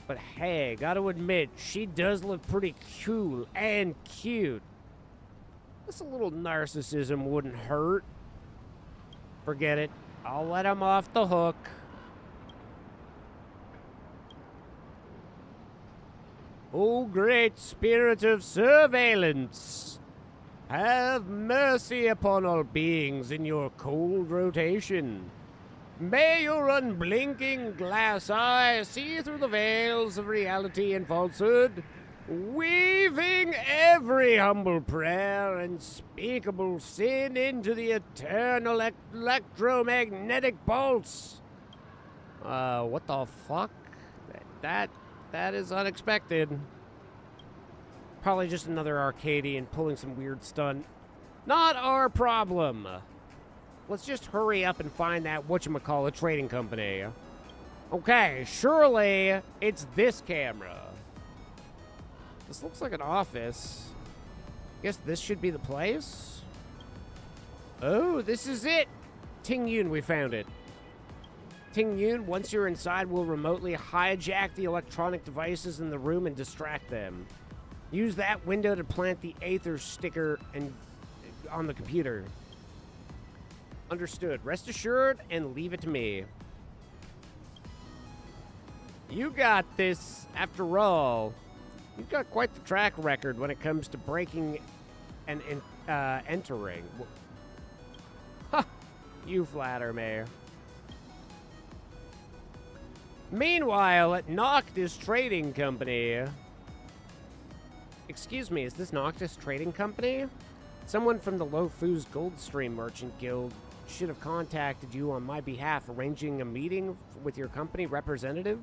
But hey, gotta admit, she does look pretty cool and cute. Just a little narcissism wouldn't hurt. Forget it. I'll let him off the hook. O great spirit of surveillance, have mercy upon all beings in your cold rotation. May your unblinking glass eye see through the veils of reality and falsehood, weaving every humble prayer and speakable sin into the eternal electromagnetic pulse. What the fuck? That is unexpected. Probably just another Arcadian pulling some weird stunt. Not our problem. Let's just hurry up and find that whatchamacallit trading company. Okay, surely it's this camera. This looks like an office. Guess this should be the place? Oh, this is it! Ting Yun, we found it. Ting Yun, once you're inside, will remotely hijack the electronic devices in the room and distract them. Use that window to plant the Aether sticker on the computer. Understood. Rest assured and leave it to me. You got this. After all, you've got quite the track record when it comes to breaking and entering. Ha! You flatter me. Meanwhile, at Noctis Trading Company... Excuse me, is this Noctis Trading Company? Someone from the Lofu's Goldstream Merchant Guild should have contacted you on my behalf, arranging a meeting with your company representative.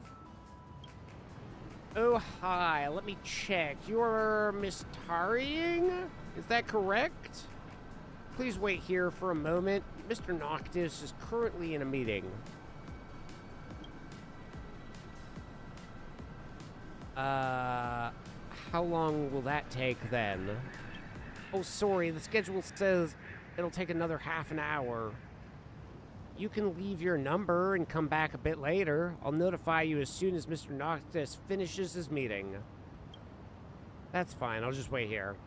Oh, hi. Let me check. You're Miss Tarrying? Is that correct? Please wait here for a moment. Mr. Noctis is currently in a meeting. How long will that take then? Oh, sorry, the schedule says it'll take another half an hour. You can leave your number and come back a bit later. I'll notify you as soon as Mr. Noctis finishes his meeting. That's fine, I'll just wait here.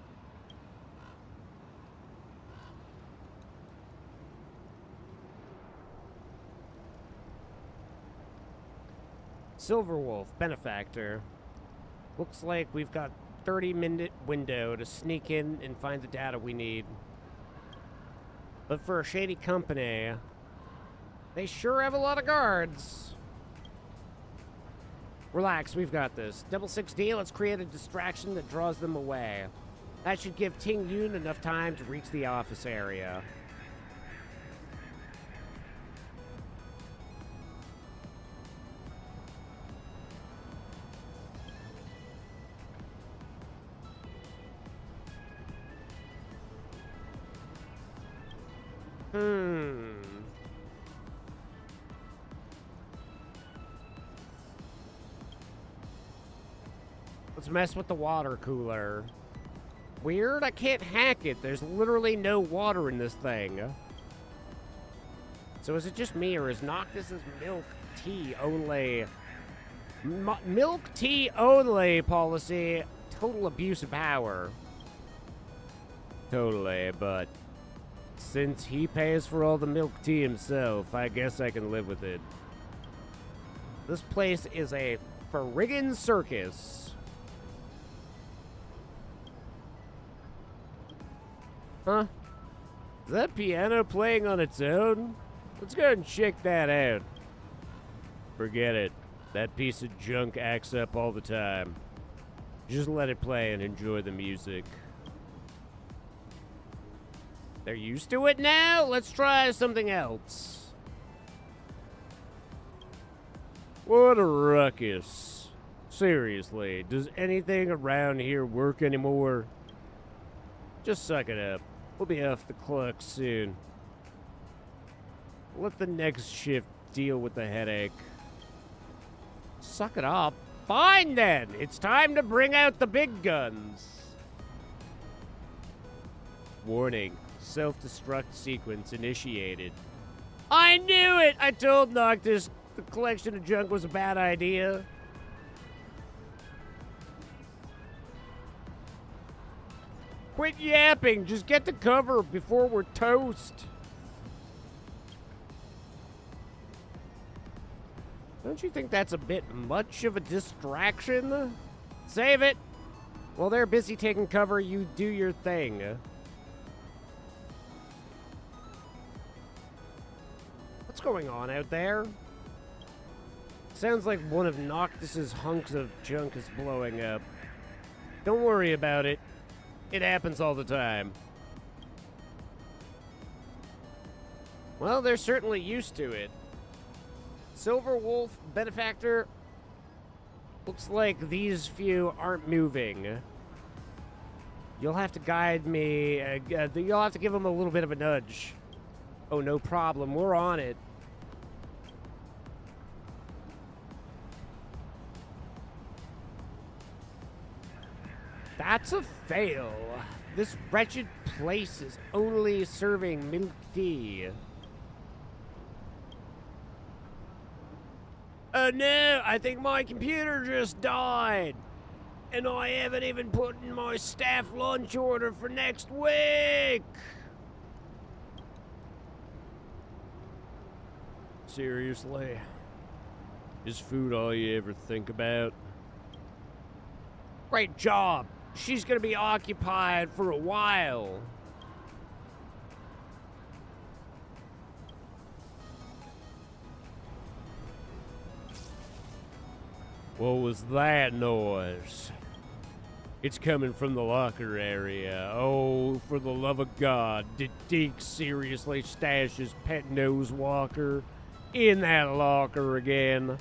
Silverwolf, benefactor. Looks like we've got 30-minute window to sneak in and find the data we need. But for a shady company, they sure have a lot of guards. Relax, we've got this. 6D, let's create a distraction that draws them away. That should give Ting Yun enough time to reach the office area. Let's mess with the water cooler. Weird, I can't hack it. There's literally no water in this thing. So is it just me, or is Noctis's milk tea only... milk tea only policy total abuse of power? Totally, but since he pays for all the milk tea himself, I guess I can live with it. This place is a friggin' circus. Huh? Is that piano playing on its own? Let's go and check that out. Forget it. That piece of junk acts up all the time. Just let it play and enjoy the music. They're used to it now? Let's try something else. What a ruckus. Seriously, does anything around here work anymore? Just suck it up. We'll be off the clock soon. Let the next shift deal with the headache. Suck it up? Fine then! It's time to bring out the big guns. Warning. Self-destruct sequence initiated. I knew it! I told Noctis the collection of junk was a bad idea. Quit yapping. Just get to cover before we're toast. Don't you think that's a bit much of a distraction? Save it. While they're busy taking cover, you do your thing. What's going on out there? Sounds like one of Noctis's hunks of junk is blowing up. Don't worry about it. It happens all the time. Well, they're certainly used to it. Silver Wolf, Benefactor. Looks like these few aren't moving. You'll have to guide me. You'll have to give them a little bit of a nudge. Oh, no problem. We're on it. That's a fail. This wretched place is only serving milk tea. Oh no, I think my computer just died. And I haven't even put in my staff lunch order for next week. Seriously? Is food all you ever think about? Great job. She's gonna be occupied for a while. What was that noise? It's coming from the locker area. Oh, for the love of God, did Deke seriously stash his pet nose walker in that locker again?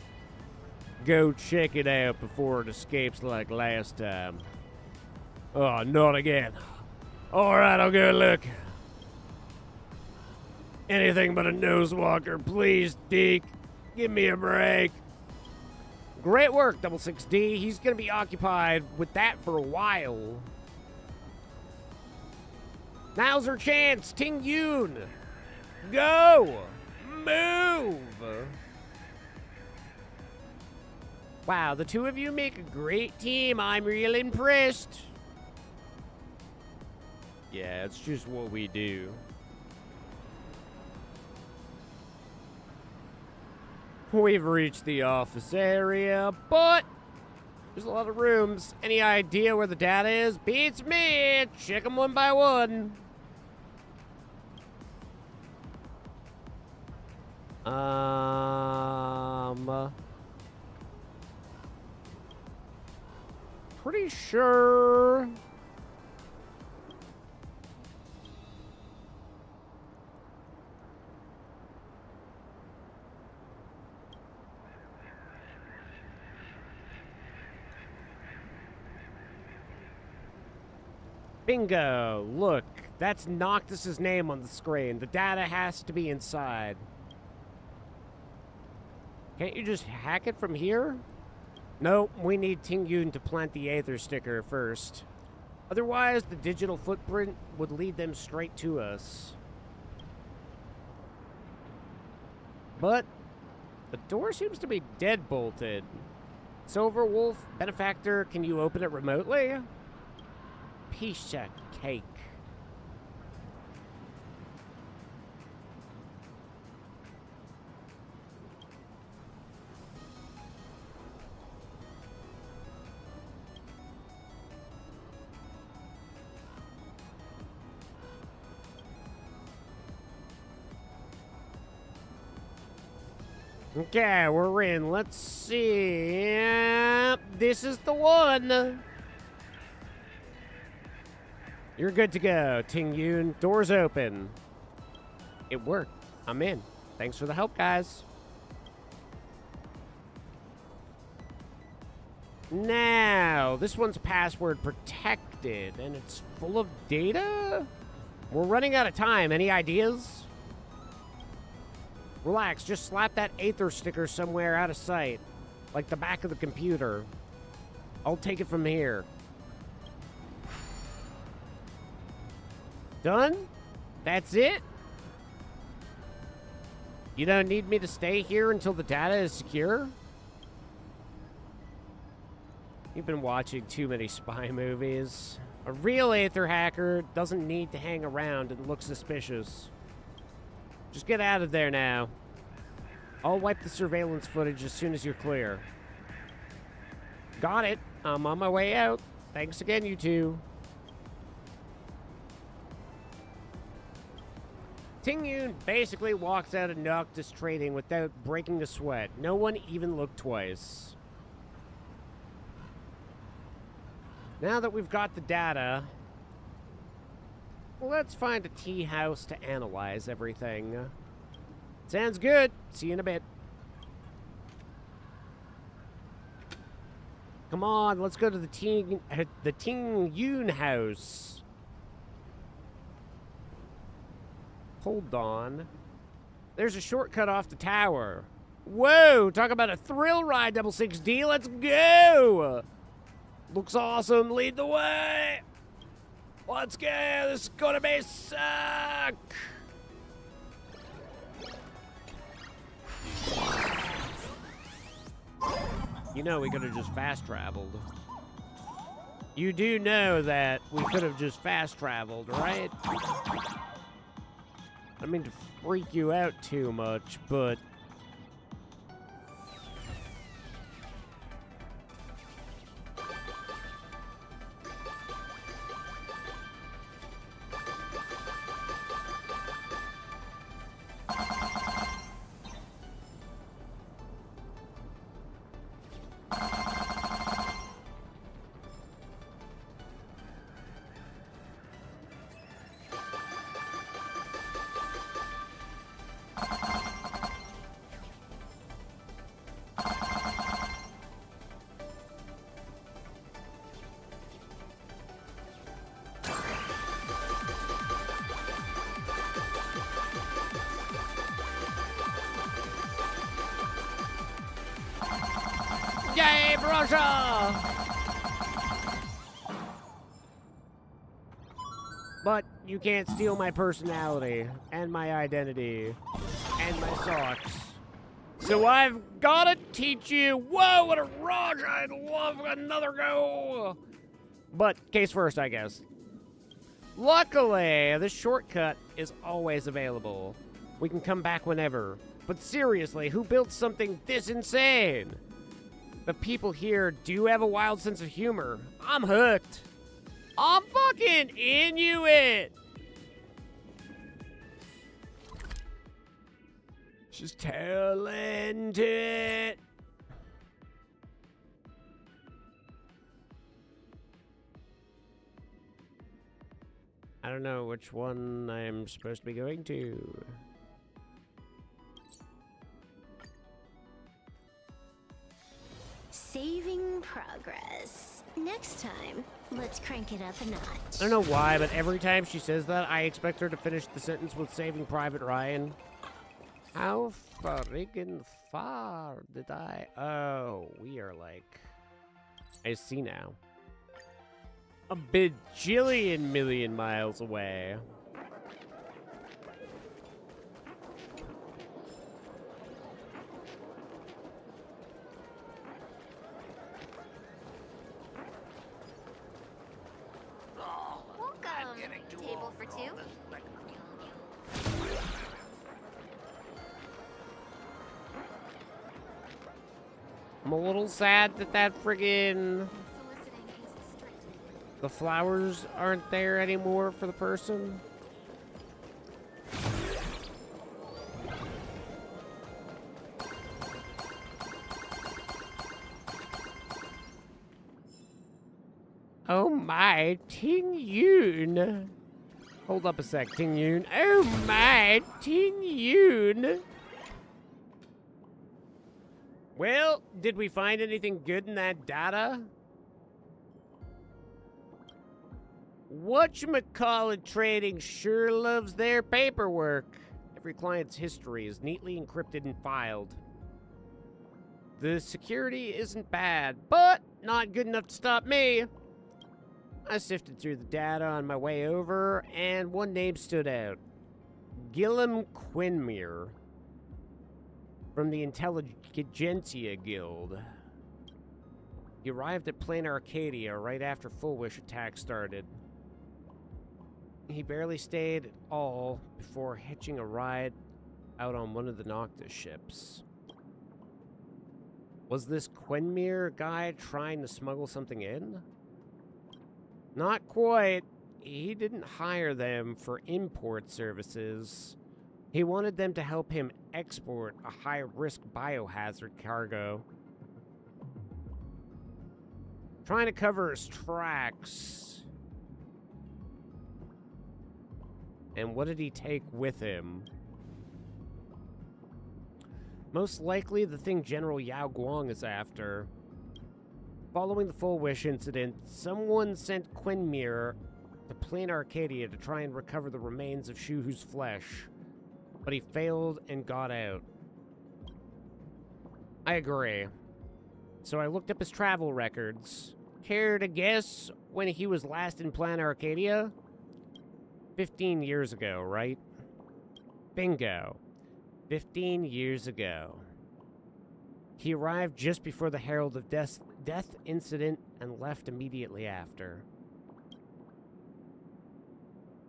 Go check it out before it escapes like last time. Oh, not again. Alright, I'll go look. Anything but a nose walker, please, Deke. Give me a break. Great work, 66D. He's going to be occupied with that for a while. Now's her chance. Ting Yoon. Go. Move. Wow, the two of you make a great team. I'm real impressed. Yeah, it's just what we do. We've reached the office area, but there's a lot of rooms. Any idea where the data is? Beats me. Check them one by one. Pretty sure. Bingo! Look, that's Noctis's name on the screen. The data has to be inside. Can't you just hack it from here? Nope, we need Ting Yun to plant the Aether sticker first. Otherwise, the digital footprint would lead them straight to us. But the door seems to be dead-bolted. Silver Wolf, Benefactor, can you open it remotely? Piece of cake. Okay, we're in. Let's see. Yep, this is the one. You're good to go, Ting Yun. Door's open. It worked. I'm in. Thanks for the help, guys. Now, this one's password protected, and it's full of data? We're running out of time. Any ideas? Relax, just slap that Aether sticker somewhere out of sight, like the back of the computer. I'll take it from here. Done? That's it? You don't need me to stay here until the data is secure? You've been watching too many spy movies. A real Aether hacker doesn't need to hang around and look suspicious. Just get out of there now. I'll wipe the surveillance footage as soon as you're clear. Got it. I'm on my way out. Thanks again, you two. Ting Yun basically walks out of Noctis Trading without breaking a sweat. No one even looked twice. Now that we've got the data, let's find a tea house to analyze everything. Sounds good. See you in a bit. Come on, let's go to the Ting Yun house. Hold on. There's a shortcut off the tower. Whoa, talk about a thrill ride, 6D. Let's go. Looks awesome. Lead the way. Let's go. This is gonna be suck. You know we could have just fast traveled. You do know that we could have just fast traveled, right? I mean to freak you out too much, but yay, Russia! But you can't steal my personality, and my identity, and my socks. So I've gotta teach you. Whoa, what a rush! I'd love another go! But case first, I guess. Luckily, this shortcut is always available. We can come back whenever. But seriously, who built something this insane? The people here do have a wild sense of humor. I'm hooked. I'm fucking Inuit. Just talented. I don't know which one I'm supposed to be going to. Saving progress. Next time, let's crank it up a notch. I don't know why, but every time she says that, I expect her to finish the sentence with Saving Private Ryan. How friggin' far did I... Oh, we are like... I see now. A bajillion million miles away. Welcome. Table for two. I'm a little sad that friggin' Soliciting is strict. the flowers aren't there anymore for the person. Oh my, Ting Yoon. Hold up a sec, Ting Yoon. Oh my, Ting Yoon. Well, did we find anything good in that data? Whatchamacallit Trading sure loves their paperwork. Every client's history is neatly encrypted and filed. The security isn't bad, but not good enough to stop me. I sifted through the data on my way over, and one name stood out. Gillum Quinmere, from the Intelligentsia Guild. He arrived at Plain Arcadia right after Full Wish attack started. He barely stayed at all before hitching a ride out on one of the Noctis ships. Was this Quinmere guy trying to smuggle something in? Not quite. He didn't hire them for import services. He wanted them to help him export a high-risk biohazard cargo. Trying to cover his tracks. And what did he take with him? Most likely the thing General Yao Guang is after. Following the Full Wish incident, someone sent Quinmere to Plain Arcadia to try and recover the remains of Shuhu's flesh, but he failed and got out. I agree. So I looked up his travel records. Care to guess when he was last in Plain Arcadia? 15 years ago, right? Bingo. 15 years ago. He arrived just before the Herald of Death incident and left immediately after.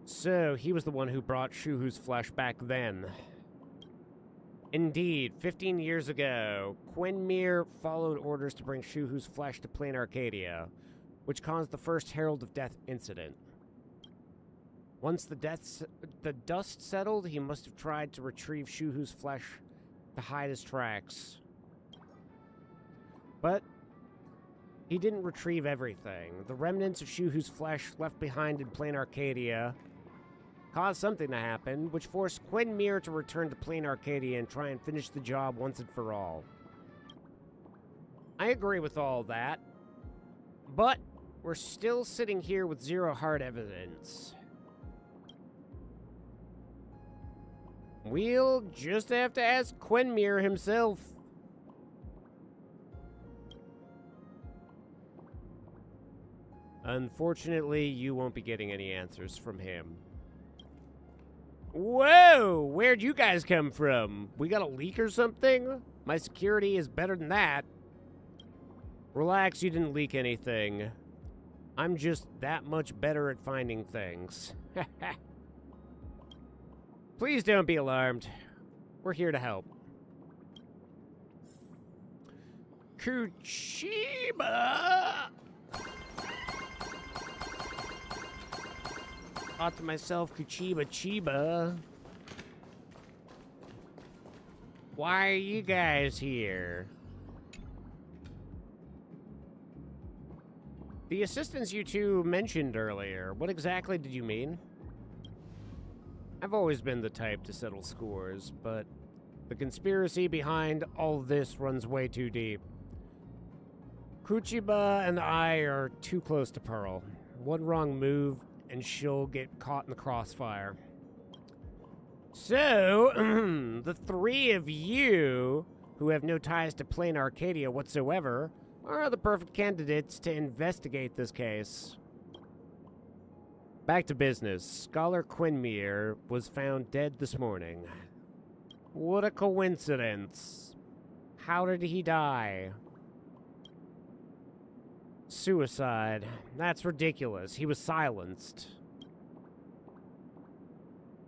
So, he was the one who brought Shuhu's flesh back then. Indeed, 15 years ago, Quinmere followed orders to bring Shuhu's flesh to Plain Arcadia, which caused the first Herald of Death incident. Once the dust settled, he must have tried to retrieve Shuhu's flesh to hide his tracks. But he didn't retrieve everything. The remnants of Shuhu's flesh left behind in Plain Arcadia caused something to happen, which forced Quinmere to return to Plain Arcadia and try and finish the job once and for all. I agree with all that, but we're still sitting here with zero hard evidence. We'll just have to ask Quinmere himself. Unfortunately, you won't be getting any answers from him. Whoa! Where'd you guys come from? We got a leak or something? My security is better than that. Relax, you didn't leak anything. I'm just that much better at finding things. Please don't be alarmed. We're here to help. Kuchiba! Thought to myself, Kuchiba Chiba. Why are you guys here? The assistants you two mentioned earlier, what exactly did you mean? I've always been the type to settle scores, but the conspiracy behind all this runs way too deep. Kuchiba and I are too close to Pearl. One wrong move, and she'll get caught in the crossfire. So, the three of you, who have no ties to Plain Arcadia whatsoever, are the perfect candidates to investigate this case. Back to business. Scholar Quinmere was found dead this morning. What a coincidence. How did he die? Suicide. That's ridiculous. He was silenced.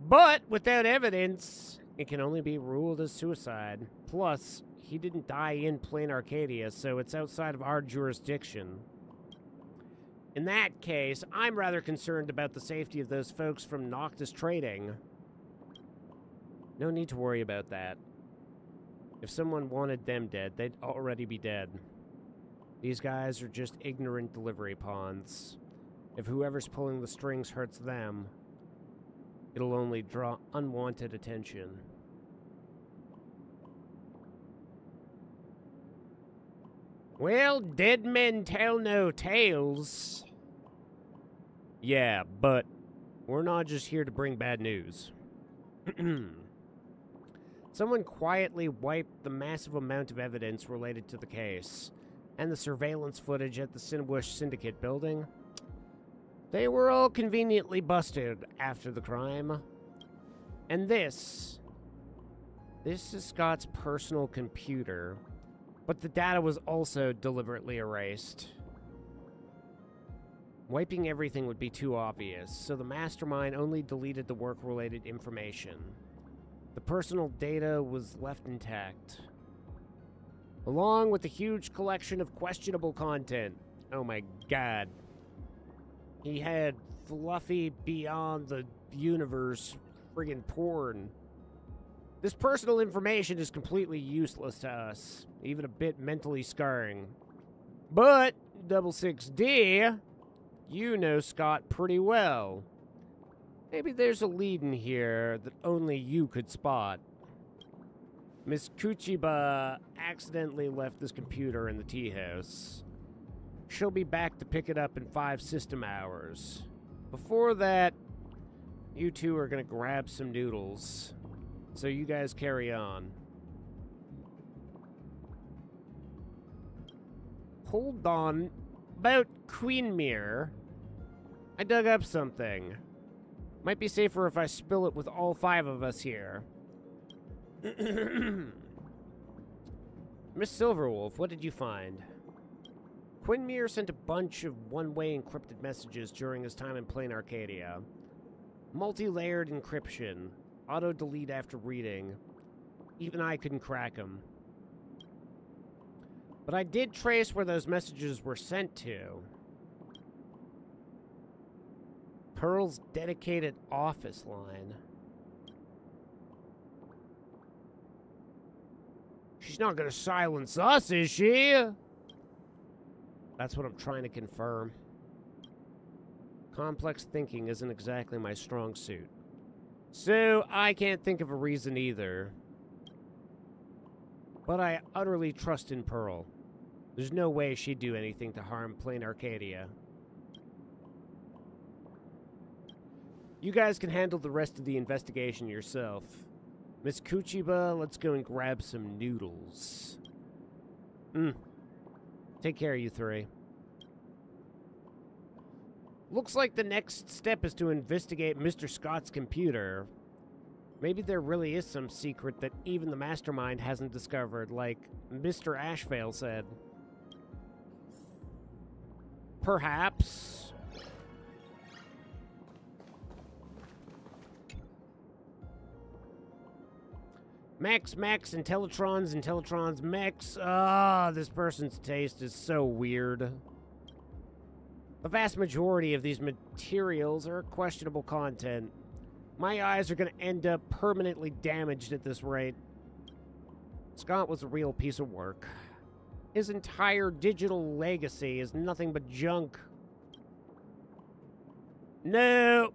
But without evidence, it can only be ruled as suicide. Plus, he didn't die in plain Arcadia, so it's outside of our jurisdiction. In that case, I'm rather concerned about the safety of those folks from Noctis Trading. No need to worry about that. If someone wanted them dead, they'd already be dead. These guys are just ignorant delivery pawns. If whoever's pulling the strings hurts them, it'll only draw unwanted attention. Well, dead men tell no tales. Yeah, but we're not just here to bring bad news. Someone quietly wiped the massive amount of evidence related to the case, and the surveillance footage at the Sinwish Syndicate building. They were all conveniently busted after the crime. And this is Scott's personal computer, but the data was also deliberately erased. Wiping everything would be too obvious, so the mastermind only deleted the work-related information. The personal data was left intact, along with a huge collection of questionable content. Oh my god. He had fluffy beyond the universe friggin' porn. This personal information is completely useless to us, even a bit mentally scarring. But, 6D, you know Scott pretty well. Maybe there's a lead in here that only you could spot. Miss Kuchiba accidentally left this computer in the tea house. She'll be back to pick it up in 5 system hours. Before that, you two are gonna grab some noodles. So you guys carry on. Hold on. About Queenmere, I dug up something. Might be safer if I spill it with all 5 of us here. Miss Silverwolf, what did you find? Quinmere sent a bunch of one-way encrypted messages during his time in plain Arcadia. Multi-layered encryption. Auto-delete after reading. Even I couldn't crack them. But I did trace where those messages were sent to. Pearl's dedicated office line. She's not gonna silence us, is she? That's what I'm trying to confirm. Complex thinking isn't exactly my strong suit. So, I can't think of a reason either. But I utterly trust in Pearl. There's no way she'd do anything to harm plain Arcadia. You guys can handle the rest of the investigation yourself. Miss Kuchiba, let's go and grab some noodles. Take care, you 3. Looks like the next step is to investigate Mr. Scott's computer. Maybe there really is some secret that even the mastermind hasn't discovered, like Mr. Ashvale said. Perhaps. Mechs, Intellitrons, mechs. This person's taste is so weird. The vast majority of these materials are questionable content. My eyes are going to end up permanently damaged at this rate. Scott was a real piece of work. His entire digital legacy is nothing but junk. No!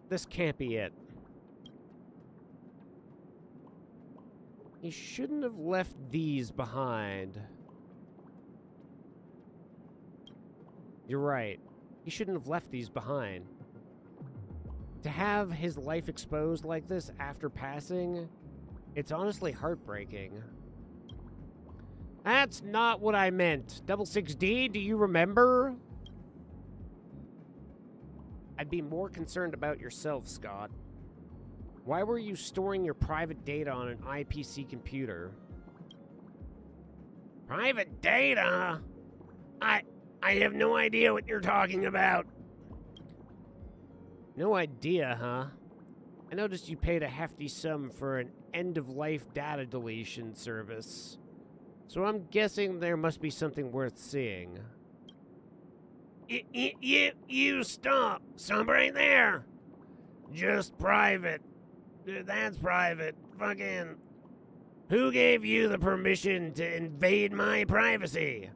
This can't be it. He shouldn't have left these behind. You're right. He shouldn't have left these behind. To have his life exposed like this after passing, it's honestly heartbreaking. That's not what I meant. Double 6D, do you remember? I'd be more concerned about yourself, Scott. Why were you storing your private data on an IPC computer? Private data? I have no idea what you're talking about. No idea, huh? I noticed you paid a hefty sum for an end-of-life data deletion service. So I'm guessing there must be something worth seeing. You stop. Stop right there. Just private. That's private. Fucking. Who gave you the permission to invade my privacy?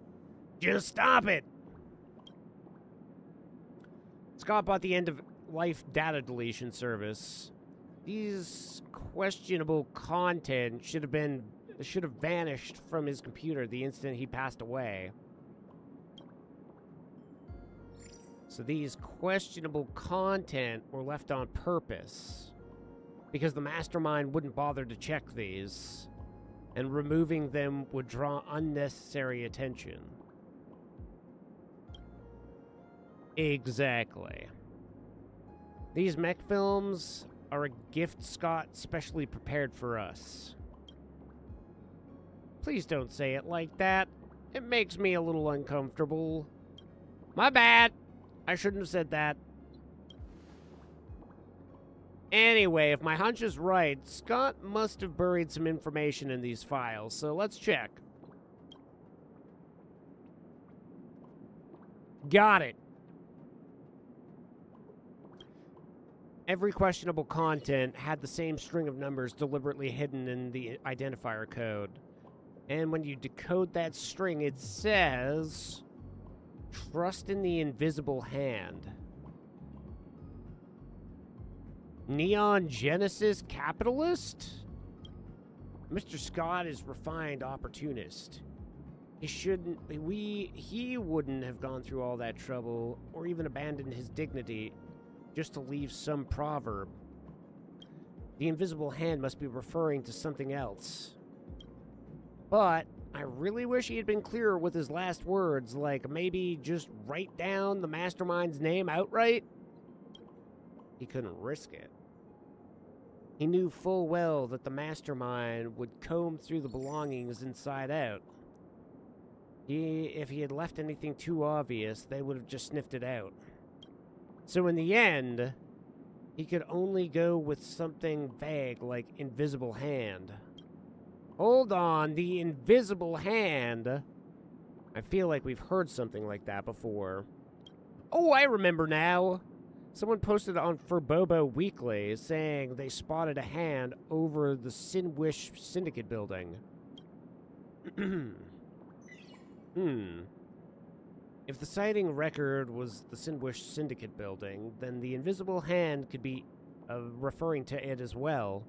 Just stop it. Scott bought the end-of-life data deletion service. These questionable content should have vanished from his computer the instant he passed away. So these questionable content were left on purpose because the mastermind wouldn't bother to check these, and removing them would draw unnecessary attention. Exactly. These mech films are a gift Scott specially prepared for us. Please don't say it like that. It makes me a little uncomfortable. My bad. I shouldn't have said that. Anyway, if my hunch is right, Scott must have buried some information in these files, so let's check. Got it. Every questionable content had the same string of numbers deliberately hidden in the identifier code. And when you decode that string, it says, "Trust in the invisible hand." Neon Genesis capitalist? Mr. Scott is refined opportunist. He wouldn't have gone through all that trouble or even abandoned his dignity just to leave some proverb. The invisible hand must be referring to something else. But I really wish he had been clearer with his last words, like maybe just write down the mastermind's name outright. He couldn't risk it. He knew full well that the mastermind would comb through the belongings inside out. If he had left anything too obvious, they would have just sniffed it out. So in the end, he could only go with something vague like invisible hand. Hold on, the invisible hand? I feel like we've heard something like that before. Oh, I remember now. Someone posted on Furbobo Weekly saying they spotted a hand over the Sinwish Syndicate building. If the sighting record was the Sinwish Syndicate building, then the invisible hand could be referring to it as well.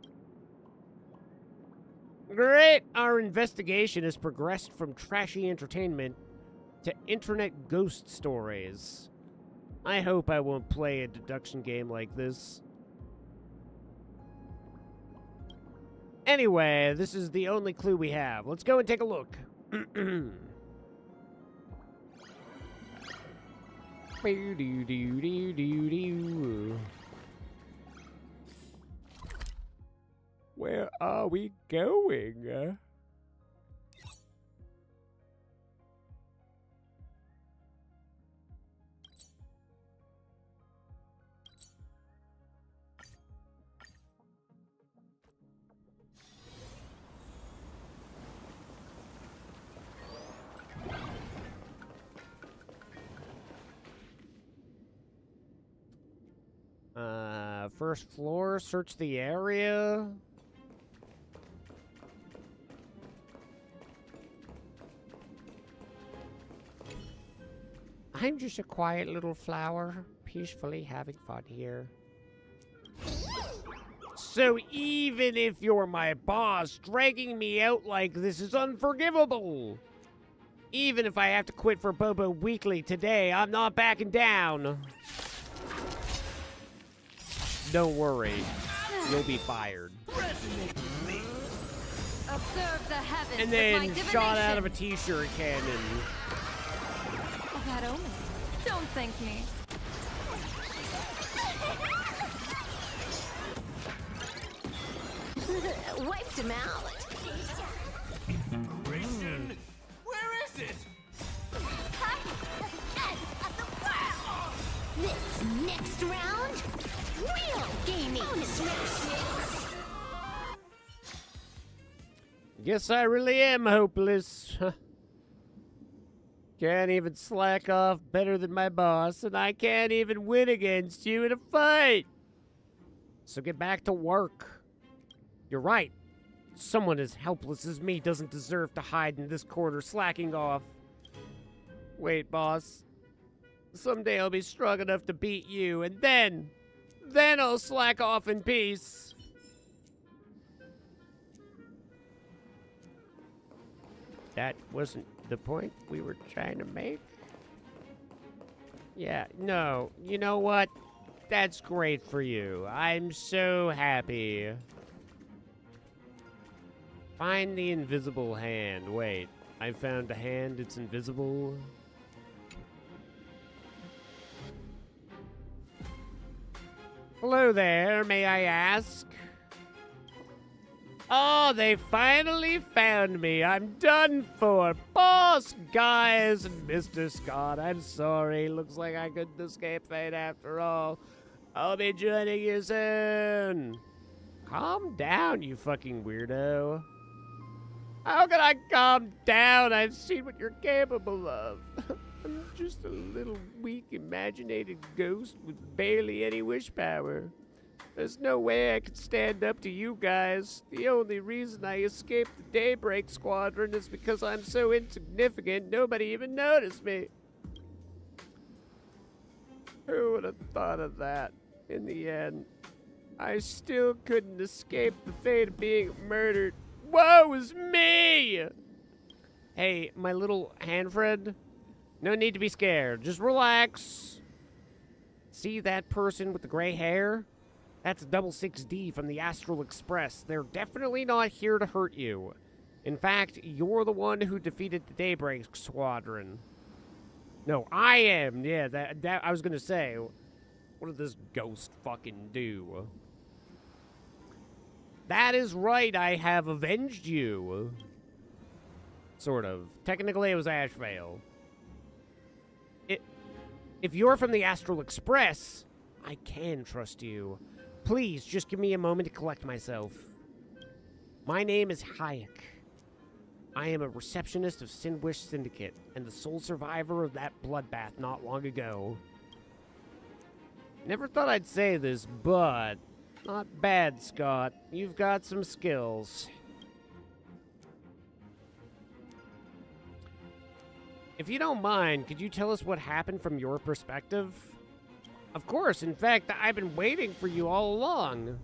Great! Our investigation has progressed from trashy entertainment to internet ghost stories. I hope I won't play a deduction game like this. Anyway, this is the only clue we have. Let's go and take a look. Where are we going? First floor, search the area. I'm just a quiet little flower, peacefully having fun here. So even if you're my boss, dragging me out like this is unforgivable. Even if I have to quit for Bobo Weekly today, I'm not backing down. Don't worry, you'll be fired. I'll serve the heavens and with my then shot out of a divination. t-shirt cannon. That omen. Don't thank me. Wiped him out. Christian, where is it? This next round, real gaming. Guess I really am hopeless. Can't even slack off better than my boss, and I can't even win against you in a fight. So get back to work. You're right. Someone as helpless as me doesn't deserve to hide in this corner slacking off. Wait, boss. Someday I'll be strong enough to beat you, and then I'll slack off in peace. That wasn't the point we were trying to make? Yeah, no. You know what? That's great for you. I'm so happy. Find the invisible hand. Wait, I found a hand. It's invisible. Hello there, may I ask? Oh, they finally found me. I'm done for. Boss, guys, and Mr. Scott, I'm sorry. Looks like I couldn't escape fate after all. I'll be joining you soon. Calm down, you fucking weirdo. How can I calm down? I've seen what you're capable of. I'm just a little weak, imaginated ghost with barely any wish power. There's no way I could stand up to you guys. The only reason I escaped the Daybreak Squadron is because I'm so insignificant, nobody even noticed me. Who would have thought of that? In the end, I still couldn't escape the fate of being murdered. Woe is me! Hey, my little hand friend, no need to be scared. Just relax. See that person with the gray hair? That's 6D from the Astral Express. They're definitely not here to hurt you. In fact, you're the one who defeated the Daybreak Squadron. No, I am. Yeah, that I was gonna say. What did this ghost fucking do? That is right, I have avenged you. Sort of. Technically, it was Ashvale. If you're from the Astral Express, I can trust you. Please, just give me a moment to collect myself. My name is Hayek. I am a receptionist of Sinwish Syndicate, and the sole survivor of that bloodbath not long ago. Never thought I'd say this, but not bad, Scott. You've got some skills. If you don't mind, could you tell us what happened from your perspective? Of course, in fact, I've been waiting for you all along.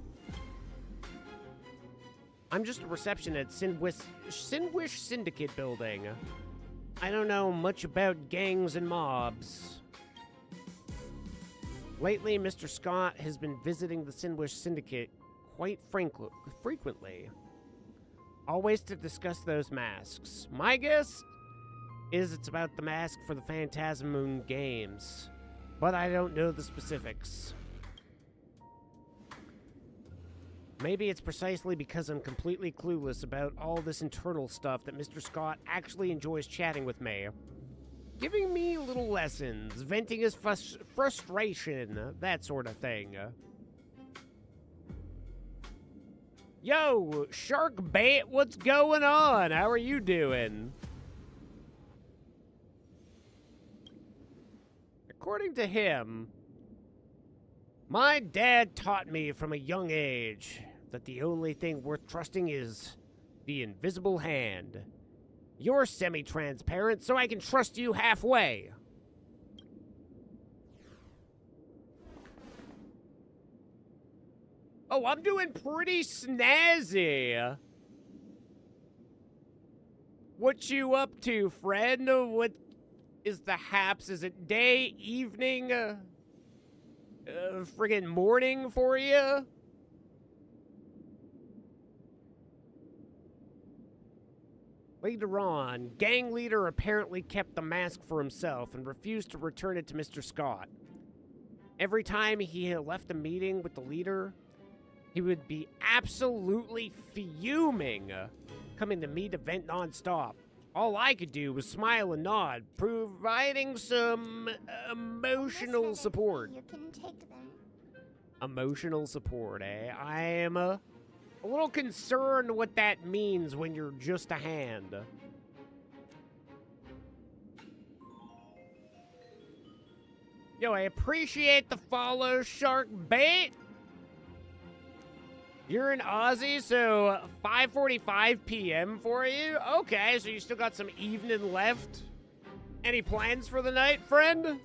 I'm just a receptionist at Sinwish Syndicate building. I don't know much about gangs and mobs. Lately, Mr. Scott has been visiting the Sinwish Syndicate quite frequently. Always to discuss those masks. My guess is it's about the mask for the Phantasm Moon games, but I don't know the specifics. Maybe it's precisely because I'm completely clueless about all this internal stuff that Mr. Scott actually enjoys chatting with me. Giving me little lessons, venting his frustration, that sort of thing. Yo, Shark Bait, what's going on? How are you doing? According to him, my dad taught me from a young age that the only thing worth trusting is the invisible hand. You're semi-transparent, so I can trust you halfway. Oh, I'm doing pretty snazzy. What you up to, friend? What is the haps? Is it day, evening, friggin' morning for you? Later on, gang leader apparently kept the mask for himself and refused to return it to Mr. Scott. Every time he left a meeting with the leader, he would be absolutely fuming, coming to meet event nonstop. All I could do was smile and nod, providing some emotional support. You can take them. Emotional support, eh? I am a little concerned what that means when you're just a hand. Yo, I appreciate the follow, Shark Bait. You're in Aussie, so 5:45 p.m. for you? Okay, so you still got some evening left. Any plans for the night, friend?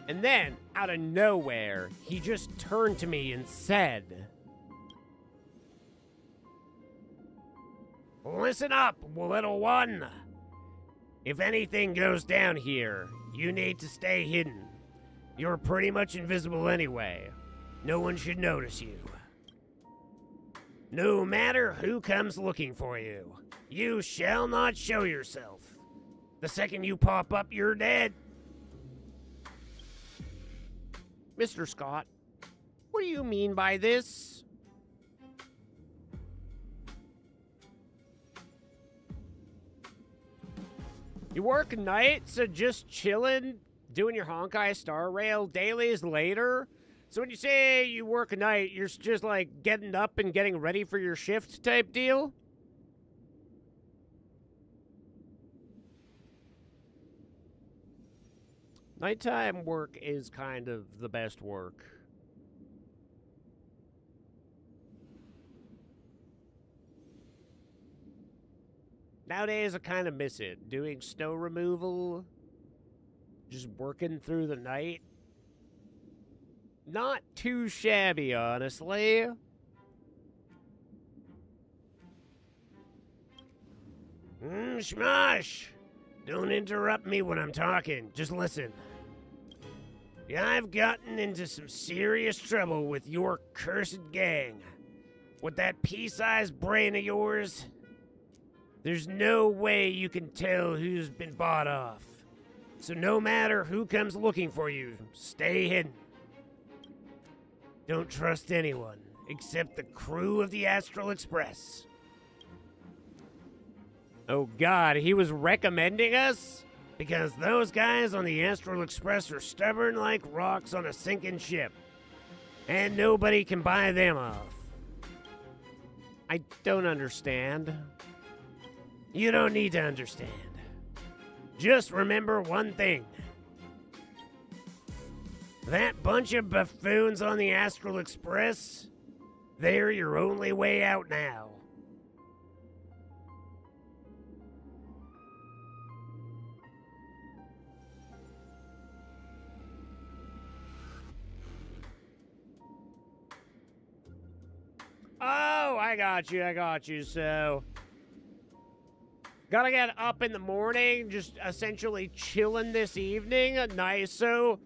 And then, out of nowhere, he just turned to me and said, "Listen up, little one. If anything goes down here, you need to stay hidden. You're pretty much invisible anyway. No one should notice you. No matter who comes looking for you, you shall not show yourself. The second you pop up, you're dead." Mr. Scott, what do you mean by this? You work nights, so just chilling, doing your Honkai Star Rail dailies later? So when you say you work a night, you're just like getting up and getting ready for your shift type deal? Nighttime work is kind of the best work. Nowadays, I kind of miss it. Doing snow removal, just working through the night. Not too shabby, honestly. Shmosh! Don't interrupt me when I'm talking. Just listen. Yeah, I've gotten into some serious trouble with your cursed gang. With that pea-sized brain of yours, there's no way you can tell who's been bought off. So no matter who comes looking for you, stay hidden. Don't trust anyone, except the crew of the Astral Express. Oh God, he was recommending us? Because those guys on the Astral Express are stubborn like rocks on a sinking ship. And nobody can buy them off. I don't understand. You don't need to understand. Just remember one thing. That bunch of buffoons on the Astral Express, they're your only way out now. Oh, I got you. So, gotta get up in the morning, just essentially chilling this evening. Nice. So,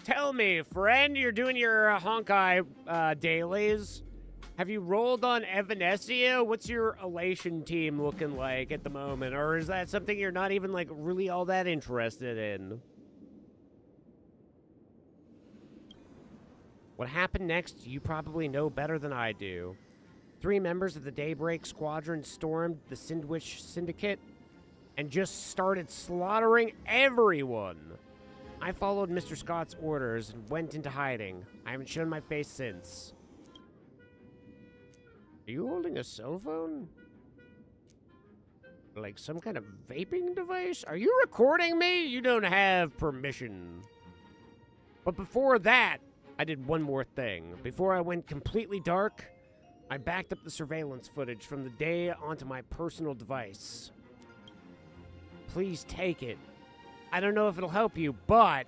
tell me, friend, you're doing your Honkai dailies. Have you rolled on Evanescea? What's your Elation team looking like at the moment? Or is that something you're not even, like, really all that interested in? What happened next, you probably know better than I do. 3 members of the Daybreak Squadron stormed the Sindwich Syndicate and just started slaughtering everyone. I followed Mr. Scott's orders and went into hiding. I haven't shown my face since. Are you holding a cell phone? Like some kind of vaping device? Are you recording me? You don't have permission. But before that, I did one more thing. Before I went completely dark, I backed up the surveillance footage from the day onto my personal device. Please take it. I don't know if it'll help you, but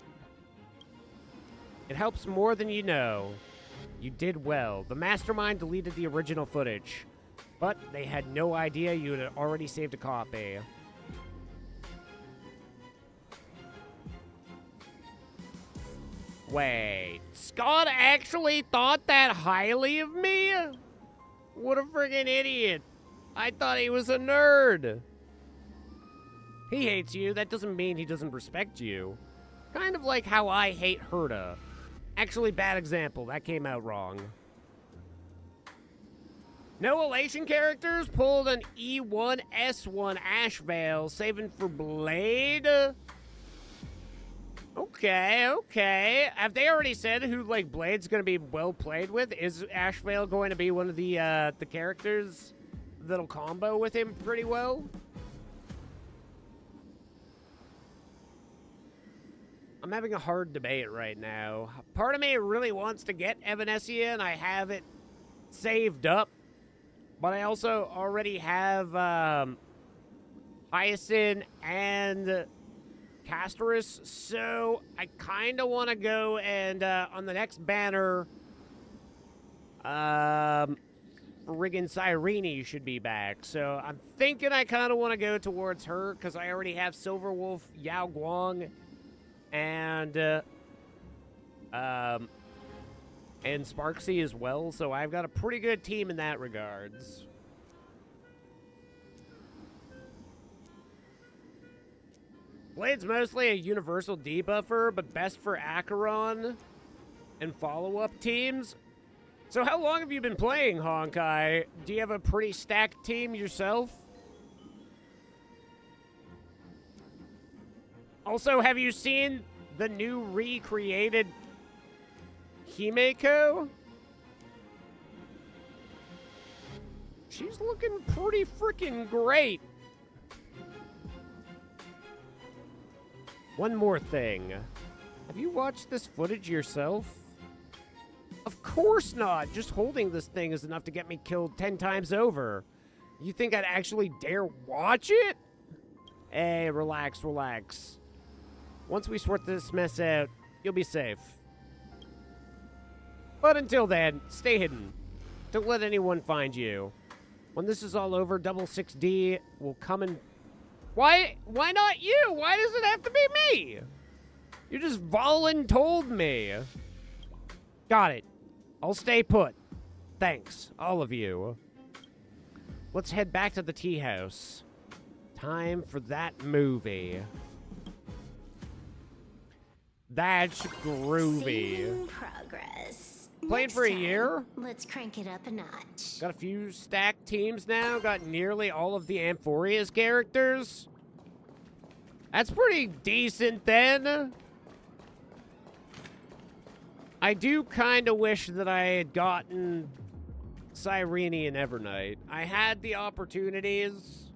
it helps more than you know. You did well. The mastermind deleted the original footage, but they had no idea you had already saved a copy. Wait, Scott actually thought that highly of me? What a friggin' idiot. I thought he was a nerd. He hates you. That doesn't mean he doesn't respect you. Kind of like how I hate Herta. Actually, bad example. That came out wrong. No Elation characters pulled an E1 S1 Ash Veil, saving for Blade. Okay. Have they already said who, like, Blade's gonna be well played with? Is Ash Veil going to be one of the characters that'll combo with him pretty well? I'm having a hard debate right now. Part of me really wants to get Evanescence, and I have it saved up. But I also already have Hyacinth and Castorus, so I kind of want to go and on the next banner, friggin' Cyrene should be back. So I'm thinking I kind of want to go towards her because I already have Silverwolf, Yao Guang, and Sparksy as well. So I've got a pretty good team in that regards. Blade's mostly a universal debuffer, but best for Acheron and follow-up teams. So how long have you been playing, Honkai? Do you have a pretty stacked team yourself? Also, have you seen the new recreated Himeko? She's looking pretty freaking great. One more thing. Have you watched this footage yourself? Of course not. Just holding this thing is enough to get me killed 10 times over. You think I'd actually dare watch it? Hey, relax. Once we sort this mess out, you'll be safe. But until then, stay hidden. Don't let anyone find you. When this is all over, Double 6D will come and... Why not you? Why does it have to be me? You just voluntold me. Got it. I'll stay put. Thanks, all of you. Let's head back to the tea house. Time for that movie. That's groovy. Seeing progress. Playing Next for a time, year? Let's crank it up a notch. Got a few stacked teams now. Got nearly all of the Amphoria's characters. That's pretty decent then. I do kind of wish that I had gotten Cyrene and Evernight. I had the opportunities.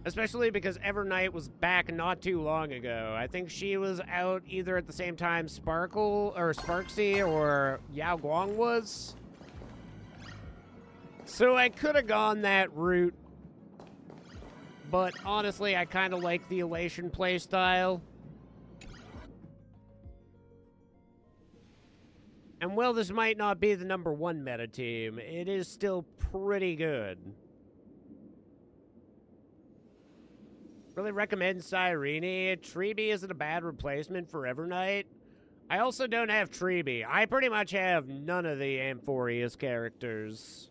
Especially because Evernight was back not too long ago. I think she was out either at the same time Sparksy or Yao Guang was. So I could have gone that route. But honestly, I kind of like the Elation playstyle. And while this might not be the #1 meta team, it is still pretty good. Really recommend Cyrene. Treeby isn't a bad replacement for Evernight. I also don't have Treeby. I pretty much have none of the Amphoria's characters.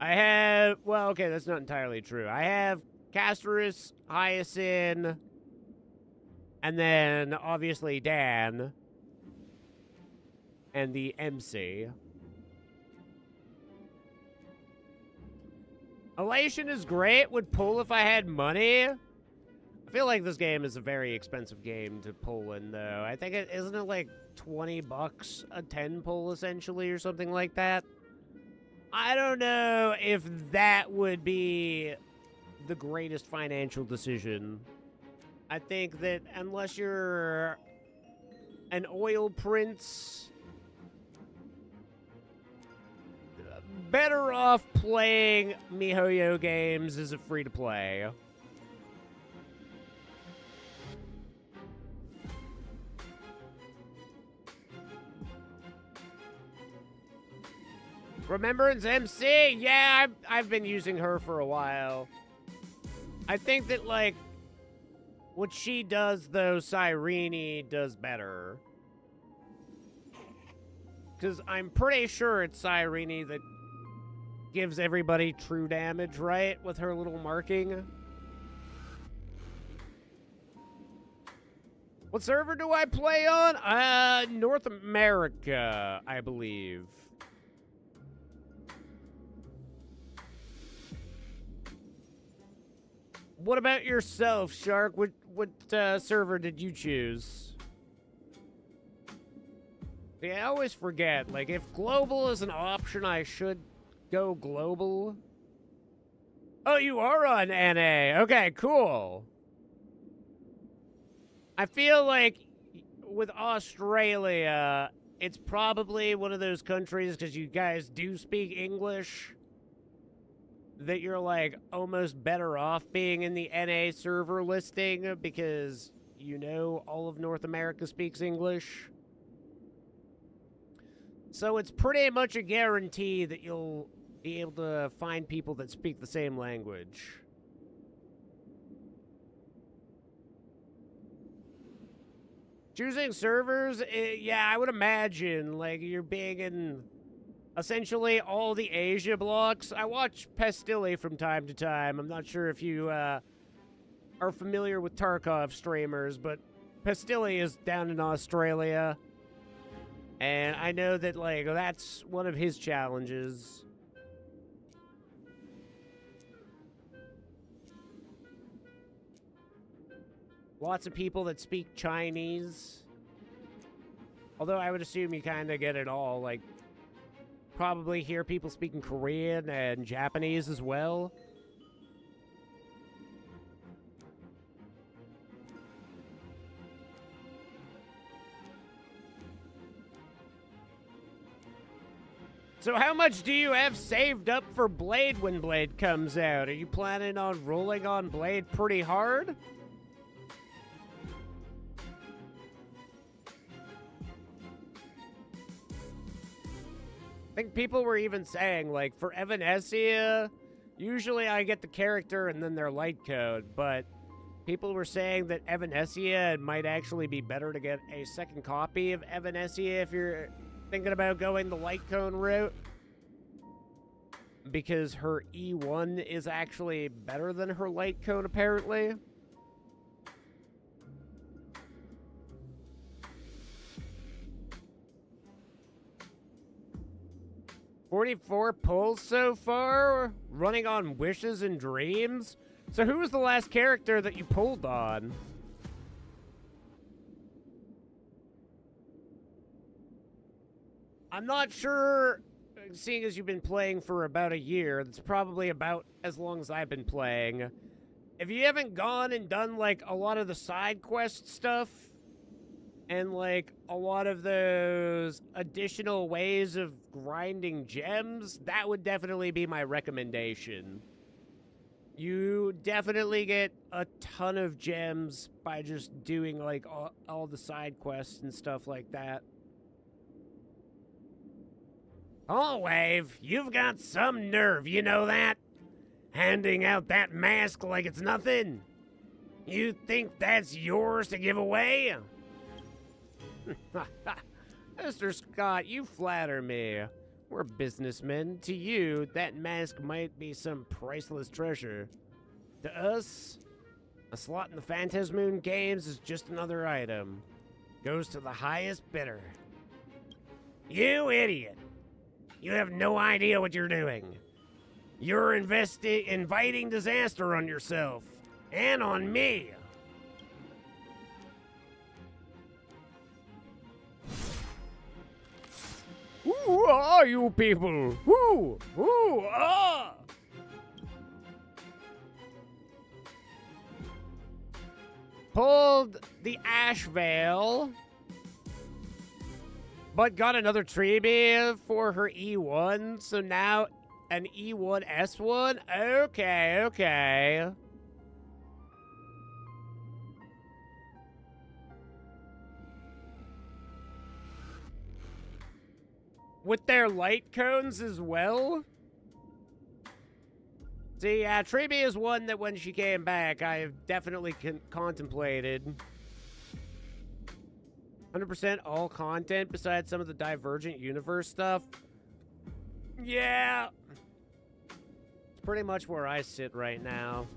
I have... Well, okay, that's not entirely true. I have Castorus, Hyacinth, and then, obviously, Dan, and the MC. Elation is great, would pull if I had money. I feel like this game is a very expensive game to pull in, though. I think isn't it like $20 a 10 pull, essentially, or something like that? I don't know if that would be the greatest financial decision. I think that unless you're an oil prince... better off playing MiHoYo games as a free-to-play. Remembrance MC? Yeah, I've been using her for a while. I think that, like, What she does, though, Cyrene does better. Because I'm pretty sure it's Cyrene that gives everybody true damage, right? With her little marking. What server do I play on? North America, I believe. What about yourself, Shark? What server did you choose? Yeah, I always forget. Like, if global is an option, I should go global. Oh, you are on NA. Okay, cool. I feel like with Australia, it's probably one of those countries, because you guys do speak English, that you're, like, almost better off being in the NA server listing because you know all of North America speaks English. So it's pretty much a guarantee that you'll be able to find people that speak the same language. Choosing servers, yeah, I would imagine, like, you're being in essentially all the Asia blocks. I watch Pestilli from time to time. I'm not sure if you are familiar with Tarkov streamers, but Pestilli is down in Australia. And I know that, like, that's one of his challenges. Lots of people that speak Chinese. Although I would assume you kind of get it all. Like, probably hear people speaking Korean and Japanese as well. So how much do you have saved up for Blade when Blade comes out? Are you planning on rolling on Blade pretty hard? I think people were even saying, like, for Evanescia, usually I get the character and then their light code, but people were saying that Evanescia, it might actually be better to get a second copy of Evanescia if you're thinking about going the light cone route, because her E1 is actually better than her light cone, apparently. $44 pulls so far, running on wishes and dreams. So who was the last character that you pulled on? I'm not sure, seeing as you've been playing for about a year, that's probably about as long as I've been playing. If you haven't gone and done, like, a lot of the side quest stuff, and, like, a lot of those additional ways of grinding gems, that would definitely be my recommendation. You definitely get a ton of gems by just doing, like, all the side quests and stuff like that. Oh, Wave, you've got some nerve, you know that? Handing out that mask like it's nothing? You think that's yours to give away? Mr. Scott, you flatter me. We're businessmen. To you, that mask might be some priceless treasure. To us, a slot in the Phantasmoon games is just another item. Goes to the highest bidder. You idiot! You have no idea what you're doing. You're inviting disaster on yourself. And on me. Who are you people? Who are? Pulled the Ash Veil, but got another Treebee for her E1, so now an E1 S1? Okay, okay. With their light cones as well? See, Triby is one that when she came back, I have definitely contemplated. 100% all content besides some of the Divergent Universe stuff. Yeah. It's pretty much where I sit right now.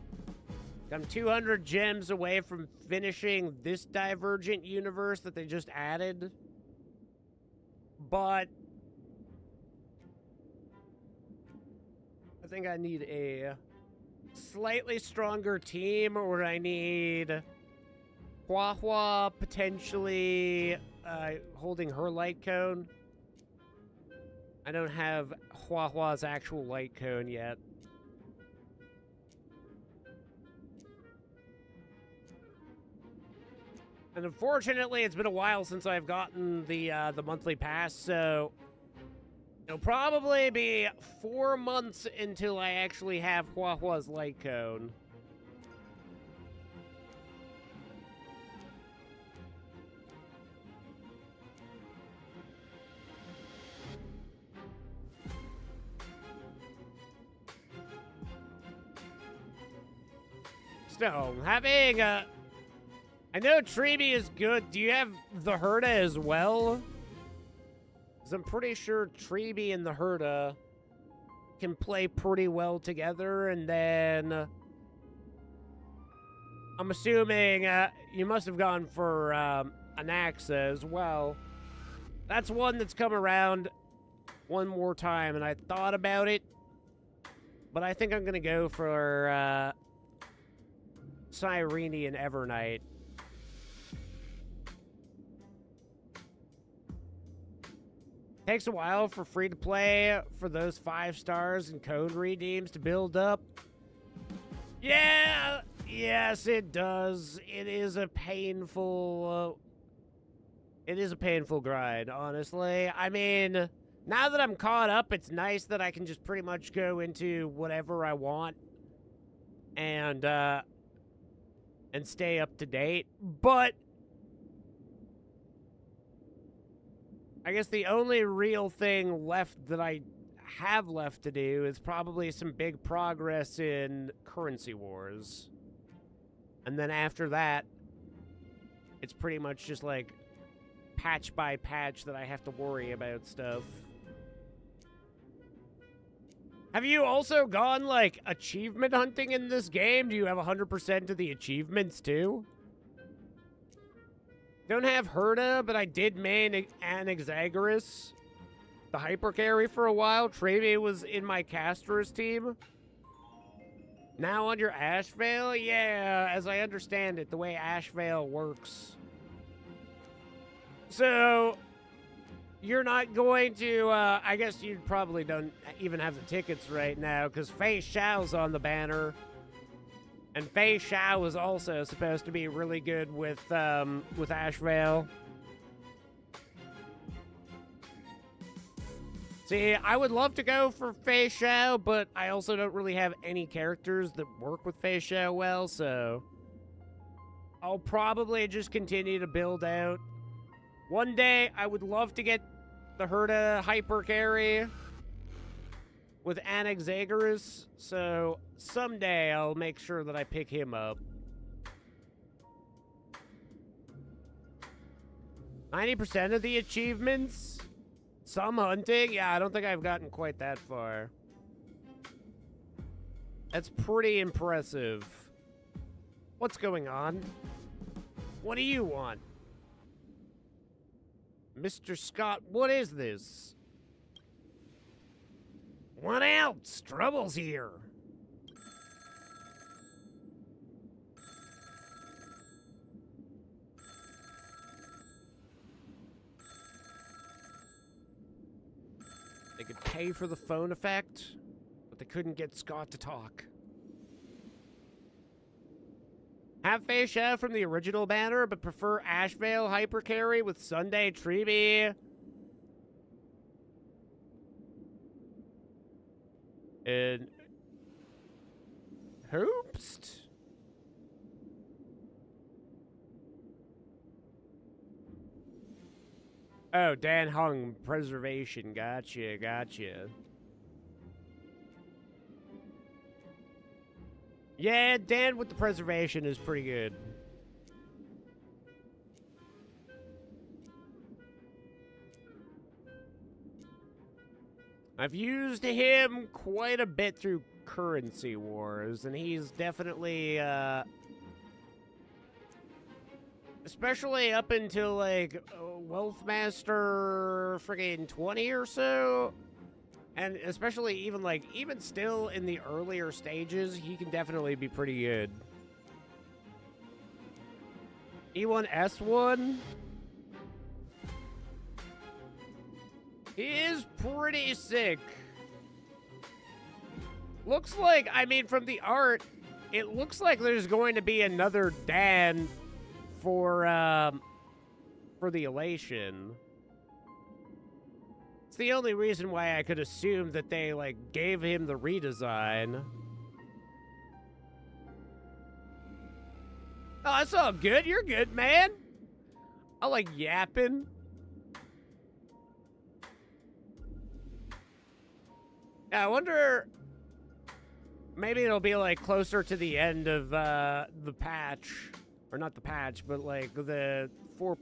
I'm 200 gems away from finishing this Divergent Universe that they just added. But I think I need a slightly stronger team, or I need Hua potentially holding her light cone. I don't have Hua's actual light cone yet. And unfortunately, it's been a while since I've gotten the monthly pass, so it'll probably be 4 months until I actually have Hua's light cone. So, having I know Treeby is good. Do you have the Herda as well? Because I'm pretty sure Treeby and the Herda can play pretty well together, and then I'm assuming you must have gone for Anaxa as well. That's one that's come around one more time, and I thought about it, but I think I'm going to go for Cyrene and Evernight. Takes a while for free-to-play for those 5 stars and code redeems to build up. Yeah, yes, it does. It is a painful grind, honestly. I mean, now that I'm caught up, it's nice that I can just pretty much go into whatever I want and stay up to date. But I guess the only real thing left that I have left to do is probably some big progress in Currency Wars. And then after that, it's pretty much just like patch by patch that I have to worry about stuff. Have you also gone, like, achievement hunting in this game? Do you have 100% of the achievements, too? Don't have Herda, but I did main Anaxagoras, the hyper carry, for a while. Treבי was in my Caster's team. Now on your Ashvale? Yeah, as I understand it, the way Ashvale works. So, you're not going to, I guess you probably don't even have the tickets right now, because Fei Xiao's on the banner. And Fei Xiao was also supposed to be really good with Ashvale. See, I would love to go for Fei Xiao, but I also don't really have any characters that work with Fei Xiao well, so I'll probably just continue to build out. One day, I would love to get the Herda hyper carry with Anaxagoras, so someday I'll make sure that I pick him up. 90% of the achievements? Some hunting? Yeah, I don't think I've gotten quite that far. That's pretty impressive. What's going on? What do you want? Mr. Scott, what is this? What else? Trouble's here. They could pay for the phone effect, but they couldn't get Scott to talk. Have Fei Xiao from the original banner, but prefer Ashvale hyper carry with Sunday Treeby. And Hoopst. Oh, Dan Hung preservation. Gotcha, gotcha. Yeah, Dan with the preservation is pretty good. I've used him quite a bit through Currency Wars, and he's definitely, especially up until, like, Wealthmaster friggin' 20 or so, and especially even, like, even still in the earlier stages, he can definitely be pretty good. E1S1? He is pretty sick. Looks like, I mean, from the art, it looks like there's going to be another Dan for the Elation. It's the only reason why I could assume that they, like, gave him the redesign. Oh, that's all good. You're good, man. I like yapping. Yeah, I wonder... Maybe it'll be, like, closer to the end of, the patch. Or not the patch, but, like, the 4.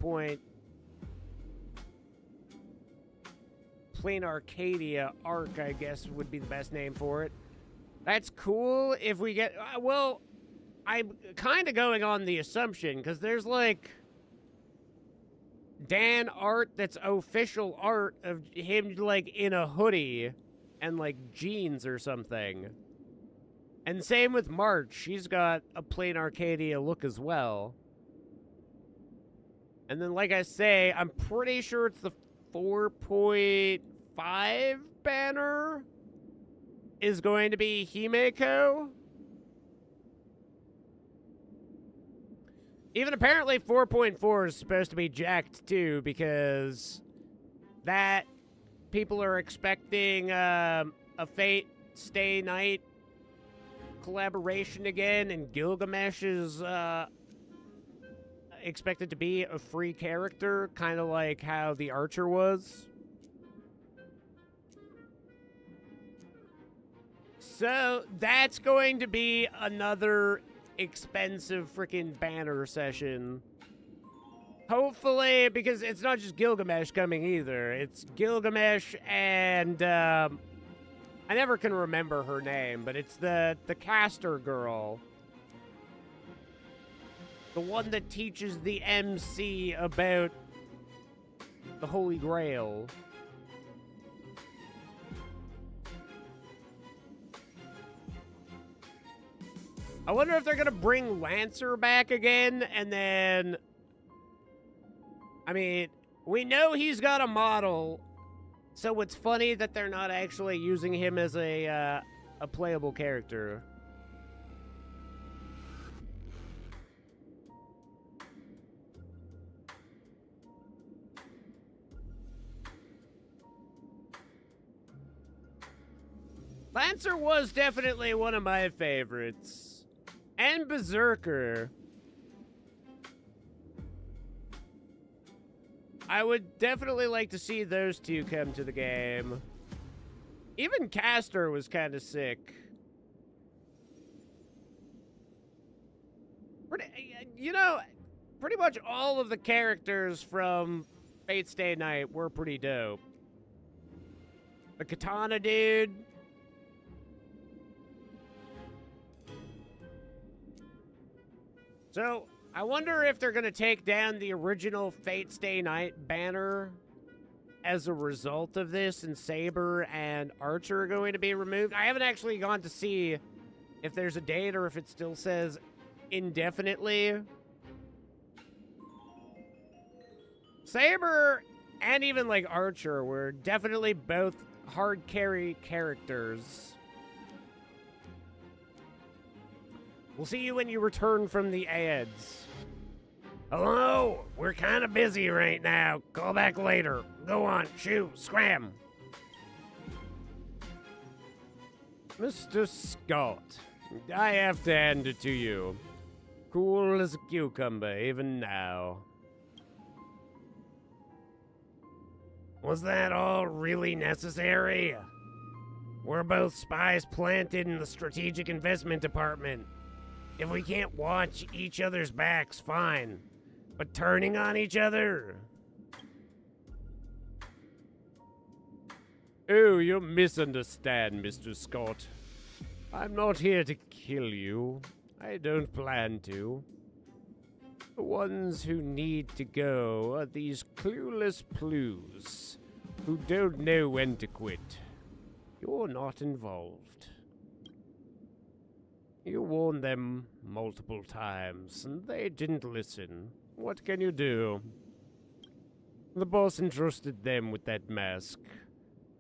Plain Arcadia arc, I guess, would be the best name for it. That's cool if we get... well, I'm kind of going on the assumption, because there's, like... Dan art that's official art of him, like, in a hoodie and, like, jeans or something. And same with March. She's got a plain Arcadia look as well. And then, like I say, I'm pretty sure it's the 4.5 banner is going to be Himeko. Even apparently 4.4 is supposed to be jacked too, because that people are expecting a Fate Stay Night collaboration again, and Gilgamesh is expected to be a free character, kind of like how the Archer was. So that's going to be another expensive freaking banner session. Hopefully, because it's not just Gilgamesh coming either. It's Gilgamesh and I never can remember her name, but it's the caster girl. The one that teaches the MC about the Holy Grail. I wonder if they're gonna bring Lancer back again, and then... I mean, we know he's got a model, so it's funny that they're not actually using him as a playable character. Lancer was definitely one of my favorites. And Berserker. I would definitely like to see those two come to the game. Even Castor was kind of sick. You know, pretty much all of the characters from Fate Stay Night were pretty dope. The Katana dude. So, I wonder if they're going to take down the original Fate Stay Night banner as a result of this, and Saber and Archer are going to be removed. I haven't actually gone to see if there's a date or if it still says indefinitely. Saber and even like Archer were definitely both hard carry characters. We'll see you when you return from the ads. Hello? We're kind of busy right now. Call back later. Go on, shoo, scram. Mr. Scott, I have to hand it to you. Cool as a cucumber, even now. Was that all really necessary? We're both spies planted in the Strategic Investment Department. If we can't watch each other's backs, fine. But turning on each other? Oh, you misunderstand, Mr. Scott. I'm not here to kill you. I don't plan to. The ones who need to go are these clueless plews who don't know when to quit. You're not involved. You warned them multiple times, and they didn't listen. What can you do? The boss entrusted them with that mask,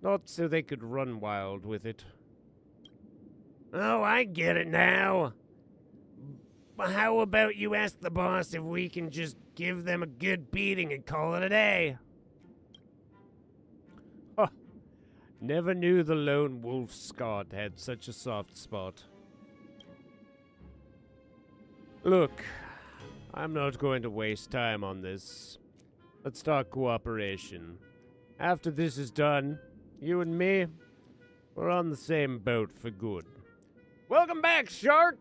not so they could run wild with it. Oh, I get it now. But how about you ask the boss if we can just give them a good beating and call it a day? Huh. Never knew the lone wolf Scott had such a soft spot. Look, I'm not going to waste time on this. Let's talk cooperation. After this is done, you and me, we're on the same boat for good. Welcome back, Shark!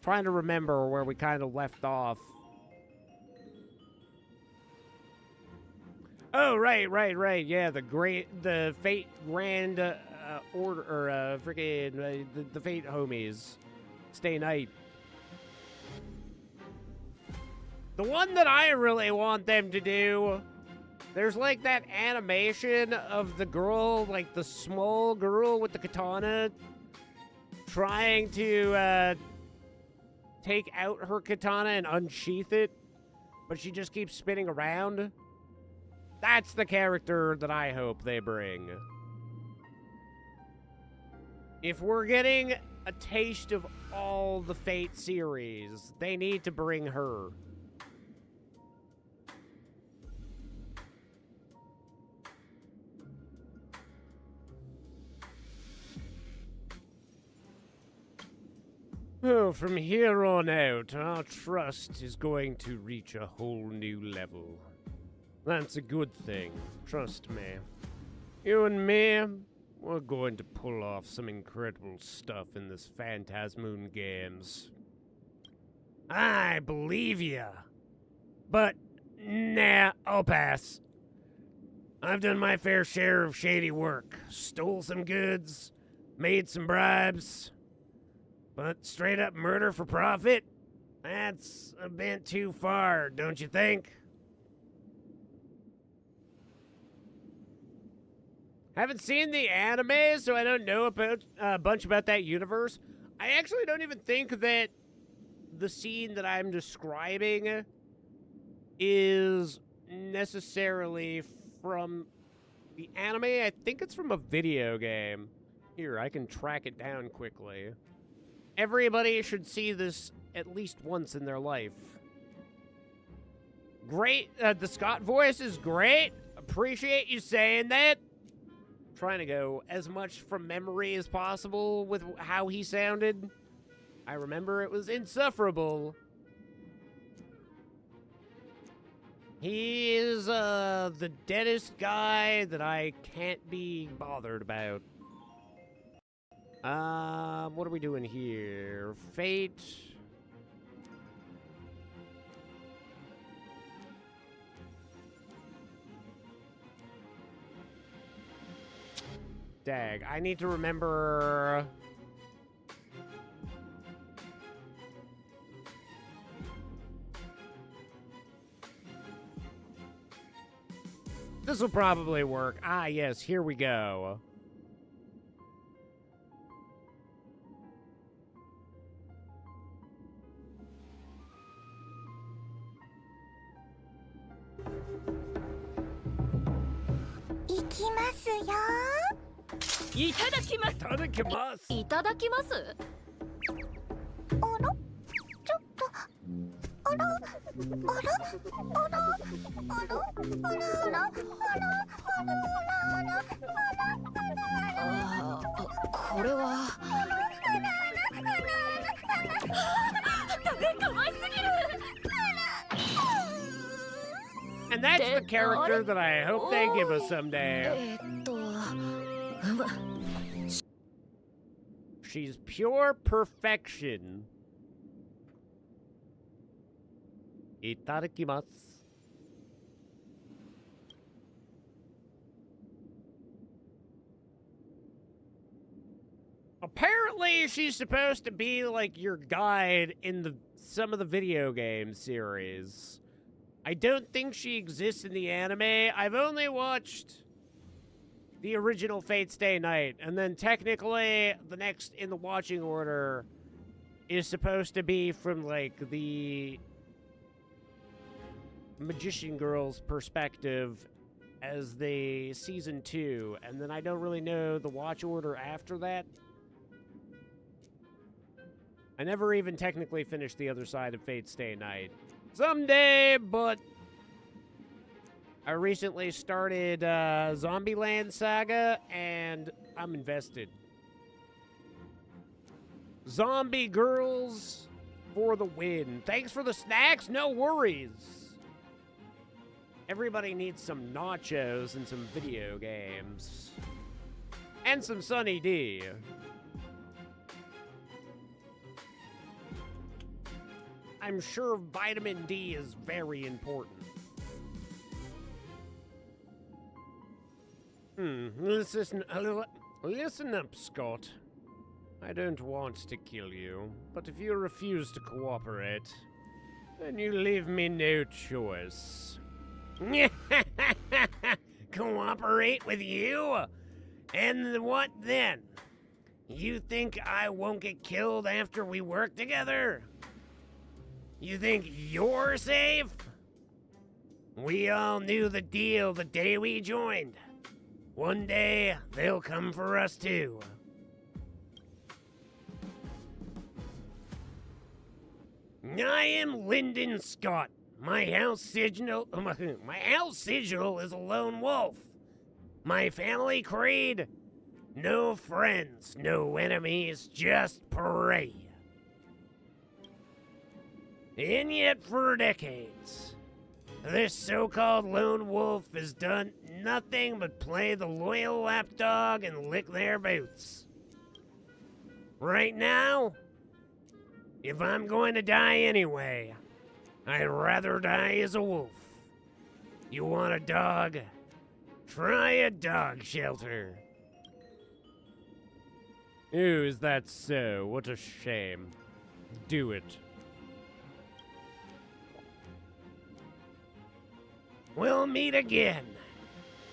Trying to remember where we kind of left off. Oh, right. Yeah, the Fate Grand Order, or freaking the Fate homies. Stay night. The one that I really want them to do, there's like that animation of the girl, like the small girl with the katana, trying to take out her katana and unsheath it, but she just keeps spinning around. That's the character that I hope they bring. If we're getting a taste of all the Fate series, they need to bring her. Oh, from here on out, our trust is going to reach a whole new level. That's a good thing, trust me. You and me, we're going to pull off some incredible stuff in this Phantasmoon Games. I believe ya. But, nah, I'll pass. I've done my fair share of shady work. Stole some goods, made some bribes. But straight up murder for profit? That's a bit too far, don't you think? Haven't seen the anime, so I don't know about a bunch about that universe. I actually don't even think that the scene that I'm describing is necessarily from the anime. I think it's from a video game. Here, I can track it down quickly. Everybody should see this at least once in their life. Great. The Scott voice is great. Appreciate you saying that. Trying to go as much from memory as possible with how he sounded. I remember it was insufferable. He is the deadest guy that I can't be bothered about. What are we doing here? Fate. Dag, I need to remember... This will probably work. Ah, yes, here we go. Itadakimasu. いただきます。これは。可愛すぎる。 And that's the character that I hope they give us someday. She's pure perfection. Itadakimasu. Apparently, she's supposed to be like your guide in some of the video game series. I don't think she exists in the anime. I've only watched the original Fate Stay Night, and then technically the next in the watching order is supposed to be from like the Magician Girl's perspective as the season 2, and then I don't really know the watch order after that. I never even technically finished the other side of Fate Stay Night. Someday, but I recently started Zombieland Saga, and I'm invested. Zombie girls for the win. Thanks for the snacks, no worries. Everybody needs some nachos and some video games. And some Sunny D. I'm sure vitamin D is very important. Listen up, Scott. I don't want to kill you, but if you refuse to cooperate, then you leave me no choice. Cooperate with you? And what then? You think I won't get killed after we work together? You think you're safe? We all knew the deal the day we joined. One day, they'll come for us too. I am Lyndon Scott. My house sigil is a lone wolf. My family creed: no friends, no enemies, just prey. And yet for decades, this so-called lone wolf has done nothing but play the loyal lapdog and lick their boots. Right now, if I'm going to die anyway, I'd rather die as a wolf. You want a dog? Try a dog shelter. Ooh, is that so? What a shame. Do it. We'll meet again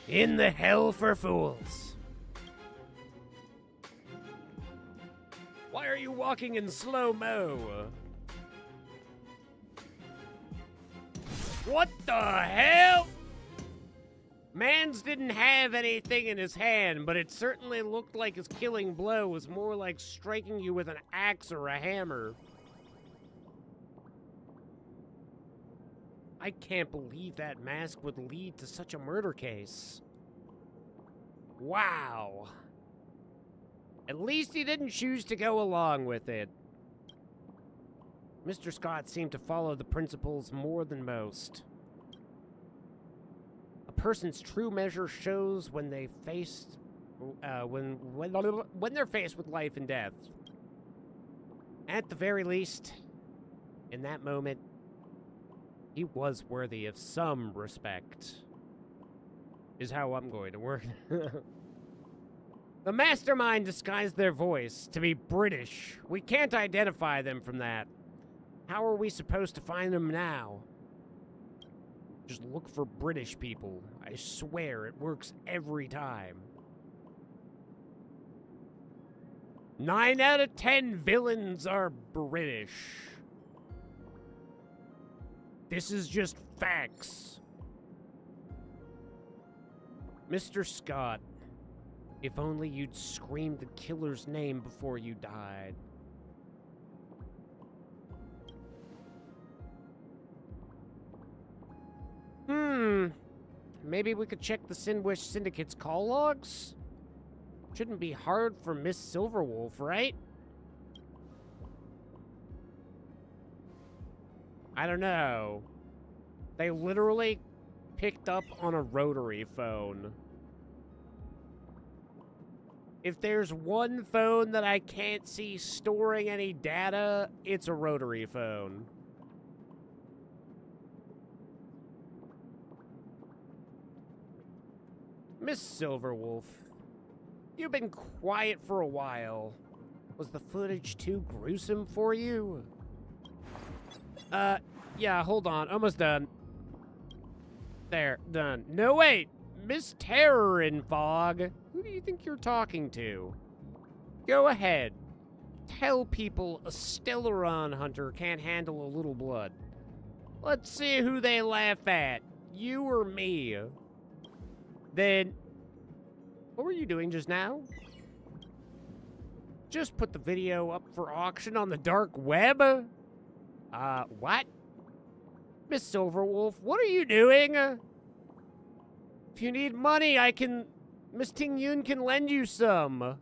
in the Hell for Fools. Why are you walking in slow-mo? What the hell? Mans didn't have anything in his hand, but it certainly looked like his killing blow was more like striking you with an axe or a hammer. I can't believe that mask would lead to such a murder case. Wow. At least he didn't choose to go along with it. Mr. Scott seemed to follow the principles more than most. A person's true measure shows when they when they're faced with life and death. At the very least, in that moment, he was worthy of some respect, is how I'm going to work. The mastermind disguised their voice to be British. We can't identify them from that. How are we supposed to find them now? Just look for British people. I swear it works every time. 9 out of 10 villains are British. This is just facts. Mr. Scott, if only you'd screamed the killer's name before you died. Maybe we could check the Sinwish Syndicate's call logs? Shouldn't be hard for Miss Silverwolf, right? I don't know. They literally picked up on a rotary phone. If there's one phone that I can't see storing any data, it's a rotary phone. Miss Silverwolf, you've been quiet for a while. Was the footage too gruesome for you? Yeah, hold on. Almost done. There, done. No, wait! Miss Terror in Fog. Who do you think you're talking to? Go ahead. Tell people a Stellaron hunter can't handle a little blood. Let's see who they laugh at. You or me? Then, what were you doing just now? Just put the video up for auction on the dark web? What? Miss Silverwolf, what are you doing? If you need money, Miss Ting Yun can lend you some.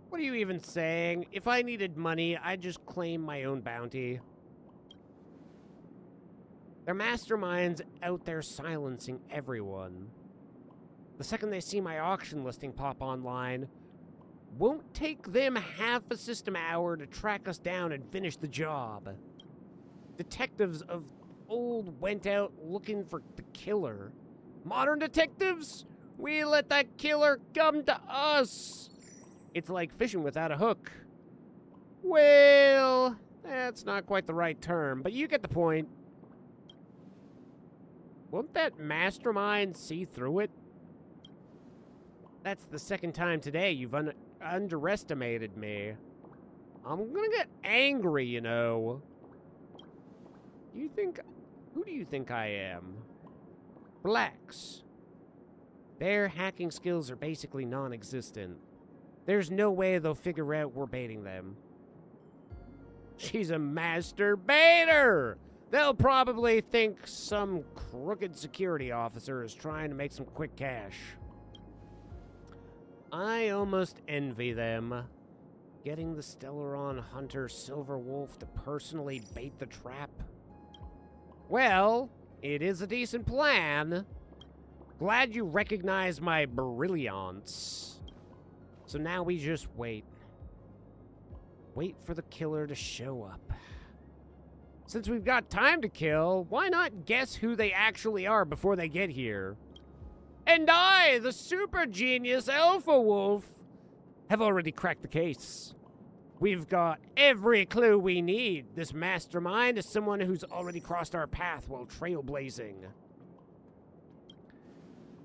What are you even saying? If I needed money, I'd just claim my own bounty. They're masterminds out there silencing everyone. The second they see my auction listing pop online, won't take them half a system hour to track us down and finish the job. Detectives of old went out looking for the killer. Modern detectives? We let that killer come to us. It's like fishing without a hook. Well, that's not quite the right term, but you get the point. Won't that mastermind see through it? That's the second time today you've underestimated me. I'm gonna get angry, you know. Who do you think I am? Blacks. Their hacking skills are basically non-existent. There's no way they'll figure out we're baiting them. She's a master baiter! They'll probably think some crooked security officer is trying to make some quick cash. I almost envy them. Getting the Stellaron hunter Silverwolf to personally bait the trap. Well, it is a decent plan. Glad you recognize my brilliance. So now we just wait. Wait for the killer to show up. Since we've got time to kill, why not guess who they actually are before they get here? And I, the super genius Alpha Wolf, have already cracked the case. We've got every clue we need. This mastermind is someone who's already crossed our path while trailblazing.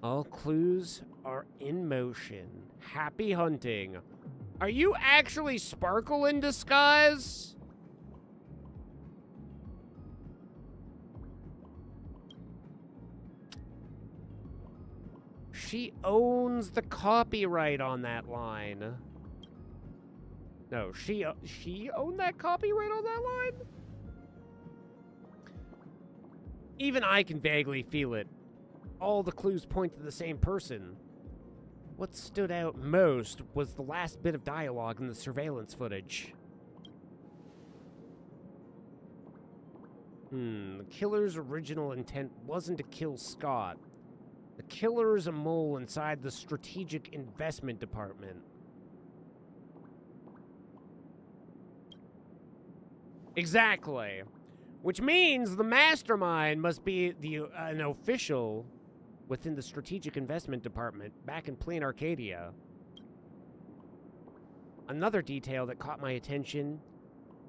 All clues are in motion. Happy hunting. Are you actually Sparkle in disguise? She owns the copyright on that line. No, she owned that copyright on that line? Even I can vaguely feel it. All the clues point to the same person. What stood out most was the last bit of dialogue in the surveillance footage. The killer's original intent wasn't to kill Scott. The killer is a mole inside the Strategic Investment Department. Exactly. Which means the mastermind must be an official within the Strategic Investment Department back in plain Arcadia. Another detail that caught my attention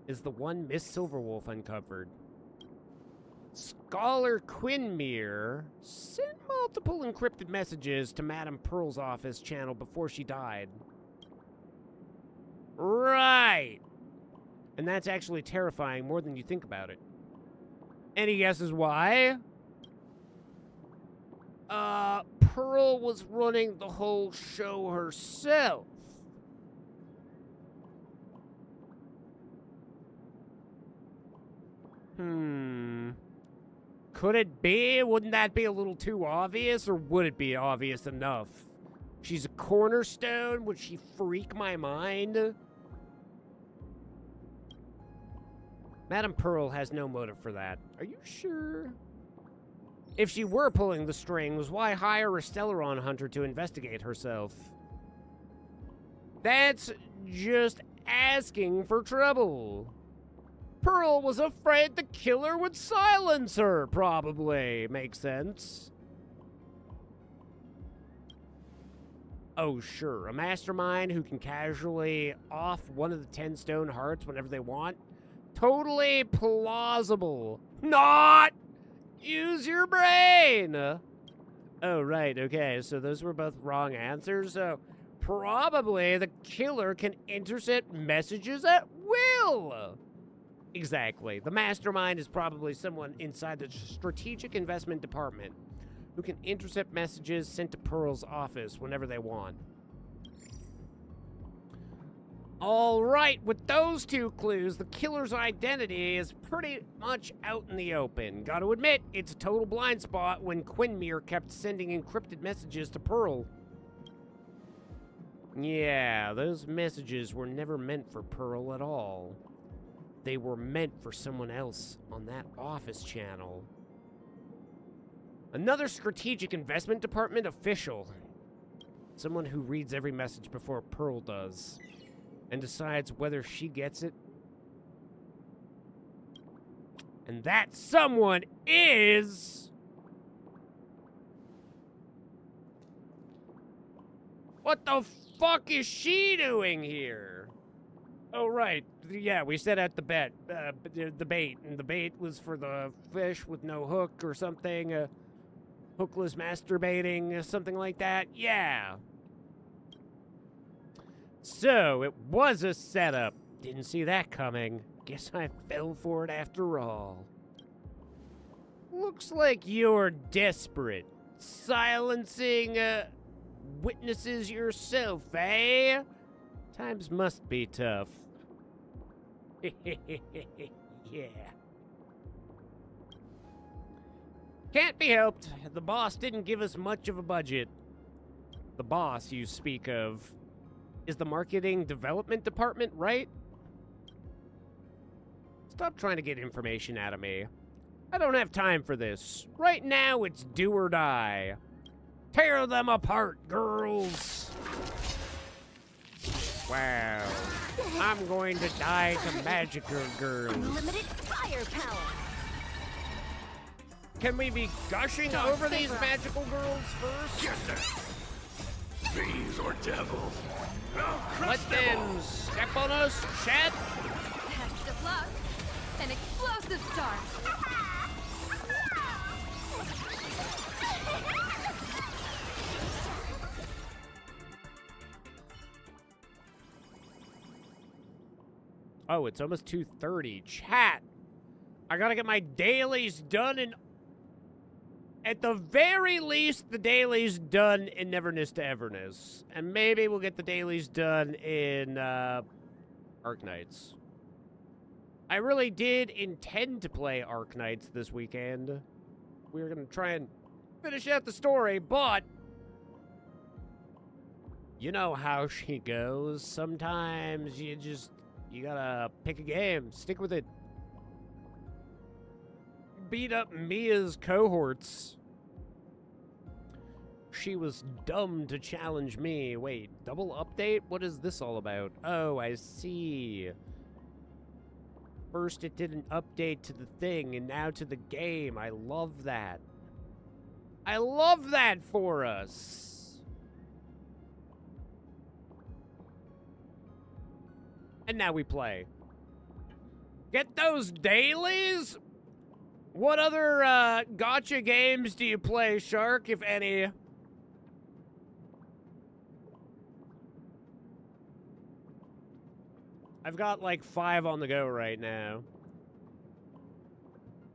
is the one Miss Silverwolf uncovered. Scholar Quinmere sent multiple encrypted messages to Madame Pearl's office channel before she died. Right. And that's actually terrifying more than you think about it. Any guesses why? Pearl was running the whole show herself. Could it be? Wouldn't that be a little too obvious, or would it be obvious enough? She's a cornerstone? Would she freak my mind? Madame Pearl has no motive for that. Are you sure? If she were pulling the strings, why hire a Stellaron hunter to investigate herself? That's just asking for trouble. Pearl was afraid the killer would silence her, probably. Makes sense. Oh, sure. A mastermind who can casually off one of the 10 stone hearts whenever they want? Totally plausible. Not! Use your brain! Oh, right. Okay, so those were both wrong answers. So probably the killer can intercept messages at will. Exactly. The mastermind is probably someone inside the strategic investment department who can intercept messages sent to Pearl's office whenever they want. All right, with those two clues, the killer's identity is pretty much out in the open. Gotta admit, it's a total blind spot when Quinmere kept sending encrypted messages to Pearl. Yeah, those messages were never meant for Pearl at all. They were meant for someone else on that office channel. Another strategic investment department official. Someone who reads every message before Pearl does and decides whether she gets it. And that someone is... What the fuck is she doing here? Oh, right. Yeah, we set out the bet. The bait. And the bait was for the fish with no hook or something. Hookless masturbating, something like that. Yeah. So, it was a setup. Didn't see that coming. Guess I fell for it after all. Looks like you're desperate. Silencing, witnesses yourself, eh? Times must be tough. Yeah. Can't be helped. The boss didn't give us much of a budget. The boss you speak of is the marketing development department, right? Stop trying to get information out of me. I don't have time for this. Right now, it's do or die. Tear them apart, girls. Wow. I'm going to die to Magicker girls. Unlimited firepower. Can we be gushing over these magical girls first? Get them! Fiends or devils! I'll crush Let them all! them step on us, chat. Best of luck. An explosive start. Oh, it's almost 2:30. Chat. I gotta get my dailies done in... At the very least, the dailies done in Neverness to Everness. And maybe we'll get the dailies done in, Arknights. I really did intend to play Arknights this weekend. We were gonna try and finish out the story, but... You know how she goes. Sometimes you gotta pick a game. Stick with it. Beat up Mia's cohorts. She was dumb to challenge me. Wait, double update? What is this all about? Oh, I see. First it did an update to the thing, and now to the game. I love that. I love that for us. And now we play. Get those dailies? What other gacha games do you play, Shark, if any? I've got like 5 on the go right now.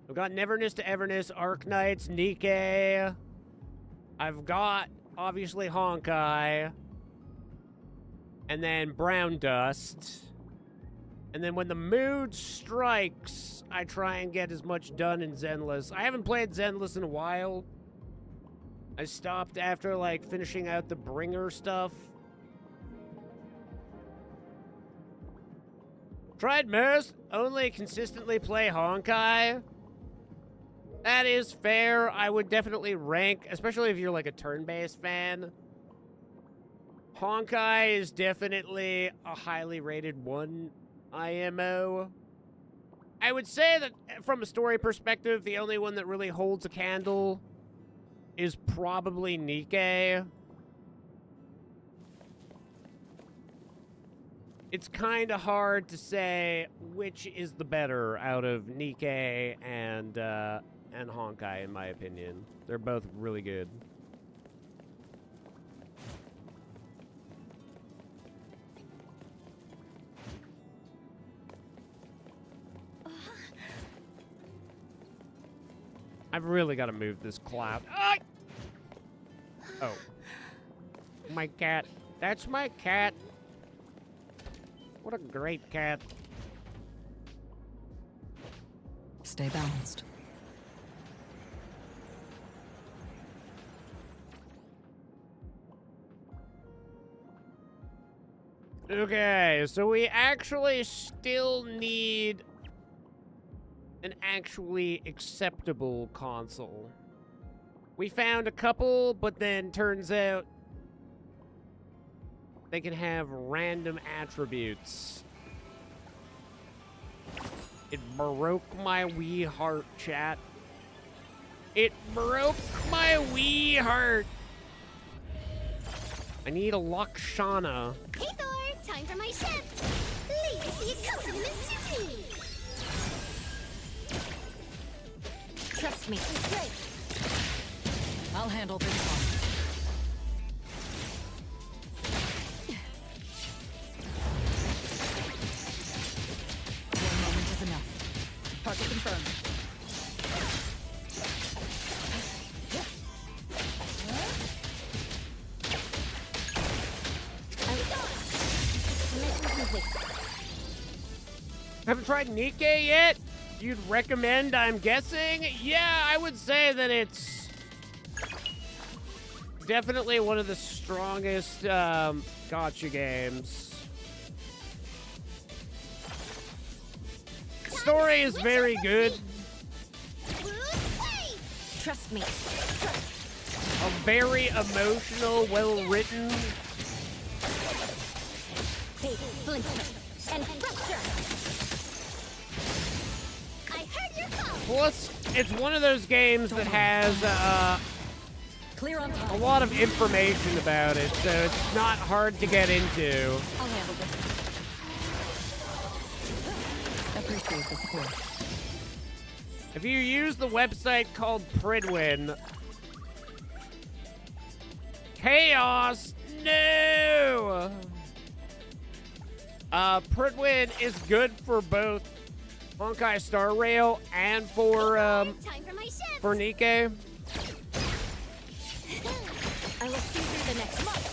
I've got Neverness to Everness, Arknights, Nikke. I've got, obviously, Honkai. And then Brown Dust. And then when the mood strikes, I try and get as much done in Zenless. I haven't played Zenless in a while. I stopped after, like, finishing out the Bringer stuff. Tried most, only consistently play Honkai. That is fair. I would definitely rank, especially if you're like a turn-based fan. Honkai is definitely a highly rated 1 IMO. I would say that from a story perspective, the only one that really holds a candle is probably Nikke. It's kind of hard to say which is the better out of Nikke and Honkai, in my opinion. They're both really good. I've really got to move this cloud. Ah! Oh. My cat. That's my cat. What a great cat. Stay balanced. Okay, so we actually still need an actually acceptable console. We found a couple, but then turns out they can have random attributes. It broke my wee heart, chat. It broke my wee heart. I need a Lakshana. Hey Thor, time for my shift. Legacy accompaniment to me. Trust me, it's great. I'll handle this one. One moment is enough. Target confirmed. Haven't tried Nikke yet? You'd recommend, I'm guessing? Yeah, I would say that it's definitely one of the strongest gacha games. Story is very good. Trust me. A very emotional, well-written. Hey, Flintstone and Rupture. I heard your call. Plus, it's one of those games that has Clear on a time. lot of information about it, so it's not hard to get into. I'll handle this. Appreciate the support. If you use the website called Pridwin, Chaos, no! Pridwin is good for both Honkai Star Rail and for Time for my shift. Nikke. I will see you through the next month.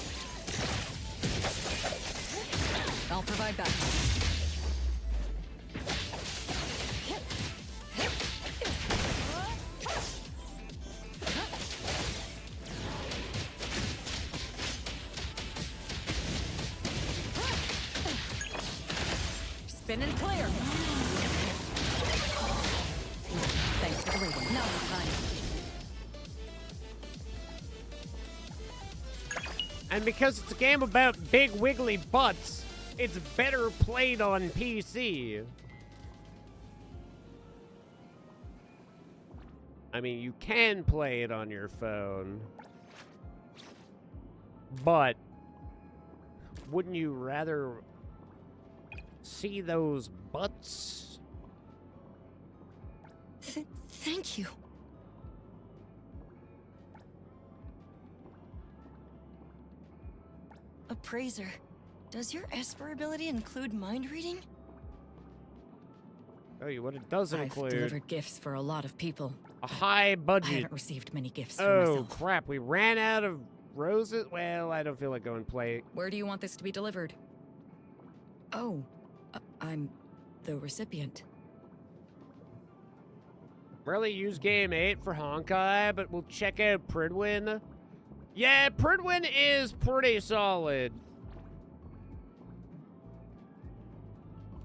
I'll provide that. Spin and clear. Thanks for the reading. Now it's time. And because it's a game about big wiggly butts, it's better played on PC. I mean, you can play it on your phone, but wouldn't you rather see those butts? Thank you. Appraiser, does your Esper ability include mind reading? Oh, what it doesn't I've include delivered gifts for a lot of people. a high I budget. haven't received many gifts for Oh, myself. crap. We ran out of roses? Well, I don't feel like going play. Where do you want this to be delivered? Oh, I'm the recipient. Rarely use Game 8 for Honkai, but we'll check out Pridwin. Yeah, Pridwin is pretty solid.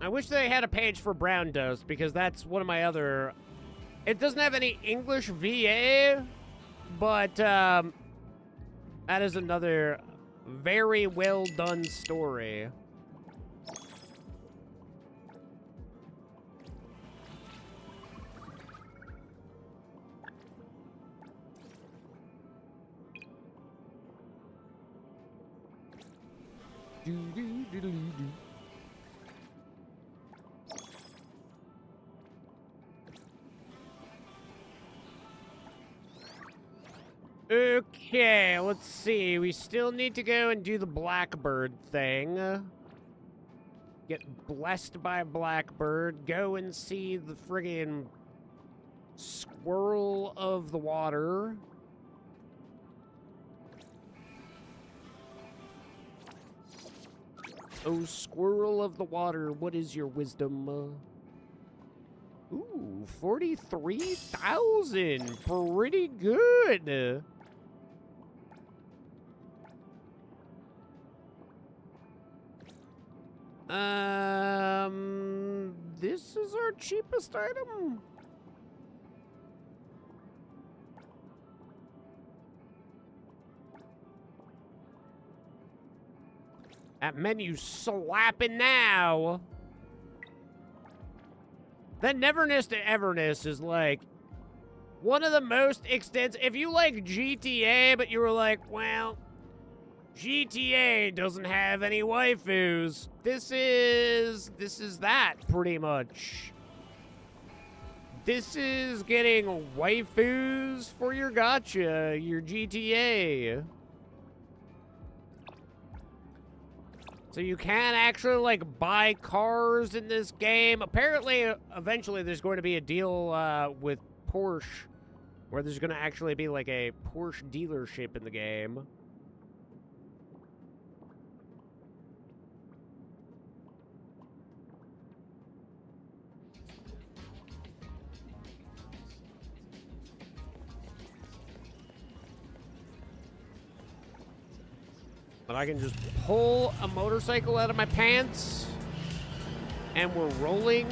I wish they had a page for Brown Dust, because that's one of my other It doesn't have any English VA, but that is another very well done story. Okay, let's see. We still need to go and do the Blackbird thing. Get blessed by Blackbird. Go and see the friggin' Squirrel of the Water. Oh, Squirrel of the Water, what is your wisdom? Ooh, 43,000. Pretty good. This is our cheapest item. That menu slapping now. The Neverness to Everness is like one of the most extensive. If you like GTA, but you were like, well, GTA doesn't have any waifus. This is that pretty much. This is getting waifus for your gacha, your GTA. So you can actually, like, buy cars in this game. Apparently, eventually, there's going to be a deal with Porsche where there's going to actually be, like, a Porsche dealership in the game. But I can just pull a motorcycle out of my pants. And we're rolling.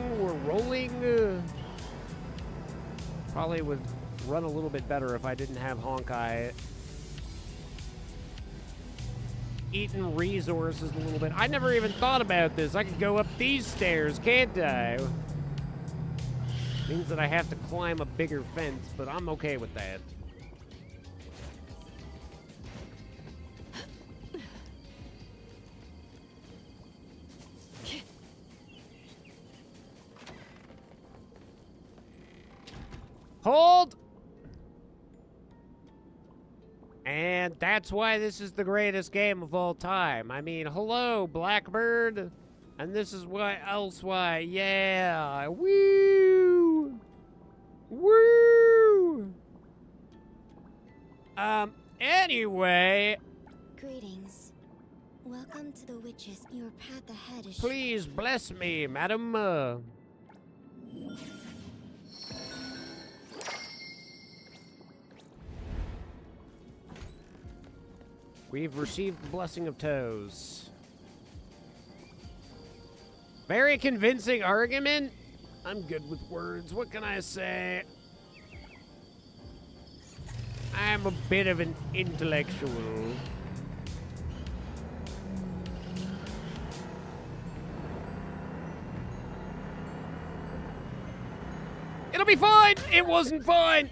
Probably would run a little bit better if I didn't have Honkai. Eating resources a little bit. I never even thought about this. I could go up these stairs, can't I? Means that I have to climb a bigger fence, but I'm okay with that. Hold! And that's why this is the greatest game of all time. I mean, hello, Blackbird. And this is why else why. Yeah. Woo! Woo! Anyway. Greetings. Welcome to the witches. Your path ahead is... Please bless me, madam. We've received the blessing of toes. Very convincing argument. I'm good with words. What can I say? I'm a bit of an intellectual. It'll be fine. It wasn't fine.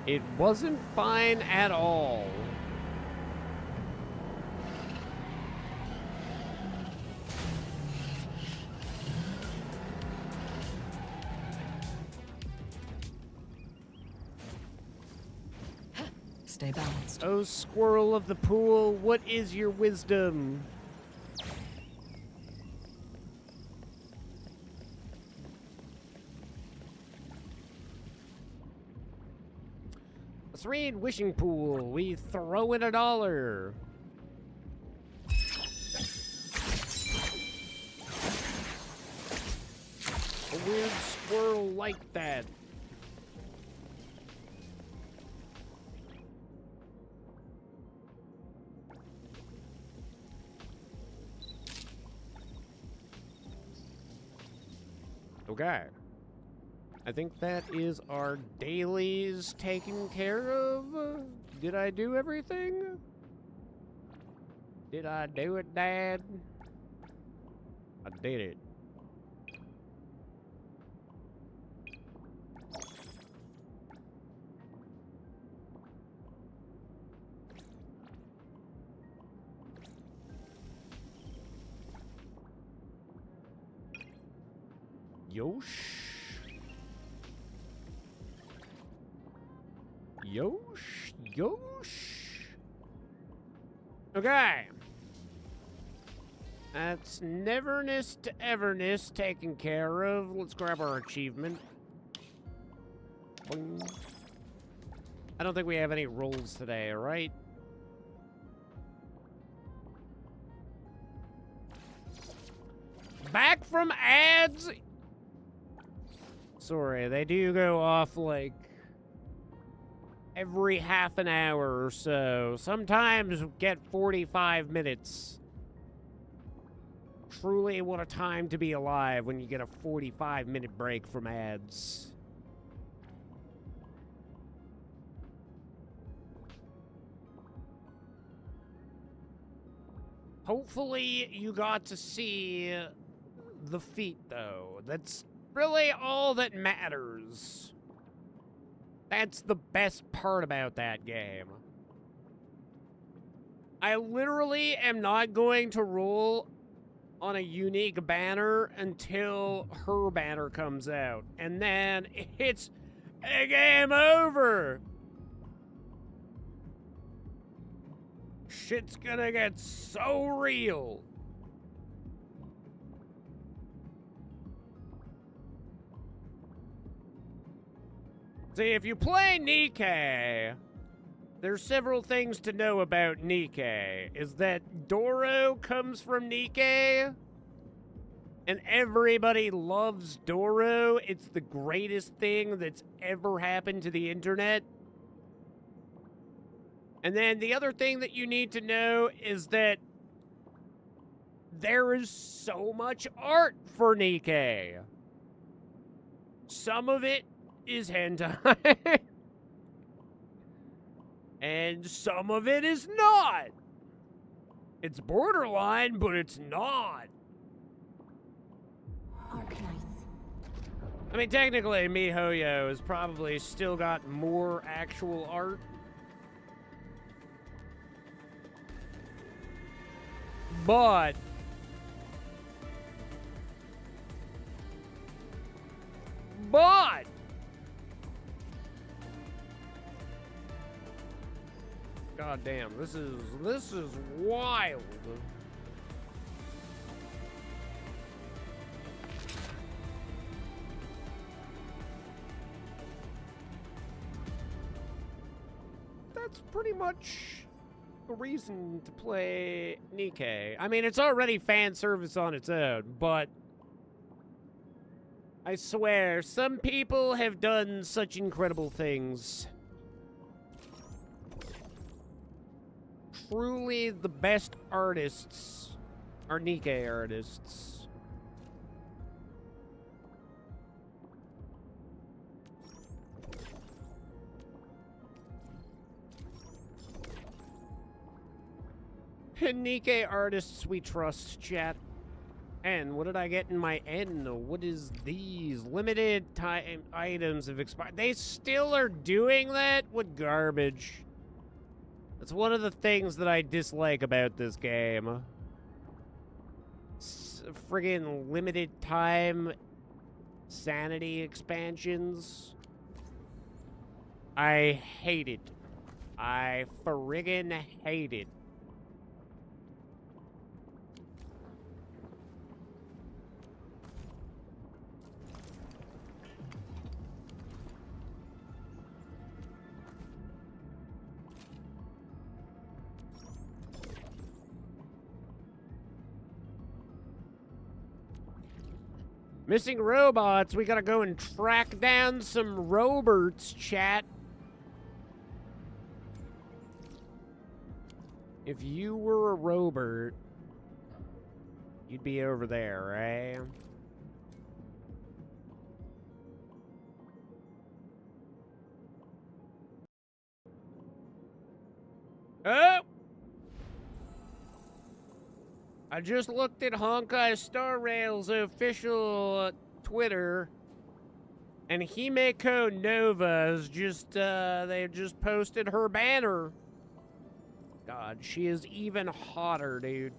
It wasn't fine at all. Stay balanced. Oh, squirrel of the pool, what is your wisdom? Let's read Wishing Pool. We throw in $1. weird squirrel like that. Okay. I think that is our dailies taken care of. Did I do everything? Did I do it, Dad? I did it. Yosh. Yosh. Yosh. Okay. That's neverness to everness taken care of. Let's grab our achievement. Boing. I don't think we have any rolls today, right? Back from ads? Sorry, they do go off like every half an hour or so. Sometimes get 45 minutes. Truly, what a time to be alive when you get a 45-minute break from ads. Hopefully, you got to see the feet, though. That's really all that matters. That's the best part about that game. I literally am not going to roll on a unique banner until her banner comes out. And then it's a game over. Shit's gonna get so real. See, if you play Nikkei, there's several things to know about Nikkei. Is that Doro comes from Nikkei, and everybody loves Doro. It's the greatest thing that's ever happened to the internet. And then the other thing that you need to know is that there is so much art for Nikkei. Some of it is hentai. And some of it is not. It's borderline, but it's not. Arknights. I mean, technically, MiHoYo has probably still got more actual art. But God damn, this is wild. That's pretty much a reason to play Nikkei. I mean, it's already fan service on its own, but I swear, some people have done such incredible things. Truly, the best artists are Nikkei artists. And Nikkei artists we trust, chat. And what did I get in my N? What is these? Limited time items have expired. They still are doing that? What garbage. That's one of the things that I dislike about this game. Friggin' limited time sanity expansions. I hate it. I friggin' hate it. Missing robots. We gotta go and track down some Roberts, chat. If you were a Robert, you'd be over there, right? Oh! I just looked at Honkai Star Rail's official Twitter, and Himeko Nova's just, they just posted her banner. God, she is even hotter, dude.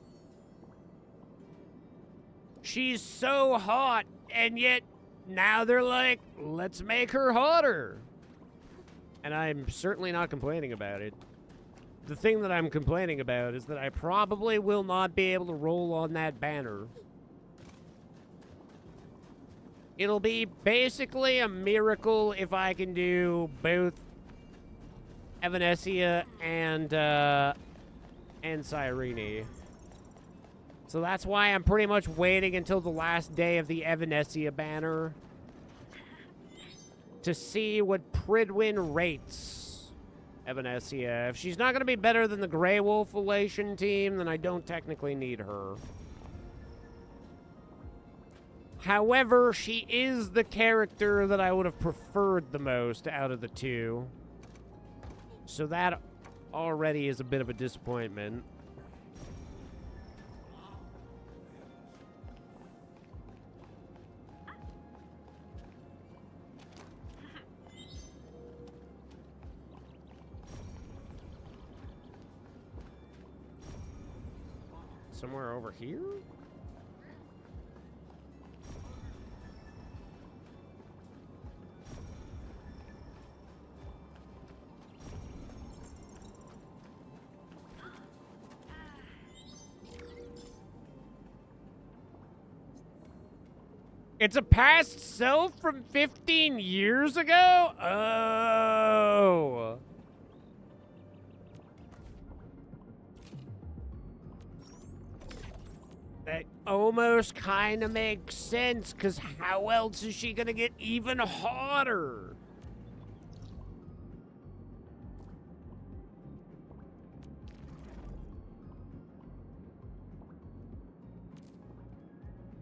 She's so hot, and yet now they're like, let's make her hotter. And I'm certainly not complaining about it. The thing that I'm complaining about is that I probably will not be able to roll on that banner. It'll be basically a miracle if I can do both Evanescia and Cyrene. So that's why I'm pretty much waiting until the last day of the Evanescia banner to see what Pridwin rates Evanescia. If she's not going to be better than the Grey Wolf Elation team, then I don't technically need her. However, she is the character that I would have preferred the most out of the two. So that already is a bit of a disappointment. Somewhere over here? It's a past self from 15 years ago? Oh. That almost kind of makes sense, because how else is she going to get even hotter?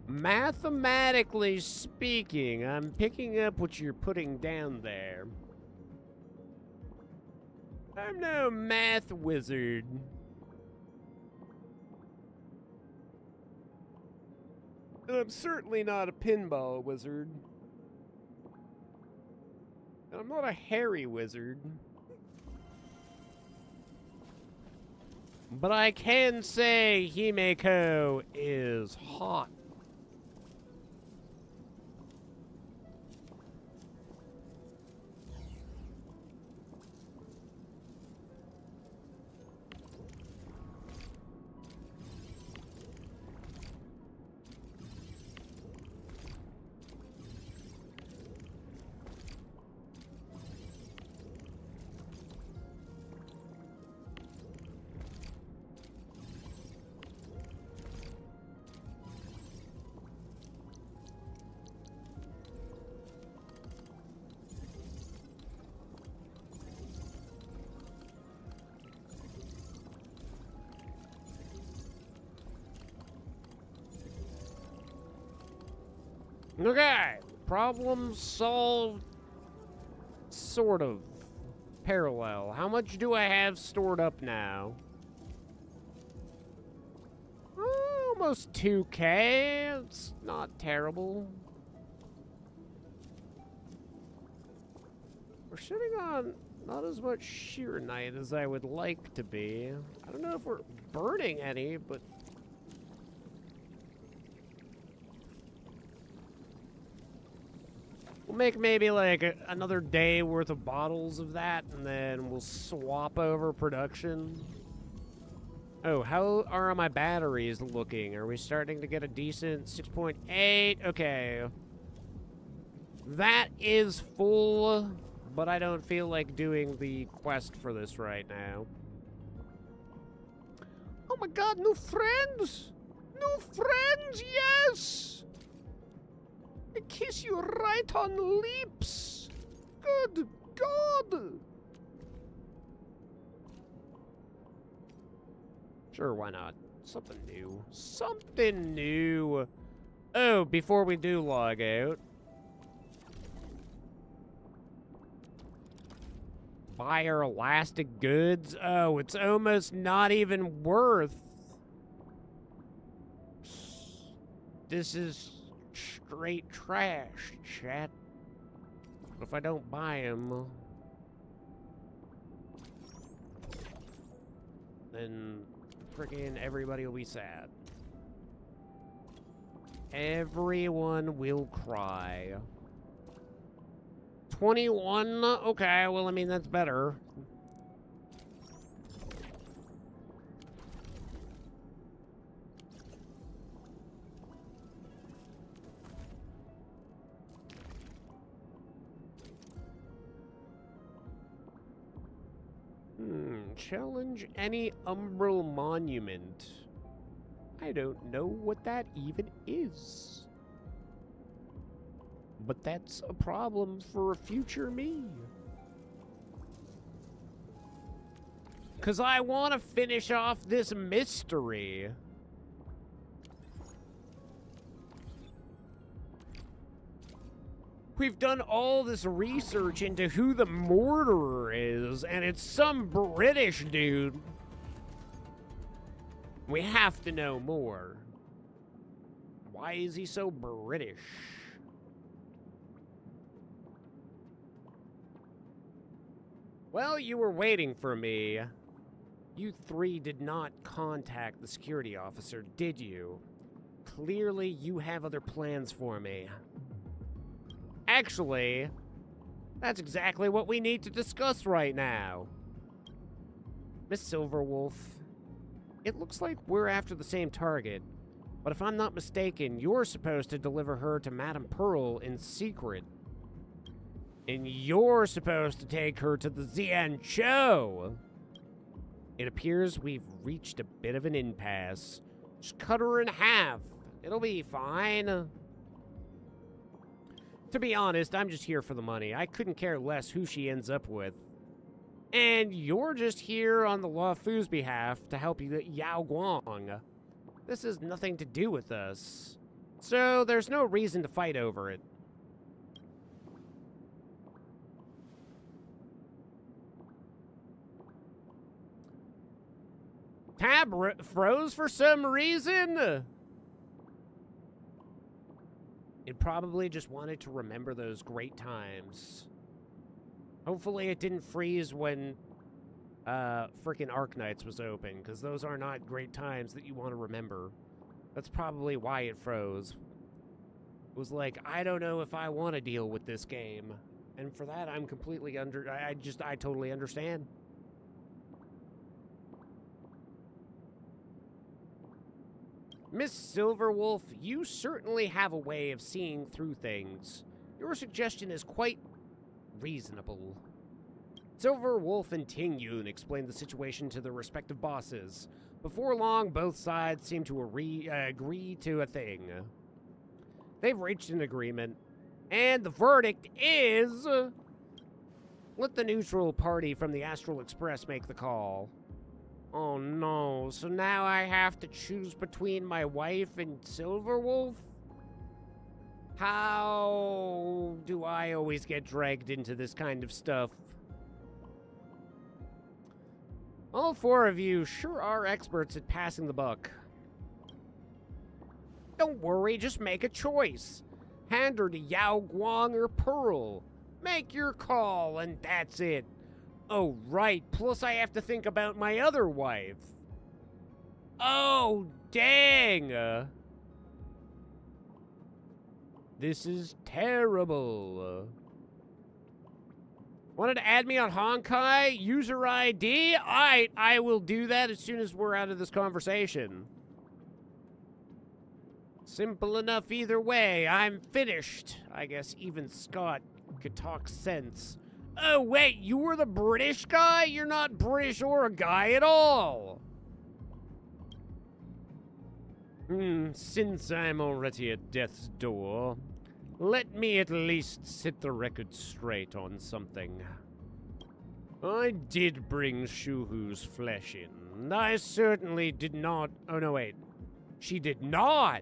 Mathematically speaking, I'm picking up what you're putting down there. I'm no math wizard. And I'm certainly not a pinball wizard. And I'm not a hairy wizard. But I can say Himeko is hot. Okay, problem solved, sort of, parallel. How much do I have stored up now? Almost 2K, it's not terrible. We're sitting on not as much sheer night as I would like to be. I don't know if we're burning any, but... We'll make maybe like another day worth of bottles of that, and then we'll swap over production. Oh, how are my batteries looking? Are we starting to get a decent 6.8? Okay. That is full, but I don't feel like doing the quest for this right now. Oh my god, new friends! New friends, yes! to kiss you right on lips. Good God. Sure, why not? Something new. Something new. Oh, before we do log out. Buyer elastic goods. Oh, it's almost not even worth. This is straight trash, chat. What if I don't buy them? Then friggin' everybody will be sad. Everyone will cry. 21? Okay, well, I mean, that's better. Challenge any umbral monument. I don't know what that even is. But that's a problem for a future me. 'Cause I want to finish off this mystery. We've done all this research into who the murderer is, and it's some British dude. We have to know more. Why is he so British? Well, you were waiting for me. You three did not contact the security officer, did you? Clearly, you have other plans for me. Actually, that's exactly what we need to discuss right now. Miss Silverwolf, it looks like we're after the same target, but if I'm not mistaken, you're supposed to deliver her to Madame Pearl in secret. And you're supposed to take her to the Xian Cho. It appears we've reached a bit of an impasse. Just cut her in half. It'll be fine. To be honest, I'm just here for the money. I couldn't care less who she ends up with. And you're just here on the Luofu's behalf to help Yao Guang. This has nothing to do with us. So there's no reason to fight over it. Tab froze for some reason? It probably just wanted to remember those great times. Hopefully it didn't freeze when frickin' Arknights was open, because those are not great times that you want to remember. That's probably why it froze. It was like, I don't know if I want to deal with this game. And for that, I'm completely I totally understand. Miss Silverwolf, you certainly have a way of seeing through things. Your suggestion is quite reasonable. Silverwolf and Ting Yun explained the situation to their respective bosses. Before long, both sides seemed to agree to a thing. They've reached an agreement, and the verdict is... let the neutral party from the Astral Express make the call. Oh no, so now I have to choose between my wife and Silverwolf? How do I always get dragged into this kind of stuff? All four of you sure are experts at passing the buck. Don't worry, just make a choice. Hand her to Yao Guang or Pearl. Make your call, and that's it. Oh, right, plus I have to think about my other wife. Oh, dang! This is terrible. Wanted to add me on Honkai? User ID? Alright, I will do that as soon as we're out of this conversation. Simple enough either way. I'm finished. I guess even Scott could talk sense. Oh, wait, you were the British guy? You're not British or a guy at all. Since I'm already at death's door, let me at least set the record straight on something. I did bring Shuhu's flesh in, and I certainly did not— oh no, wait. She did not!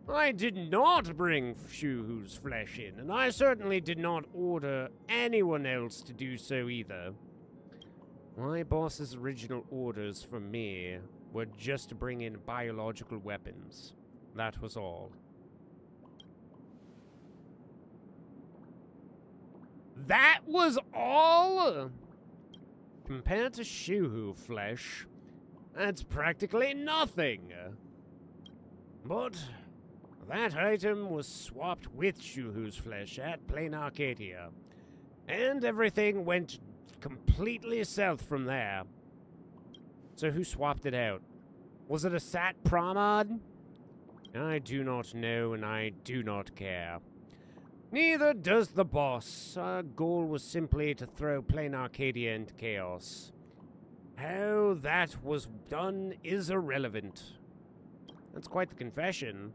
I did not bring Shuhu's flesh in, and I certainly did not order anyone else to do so either. My boss's original orders for me were just to bring in biological weapons. That was all. That was all? Compared to Shuhu flesh, that's practically nothing. But that item was swapped with Shuhu's flesh at Plain Arcadia, and everything went completely south from there. So who swapped it out? Was it a Sat Pramod? I do not know, and I do not care. Neither does the boss. Our goal was simply to throw Plain Arcadia into chaos. How that was done is irrelevant. That's quite the confession.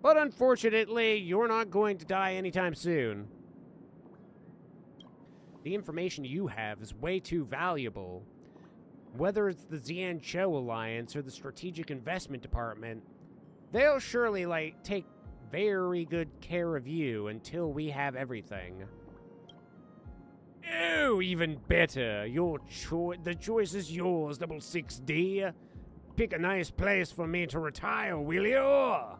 But unfortunately, you're not going to die anytime soon. The information you have is way too valuable. Whether it's the Xianzhou Alliance or the Strategic Investment Department, they'll surely, take very good care of you until we have everything. Oh, even better. The choice is yours, 66D. Pick a nice place for me to retire, will you?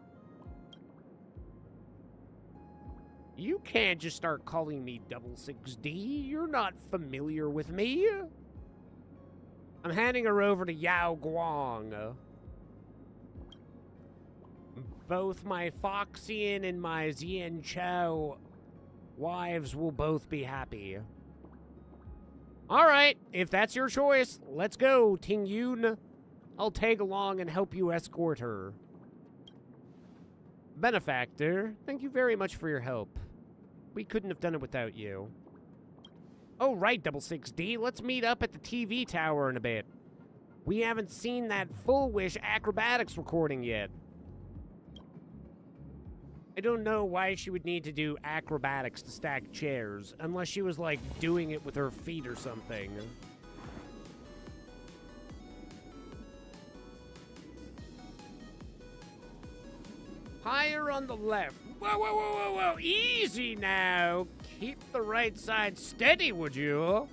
You can't just start calling me 66D. You're not familiar with me. I'm handing her over to Yao Guang. Both my Foxian and my Xianzhou wives will both be happy. Alright, if that's your choice, let's go, Ting Yun. I'll tag along and help you escort her. Benefactor, thank you very much for your help. We couldn't have done it without you. Oh, right, 66D, let's meet up at the TV tower in a bit. We haven't seen that Full Wish acrobatics recording yet. I don't know why she would need to do acrobatics to stack chairs, unless she was, doing it with her feet or something. Higher on the left. Whoa, whoa, whoa, whoa, whoa! Easy now! Keep the right side steady, would you?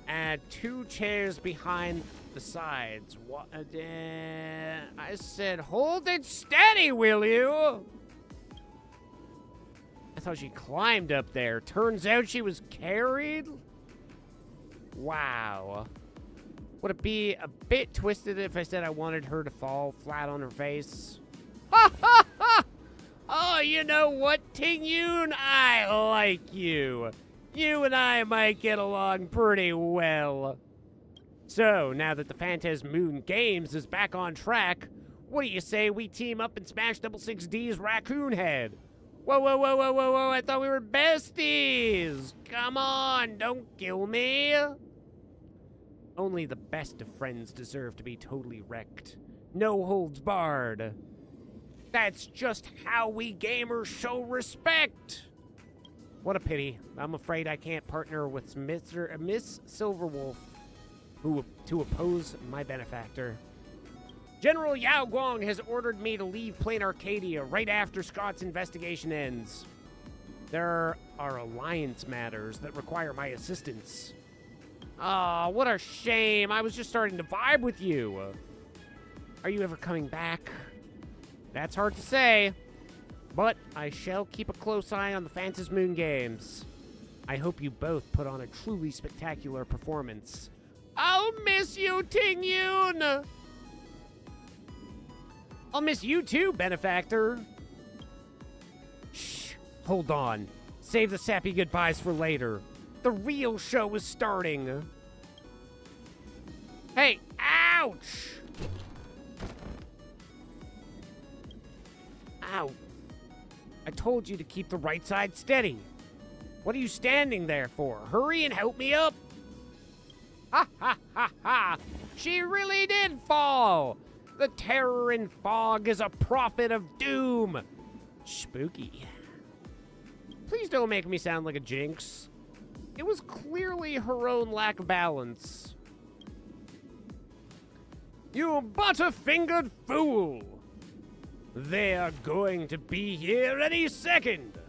Add 2 chairs behind the sides. What? I said, hold it steady, will you? I thought she climbed up there. Turns out she was carried? Wow. Would it be a bit twisted if I said I wanted her to fall flat on her face? Ha ha ha! Oh, you know what, Ting Yun? I like you. You and I might get along pretty well. So, now that the Phantasmoon Games is back on track, what do you say we team up and smash 66D's raccoon head? Whoa, whoa, whoa, whoa, whoa, whoa, I thought we were besties! Come on, don't kill me! Only the best of friends deserve to be totally wrecked. No holds barred. That's just how we gamers show respect! What a pity. I'm afraid I can't partner with Miss Silverwolf to oppose my benefactor. General Yao Guang has ordered me to leave Plain Arcadia right after Scott's investigation ends. There are alliance matters that require my assistance. Aw, what a shame. I was just starting to vibe with you. Are you ever coming back? That's hard to say, but I shall keep a close eye on the Phantasmoon Games. I hope you both put on a truly spectacular performance. I'll miss you, Ting Yun! I'll miss you too, benefactor. Shh, hold on. Save the sappy goodbyes for later. The real show is starting. Hey, ouch! Ow. I told you to keep the right side steady. What are you standing there for? Hurry and help me up. Ha ha ha ha! She really did fall! The terror in fog is a prophet of doom! Spooky. Please don't make me sound like a jinx. It was clearly her own lack of balance. You butter-fingered fool! They are going to be here any second!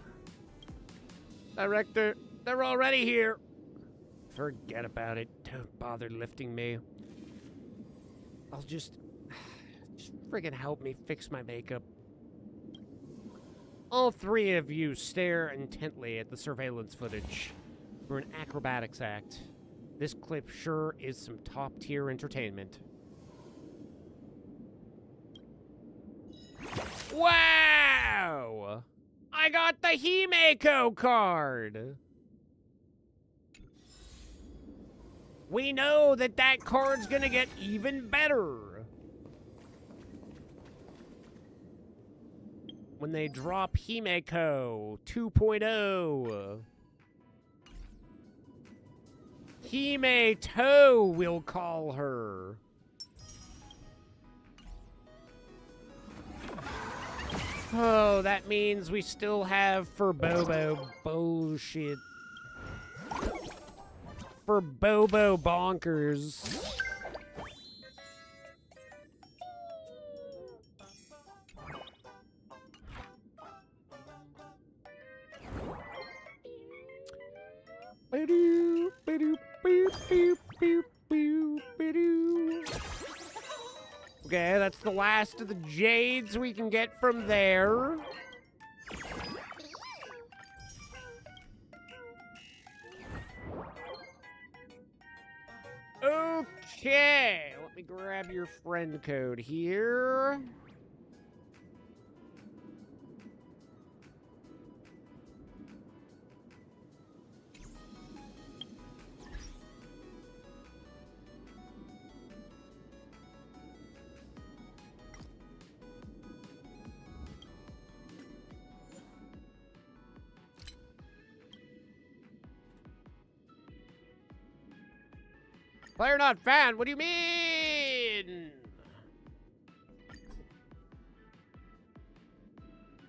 Director, they're already here. Forget about it. Don't bother lifting me. I'll just friggin' help me fix my makeup. All three of you stare intently at the surveillance footage for an acrobatics act. This clip sure is some top-tier entertainment. Wow! I got the Himeko card! We know that that card's gonna get even better when they drop Himeko 2.0. Hime-To, we'll call her. Oh, that means we still have for Bobo bullshit. For Bobo bonkers. Ba-doo, ba-doo, boop, boop, boop, boop, ba-doo. Okay, that's the last of the jades we can get from there. Okay, let me grab your friend code here. Player not found? What do you mean?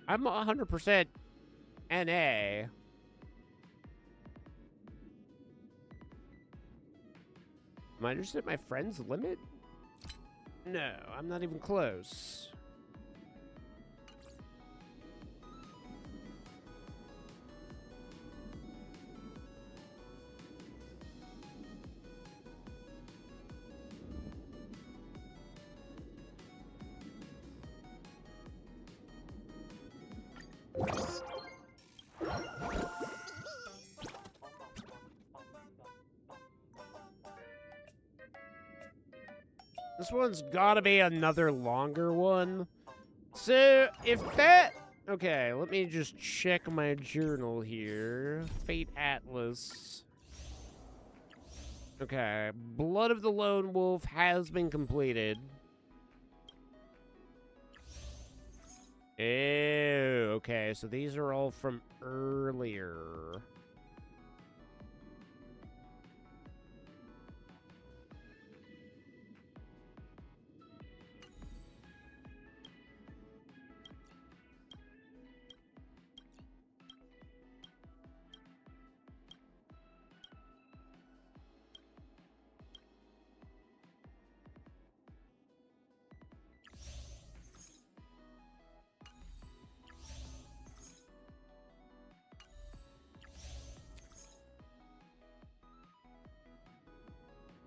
I'm 100% NA. Am I just at my friend's limit? No, I'm not even close. This one's gotta be another longer one. So, if that... Okay, let me just check my journal here. Fate Atlas. Okay, Blood of the Lone Wolf has been completed. Ew, okay, so these are all from earlier.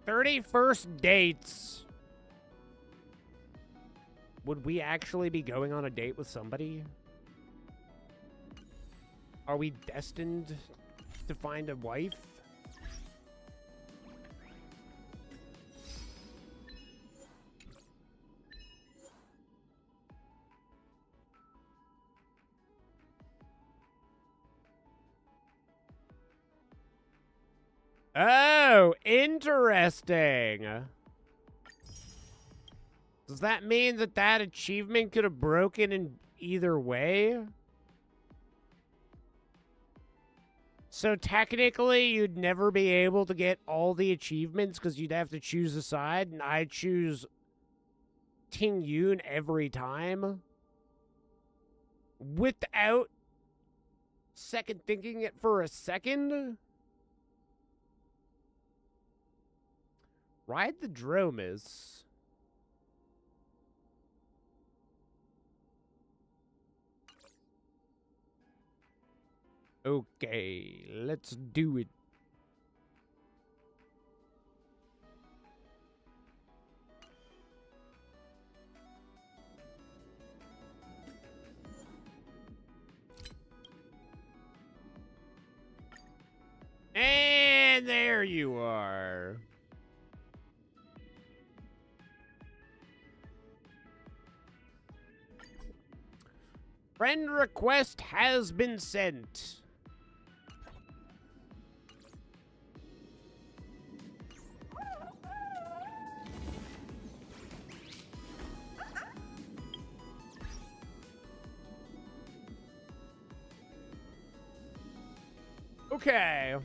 "31st dates." Would we actually be going on a date with somebody? Are we destined to find a wife? Oh, interesting. Does that mean that that achievement could have broken in either way? So technically, you'd never be able to get all the achievements because you'd have to choose a side, and I choose Ting Yun every time? without second thinking it for a second. Ride the Dromas. Okay, let's do it. And there you are. Friend request has been sent. Okay.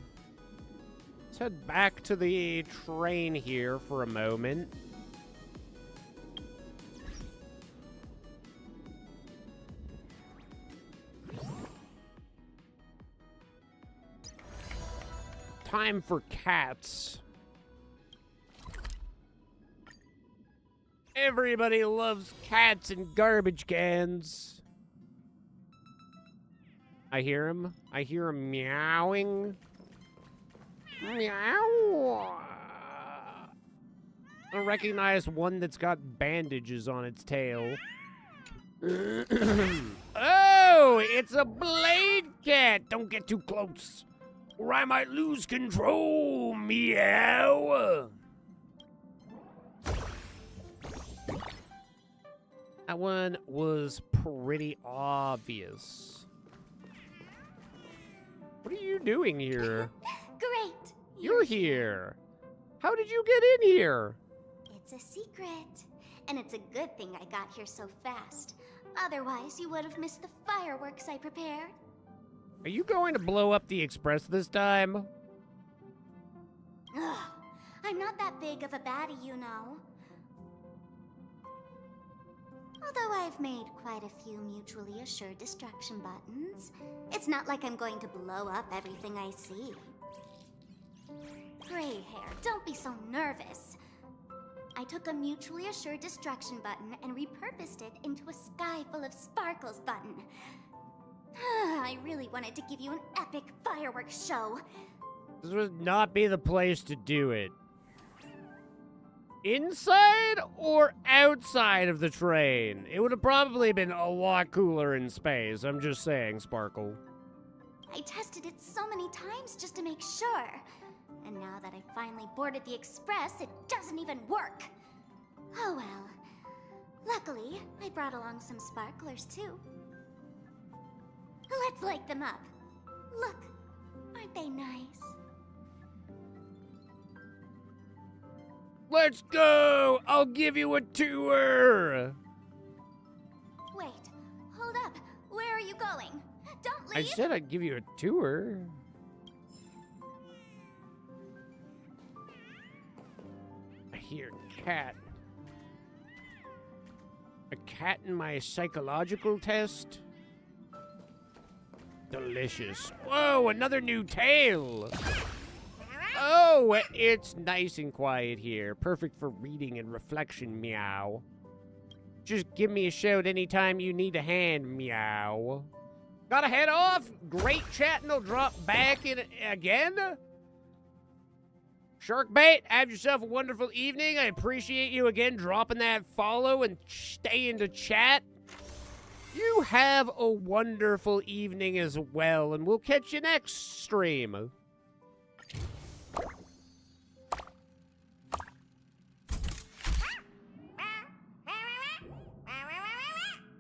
Let's head back to the train here for a moment. Time for cats. Everybody loves cats and garbage cans. I hear him. I hear him meowing. Meow. I recognize one that's got bandages on its tail. Oh, it's a blade cat. Don't get too close, or I might lose control. Meow. That one was pretty obvious. What are you doing here? Great. You're here. How did you get in here? It's a secret. And it's a good thing I got here so fast. Otherwise, you would have missed the fireworks I prepared. Are you going to blow up the express this time? Ugh, I'm not that big of a baddie, you know. Although I've made quite a few mutually assured destruction buttons, it's not like I'm going to blow up everything I see. Gray hair, don't be so nervous. I took a mutually assured destruction button and repurposed it into a sky full of sparkles button. I really wanted to give you an epic fireworks show. This would not be the place to do it. Inside or outside of the train? It would have probably been a lot cooler in space. I'm just saying, Sparkle. I tested it so many times just to make sure. And now that I finally boarded the express, it doesn't even work. Oh well. Luckily, I brought along some sparklers too. Let's light them up. Look, aren't they nice? Let's go! I'll give you a tour! Wait, hold up. Where are you going? Don't leave! I said I'd give you a tour. I hear cat. A cat in my psychological test? Delicious. Whoa, another new tail! Oh, it's nice and quiet here. Perfect for reading and reflection, meow. Just give me a shout anytime you need a hand, meow. Gotta head off. Great chatting. I'll drop back in again. Sharkbait, have yourself a wonderful evening. I appreciate you again dropping that follow and staying to chat. You have a wonderful evening as well, and we'll catch you next stream.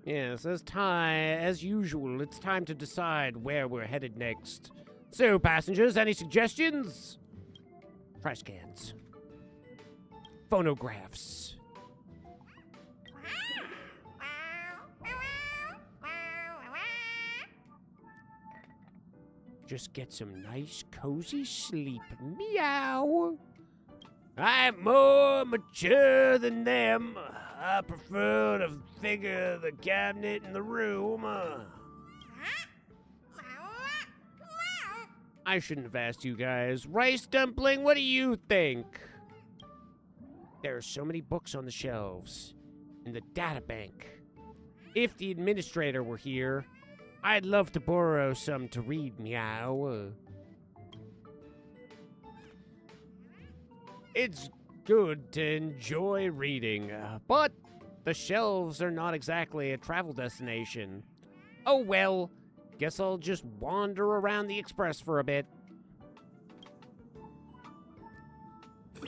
Yes, as usual, it's time to decide where we're headed next. So, passengers, any suggestions? Trash cans. Phonographs. Just get some nice, cozy sleep. Meow. I'm more mature than them. I prefer to figure the cabinet in the room. I shouldn't have asked you guys. Rice dumpling, what do you think? There are so many books on the shelves in the data bank. If the administrator were here, I'd love to borrow some to read, meow. It's good to enjoy reading, but the shelves are not exactly a travel destination. Oh well, guess I'll just wander around the express for a bit.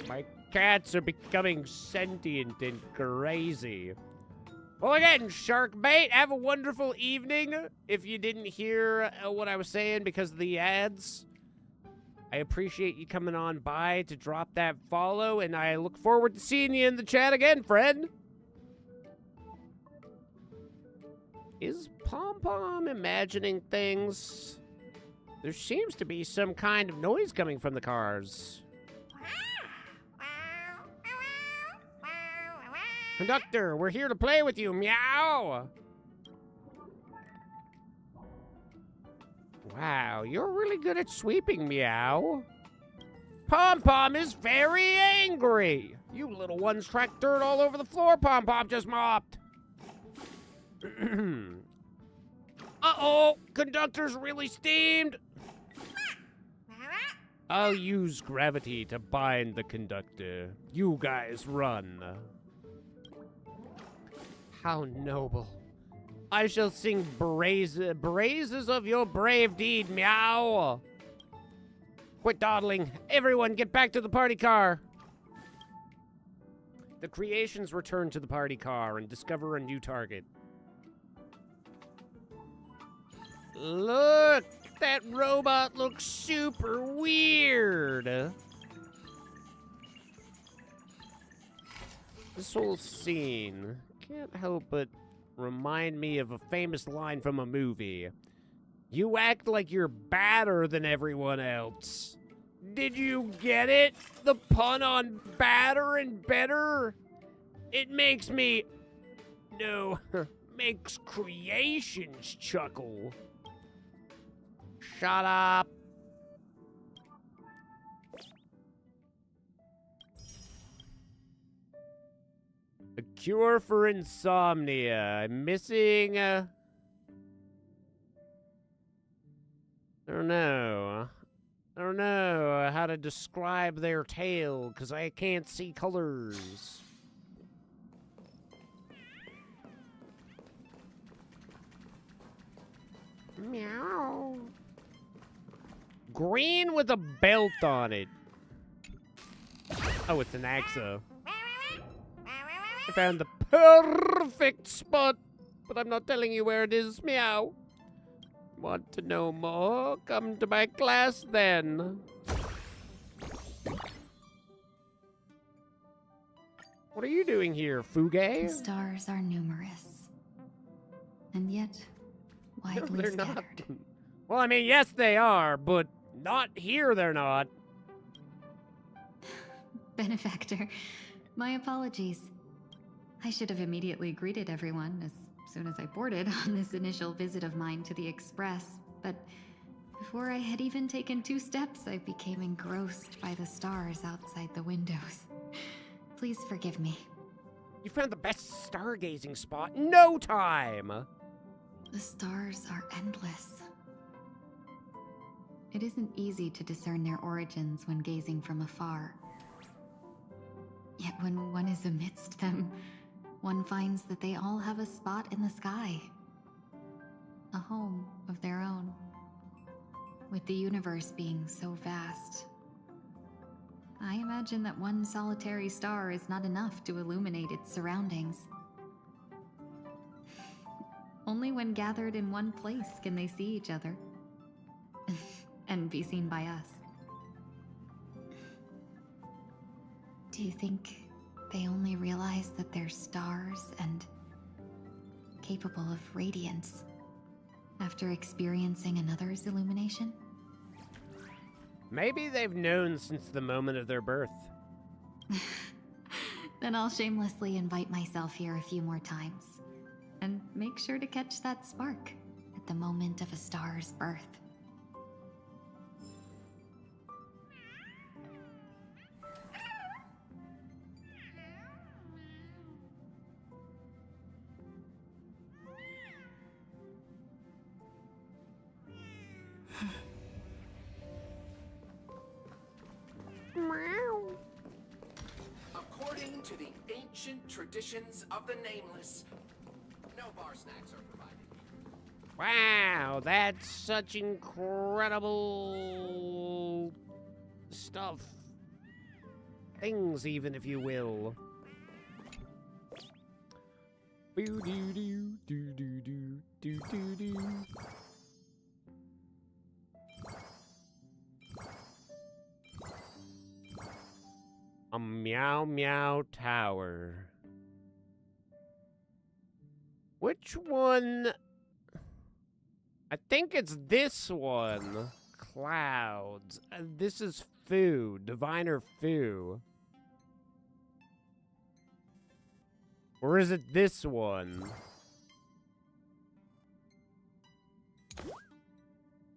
My cats are becoming sentient and crazy. Well, again, shark bait, have a wonderful evening. If you didn't hear what I was saying because of the ads, I appreciate you coming on by to drop that follow, and I look forward to seeing you in the chat again, friend. Is Pom Pom imagining things? There seems to be some kind of noise coming from the cars. Conductor, we're here to play with you, meow! Wow, you're really good at sweeping, meow. Pom Pom is very angry! You little ones tracked dirt all over the floor Pom Pom just mopped! Uh-oh! Conductor's really steamed! I'll use gravity to bind the conductor. You guys run. How noble. I shall sing praises of your brave deed, meow. Quit dawdling. Everyone get back to the party car. The creations return to the party car and discover a new target. Look, that robot looks super weird. This whole scene can't help but remind me of a famous line from a movie. You act like you're badder than everyone else. Did you get it? The pun on badder and better? It makes me... No, makes creations chuckle. Shut up. A cure for insomnia. I'm missing, I don't know how to describe their tail, because I can't see colors. Meow. Green with a belt on it. Oh, it's an Axa. I found the perfect spot, but I'm not telling you where it is. Meow. Want to know more? Come to my class then. What are you doing here, The Fuge? stars are numerous, and yet No, widely they're scattered. not. Well, I mean, yes, they are, but not here they're not. Benefactor, my apologies. I should have immediately greeted everyone as soon as I boarded on this initial visit of mine to the Express, but before I had even taken 2 steps, I became engrossed by the stars outside the windows. Please forgive me. You found the best stargazing spot in no time. The stars are endless. It isn't easy to discern their origins when gazing from afar. Yet when one is amidst them, one finds that they all have a spot in the sky. A home of their own. With the universe being so vast, I imagine that one solitary star is not enough to illuminate its surroundings. Only when gathered in one place can they see each other. And be seen by us. Do you think they only realize that they're stars and capable of radiance after experiencing another's illumination? Maybe they've known since the moment of their birth. Then I'll shamelessly invite myself here a few more times. And make sure to catch that spark at the moment of a star's birth. to the ancient traditions of the Nameless. No bar snacks are provided. Wow, that's such incredible stuff. Things, even, if you will. Boo-doo-doo-doo-doo-doo-doo-doo. A Meow Meow Tower. Which one? I think it's this one. Clouds. This is Foo. Diviner Foo. Or is it this one?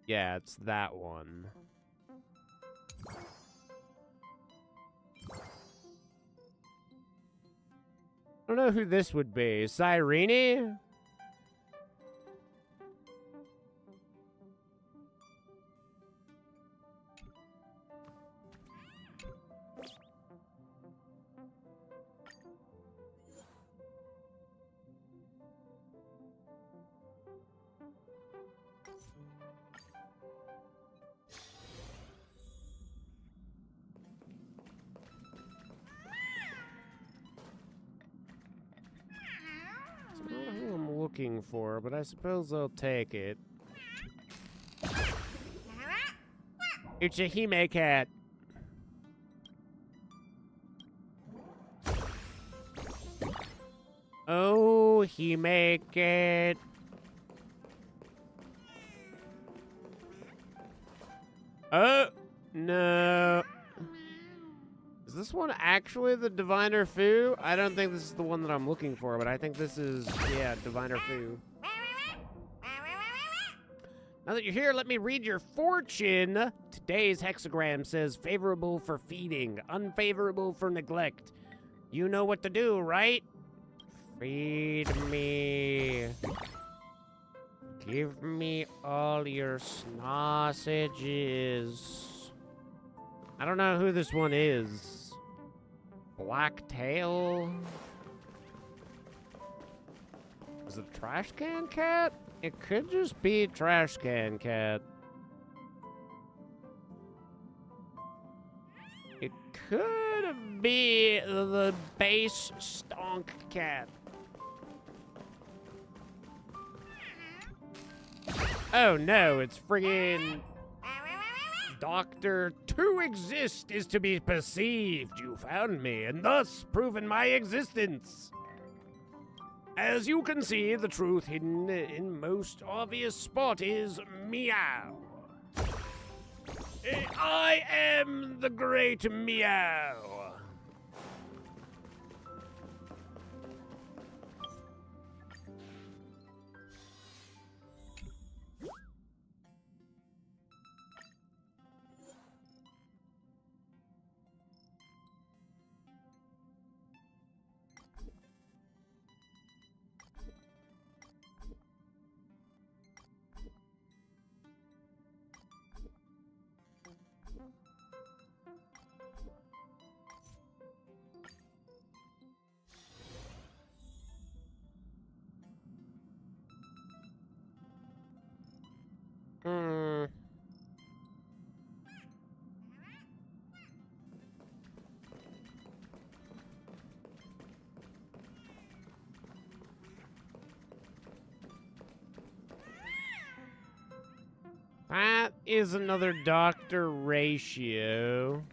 Yeah, it's that one. I don't know who this would be. Cyrene? I don't know who I'm looking for, but I suppose I'll take it. It's a Hime cat. Oh, Hime cat. Oh, no. Is this one actually the Diviner Foo? I don't think this is the one that I'm looking for, but I think this is, yeah, Diviner Foo. Now that you're here, let me read your fortune. Today's hexagram says favorable for feeding, unfavorable for neglect. You know what to do, right? Feed me. Give me all your sausages. I don't know who this one is. Blacktail? Is it a trash can cat? It could just be trash can cat. It could be the base stonk cat. Oh no, it's friggin' Doctor, to exist is to be perceived. You found me, and thus proven my existence. As you can see, the truth hidden in most obvious spot is meow. I am the great meow. That is another Dr. Ratio.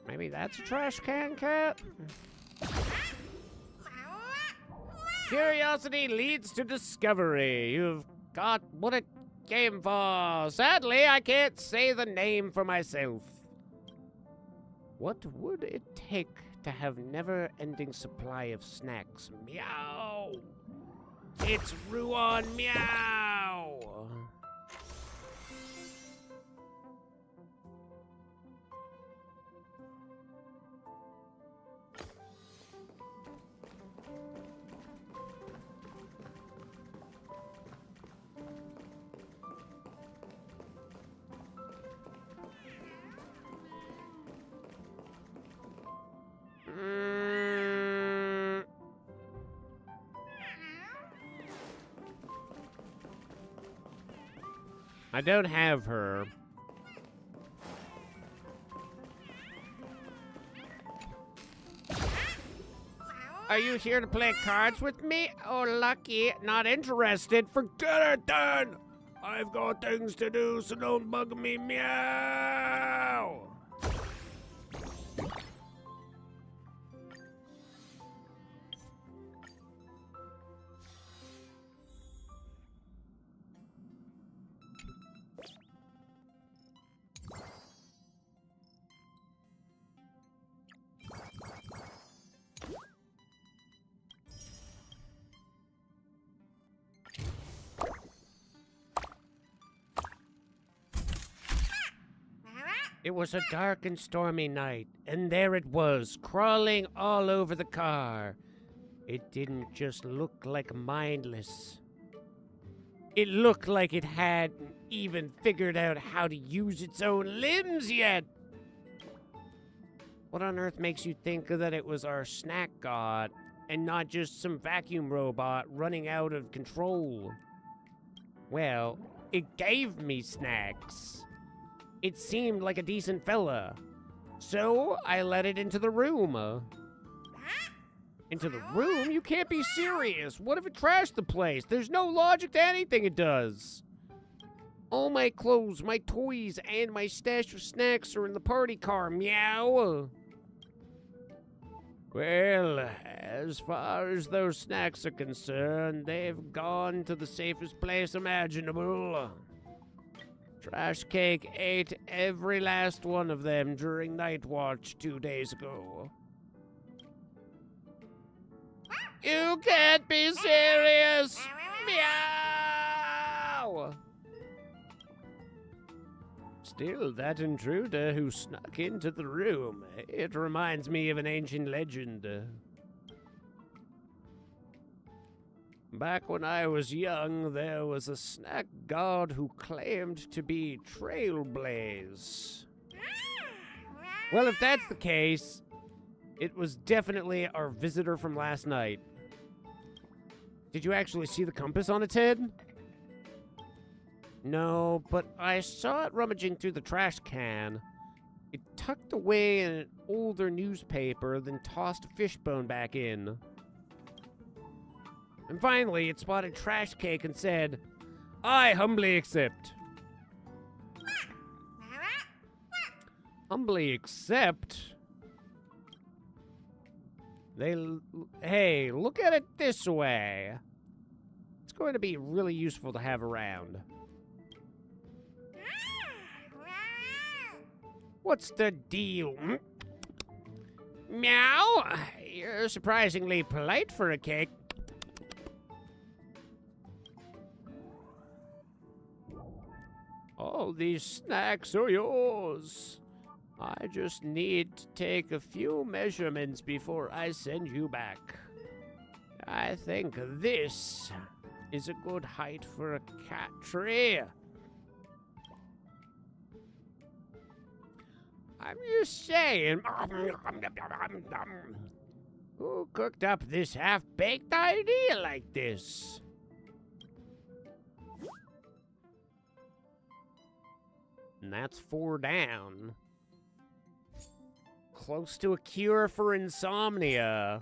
Maybe that's a trash can cat? Curiosity leads to discovery. You've got what it came for. Sadly, I can't say the name for myself. What would it take to have never-ending supply of snacks? Meow! It's Ruon Meow! I don't have her. Are you here to play cards with me? Oh, lucky. Not interested. Forget it then. I've got things to do, so don't bug me. Meow. It was a dark and stormy night, and there it was, crawling all over the car. It didn't just look like mindless. It looked like it hadn't even figured out how to use its own limbs yet. What on earth makes you think that it was our snack god, and not just some vacuum robot running out of control? Well, it gave me snacks. It seemed like a decent fella. So I let it into the room. Into the room? You can't be serious. What if it trashed the place? There's no logic to anything it does. All my clothes, my toys, and my stash of snacks are in the party car. Meow. Well, as far as those snacks are concerned, they've gone to the safest place imaginable. Trash Cake ate every last one of them during Night Watch 2 days ago. You can't be serious! Meow! Still, that intruder who snuck into the room, it reminds me of an ancient legend. Back when I was young, there was a snack god who claimed to be Trailblaze. Well, if that's the case, it was definitely our visitor from last night. Did you actually see the compass on its head? No, but I saw it rummaging through the trash can. It tucked away in an older newspaper, then tossed a fishbone back in. And finally, it spotted Trash Cake and said, "I humbly accept." Humbly accept? Hey, look at it this way. It's going to be really useful to have around. What's the deal? Meow? You're surprisingly polite for a cake. All these snacks are yours. I just need to take a few measurements before I send you back. I think this is a good height for a cat tree. I'm just saying. Who cooked up this half-baked idea like this? And that's 4 down. Close to a cure for insomnia.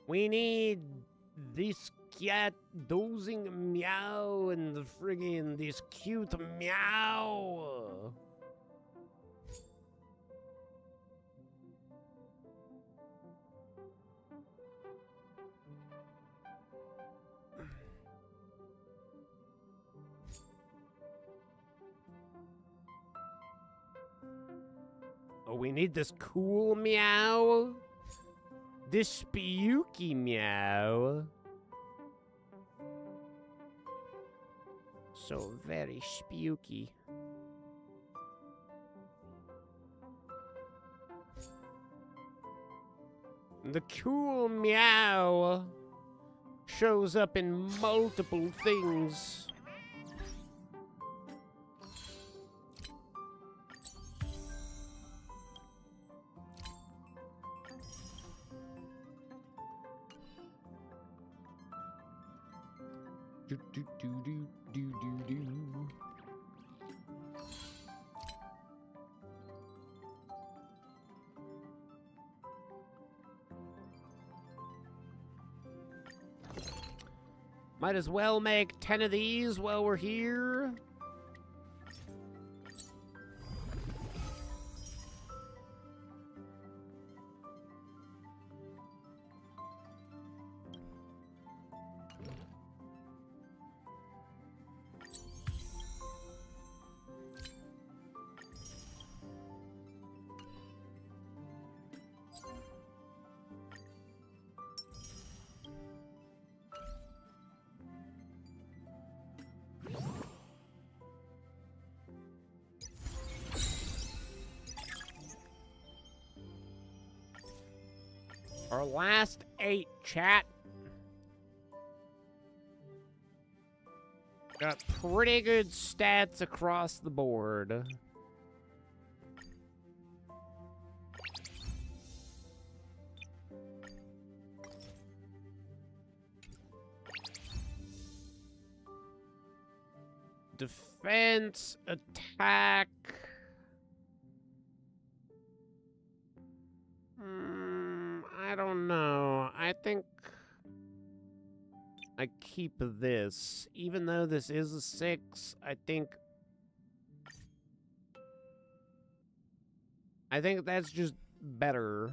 We need this cat dozing meow and the friggin' this cute meow. Oh, we need this cool meow. This spooky meow. So very spooky. The cool meow shows up in multiple things. Do, do, do, do, do, do, do. Might as well make 10 of these while we're here. Our last 8, chat. Got pretty good stats across the board. Defense, attack. I don't know. I think I keep this. Even though this is a 6, I think that's just better.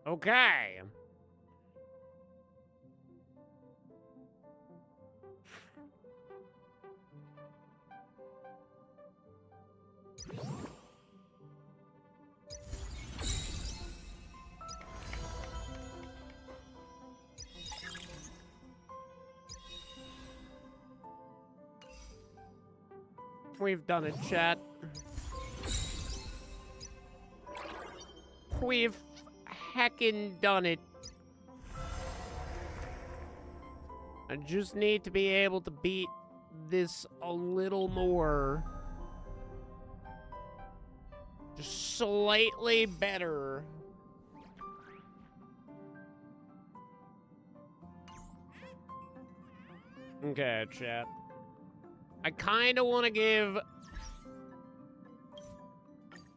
Okay. We've done it, chat. We've heckin' done it. I just need to be able to beat this a little more. Just slightly better. Okay, chat. I kind of want to give...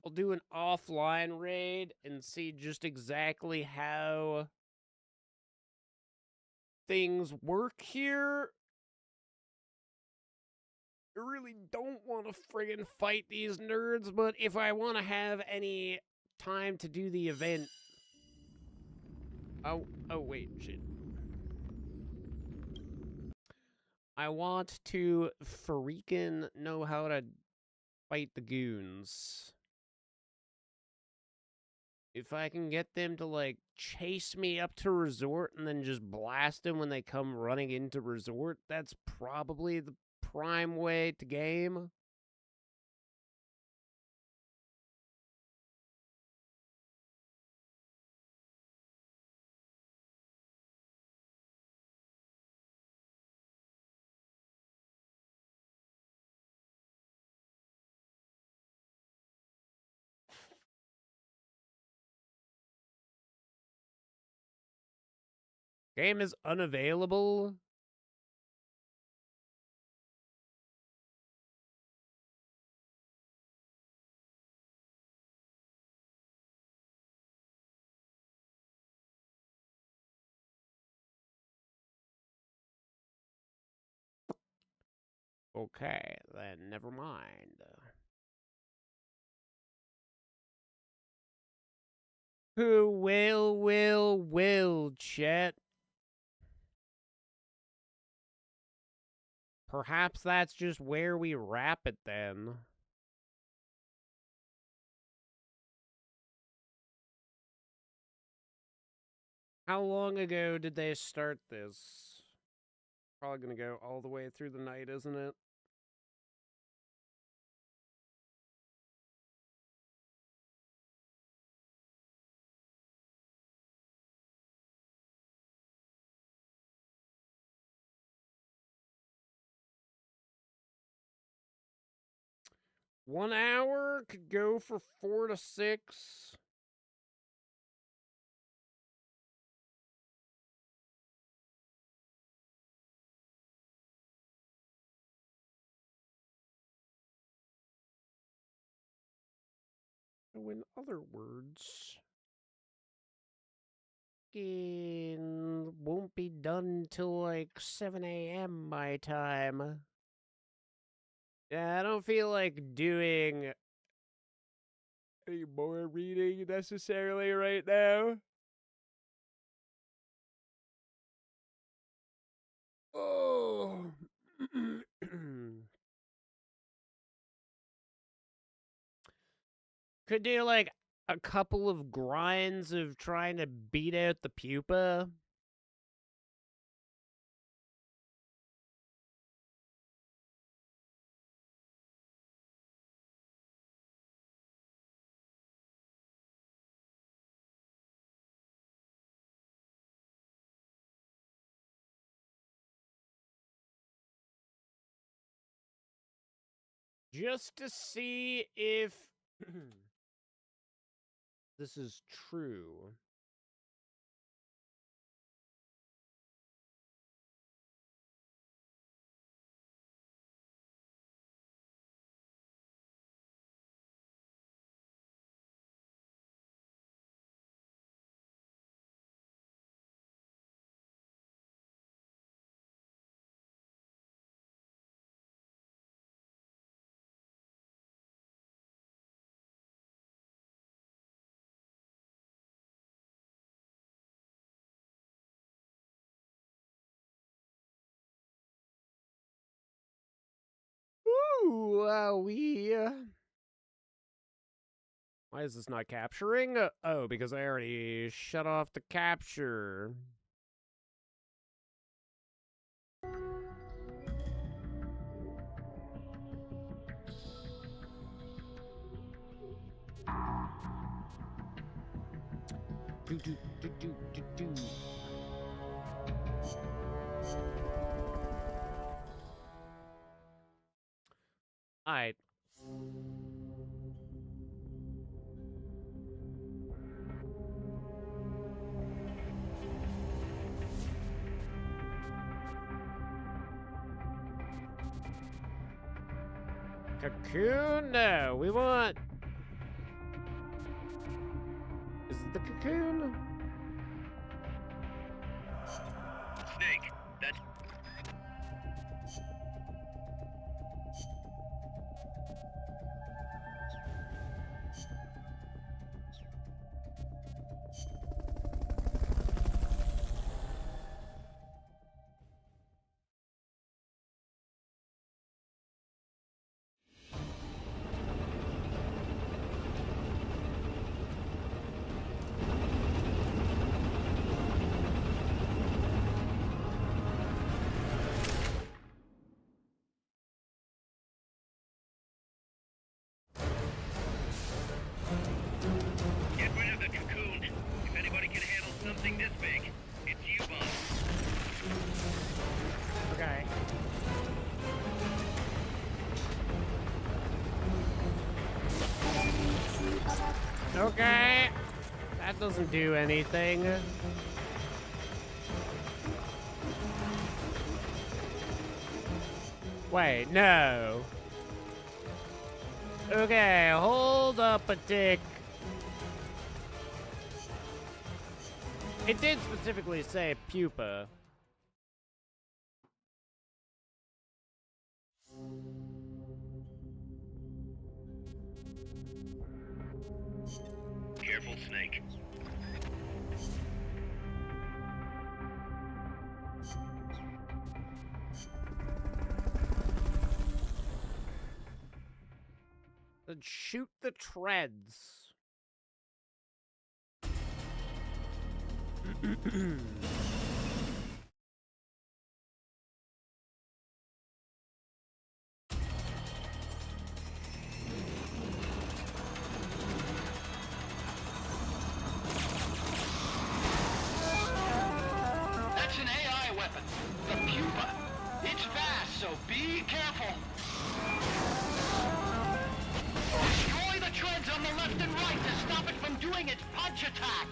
I'll do an offline raid and see just exactly how things work here. I really don't want to friggin' fight these nerds, but if I want to have any time to do the event... Oh, wait, shit. I want to freaking know how to fight the goons. If I can get them to, like, chase me up to resort and then just blast them when they come running into resort, that's probably the prime way to game. Game is unavailable. Okay, then never mind. Who will, Chet? Perhaps that's just where we wrap it then. How long ago did they start this? Probably gonna go all the way through the night, isn't it? 1 hour could go for 4 to 6. So in other words, it won't be done till like 7 a.m. my time. Yeah, I don't feel like doing any more reading necessarily right now. Oh. Could do like a couple of grinds of trying to beat out the pupa. Just to see if this is true. Ooh, why is this not capturing? Oh, because I already shut off the capture. Do, do, do, do, do, do. Alright. Cocoon? No, we want... Is it the cocoon? Snake, that's... Get rid of the cocoon. If anybody can handle something this big, it's you, boss. Okay. Okay. That doesn't do anything. Wait, no. Okay, hold up a tick. It did specifically say pupa. Careful, Snake. Then shoot the treads. That's an AI weapon. The pupa. It's fast, so be careful. its punch attack!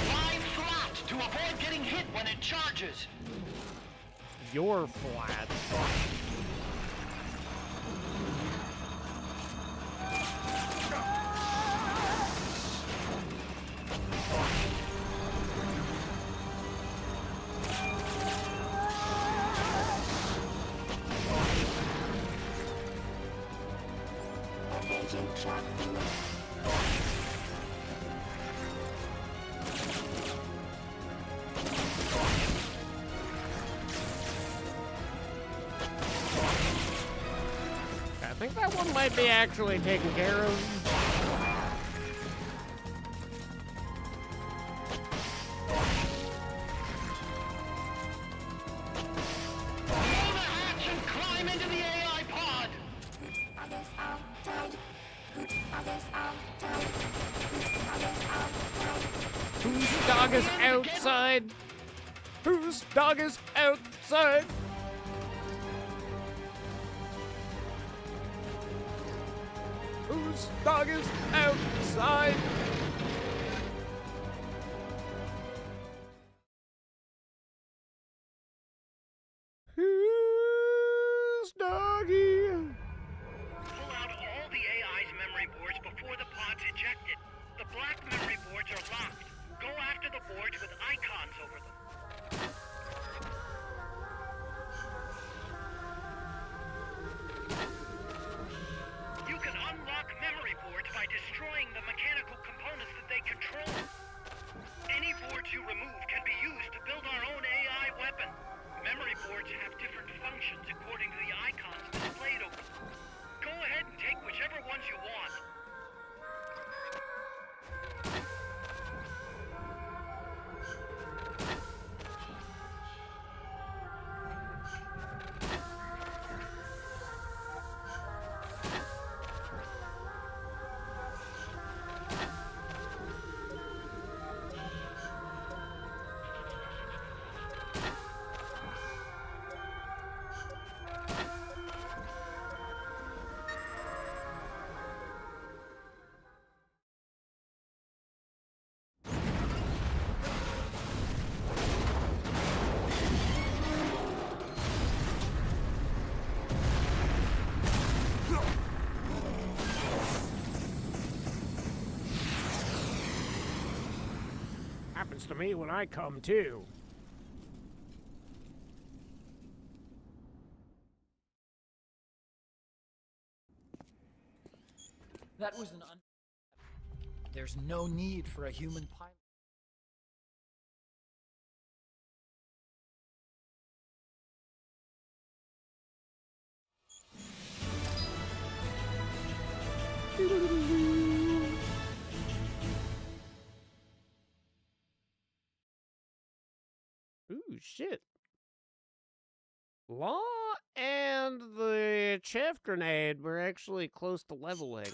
Lie flat to avoid getting hit when it charges! You're flat. I think that one might be actually taken care of. Blow the hatch and climb into the AI pod! Whose dog is outside? Whose dog is outside? Whose dog is outside? Whose doggy? Pull out all the AI's memory boards before the pod's ejected. The black memory boards are locked. Go after the boards with icons over them. You can unlock memory boards by destroying the mechanical components that they control. Any boards you remove can be used to build our own AI weapon. Memory boards have different functions according to the icons displayed over them. Go ahead and take whichever ones you want. Happens to me when I come too. That was an There's no need for a human pilot. Ooh, shit. Law and the chaff grenade were actually close to leveling.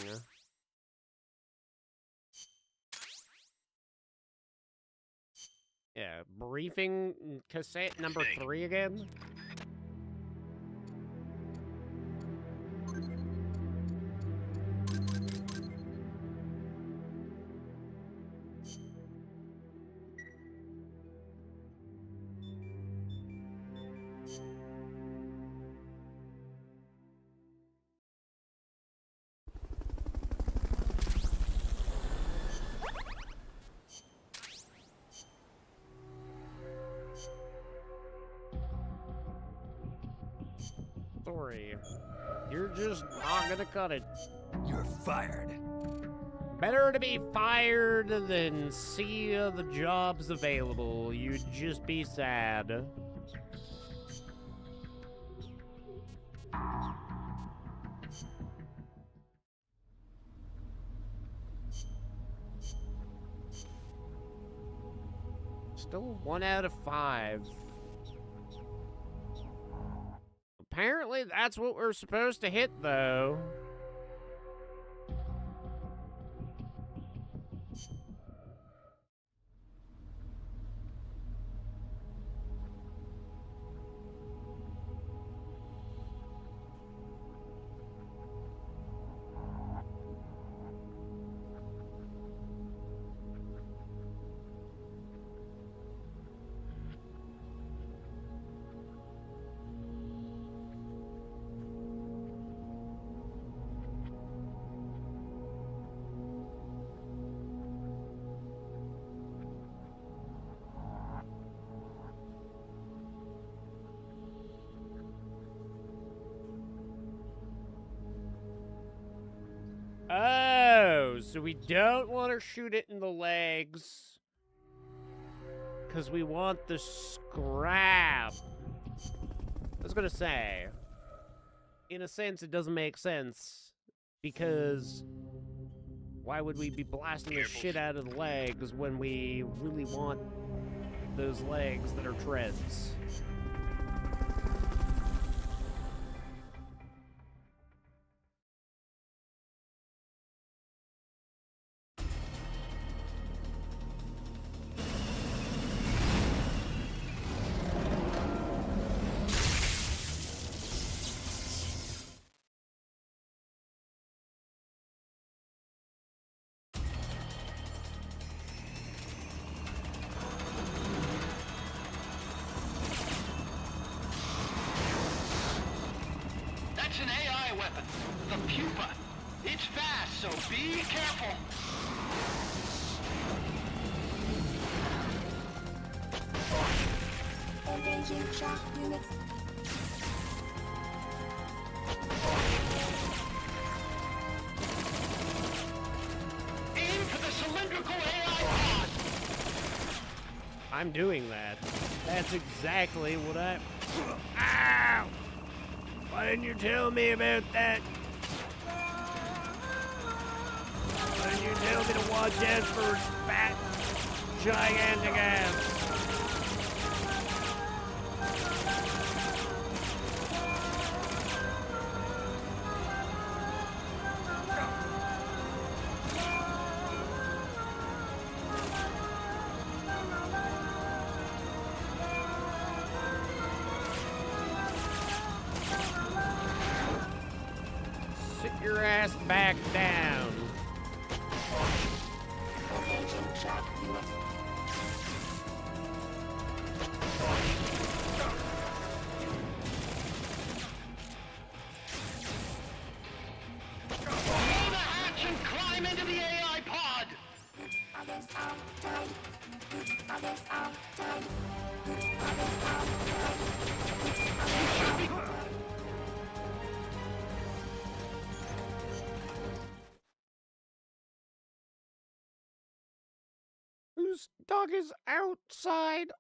Yeah, briefing cassette number 3 again. Sorry. You're just not gonna cut it. You're fired. Better to be fired than see the jobs available. You'd just be sad. Still 1 out of 5. Apparently that's what we're supposed to hit, though. Oh, so we don't want to shoot it in the legs. Because we want the scrap. I was going to say, in a sense, it doesn't make sense. Because why would we be blasting the shit out of the legs when we really want those legs that are treads? That's an AI weapon. The pupa. It's fast, so be careful. Engaging shock units. Aim for the cylindrical AI pod. I'm doing that. That's exactly what I... Ow! Why didn't you tell me about that? Why didn't you tell me to watch out for fat, gigantic ass? Sit your ass back down. Blow the hatch and climb into the AI pod. Whose dog is outside?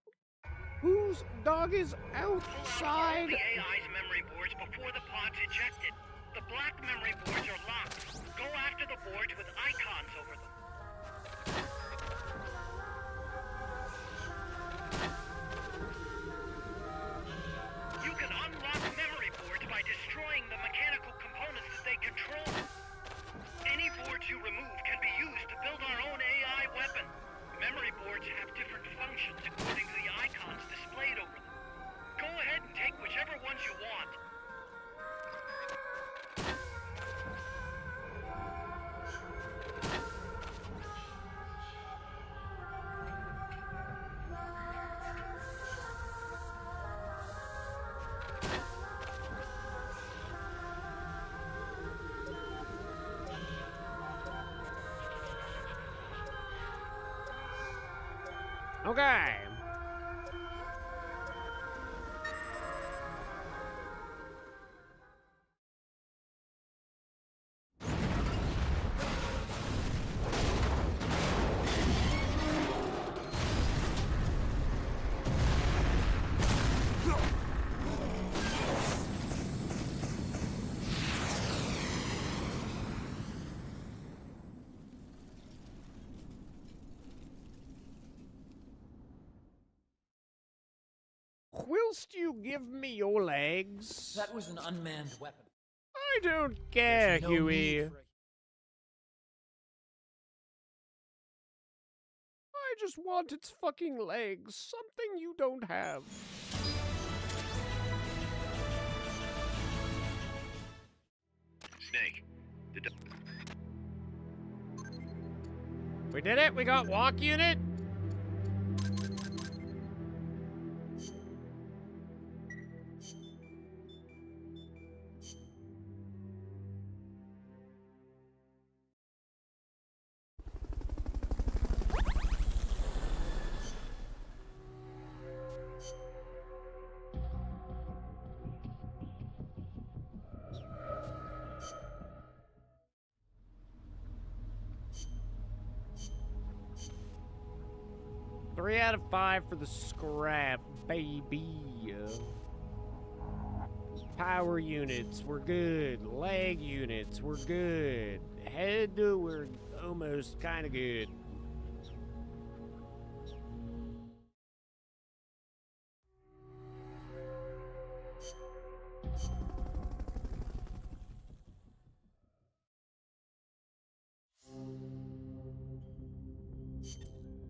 Whose dog is All outside? the AI's memory boards before the pod's ejected. The black memory boards are locked. Go after the boards with icons over them. You can unlock memory boards by destroying the mechanical components that they control. Any boards you remove can be used to build our own AI weapon. Memory boards have different functions according to the icons displayed over them. Go ahead and take whichever ones you want. Okay. Whilst you give me your legs, That was an unmanned weapon. I don't care, There's no Huey. need for a- I just want its fucking legs, something you don't have. Snake. We did it, we got walk unit. 3 out of 5 for the scrap, baby. Power units, we're good. Leg units, we're good. Head, we're almost kind of good.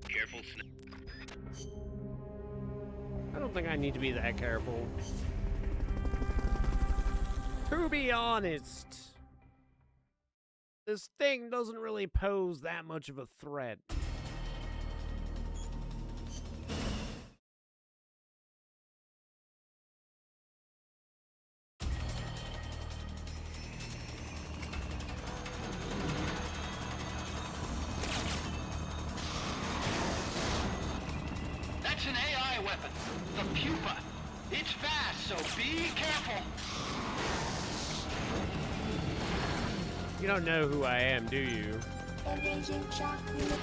Careful, I don't think I need to be that careful. To be honest, this thing doesn't really pose that much of a threat. That's an AI weapon. The pupa. It's fast, so be careful. You don't know who I am, do you? Engaging shock units.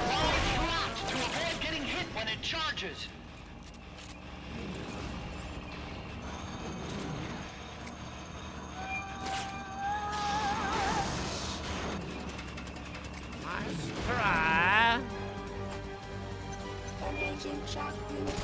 Wide flaps to avoid getting hit when it charges. Nice try. Engaging shock units.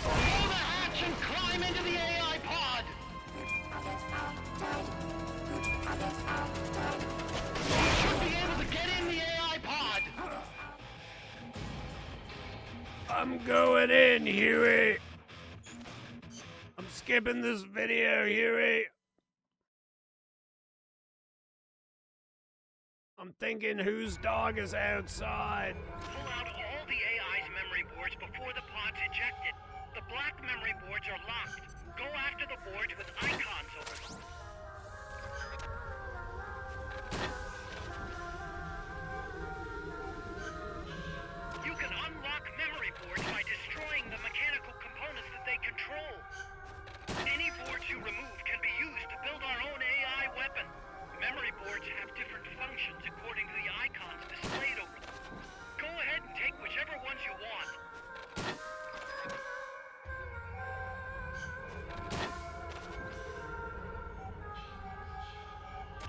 Pull the hatch and climb into the AI pod. You should be able to get in the AI pod. I'm going in, Huey. I'm skipping this video, Huey. I'm thinking whose dog is outside. Pull out all the AI's memory boards before the pod's ejected. The black memory boards are locked. Go after the boards with icons over them. You can unlock memory boards by destroying the mechanical components that they control. Any boards you remove can be used to build our own AI weapon. Memory boards have different functions according to the icons displayed over them. Go ahead and take whichever ones you want.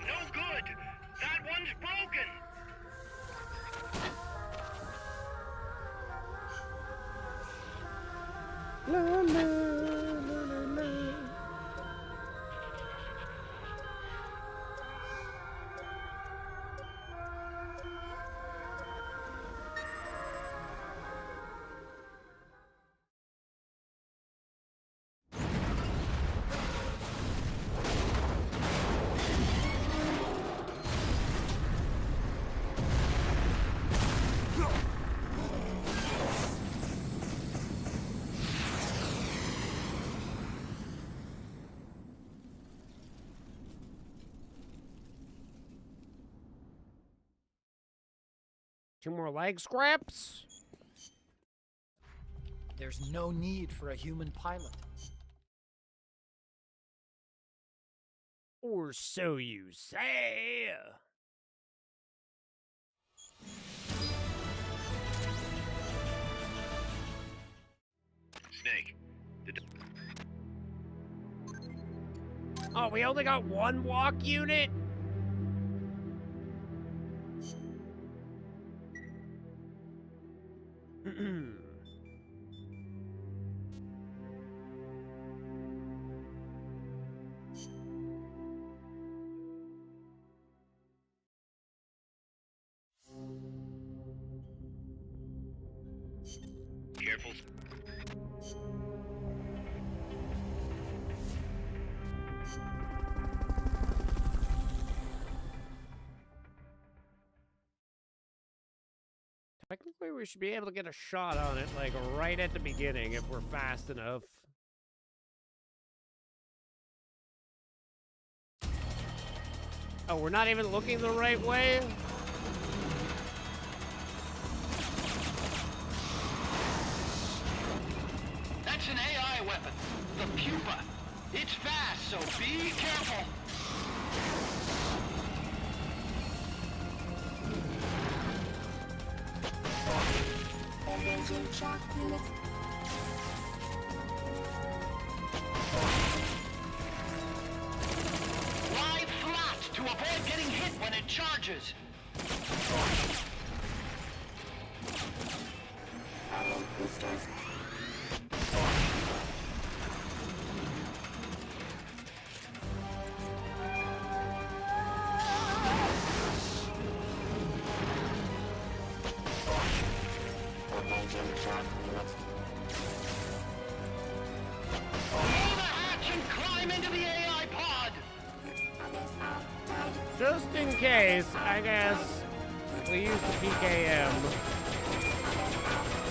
No good! That one's broken! La, la, la, la, la. Two more leg scraps? There's no need for a human pilot. Or so you say. Snake. Oh, we only got one walk unit? Careful. Technically, we should be able to get a shot on it, like, right at the beginning if we're fast enough. Oh, we're not even looking the right way? That's an AI weapon, the pupa. It's fast, so be careful. Lie flat to avoid getting hit when it charges. Pull the hatch and climb into the AI pod. Just in case, I guess we use the PKM.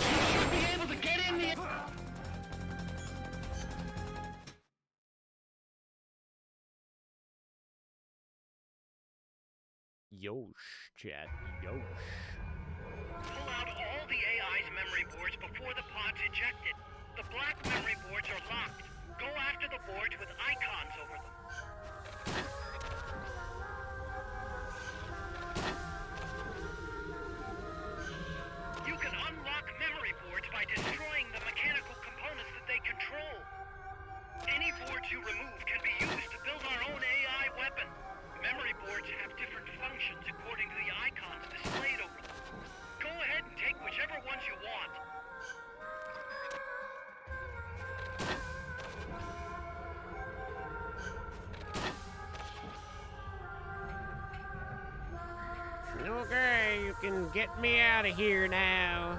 You should be able to get in the... Yosh, chat. Yosh. Pull out all the AI's memory boards before the pod's ejected. The black memory boards are locked. Go after the boards with icons over them. You can unlock memory boards by destroying the mechanical components that they control. Any boards you remove can be used to build our own AI weapon. Memory boards have different functions according to the icons displayed over them. Go ahead and take whichever ones you want. Okay, you can get me out of here now.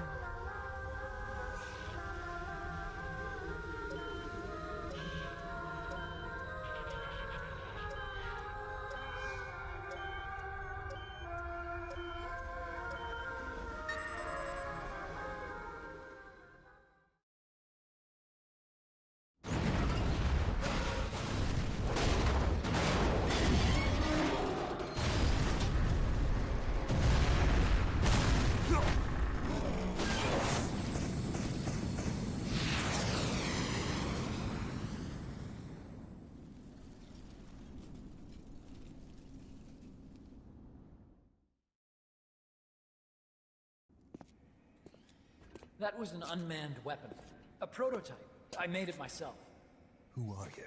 That was an unmanned weapon. A prototype. I made it myself. Who are you?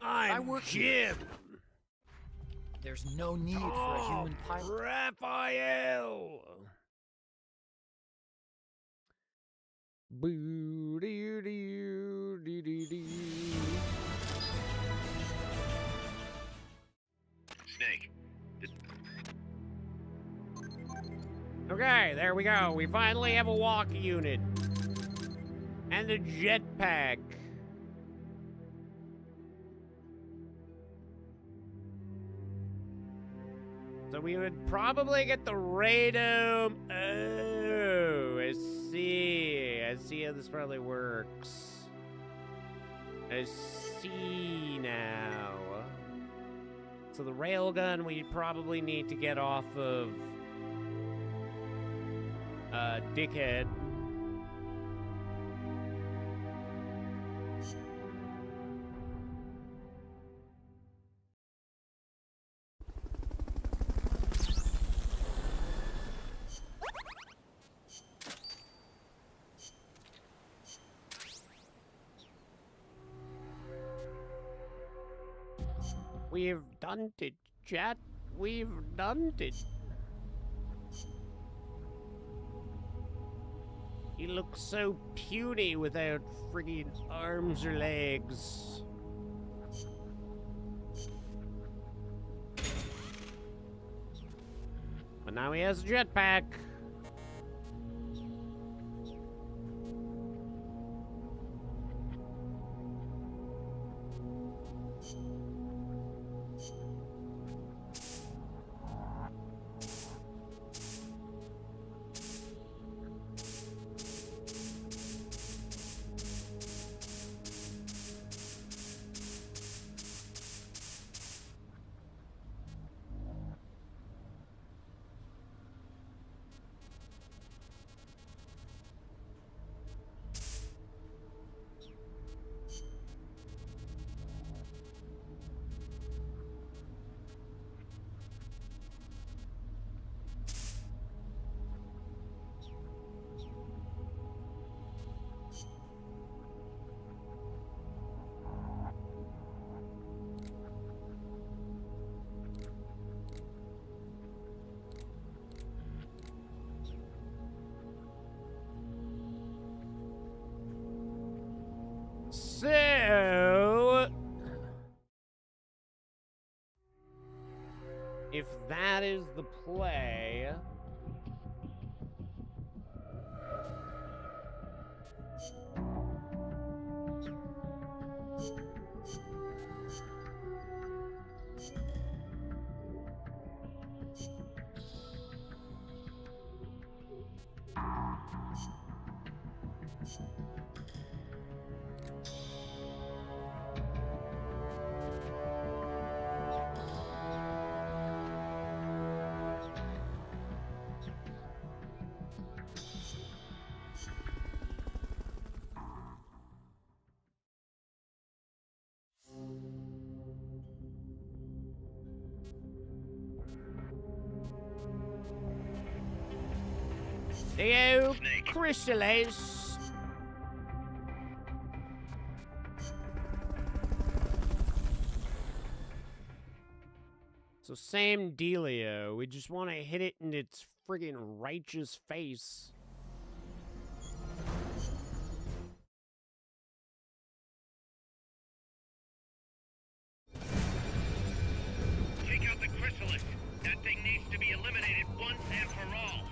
I'm work Jim. There's no need for a human pilot. Raphael. Boo doo doo doo doo doo. Snake. Okay, there we go. We finally have a walk unit. And a jetpack. So we would probably get the radome. Oh, I see. I see how this probably works. I see now. So the railgun we probably need to get off of Dickhead. We've done it, chat. We've done it. He looks so puny without friggin' arms or legs. But now he has a jetpack. If that is the play... Theo Chrysalis. So same dealio. We just want to hit it in its friggin' righteous face. Take out the chrysalis. That thing needs to be eliminated once and for all.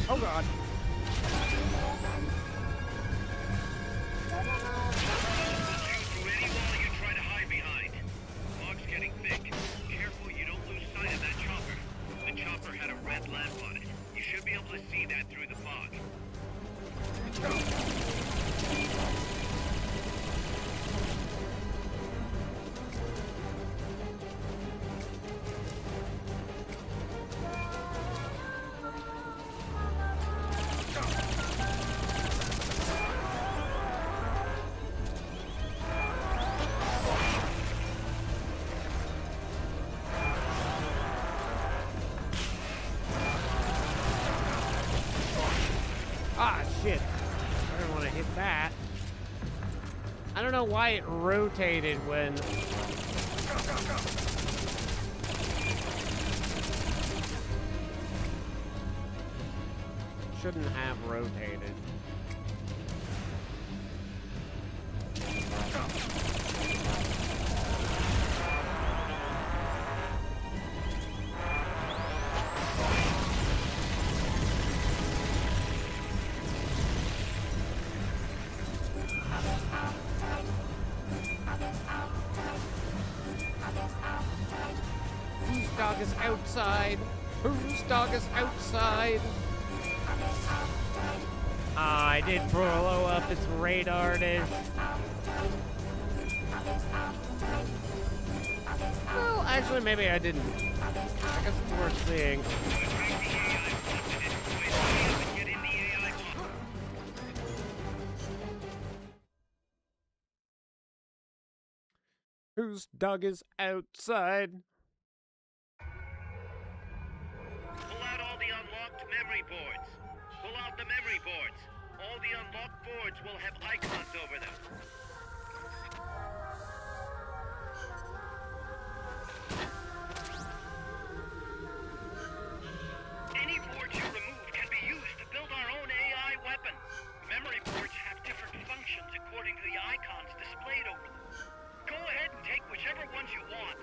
Oh god. Shoot through any wall you try to hide behind. Fog's getting thick. Careful you don't lose sight of that chopper. The chopper had a red lamp on it. You should be able to see that through the fog. Ah, shit. I didn't want to hit that. I don't know why it rotated when... Shouldn't have rotated. Whose dog is outside? Whose dog is outside? Ah, I did blow up its radar dish. Well, actually, maybe I didn't. I guess it's worth seeing. Whose dog is outside? Pull out all the unlocked memory boards. Pull out the memory boards. All the unlocked boards will have icons over them. Any boards you remove can be used to build our own AI weapon. Memory boards have different functions according to the icons displayed over them. Go ahead and take whichever ones you want.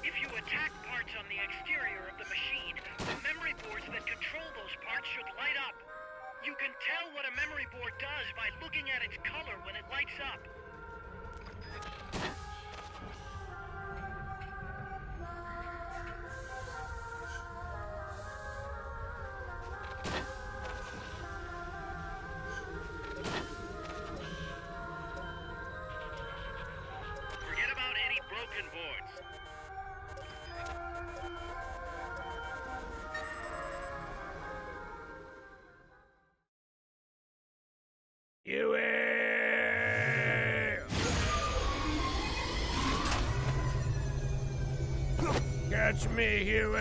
If you attack parts on the exterior of the machine, the memory boards that control those parts should light up. You can tell what a memory board does by looking at its color when it lights up. Forget about any broken boards. Huey! Catch me, Huey!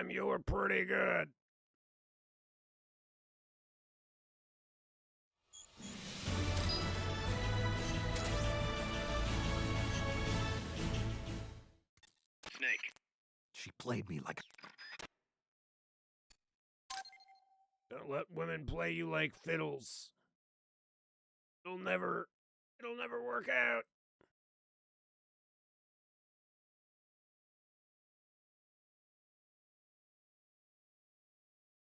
time, you were pretty good. Snake. She played me like Don't let women play you like fiddles. It'll never work out.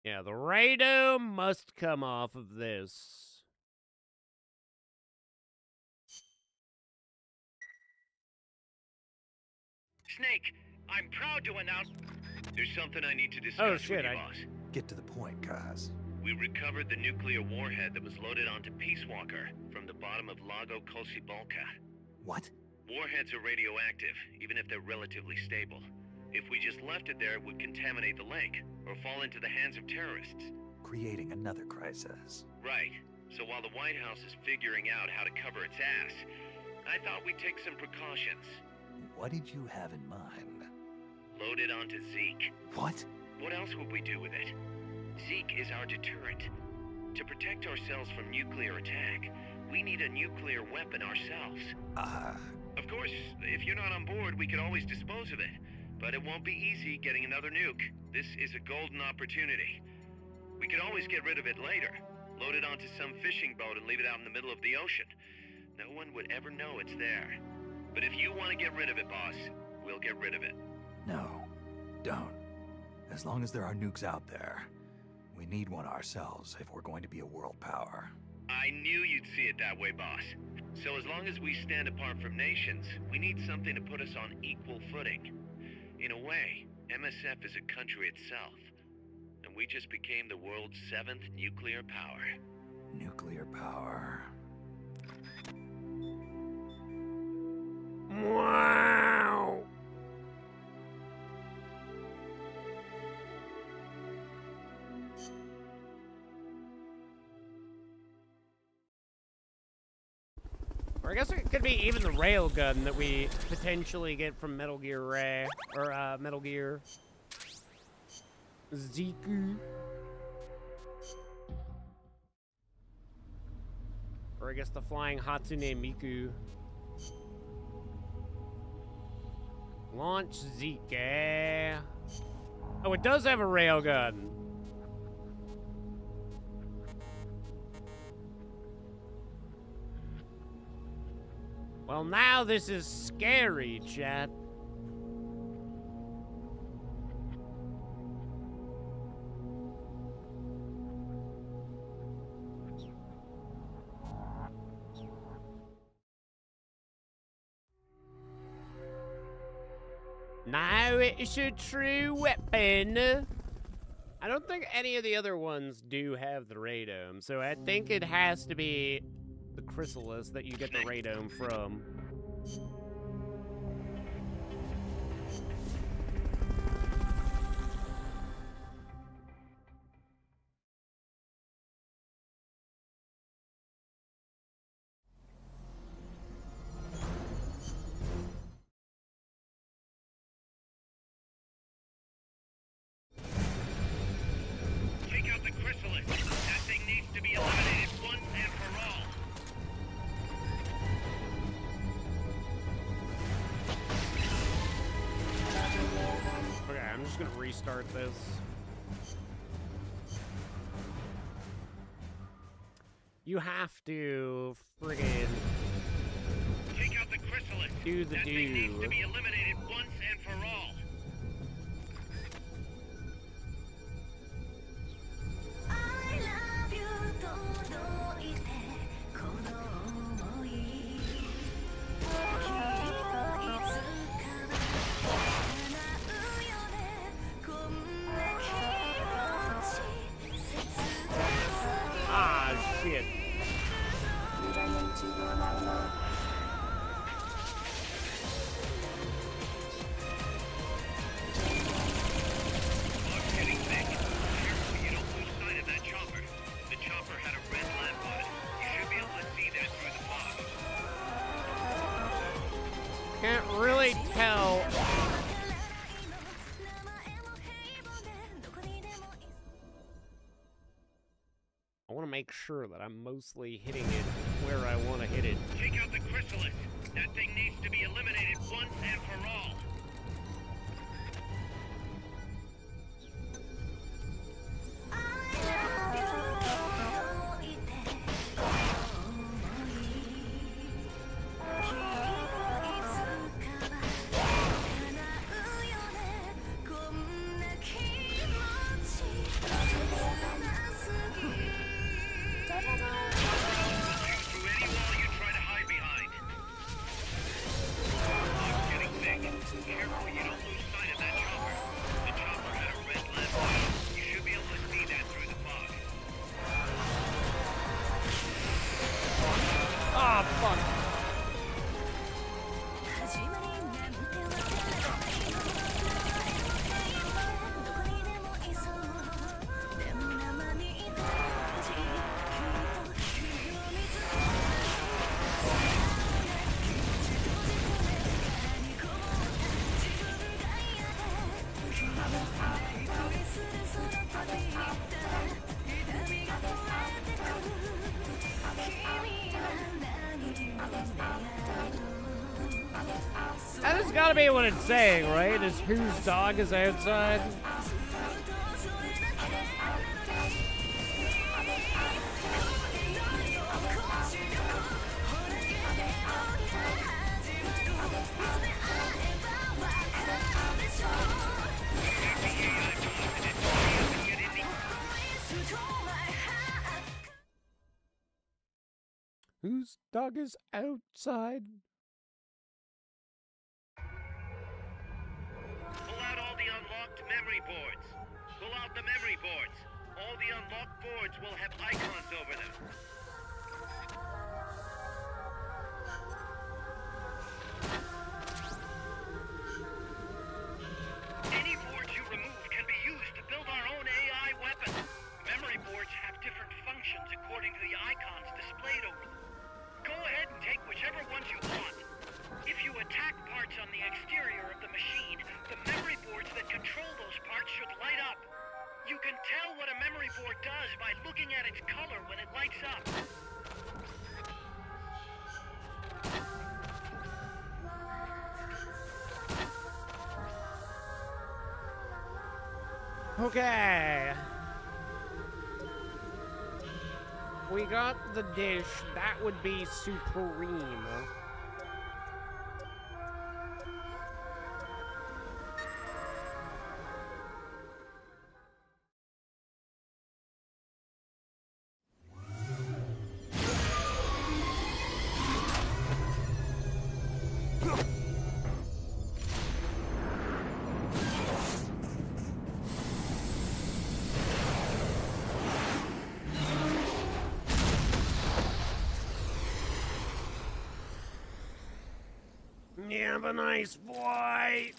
Yeah, the radome must come off of this. Snake, I'm proud to announce there's something I need to discuss Oh, shit, with you, I- boss. get to the point, Kaz. We recovered the nuclear warhead that was loaded onto Peace Walker from the bottom of Lago Kosibalka. What? Warheads are radioactive, even if they're relatively stable. If we just left it there, it would contaminate the lake, or fall into the hands of terrorists. Creating another crisis. Right. So while the White House is figuring out how to cover its ass, I thought we'd take some precautions. What did you have in mind? Load it onto Zeke. What? What else would we do with it? Zeke is our deterrent. To protect ourselves from nuclear attack, we need a nuclear weapon ourselves. Of course, if you're not on board, we could always dispose of it. But it won't be easy getting another nuke. This is a golden opportunity. We could always get rid of it later. Load it onto some fishing boat and leave it out in the middle of the ocean. No one would ever know it's there. But if you want to get rid of it, boss, we'll get rid of it. No, don't. As long as there are nukes out there, we need one ourselves if we're going to be a world power. I knew you'd see it that way, boss. So as long as we stand apart from nations, we need something to put us on equal footing. In a way, MSF is a country itself. And we just became the world's 7th nuclear power. Nuclear power. Wow. Or I guess it could be even the railgun that we potentially get from Metal Gear Ray, or Metal Gear Ziku. Or I guess the flying Hatsune Miku. Launch Zeke, eh? Oh, it does have a railgun. Well, now this is scary, chat. Now it's a true weapon. I don't think any of the other ones do have the radome, so I think it has to be the chrysalis that you get the radome from. Take out the chrysalis. That thing needs to be eliminated once and for all. Okay, I'm just gonna restart this. You have to friggin' Take out the chrysalis. do the That thing needs to do. be eliminated once and for all. I love you 届いてこの想いきっといつかは叶うよねこんな気持ち切なすぎる Ah, shit. Fog's getting thick. Careful you don't lose sight of that chopper. The chopper had a red lamp on it. You should be able to see that through the fog. Can't really tell. sure that I'm mostly hitting it where I want to hit it. Take out the chrysalis. That thing needs to be eliminated once and for all. That has got to be what it's saying, right? Is whose dog is outside? Whose dog is outside? Pull out all the unlocked memory boards. Pull out the memory boards. All the unlocked boards will have icons over them. Any boards you remove can be used to build our own AI weapon. Memory boards have different functions according to the icons displayed over them. Go ahead and take whichever ones you want. If you attack parts on the exterior of the machine, the memory boards that control those parts should light up. You can tell what a memory board does by looking at its color when it lights up. Okay. We got the dish. That would be supreme. Yeah, have a nice flight.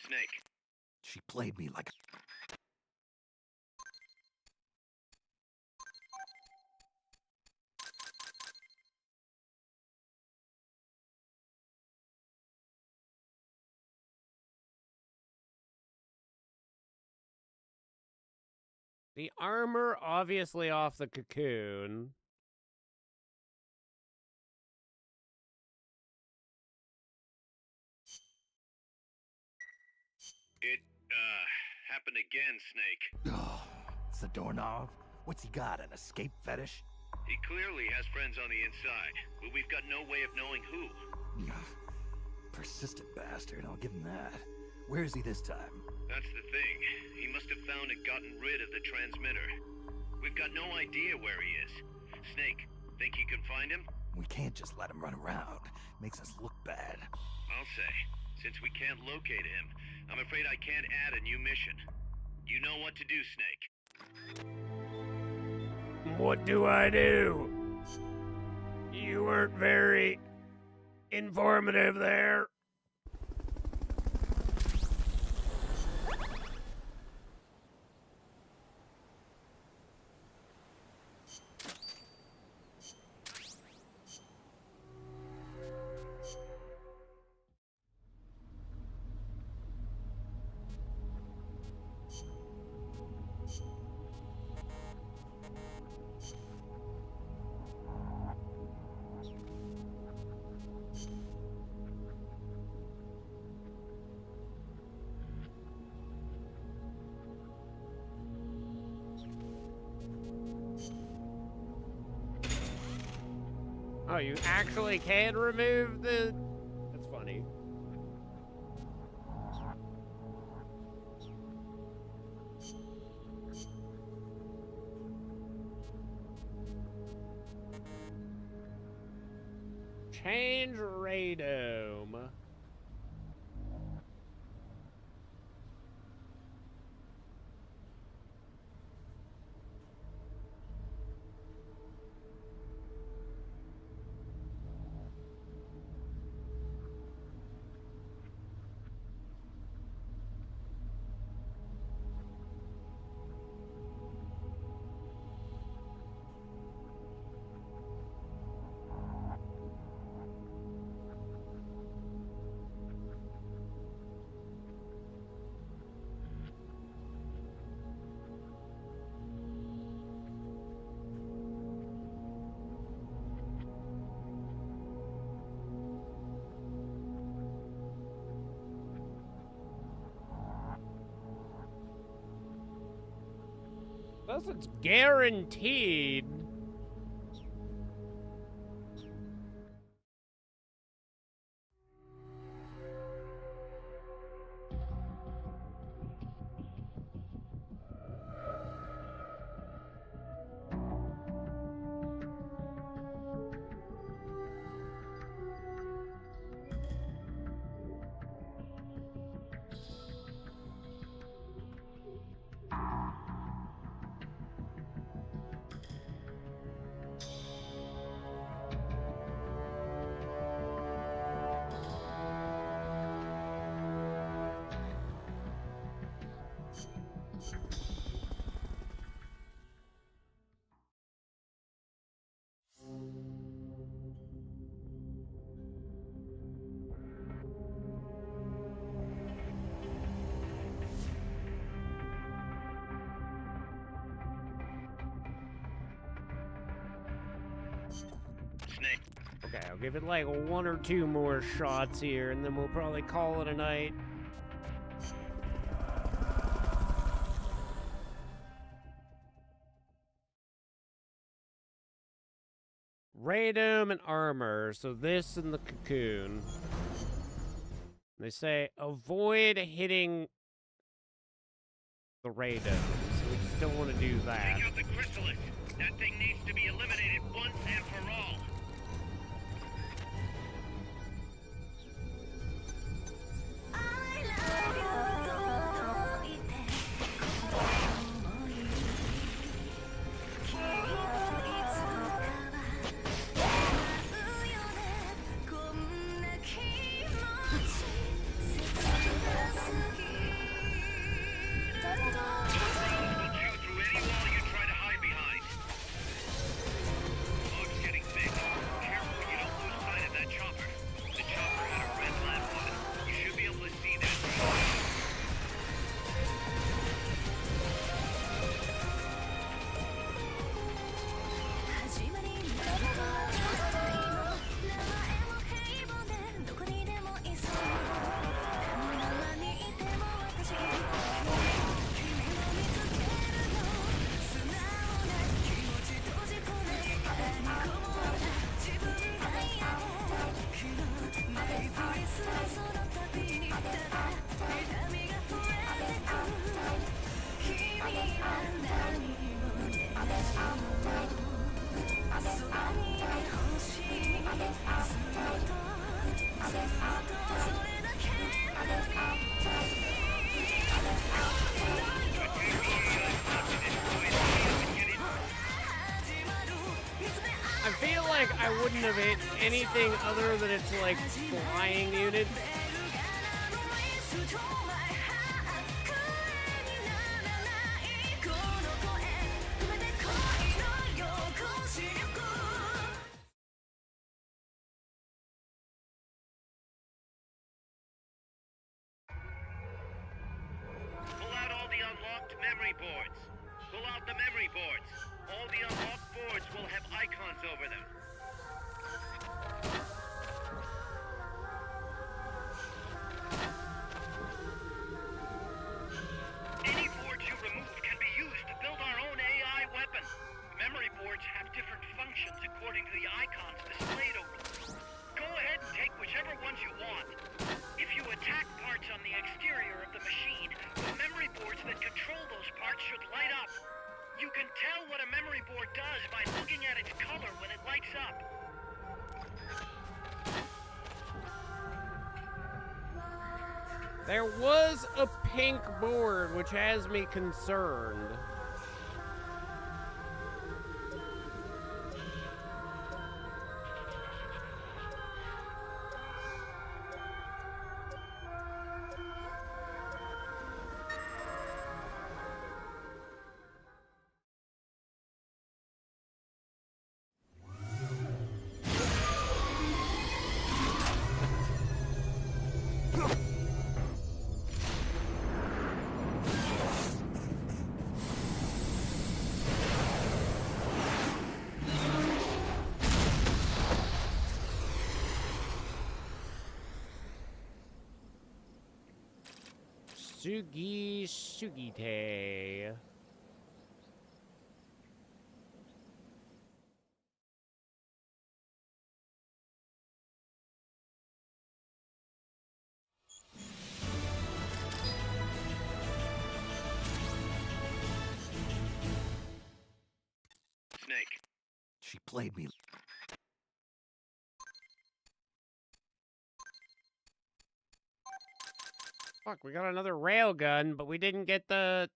Snake. She played me like a... The armor obviously off the cocoon. It, happened again, Snake. Oh, it's the doorknob. What's he got, an escape fetish? He clearly has friends on the inside, but we've got no way of knowing who. Persistent bastard, I'll give him that. Where is he this time? That's the thing. He must have found and gotten rid of the transmitter. We've got no idea where he is. Snake, think you can find him? We can't just let him run around. Makes us look bad. I'll say. Since we can't locate him, I'm afraid I can't add a new mission. You know what to do, Snake. What do I do? You weren't very informative there. Oh, you actually can remove the... That's funny. Change radome. Plus, it's guaranteed. Snake. Okay, I'll give it like one or two more shots here, and then we'll probably call it a night. Radome and armor, so this and the cocoon. They say avoid hitting the radome, so we just don't want to do that. Take out the chrysalis. That thing needs to be eliminated once and for all. I feel like I wouldn't have hit anything other than its like flying unit. Pull out all the unlocked memory boards. Pull out the memory boards. All the unlocked icons over them. Any boards you remove can be used to build our own AI weapon. Memory boards have different functions according to the icons displayed over them. Go ahead and take whichever ones you want. If you attack parts on the exterior of the machine, the memory boards that control those parts should light up. You can tell what a memory board does by looking at its color when it lights up. There was a pink board, which has me concerned. Sugite. Snake. She played me. Fuck, we got another railgun, but we didn't get the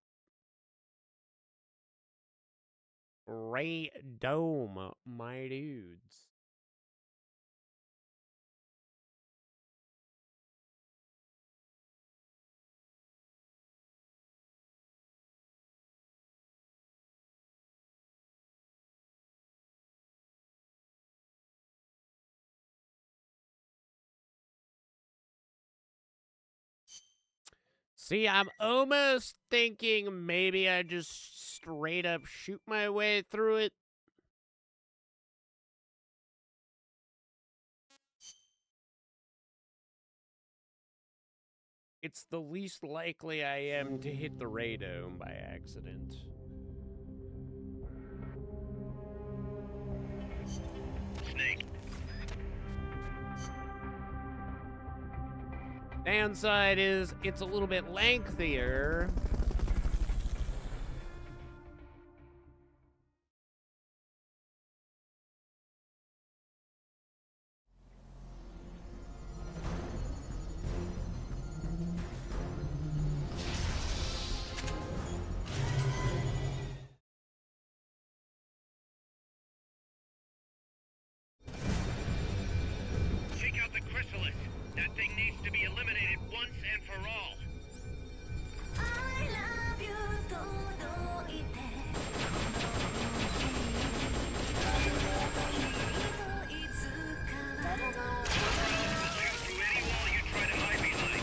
ray dome, my dudes. See, I'm almost thinking maybe I just straight up shoot my way through it. It's the least likely I am to hit the radome by accident. Snake. Downside is it's a little bit lengthier. Take out the chrysalis. That thing needs to be eliminated once and for all. I love you, todo Shoot through any wall you try to hide behind.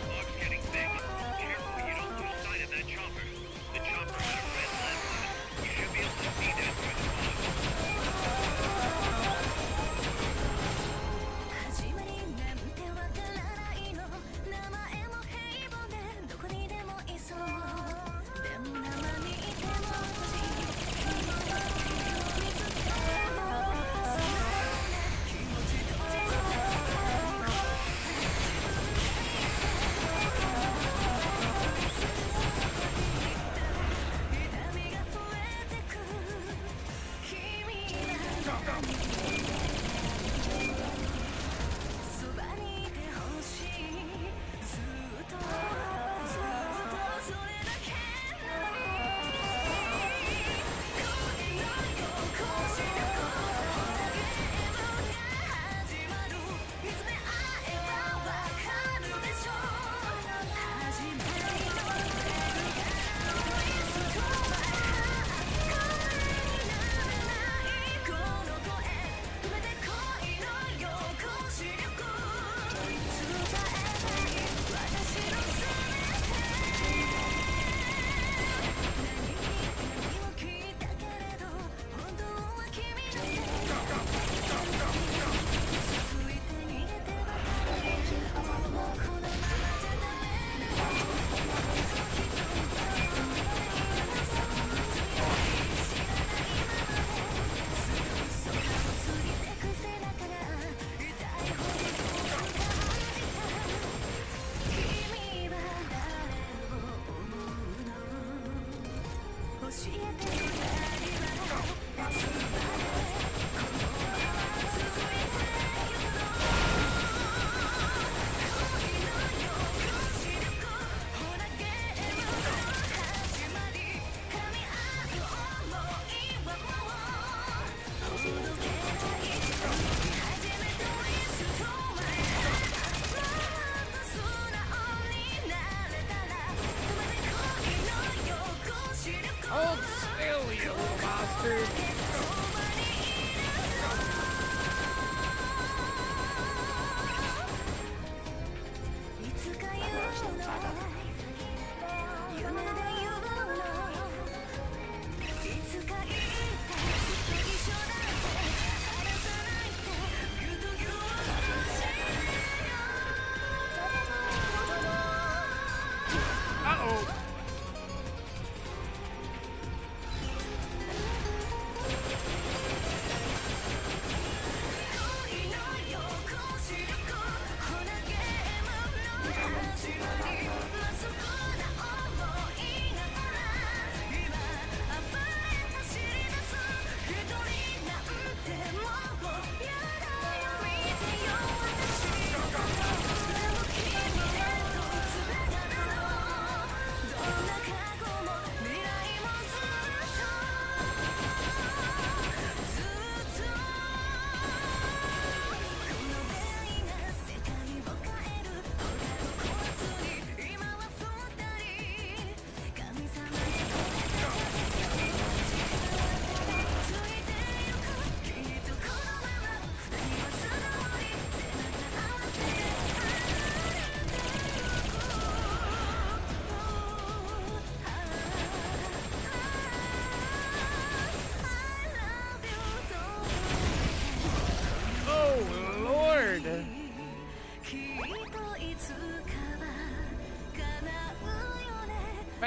Log's getting thick. Careful you don't lose sight of that chopper. The chopper had a red lamp on it. You should be able to see that through the fog.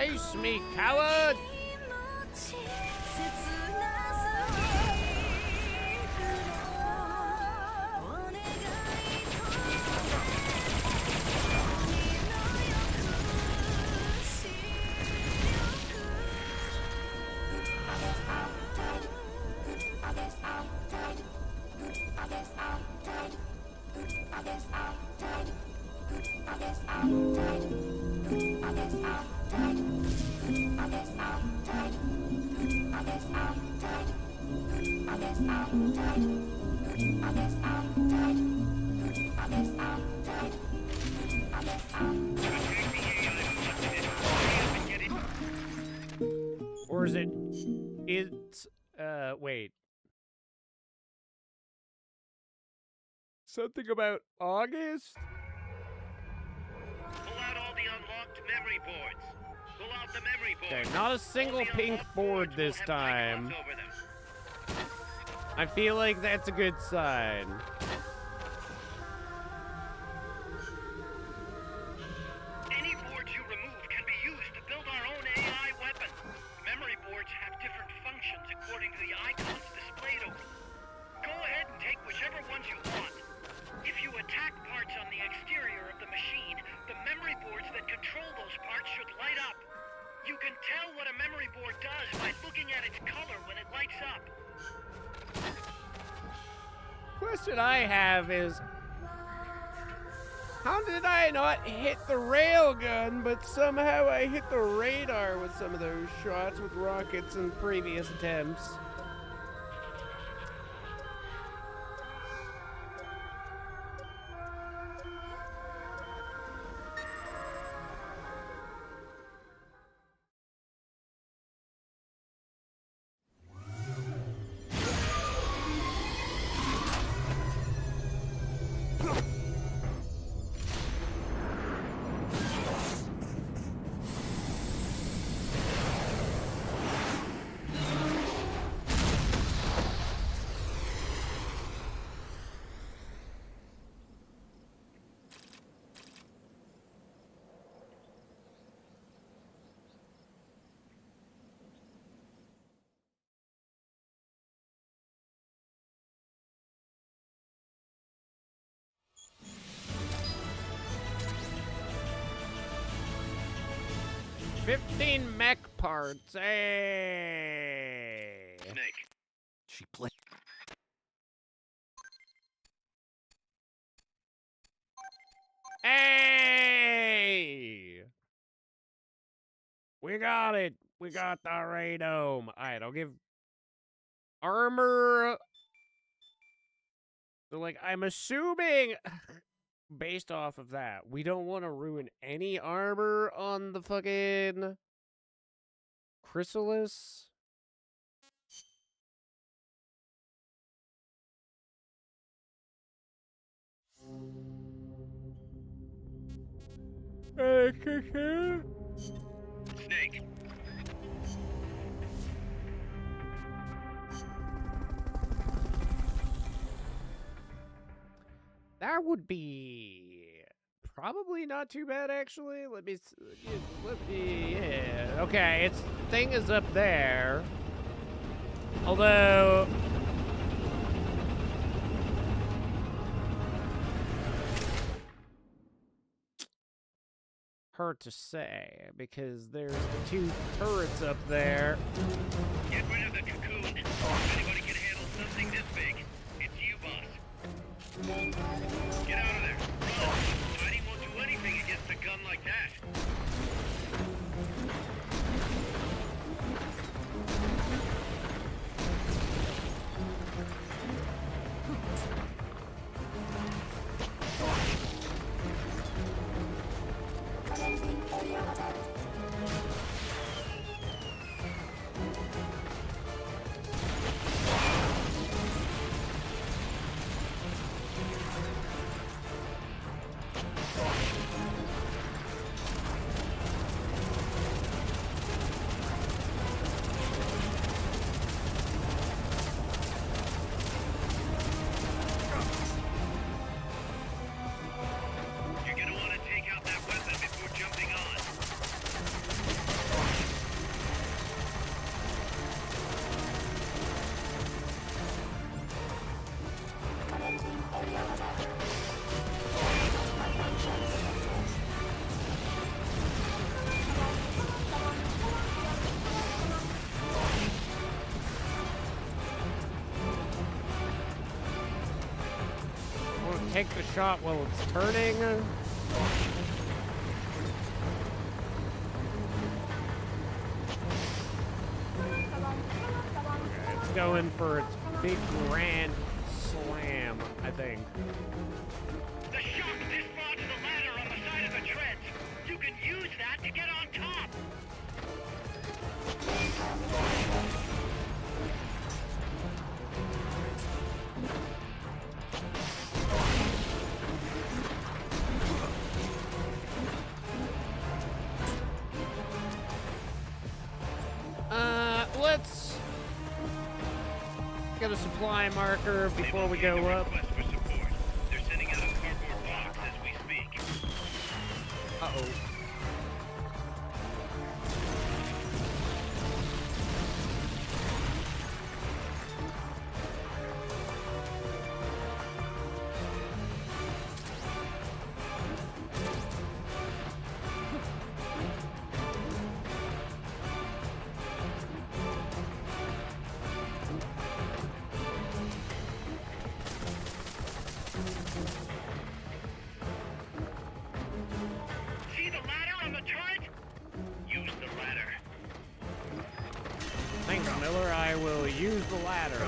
Face me, coward! Or is it... It's... wait. Something about August? Pull out all the unlocked memory boards. Pull out the memory boards. Okay, not a single All the pink unlocked board boards this will have time. icons over them. I feel like that's a good sign. Any boards you remove can be used to build our own AI weapon. Memory boards have different functions according to the icons displayed over them. Go ahead and take whichever ones you want. If you attack parts on the exterior of the machine, the memory boards that control those parts should light up. You can tell what a memory board does by looking at its color when it lights up. Question I have is, how did I not hit the railgun, but somehow I hit the radar with some of those shots with rockets in previous attempts? "15 mech parts, hey!" Snake. She played. Hey! We got it. We got the radome. Alright, I'll give armor. So, like, I'm assuming, based off of that, we don't want to ruin any armor on the fucking Chrysalis. Snake. That would be probably not too bad, actually. Let me, yeah. Okay, its thing is up there. Although, hard to say, because there's the 2 turrets up there. Get rid of the cocoon. If anybody can handle something this big, it's you, boss. Get out of there. Run. Tiny won't do anything against a gun like that. take the shot while it's turning. It's going for its big grand slam, I think. The shock dislodged the ladder on the side of the treads. You can use that to get on top. Let's get a supply marker before we go up. Request for support. They're sending out a cardboard box as we speak. Uh-oh. See the ladder on the turret? Use the ladder. Thanks, Miller. I will use the ladder.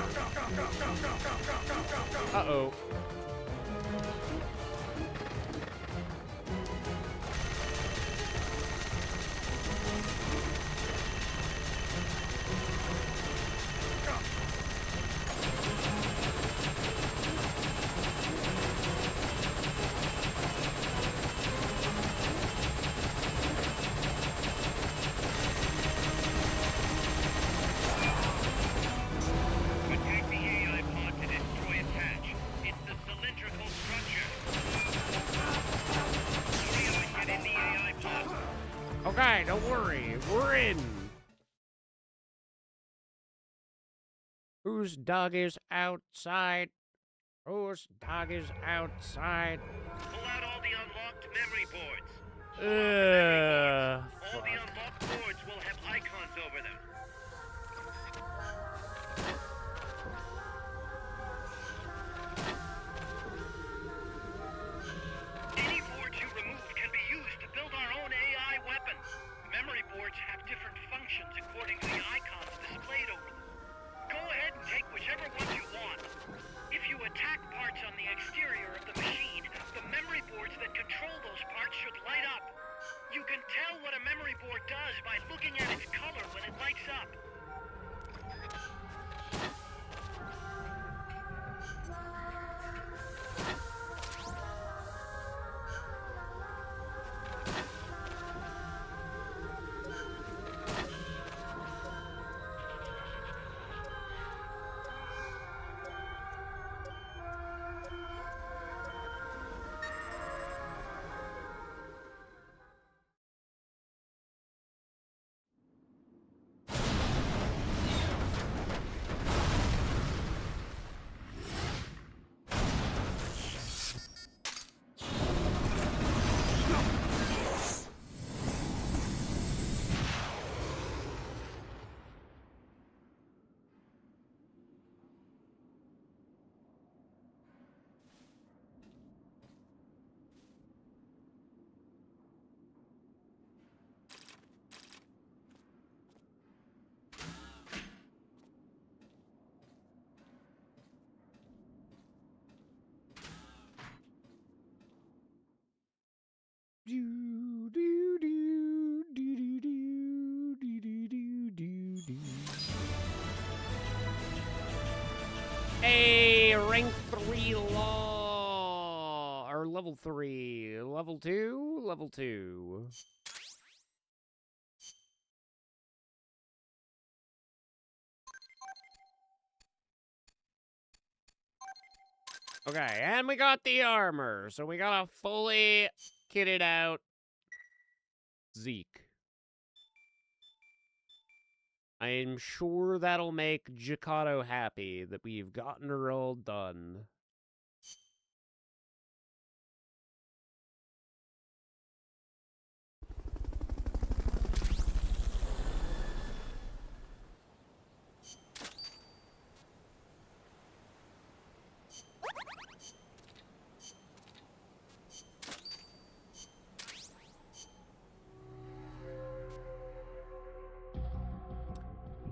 Uh-oh. Attack the AI pod to destroy attach. It's the cylindrical structure. Hurry up and get in the AI pod. Okay, don't worry. We're in. Whose dog is outside? Whose dog is outside? Pull out all the unlocked memory boards. All Fuck. the unlocked boards will have icons over them. Any board you remove can be used to build our own AI weapon. Memory boards have different functions according to the icons displayed over them. Go ahead and take whichever ones you want. If you attack parts on the exterior of the machine, the memory boards that control those parts should light up. You can tell what a memory board does by looking at its color when it lights up. Do, do, do, do, do, do, do, do, do, do, do. Hey, rank 3 law, or level 3, level 2, level 2. Okay, and we got the armor, so we got a fully kitted out Zeke. I'm sure that'll make Jacato happy that we've gotten her all done.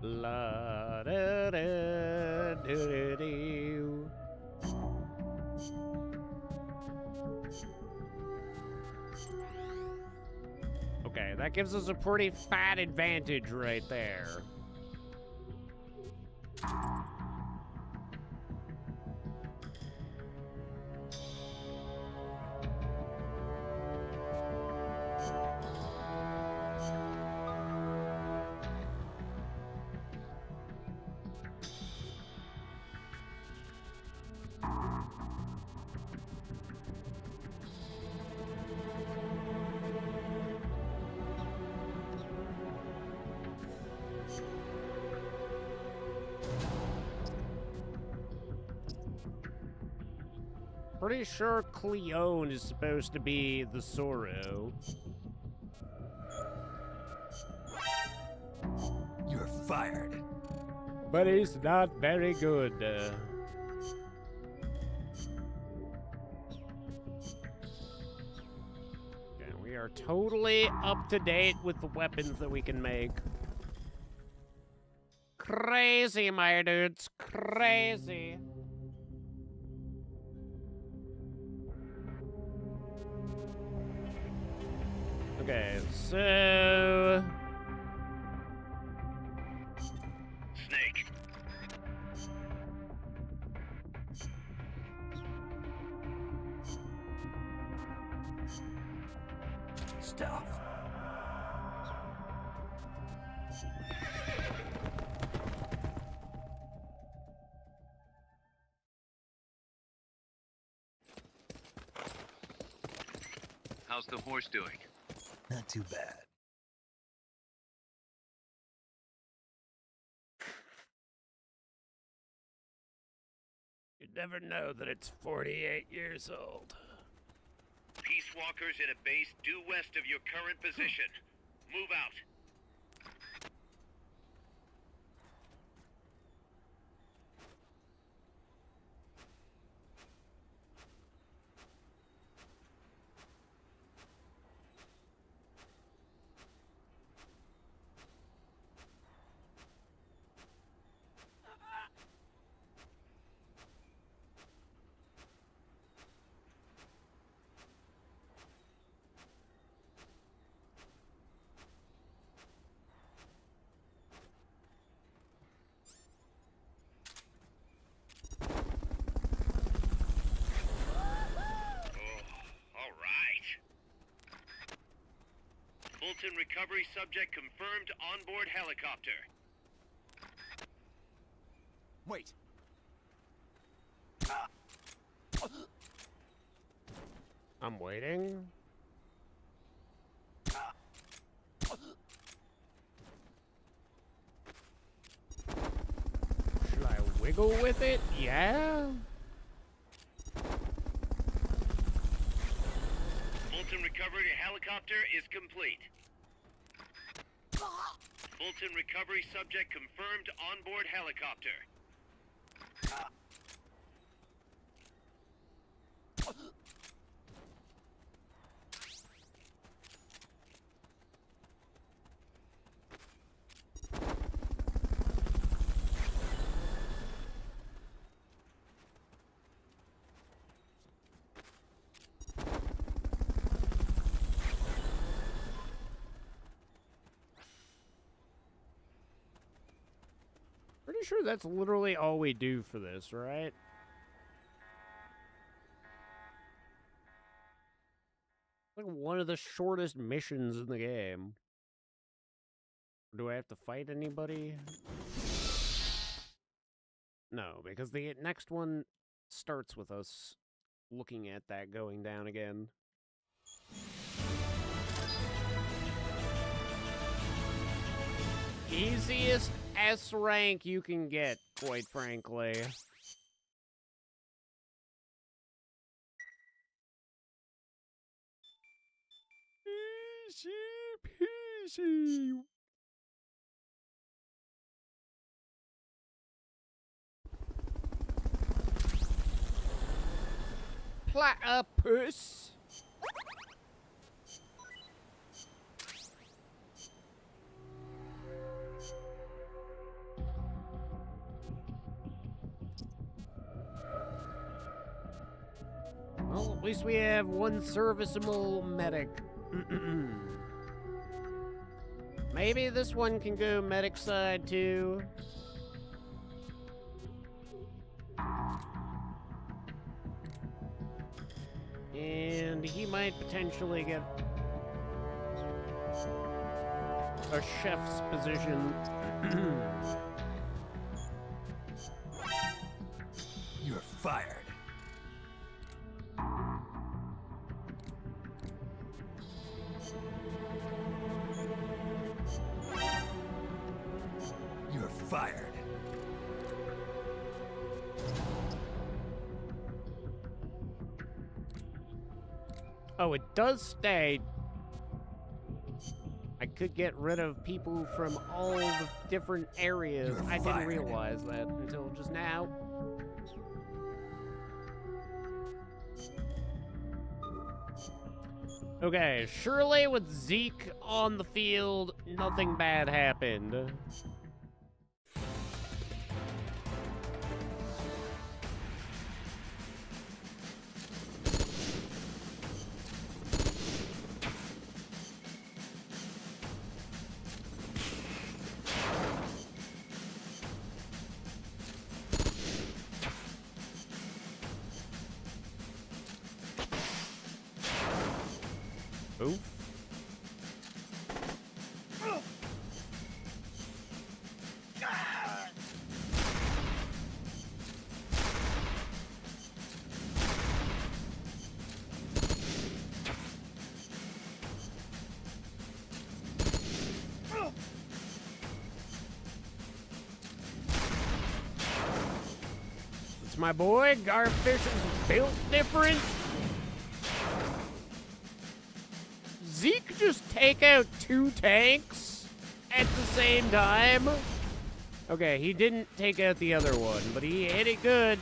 La da da do do do. Okay, that gives us a pretty fat advantage right there. Pretty sure Cleone is supposed to be the Sorrow. You're fired. But he's not very good. Okay, we are totally up to date with the weapons that we can make. Crazy, my dudes, crazy. Okay, so... Snake. Stuff. How's the horse doing? Not too bad. You never know that it's 48 years old. Peace Walkers in a base due west of your current position. Move out. Fulton recovery subject confirmed onboard helicopter. Wait. I'm waiting. Should I wiggle with it? Yeah. Fulton recovery helicopter is complete. Fulton recovery subject confirmed onboard helicopter. Pretty sure that's literally all we do for this, right? Like one of the shortest missions in the game. Do I have to fight anybody? No, because the next one starts with us looking at that going down again. Easiest S rank you can get, quite frankly. Easy peasy. Platypus. At least we have one serviceable medic. Maybe this one can go medic side too. And he might potentially get a chef's position. You're fired. You're fired. Oh, it does stay. I could get rid of people from all the different areas. I didn't realize that until just now. Okay, surely with Zeke on the field, nothing bad happened. Oof. It's my boy. Garfish is built different. Zeke just take out 2 tanks at the same time? Okay, he didn't take out the other one, but he hit it good.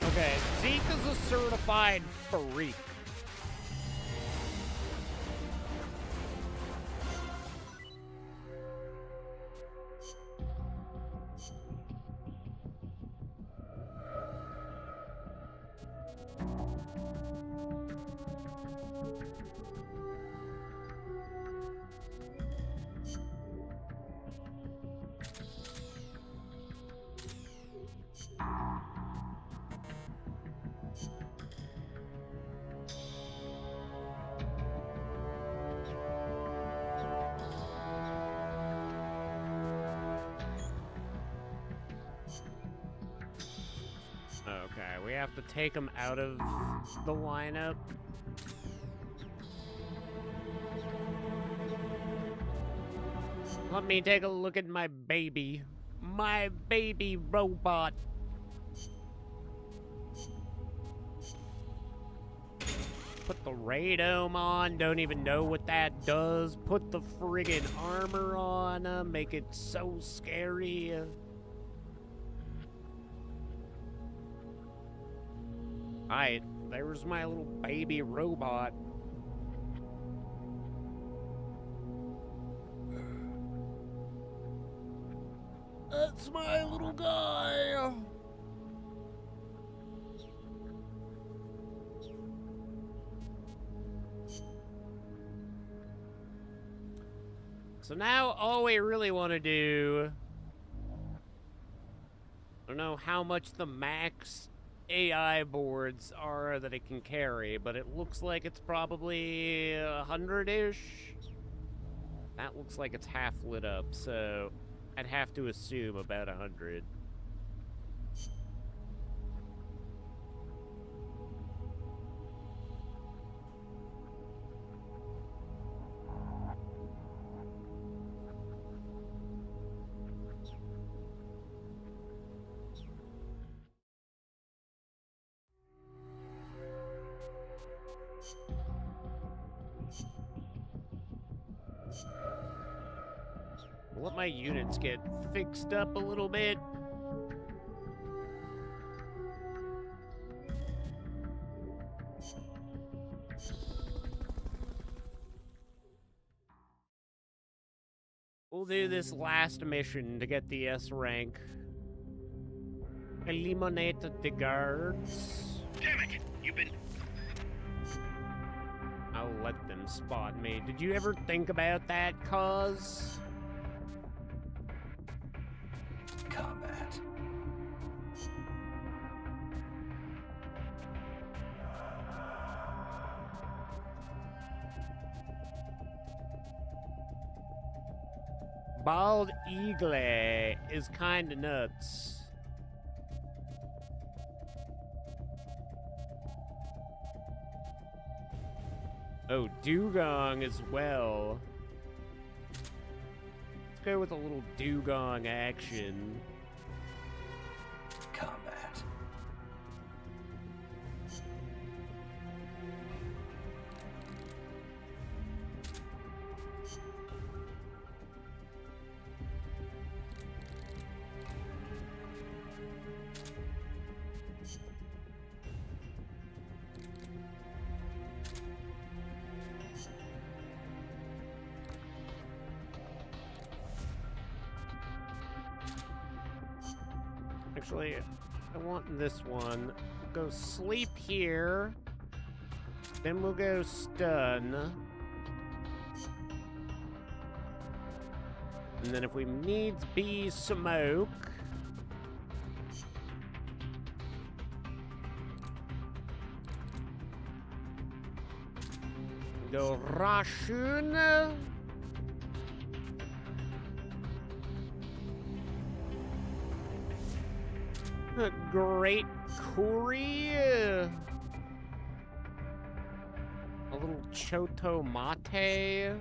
Okay, Zeke is a certified freak. Okay, we have to take him out of the lineup. Let me take a look at my baby. My baby robot. Put the radome on, don't even know what that does. Put the friggin' armor on, make it so scary. Alright, there's my little baby robot. That's my little guy. So now all we really want to do, I don't know how much the max AI boards are that it can carry, but it looks like it's probably 100-ish. That looks like it's half lit up, so I'd have to assume about 100. Let my units get fixed up a little bit. We'll do this last mission to get the S rank. Eliminate the guards. Damn it! You've been... I'll let them spot me. Did you ever think about that, cuz? Combat. Bald Eagle is kinda nuts. Oh, Dugong as well. Let's go with a little Dugong action. Combat. Actually, I want this one. We'll go sleep here. Then we'll go stun. And then if we needs be smoke. Go Rashun. Great Kuri. A little Choto Mate.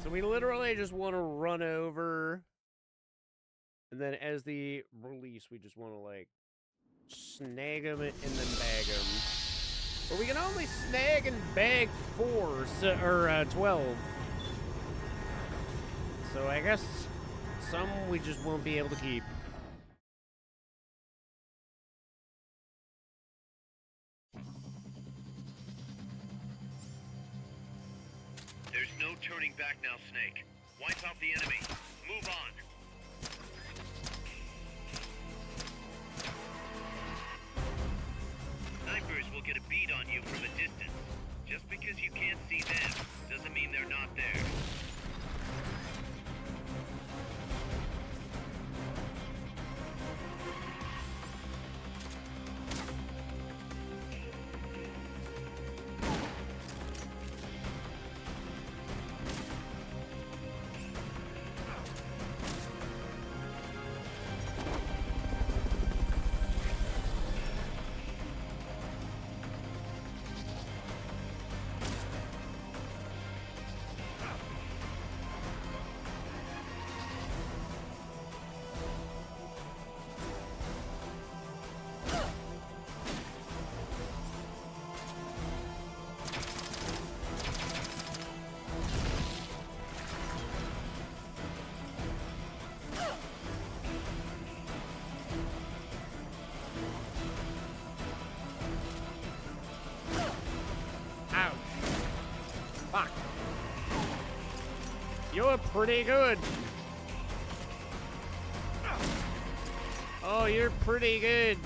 So we literally just want to run over, and then as the release, we just want to, like, snag them and then bag them. But we can only snag and bag 4, or 12. So I guess some we just won't be able to keep. There's no turning back now, Snake. Wipe out the enemy. Move on. Snipers will get a bead on you from a distance. Just because you can't see them doesn't mean they're not there. Fuck. You're pretty good. Oh, you're pretty good.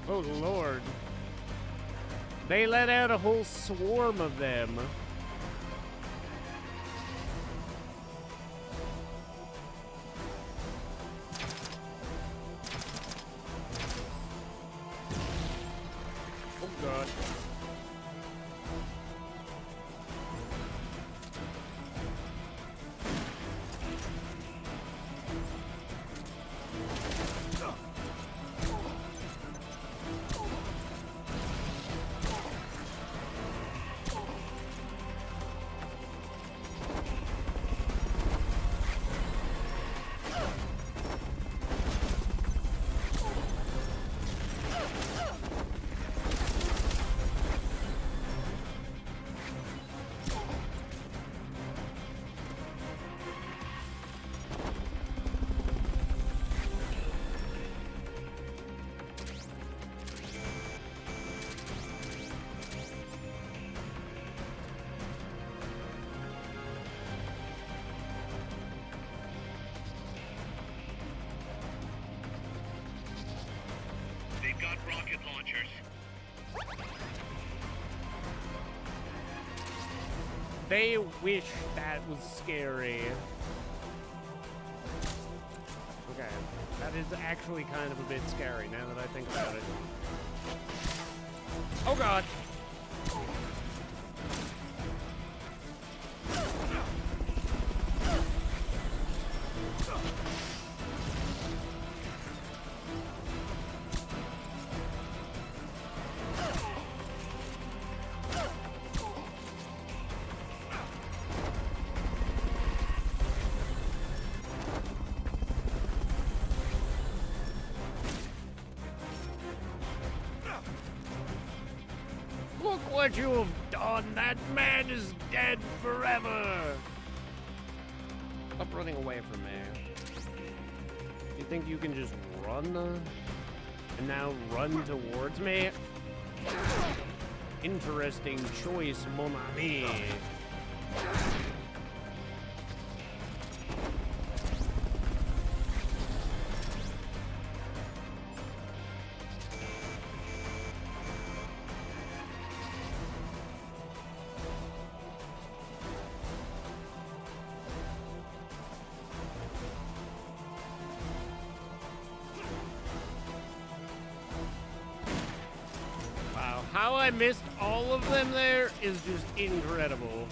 Oh, Lord. They let out a whole swarm of them. Oh, God. They've got rocket launchers. They wish that was scary. Okay, that is actually kind of a bit scary now that I think about it. Oh, God. Look what you have done! That man is dead forever! Stop running away from me. You think you can just run? And now run towards me? Interesting choice, mon ami. Wow, how I missed all of them there is just incredible.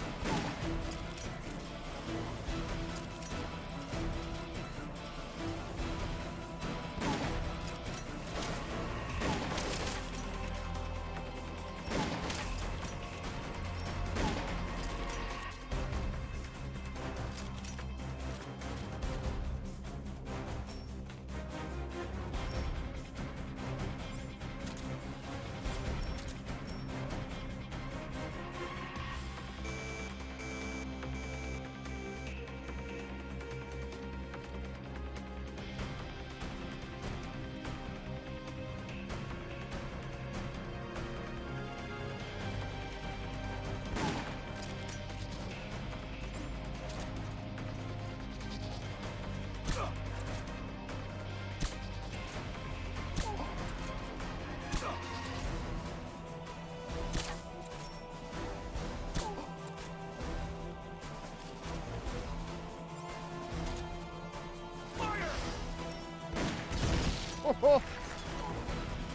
Oh,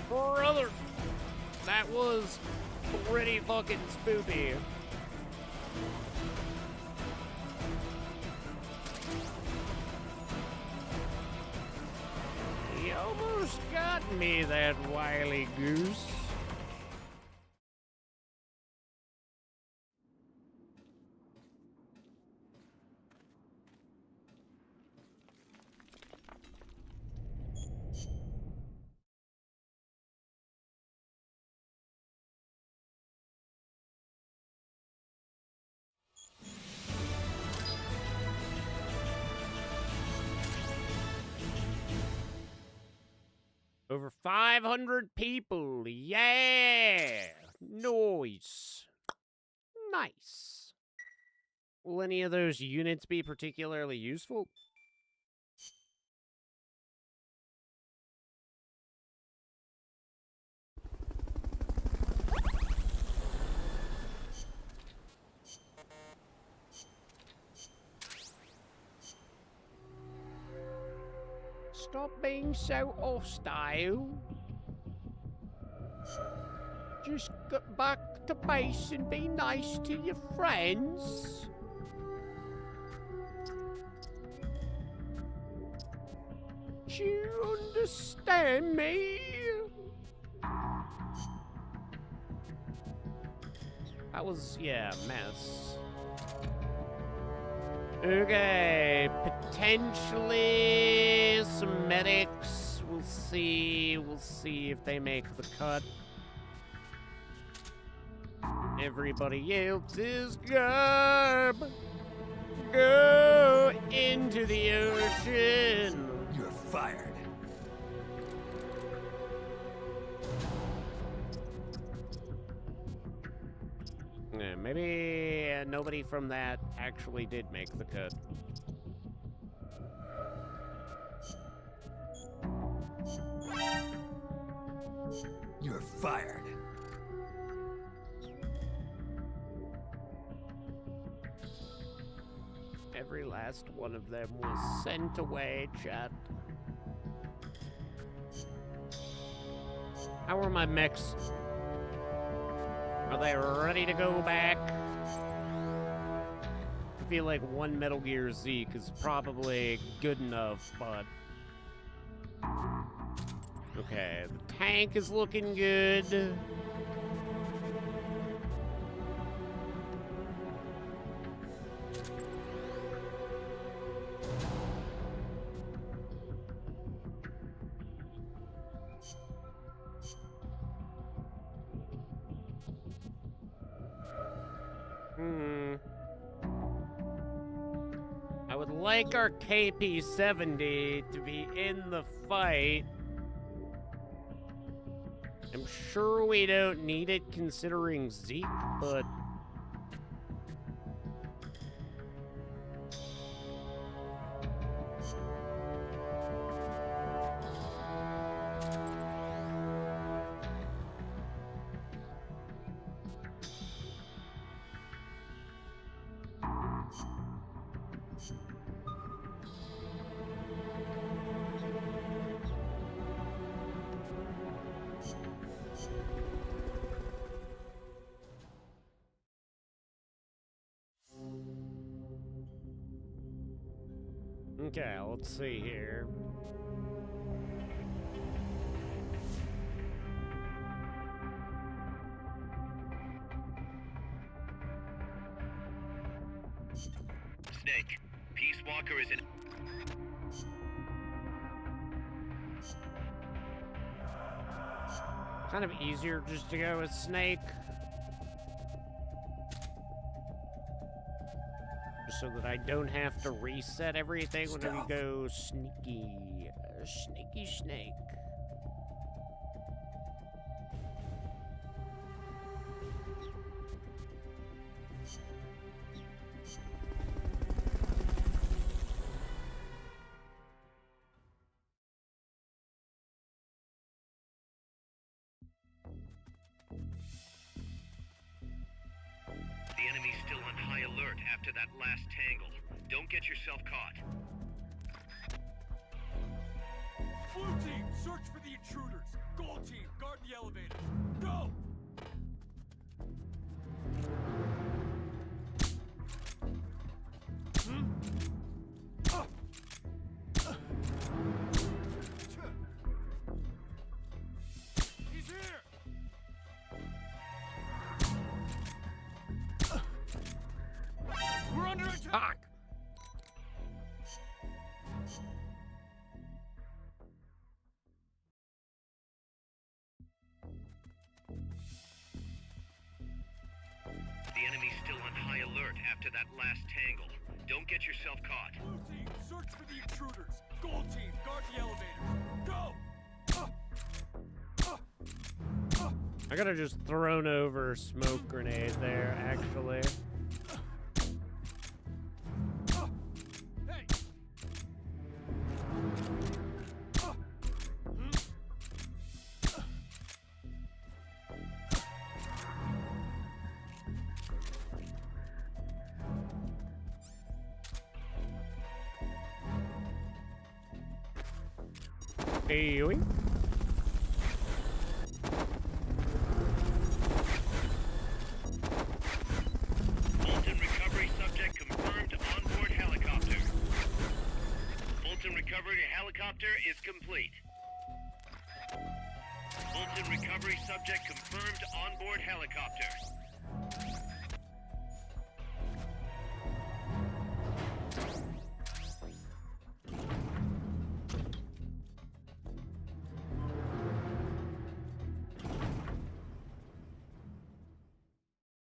brother, that was pretty fucking spoopy. He almost got me, that wily goose. Over 500 people. Yeah. Nice. Nice. Will any of those units be particularly useful? Stop being so hostile. Just get back to base and be nice to your friends. Do you understand me? That was, yeah, a mess. Okay, potentially some medics. We'll see if they make the cut. Everybody else is garb. Go into the ocean. You're fired. Yeah, maybe nobody from that actually did make the cut. You're fired. Every last one of them was sent away, chat. How are my mechs? Are they ready to go back? I feel like one Metal Gear Zeke is probably good enough, but... Okay, the tank is looking good. I would like our KP-70 to be in the fight. I'm sure we don't need it considering Zeke, but... Okay, let's see here. Snake, Peace Walker is in... Kind of easier just to go with Snake. So that I don't have to reset everything when we go sneaky. Sneaky Snake. The enemy's still on high alert after that last tangle. Don't get yourself caught. Blue team, search for the intruders. Gold team, guard the elevators. Go! He's here! We're under attack! The enemy's still on high alert after that last tangle. Don't get yourself caught. Blue team, search for the intruders. Gold team, guard the elevators. Go! I could have just thrown over smoke grenade there, actually. Hey! Eowing. Fulton recovery subject confirmed onboard helicopter. Fulton recovery helicopter is complete. Fulton recovery subject confirmed onboard helicopter.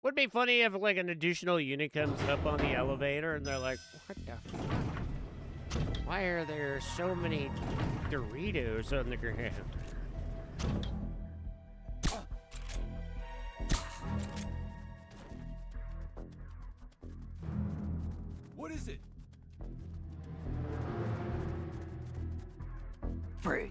Would be funny if like an additional unit comes up on the elevator and they're like, "What the fuck? Why are there so many Doritos on the ground?" What is it? Freeze.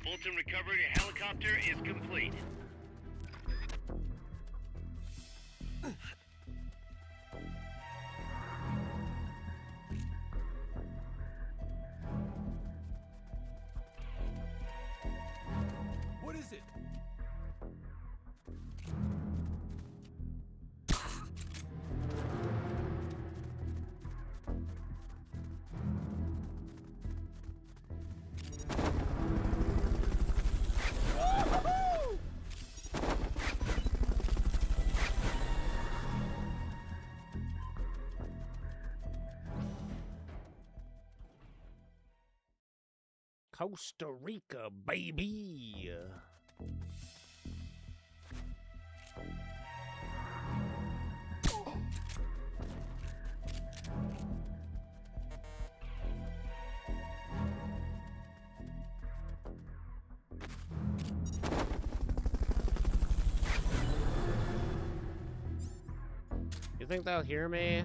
Fulton recovery helicopter is complete. What is it? Costa Rica, baby. You think they'll hear me?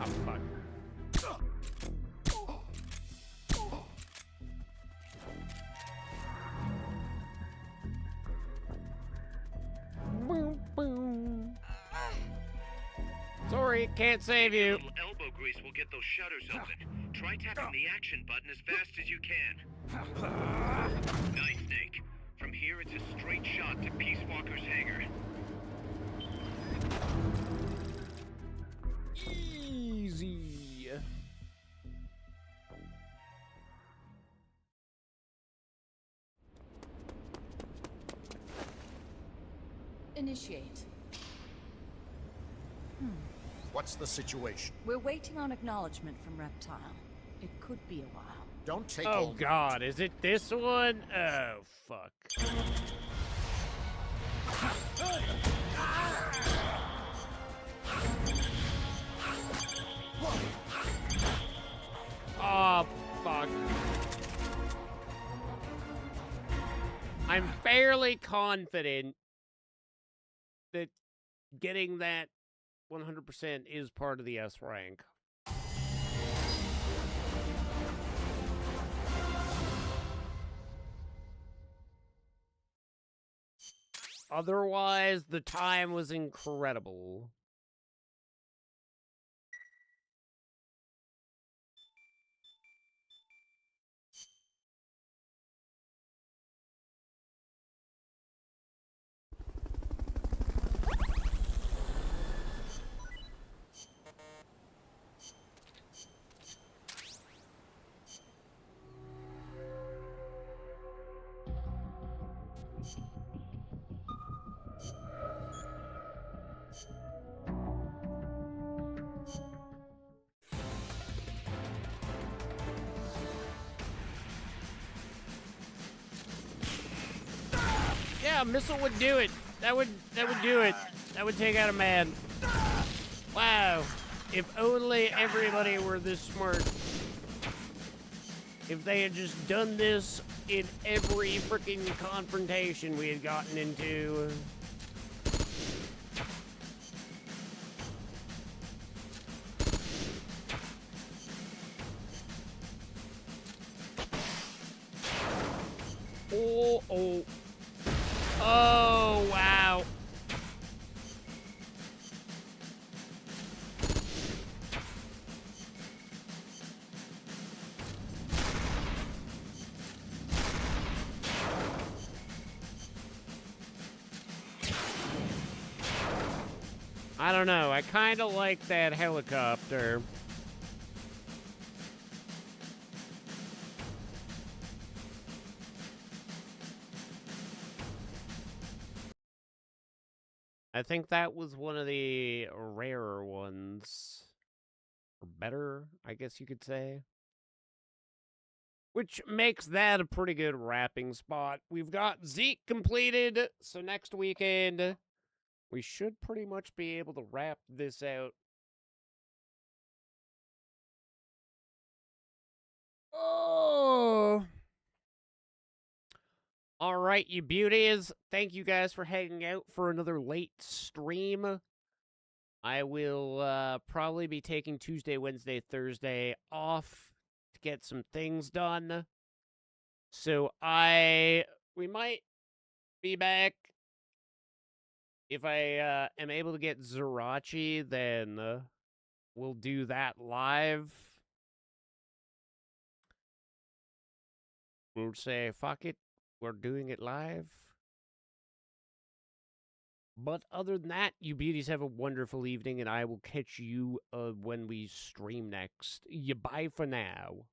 Oh, fuck. Boom, boom. Sorry, can't save A you. little elbow grease will get those shutters open. Try tapping the action button as fast as you can. Nice, Snake. From here, it's a straight shot to Peace Walker's hangar. Easy. Initiate. What's the situation? We're waiting on acknowledgement from Reptile. It could be a while. Don't take Oh all god, is it this one? Oh fuck. Oh fuck. I'm fairly confident that getting that 100% is part of the S rank. Otherwise, the time was incredible. Yeah, a missile would do it. That would do it. That would take out a man. Wow. If only everybody were this smart. If they had just done this in every freaking confrontation we had gotten into. Oh. Oh, wow. I don't know. I kind of like that helicopter. I think that was one of the rarer ones. Or better, I guess you could say. Which makes that a pretty good wrapping spot. We've got Zeke completed, so next weekend we should pretty much be able to wrap this out. Oh! All right, you beauties. Thank you guys for hanging out for another late stream. I will probably be taking Tuesday, Wednesday, Thursday off to get some things done. So we might be back. If I am able to get Zerachi, then we'll do that live. We'll say, fuck it, we're doing it live. But other than that, you beauties have a wonderful evening, and I will catch you when we stream next. You bye for now.